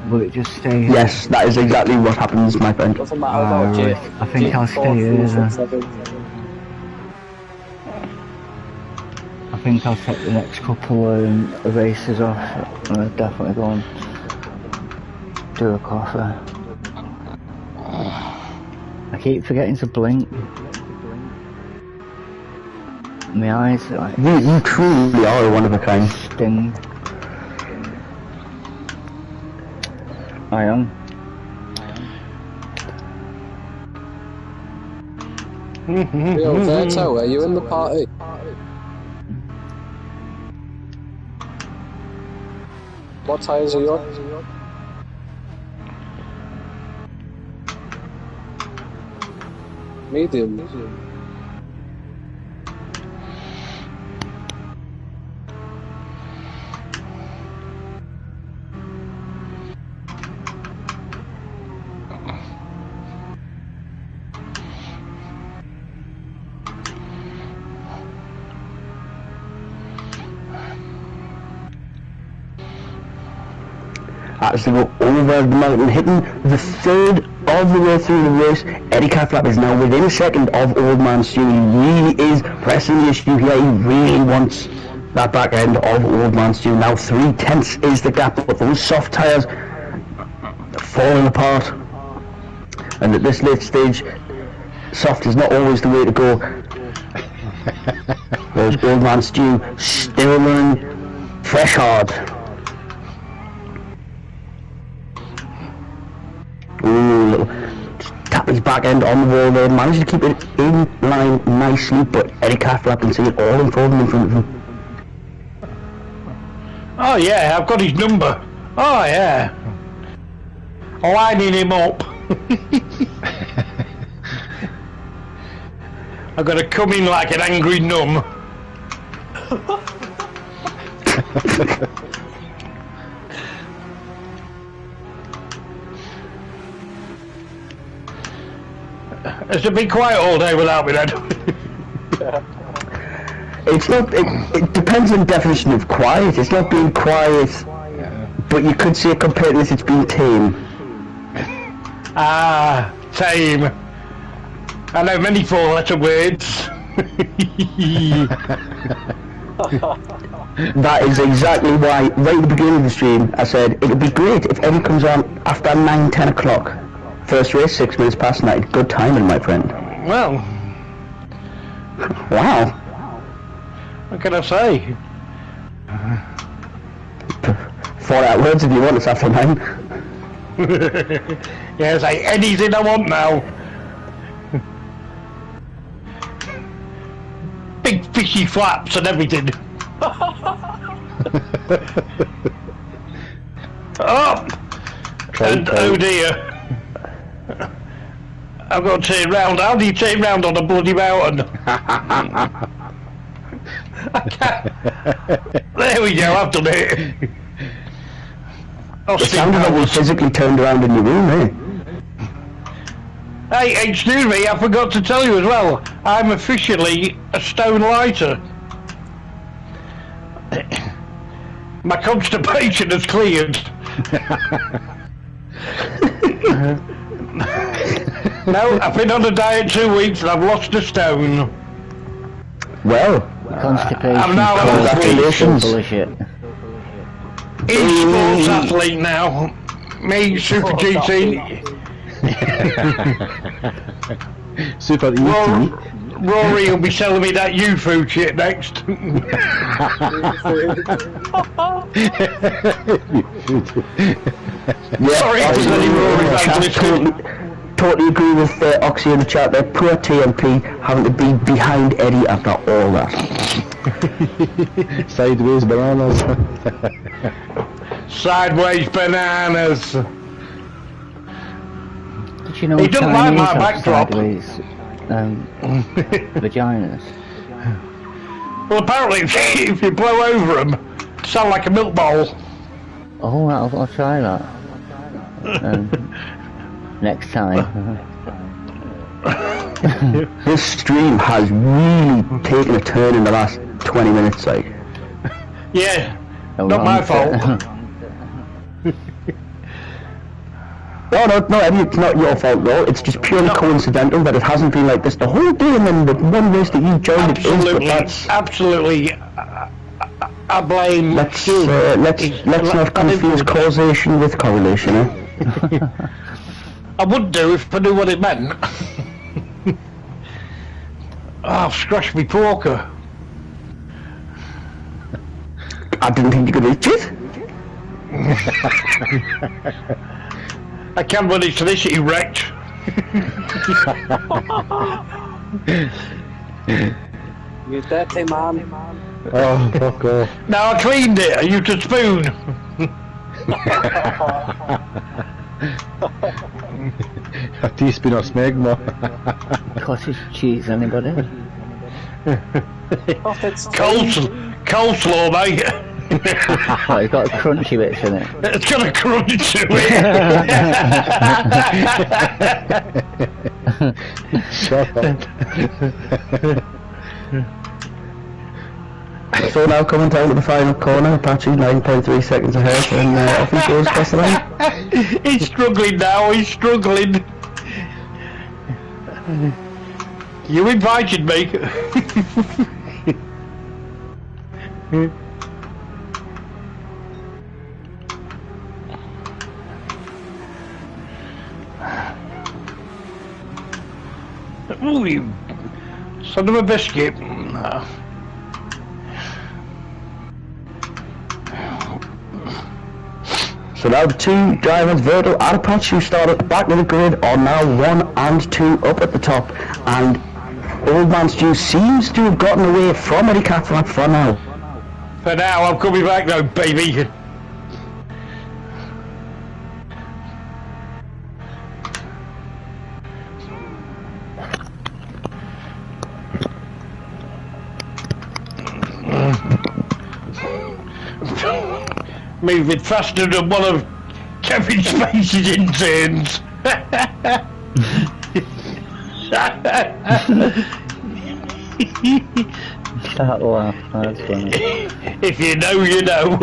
will it just stay here? Yes, that is exactly what happens, my friend. Doesn't matter about Right. I think I'll stay here then. I think I'll take the next couple of races off. I'll definitely go and do a coffee. I keep forgetting to blink. My eyes are like... You truly are one of a kind. Sting. I am. Yo, Verto, are you in the party? What tyres are you on? Medium. As they go over the mountain, hitting the third of the way through the race, Eddie Flat is now within a second of Old Man Stu. He really is pressing the issue here. He really wants that back end of Old Man Stu. Now 3/10 is the gap, but those soft tyres are falling apart. And at this late stage, soft is not always the way to go. There's Old Man Stew, still running fresh hard. Ooh, little tap his back end on the wall there, managed to keep it in line nicely, but Eddie Cathcart can see it all unfolding in front of him. Oh yeah, I've got his number. Oh yeah. Lining him up. I've got to come in like an angry num. Has it been quiet all day without me then? It's not, it depends on the definition of quiet. It's not being quiet, but you could say compared to this it's been tame. Ah, tame. I know many four-letter words. That is exactly why, right at the beginning of the stream, I said it would be great if Eddie comes on after 9-10 o'clock. First race, 6 minutes past 9. Good timing, my friend. Well. Wow. What can I say? 4 words if you want, it's after 9. Yeah, say anything I want now. Big fishy flaps and everything. Oh! And oh dear. I've got to turn round. How do you turn round on a bloody mountain? I can't. There we go, I've done it. It sounded like you physically turned around in your room, eh? Hey, excuse me, I forgot to tell you as well. I'm officially a stone lighter. My constipation has cleared. No, I've been on a diet 2 weeks and I've lost a stone. Well, constipation. I'm now congratulations. Bullshit. E-sports athlete now. Me, Super GT. Super ET. Rory will be selling me that U-food shit next. Yeah, sorry, if there's any Rory fans listening. Totally agree with Oxy in the chat there. Poor TMP having to be behind Eddie after all that. Sideways bananas. Sideways bananas. Did you know he doesn't like my backdrop. Sideways, vaginas. Well, apparently, if you blow over them, it sound like a milk bowl. Oh, I'll try that. Next time. This stream has really taken a turn in the last 20 minutes, like. Yeah, not my fault. No, Eddie, it's not your fault though. It's just purely coincidental that it hasn't been like this the whole day, and then the one race that you joined absolutely. I blame. Let's not confuse causation with correlation, eh? I would do if I knew what it meant. I've scratched me porker. I didn't think you could reach it. I can when it's this erect. You dirty man. Oh, fuck off. Now I cleaned it. I used a spoon. A teaspoon of smegma. Cottage cheese, anybody? Coleslaw, mate. Oh, it's got crunchy bits in it. It's got a crunch to it. Shut up. So now coming down to the final corner, Apache 9.3 seconds ahead, and off he goes across the line. He's struggling now, he's struggling. You invited me. Oh, you son of a biscuit. So now the two drivers, Virgil and Patch, who started back to the grid, are now 1 and 2 up at the top, and Old Man Stu seems to have gotten away from Eddie Catlap for now. For now, I'm coming back though, baby. Moving faster than one of Kevin Spacey's interns. That laugh, that's funny. If you know, you know.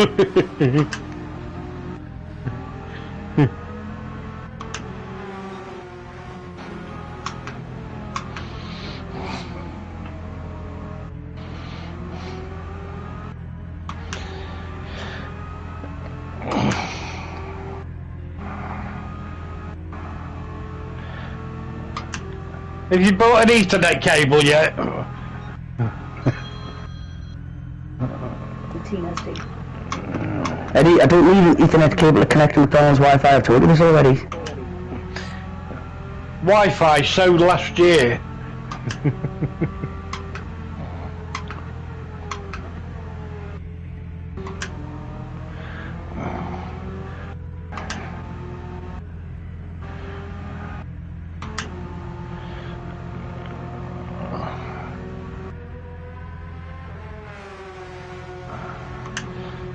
Have you bought an Ethernet cable yet? Eddie, I don't need an Ethernet cable to connect to McDonald's Wi-Fi. I've told you this already. Wi-Fi sold last year.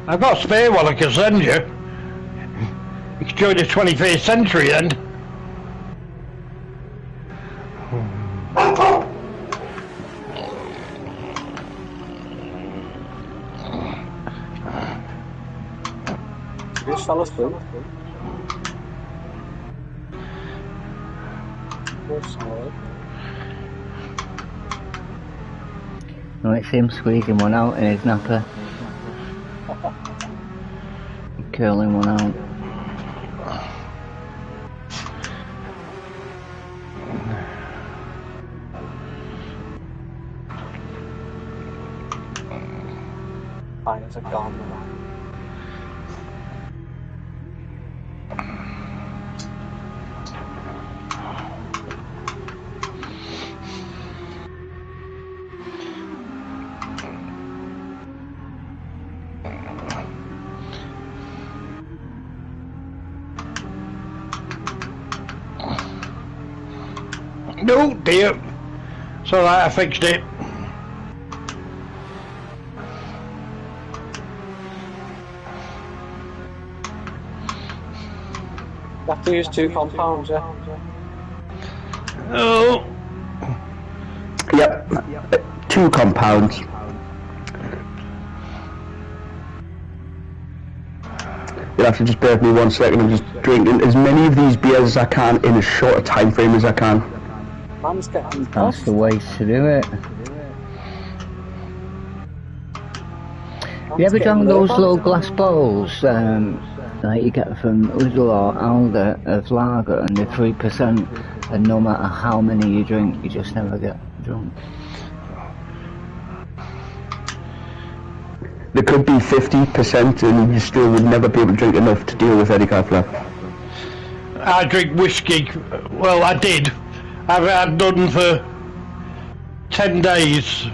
I've got a spare one I can send you. You can join the 21st century then. This fella's through. No, it's him squeezing one out in his napper. Curling one out. Fines are gone now. No, dear. It's alright, I fixed it. You have to use 2 compounds, yeah? Oh. Yep, 2 compounds. You'll have to just bear with me 1 second. I'm just drinking as many of these beers as I can in as short a time frame as I can. Man's getting That's the way to do it. You ever drank those little glass bottles that you get from Lidl or Aldi of lager, and they're 3%, and no matter how many you drink, you just never get drunk? There could be 50% and you still would never be able to drink enough to deal with Eddie Catlap. I drink whiskey. Well, I did. I've had none for 10 days.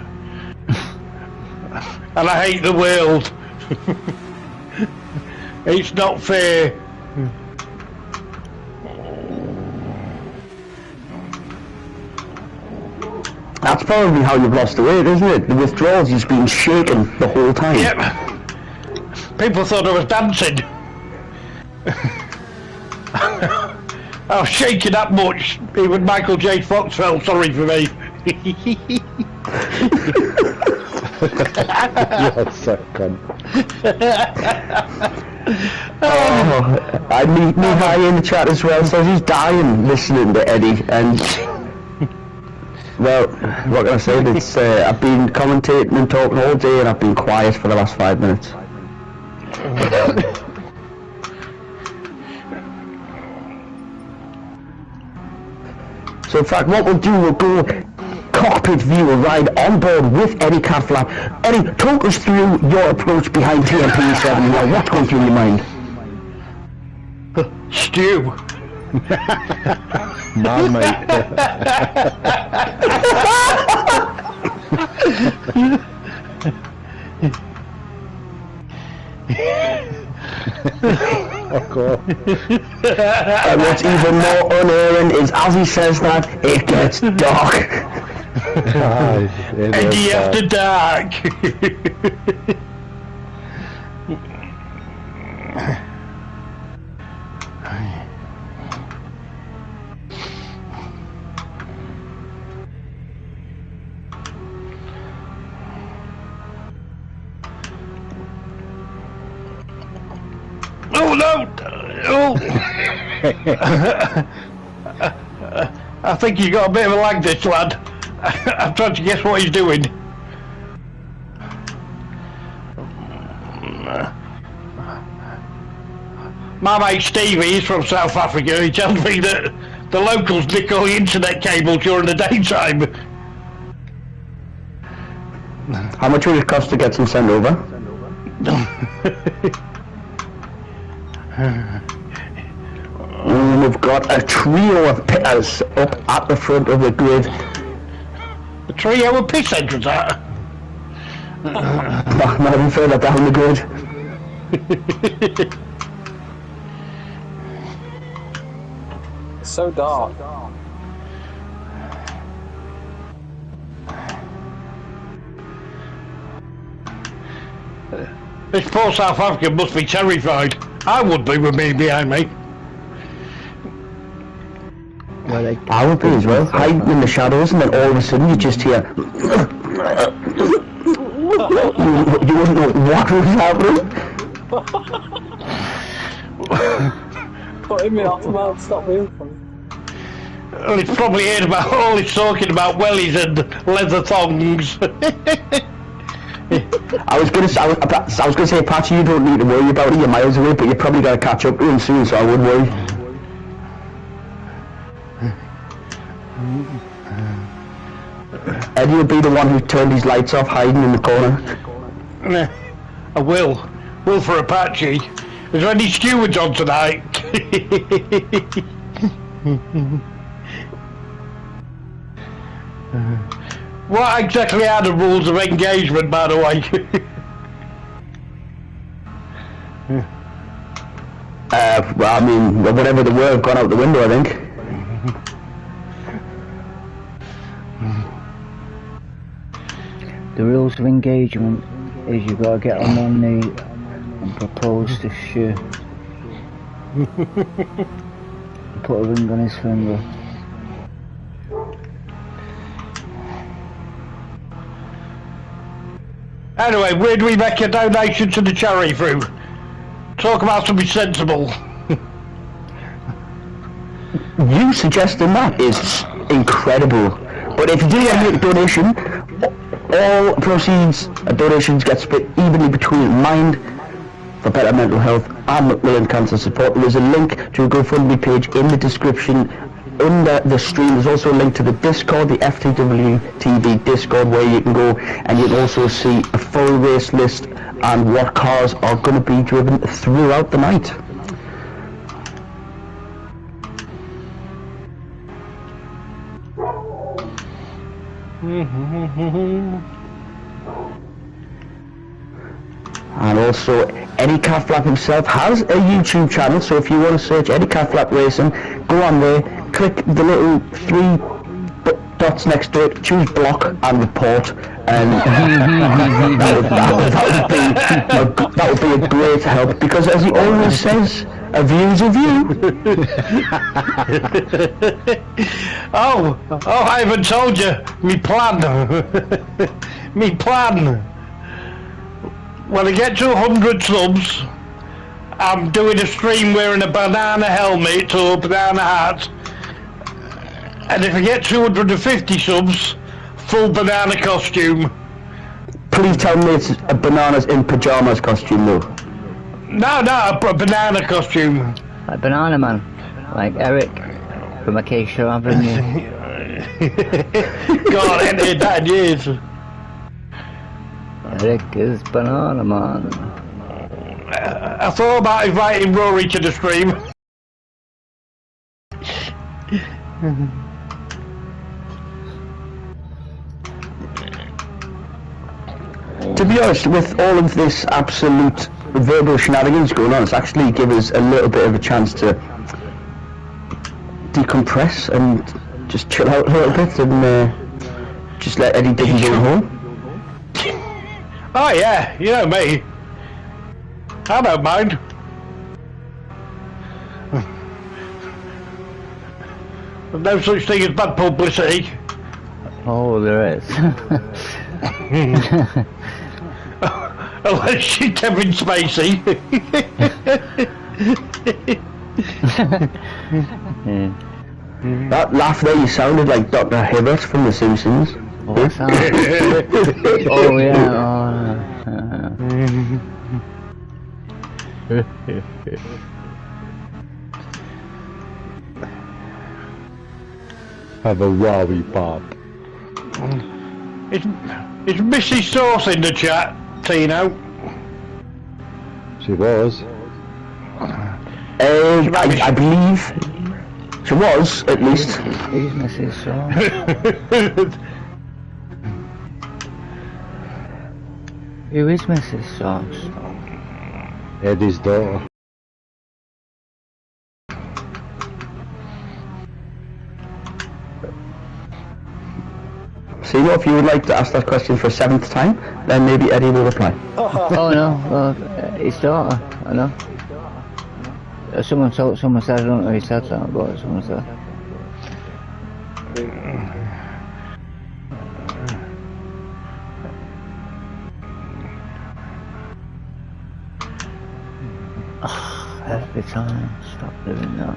And I hate the world. It's not fair. That's probably how you've lost the weight, isn't it? The withdrawal's just been shaken the whole time. Yep. People thought I was dancing. I was shaking that much. Even Michael J. Fox felt sorry for me. You're so cunt. Oh, I meet me high in the chat as well, so he's dying listening to Eddie, and well, what can I say? It's I've been commentating and talking all day, and I've been quiet for the last 5 minutes. So in fact, what we'll do, we'll go cockpit view, we'll ride on board with Eddie Cat Flap. Eddie, talk us through your approach behind TMP7. Now, what's going through your mind? Stew. Man, mate. Fuck off. And what's even more unerring is, as he says that, it gets dark. Eddie after dark. Oh no! Oh! I think you got a bit of a lag, this lad. I'm trying to guess what he's doing. My mate Stevie, he's from South Africa. He tells me that the locals nick all the internet cable during the daytime. How much would it cost to get some sent over? We've got a trio of pitters up at the front of the grid. A trio of piss entrance, that? Not even further down the grid. It's so dark. This poor South African must be terrified. I would be with me behind me. I would be as well, hiding in the shadows, and then all of a sudden you just hear... you wouldn't know what was happening. Put him in automatic, stop moving. Well, he's probably heard about all he's talking about wellies and leather thongs. I was gonna say, Patchy, you don't need to worry about it, you're miles away, but you're probably gonna catch up to him soon, so I wouldn't worry. Eddie will be the one who turned his lights off, hiding in the corner. I will. Will for Apache. Is there any stewards on tonight? What exactly are the rules of engagement, by the way? Well, I mean, whatever they were have gone out the window, I think. The rules of engagement is you've got to get on one knee and propose to Shu. Put a ring on his finger. Anyway, where do we make a donation to the charity through? Talk about something sensible. You suggesting that is incredible. But if you do want to make a donation, all donations get split evenly between Mind for Better Mental Health and Macmillan Cancer Support. There is a link to a GoFundMe page in the description under the stream. There's also a link to the Discord, the FTWRC Discord, where you can go and you can also see a full race list and what cars are going to be driven throughout the night. And also, Eddie Cat Flap himself has a YouTube channel, so if you want to search Eddie Cat Flap Racing, go on there, click the little 3 dots next to it, choose block and report, and that would be a great help, because as he always says, a view's a view. Oh, I haven't told you, me plan. Me plan. When I get to 100 subs, I'm doing a stream wearing a banana helmet or a banana hat. And if I get 250 subs, full banana costume. Please tell me it's a bananas in pyjamas costume though. No, a banana costume. Like Banana Man. Like Eric from Acacia Avenue. God, I ain't heard that in years. Eric is banana man. I thought about inviting Rory to the stream. To be honest, with all of this absolute verbal shenanigans going on, it's actually given us a little bit of a chance to decompress and just chill out a little bit and just let Eddie Diggy go home. Oh yeah, you know me. I don't mind. There's no such thing as bad publicity. Oh, there is. Unless she's Kevin Spacey. That laugh there, you sounded like Dr. Hibbert from The Simpsons. What's that? Oh yeah. Have a wowie pop. Is Mrs. Sauce in the chat, Tino? She was. I believe she was, at least. Who's Mrs. Sauce? Who is Mrs. Sauce? Eddie's daughter. So, if you would like to ask that question for a 7th time, then maybe Eddie will reply. Oh no, his daughter, I know. Someone said, I don't know who said that, but someone said. Every time, stop doing that.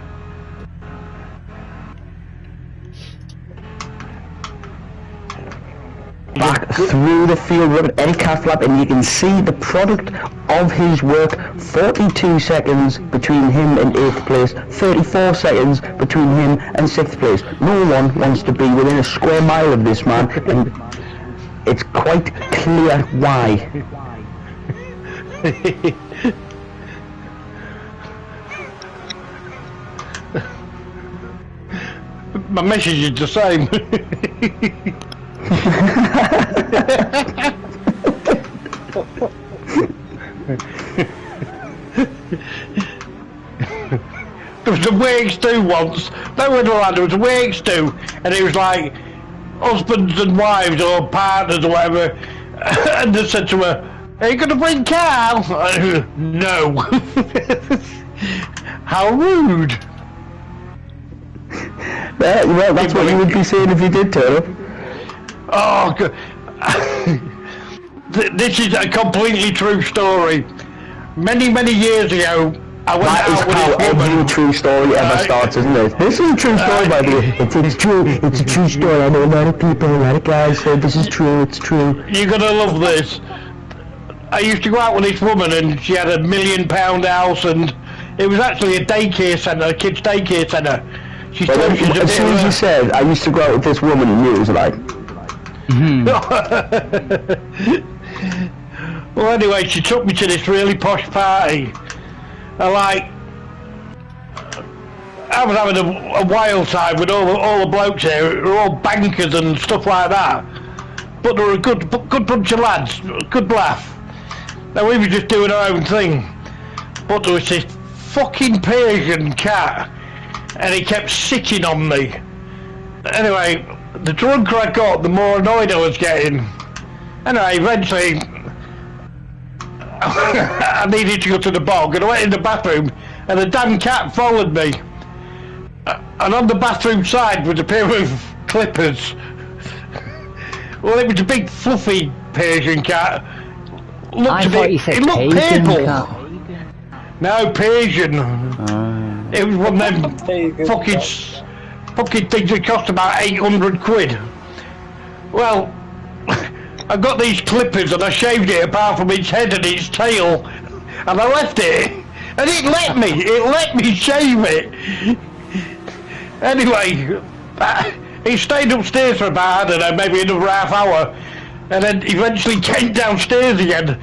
Back through the field with Eddie Catflap, and you can see the product of his work. 42 seconds between him and 8th place, 34 seconds between him and 6th place. No one wants to be within a square mile of this man, and it's quite clear why. My message is the same. There was a wake stew once. There was a wake stew, and it was like husbands and wives or partners or whatever, and they said to her, "Are you going to bring Carl?" No. How rude. Well, that's what you would be saying if you did turn up. Oh, God. This is a completely true story. Many years ago, I went out with how every true story ever starts, isn't it? This is a true story, by the way. It's true. It's a true story. I know a lot of people, a lot of guys say this is true. It's true. You're gonna love this. I used to go out with this woman, and she had £1 million house, and it was actually a daycare centre, a kids' daycare centre. She Well, as soon as you said, I used to go out with this woman, and you was like... Well, anyway, she took me to this really posh party. I was having a wild time with all the blokes here. They were all bankers and stuff like that. But they were a good bunch of lads, good laugh. Now we were just doing our own thing. But there was this fucking Persian cat, and he kept sitting on me. Anyway, the drunker I got, the more annoyed I was getting. Anyway, eventually, I needed to go to the bog, and I went in the bathroom, and the damn cat followed me. And on the bathroom side was a pair of clippers. Well, it was a big fluffy Persian cat. I thought you said it looked Pagan purple. cat. No, Persian. It was one of them fucking things that cost about 800 quid. Well, I got these clippers and I shaved it apart from its head and its tail, and I left it, and it let me shave it. Anyway, he stayed upstairs for about, I don't know, maybe another half hour, and then eventually came downstairs again.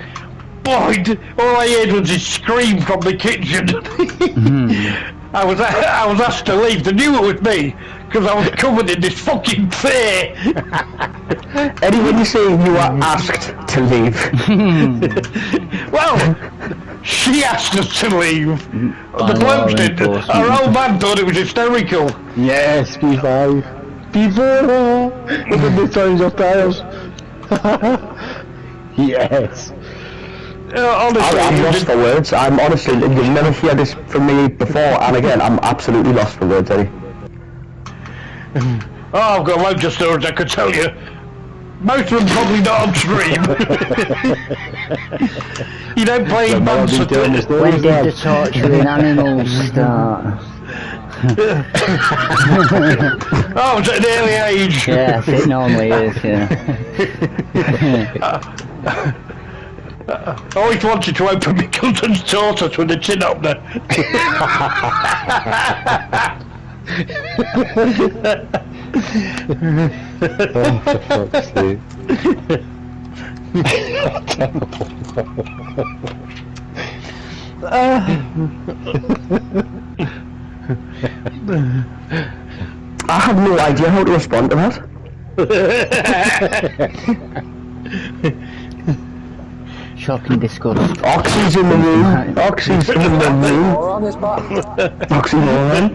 Boy, all I heard was this scream from the kitchen. I was asked to leave. They knew it was me because I was covered in this fucking fear. Eddie, when you say you were asked to leave, well, she asked us to leave. The blokes did. Our old man thought it was hysterical. Yes, P5. P4. Look at the times of tires. Yes. Honestly, I'm lost for words. I'm honestly, you've never heard this from me before, and again, I'm absolutely lost for words, Eddie. Oh, I've got loads of stories I could tell you. Most of them probably not on stream. You don't play in bands. When did the torturing animals start? Oh, it's at an early age. Yes, it normally is, yeah. I always wanted to open my cousin's tortoise with a tin opener. Oh, for fuck's sake. I have no idea how to respond to that. Shocking disgust. Oxy's in the room. Oxy's in the room. Oxymoron.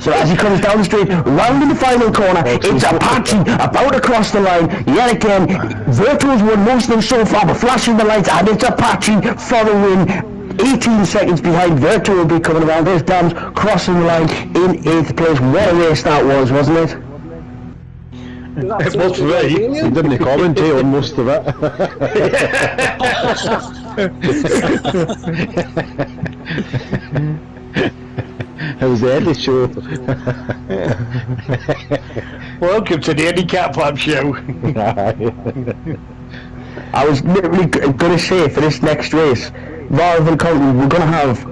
So as he comes down the street, round in the final corner, it's Apache about to cross the line. Yet again, Virtual's won most of them so far, but flashing the lights, and it's Apache for the win. 18 seconds behind. Virtual will be coming around. There's Dams crossing the line in 8th place. What a race that was, wasn't it? It was me. He didn't commentate on most of it. It was the Eddie show. Welcome to the Eddie Catflap show. I was literally going to say for this next race, rather than counting, we're going to have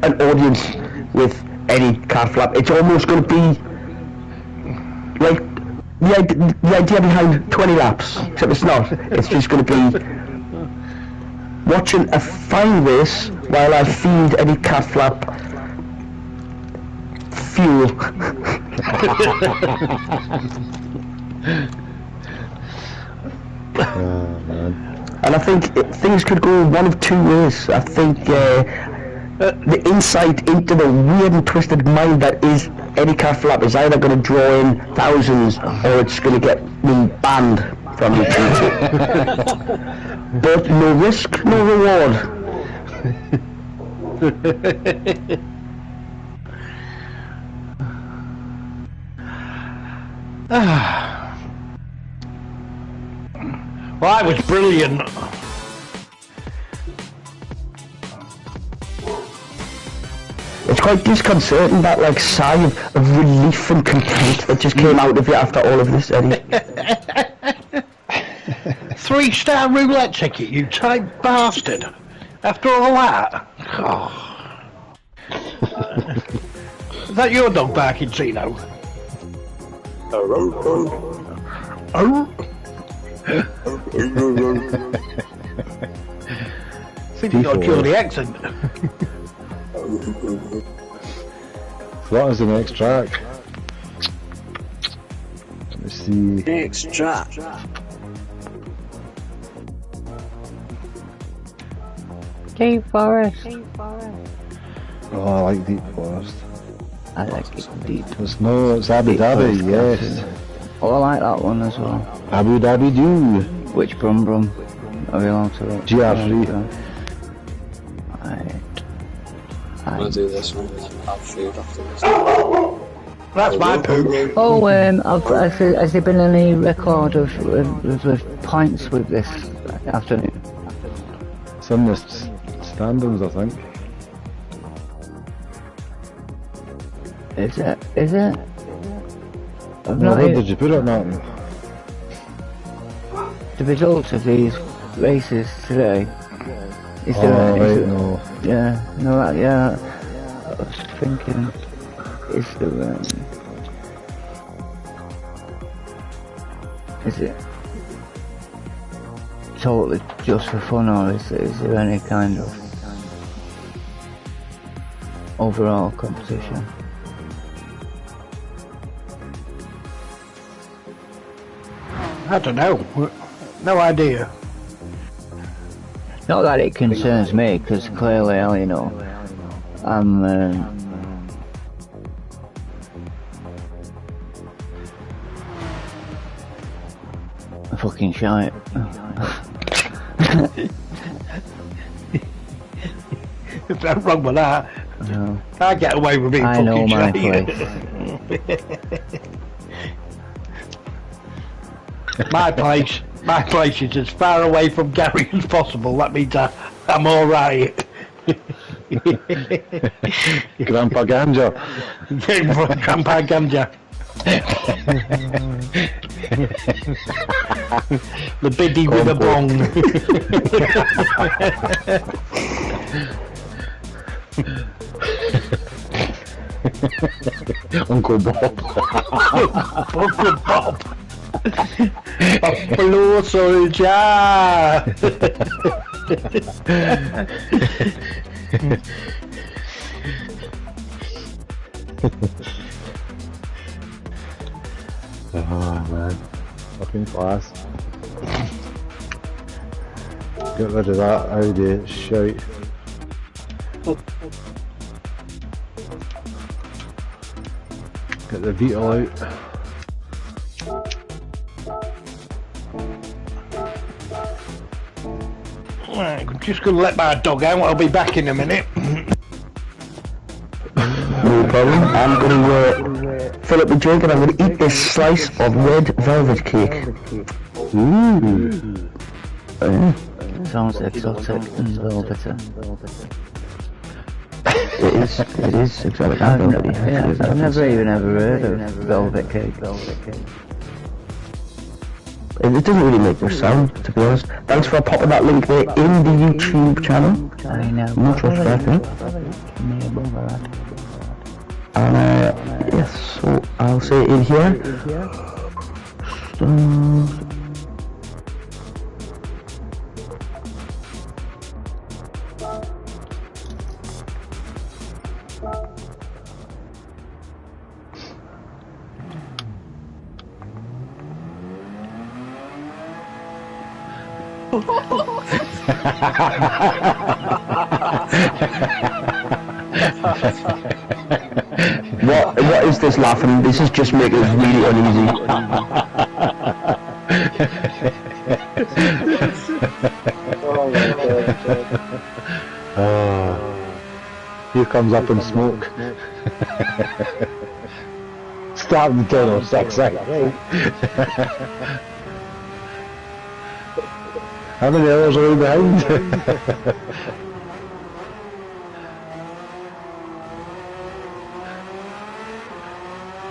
an audience with Eddie Catflap. It's almost going to be like the idea behind 20 laps, except it's not. It's just going to be watching a fine race while I feed Eddie Catflap fuel. Oh, man. And I think things could go one of two ways. I think the insight into the weird and twisted mind that is Eddie Catflap is either going to draw in thousands or it's going to get me banned from YouTube. But no risk, no reward. Well, I was brilliant. It's quite disconcerting, that like sigh of relief and content that just came out of you after all of this, Eddie. 3-star roulette ticket, you tight bastard. After all that. Oh. Is that your dog barking, Tino? Oh. Think you got to kill the accent. What is the next track? Let's see. Next track. Deep Forest. Oh, I like Deep Forest. I like it deep. It's Abu Dhabi, yes. Oh, I like that one as well. Abu Dhabi do. Which Brum Brum are we allowed to like? GR3. Right. I'm gonna do this one and then have food after this. That's my poo. Oh, has there been any record of points with this afternoon? It's in the standings, I think. Is it? Where did you put it, Martin? The results of these races today. Is Oh, there? right, no. Yeah, no, yeah. I was thinking, is there? Is it totally just for fun, or is there any kind of overall competition? I don't know. No idea. Not that it concerns me, because clearly, you know, I'm fucking shite. There's nothing wrong with that. No. I get away with being I fucking know my shite. place. My place is as far away from Gary as possible. That means I'm alright. Grandpa Ganja. Grandpa Ganja. The biddy with a bong. Uncle Bob. Uncle Bob. Buffalo soldier. Oh man, fucking class. Get rid of that Audi shite. Get the Beetle out. Right, I'm just going to let my dog out. I'll be back in a minute. No problem. I'm going to fill up the drink and I'm going to eat this slice of red velvet cake. Ooh. Sounds exotic and velvety. It is exotic and velvety. I've never even ever heard of velvet cake. It doesn't really make much sound, to be honest. Thanks for popping that link there in the YouTube channel. I know. Much respect, eh? And yes, so I'll say it in here. What is this laughing? This is just making us really uneasy. Oh my God. Here comes up in smoke. Starting to turn on 6, eh? How many hours are we behind?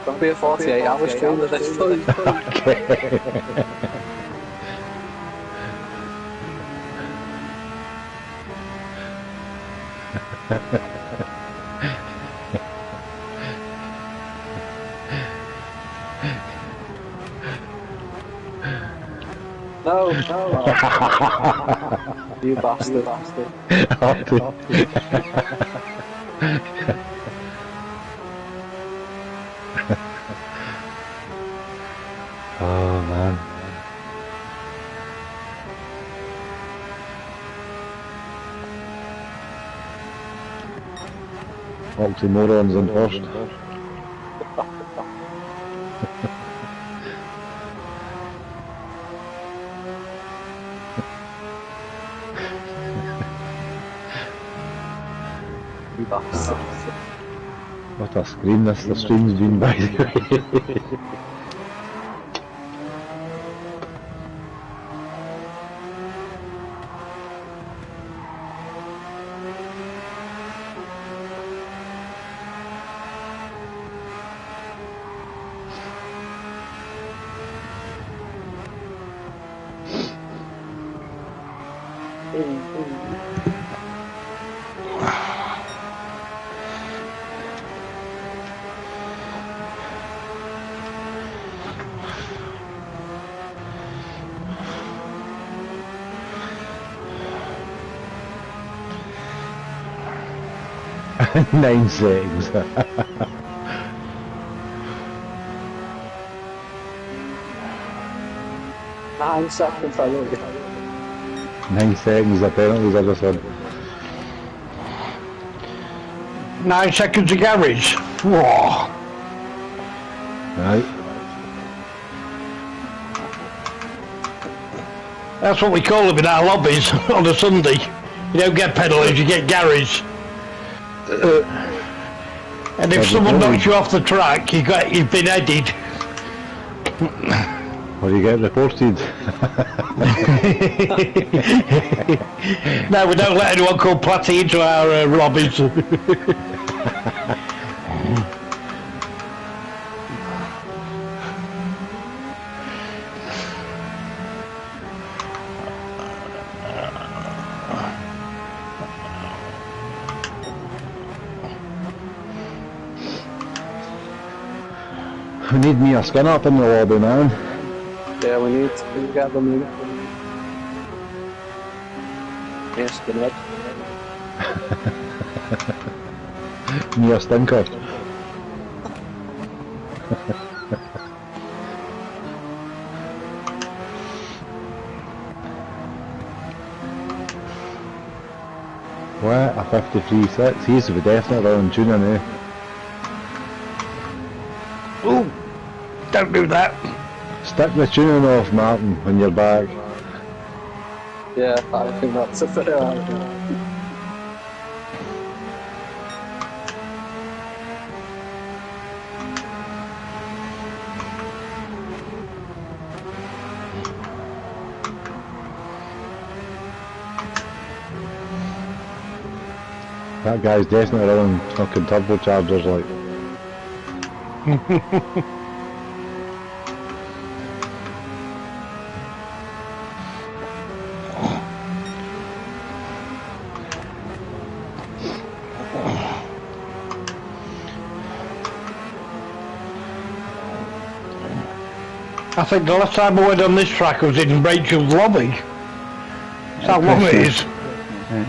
It'll be a 48-hour stream at this point. Okay. No. You bastard. Oh man. Oxymorons and first. You bastard. What a scream the stream's been, by the way. 9 seconds. 9 seconds, I love it. 9 seconds, the penalties I just had. 9 seconds of garage. Whoa. Right. That's what we call them in our lobbies on a Sunday. You don't get penalties, you get garage. And if someone knocks you off the track, you've been headed. Or you get reported. No, we don't let anyone called Platty into our lobbies. We need me a skin up in the lobby, man. Yeah, we need to get them in. Yes, good. Me a stinker. What? A 53.6? He's the definite round tuner now. Ooh, don't do that. Stick the tuning off, Martin, when you're back. Yeah, I think that's a fair argument. That guy's definitely running fucking turbochargers like. I think the last time I went on this track was in Rachel's lobby. That's how long it is. Yeah.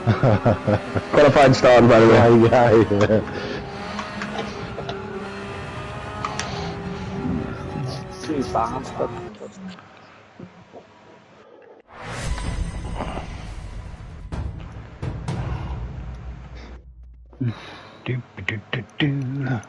Qualified starting, by the way. Yeah. You bastard. Do.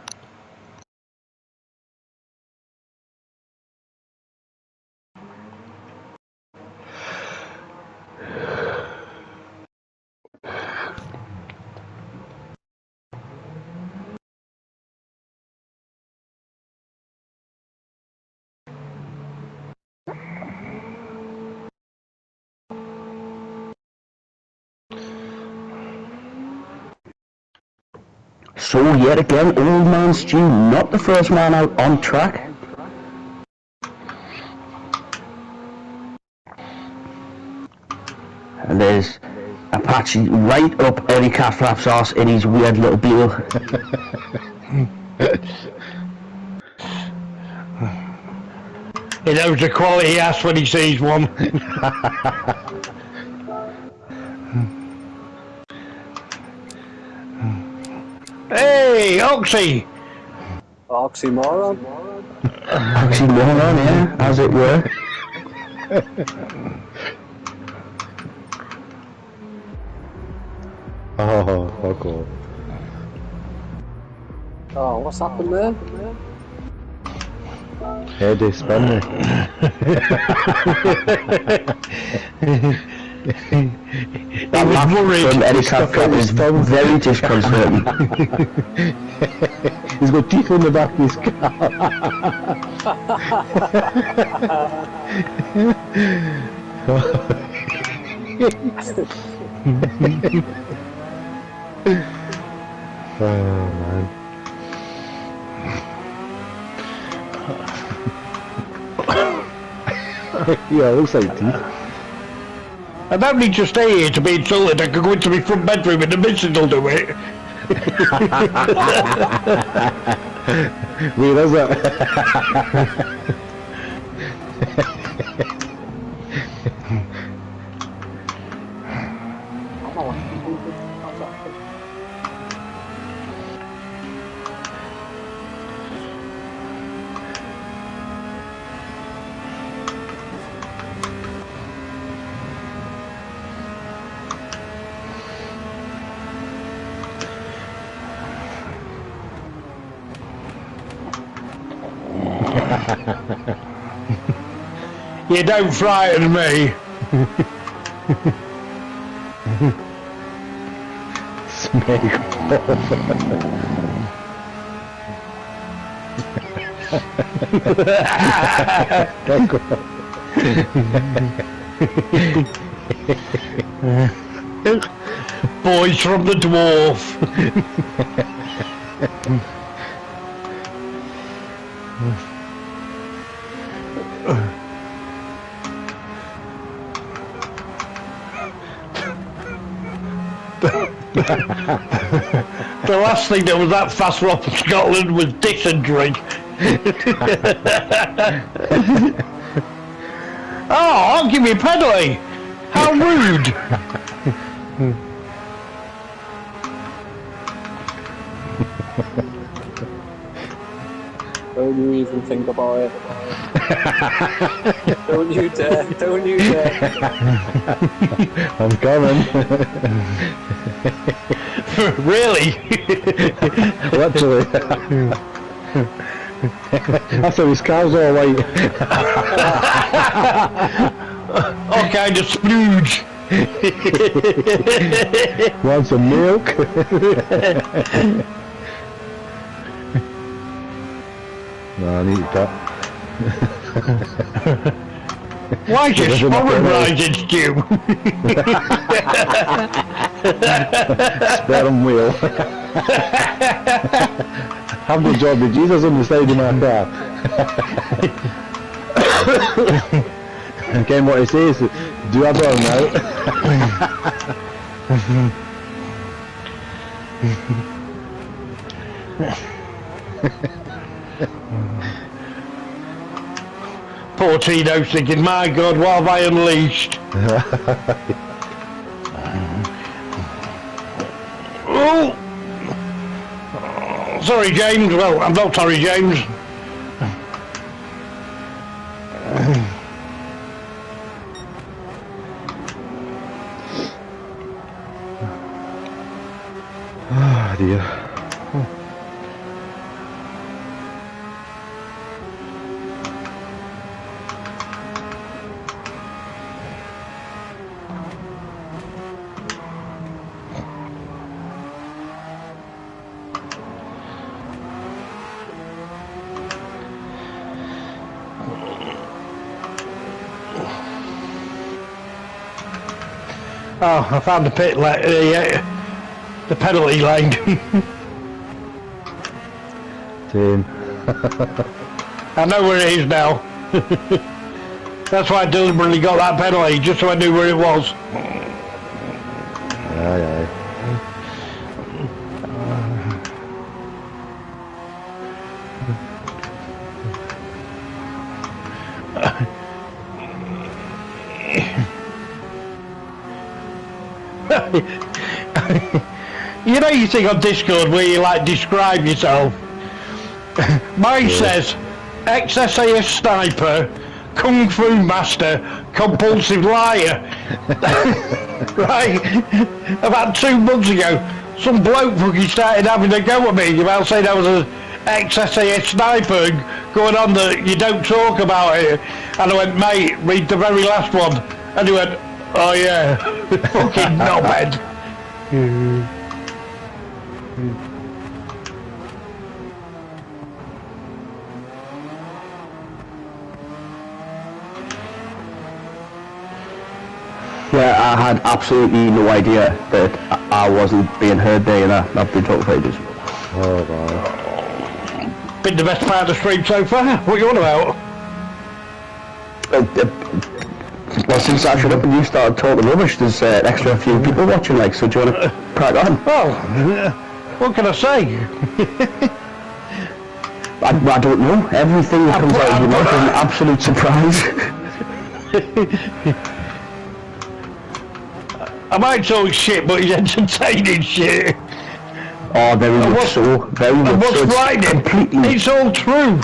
So yet again, old man Stu, not the first man out on track. And there's Apache right up Eddie Catflap's arse in his weird little beetle. He knows the quality ass when he sees one. Hey, Oxy! Oxymoron. Oxymoron, yeah, as it were. Oh, fuck off. Oh, what's happened there? Heady spinning. That laugh from Eddie Catflap is very disconcerting. He's got teeth on the back of his car. Oh man. Yeah, it looks like teeth. I don't need to stay here to be insulted. I can go into my front bedroom and the missus will do it. Where is it? You don't frighten me. Snake. Boys from the dwarf. The last thing that was that fast off in Scotland was dysentery. Oh, I'll give you a penalty. How rude. Don't you even think about it. Don't you dare, don't you dare. I'm coming. Really? Literally. That's how his car's all white. All kind of splooge. Want some milk? No, I need that. Why is your stomach rising, Stu? Spare him wheel. Have the job with Jesus on the side of my car. Again, what he says, do I burn now? Poor Tino's thinking, my God, what have I unleashed? Oh! Sorry, James. Well, I'm not sorry, James. Ah, dear. Oh, I found the pit the penalty lane. Same. I know where it is now. That's why I deliberately got that penalty, just so I knew where it was. Aye, You know, you think on Discord where you like describe yourself. Mine says ex-SAS sniper, kung fu master, compulsive liar. Right? About 2 months ago, some bloke fucking started having a go at me about saying I was an ex-SAS sniper going on that you don't talk about it. And I went, mate, read the very last one. And he went, oh yeah, fucking knobhead. Yeah, I had absolutely no idea that I wasn't being heard there, and I've been talking for ages. Oh, wow. Been the best part of the stream so far. What you on about? Well, since I shut up and you started talking rubbish, there's an extra few people watching, like, so do you want to crack on? Well, what can I say? I don't know. Everything that comes out of your mouth is an absolute surprise. I might talk shit, but he's entertaining shit. Oh, very much so. Very much what's so. frightening? It's all true.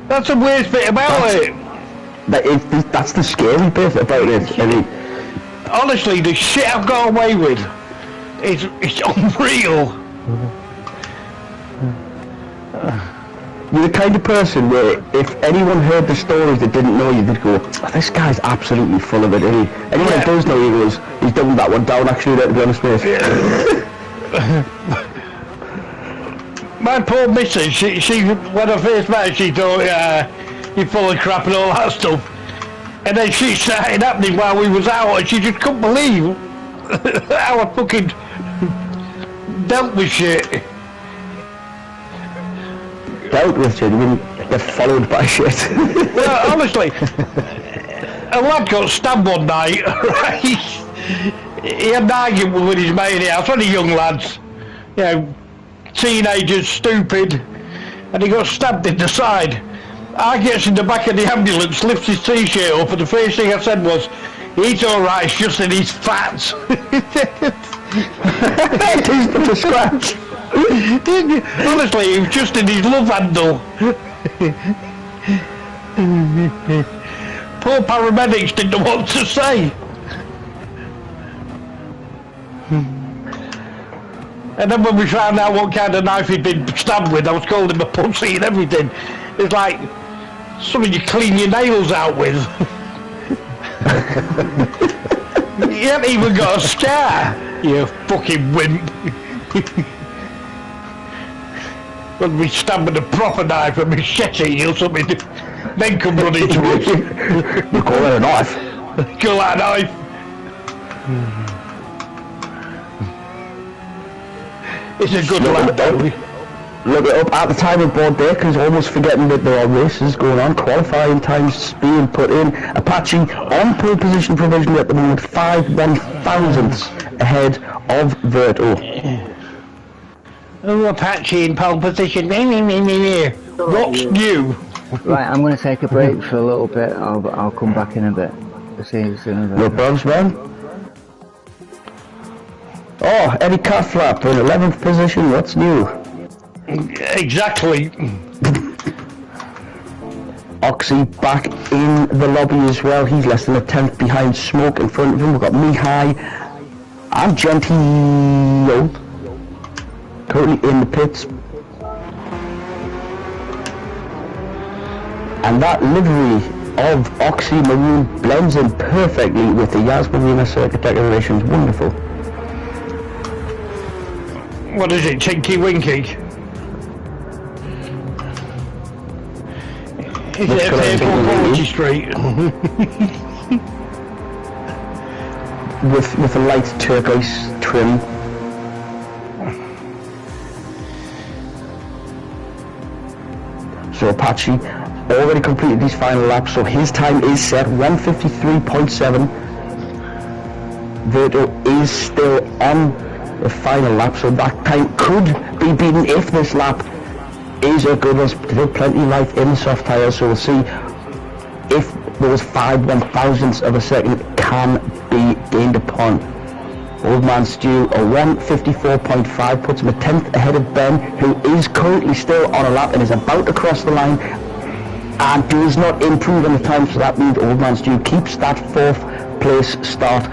That's the worst bit about it. That's the scary bit about it. I mean, honestly, the shit I've got away with, it's unreal. You're the kind of person where if anyone heard the stories that didn't know you, they'd go, oh, this guy's absolutely full of it, isn't he? Anyone that does know you goes, he's done that one down actually, to be honest with you. My poor missus, she when I first met her, she thought, you're full of crap and all that stuff. And then she started happening while we was out, and she just couldn't believe how I fucking dealt with shit. Dealt with shit, you mean get followed by shit? Well, honestly, a lad got stabbed one night, right? He had an argument with his mate in the house, only young lads, you know, teenagers, stupid, and he got stabbed in the side. I gets in the back of the ambulance, lifts his t-shirt up, and the first thing I said was, he's alright, it's just in his fat. He's got a scratch. Honestly, it was just in his love handle. Poor paramedics didn't know what to say. And then when we found out what kind of knife he'd been stabbed with, I was calling him a pussy and everything. It's like something you clean your nails out with. You haven't even got a scar, you fucking wimp. When we stab with a proper knife, a machete or something, then come running to us. You call it a knife? Call that a knife. It's a good lad though. Look it up at the time of board day, because almost forgetting that there are races going on, qualifying times being put in. Apache on pole position provisionally at the moment, 5 1/1000ths ahead of Verto. Oh, Apache in pole position. What's new? Right, I'm going to take a break for a little bit. I'll come back in a bit. See you soon. No problems, man. Oh, Eddie cat flap in 11th position. What's new? Exactly. Oxy back in the lobby as well. He's less than a tenth behind Smoke. In front of him we've got Mihai and Gentile currently in the pits. And that livery of Oxy Maroon blends in perfectly with the Yas Marina circuit decorations. Wonderful. What is it, Tinky Winky? Is it a paper Poetry Street? with a light turquoise trim. So Apache already completed his final lap, so his time is set 1:53.7. Verto is still on the final lap, so that time could be beaten if this lap is a good one. Still plenty of life in the soft tyres, so we'll see if those 5 1,000ths of a second can be gained upon. Old Man Stu, a 1:54.5 puts him a tenth ahead of Ben, who is currently still on a lap and is about to cross the line and does not improve on the time, so that means Old Man Stu keeps that 4th place start.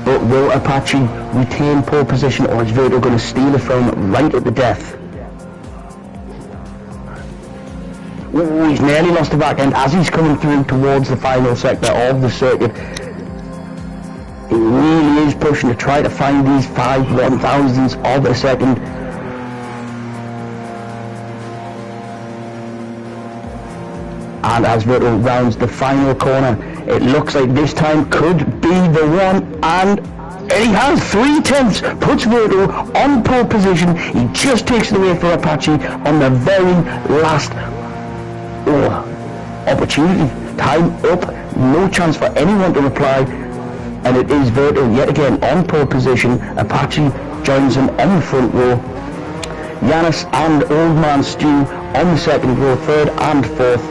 But will Apache retain pole position, or is Verto going to steal it from him right at the death? Ooh, he's nearly lost the back end as he's coming through towards the final sector of the circuit. He really is pushing to try to find these 5 1,000ths of a second. And as Verto rounds the final corner, it looks like this time could be the one, and he has 3 tenths, puts Verto on pole position. He just takes it away for Apache on the very last opportunity. Time up, no chance for anyone to reply, and it is Verto yet again on pole position. Apache joins him on the front row. Yanis and Old Man Stu on the second row, 3rd and 4th.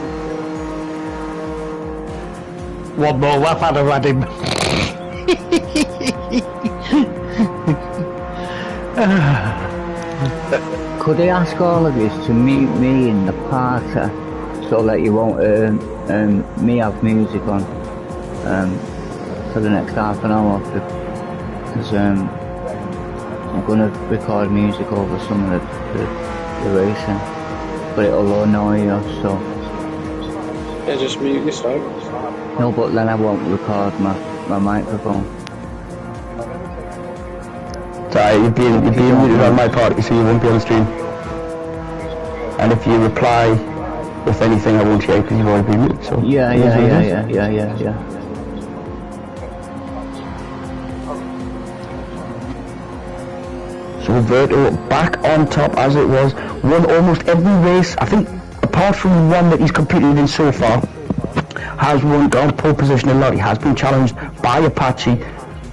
One more lap I'd have had him. Could I ask all of you to meet me in the party so that you won't me have music on for the next half an hour, because I'm going to record music over some of the racing, but it'll annoy you, so... Yeah, just mute yourself. No, but then I won't record my microphone. Sorry, you're being muted on my part, so you won't be on the stream. And if you reply with anything, I won't hear because you've already been muted, so... Yeah. So Verto back on top as it was, won almost every race, I think, apart from one that he's competed in so far, has won on pole position a lot. He has been challenged by Apache,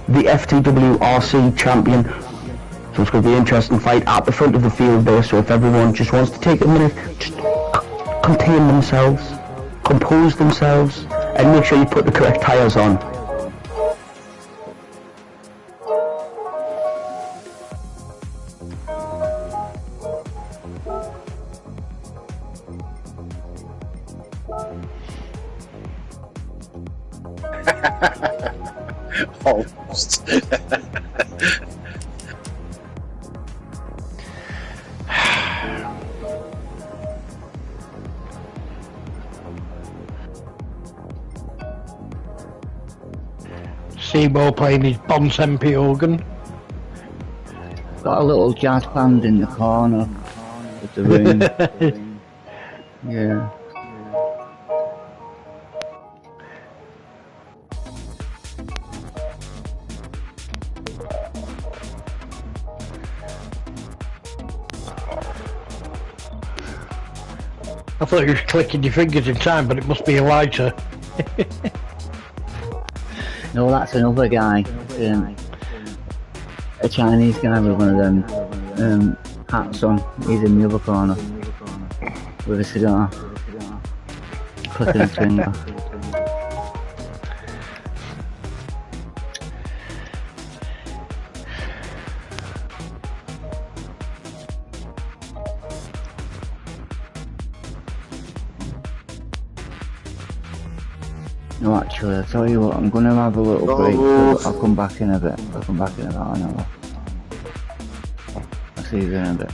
the FTWRC champion, so it's going to be an interesting fight at the front of the field there. So if everyone just wants to take a minute, just contain themselves, compose themselves, and make sure you put the correct tyres on. Almost. Seymour playing his Bonsempi organ. Got a little jazz band in the corner of the room. Yeah. I thought you were clicking your fingers in time, but it must be a lighter. No, that's another guy. A Chinese guy with one of them hats on. He's in the other corner with a cigar, clicking his finger. No, actually, I'll tell you what, I'm going to have a little break, so I'll come back in a bit. I'll come back in about an hour. I'll see you in a bit.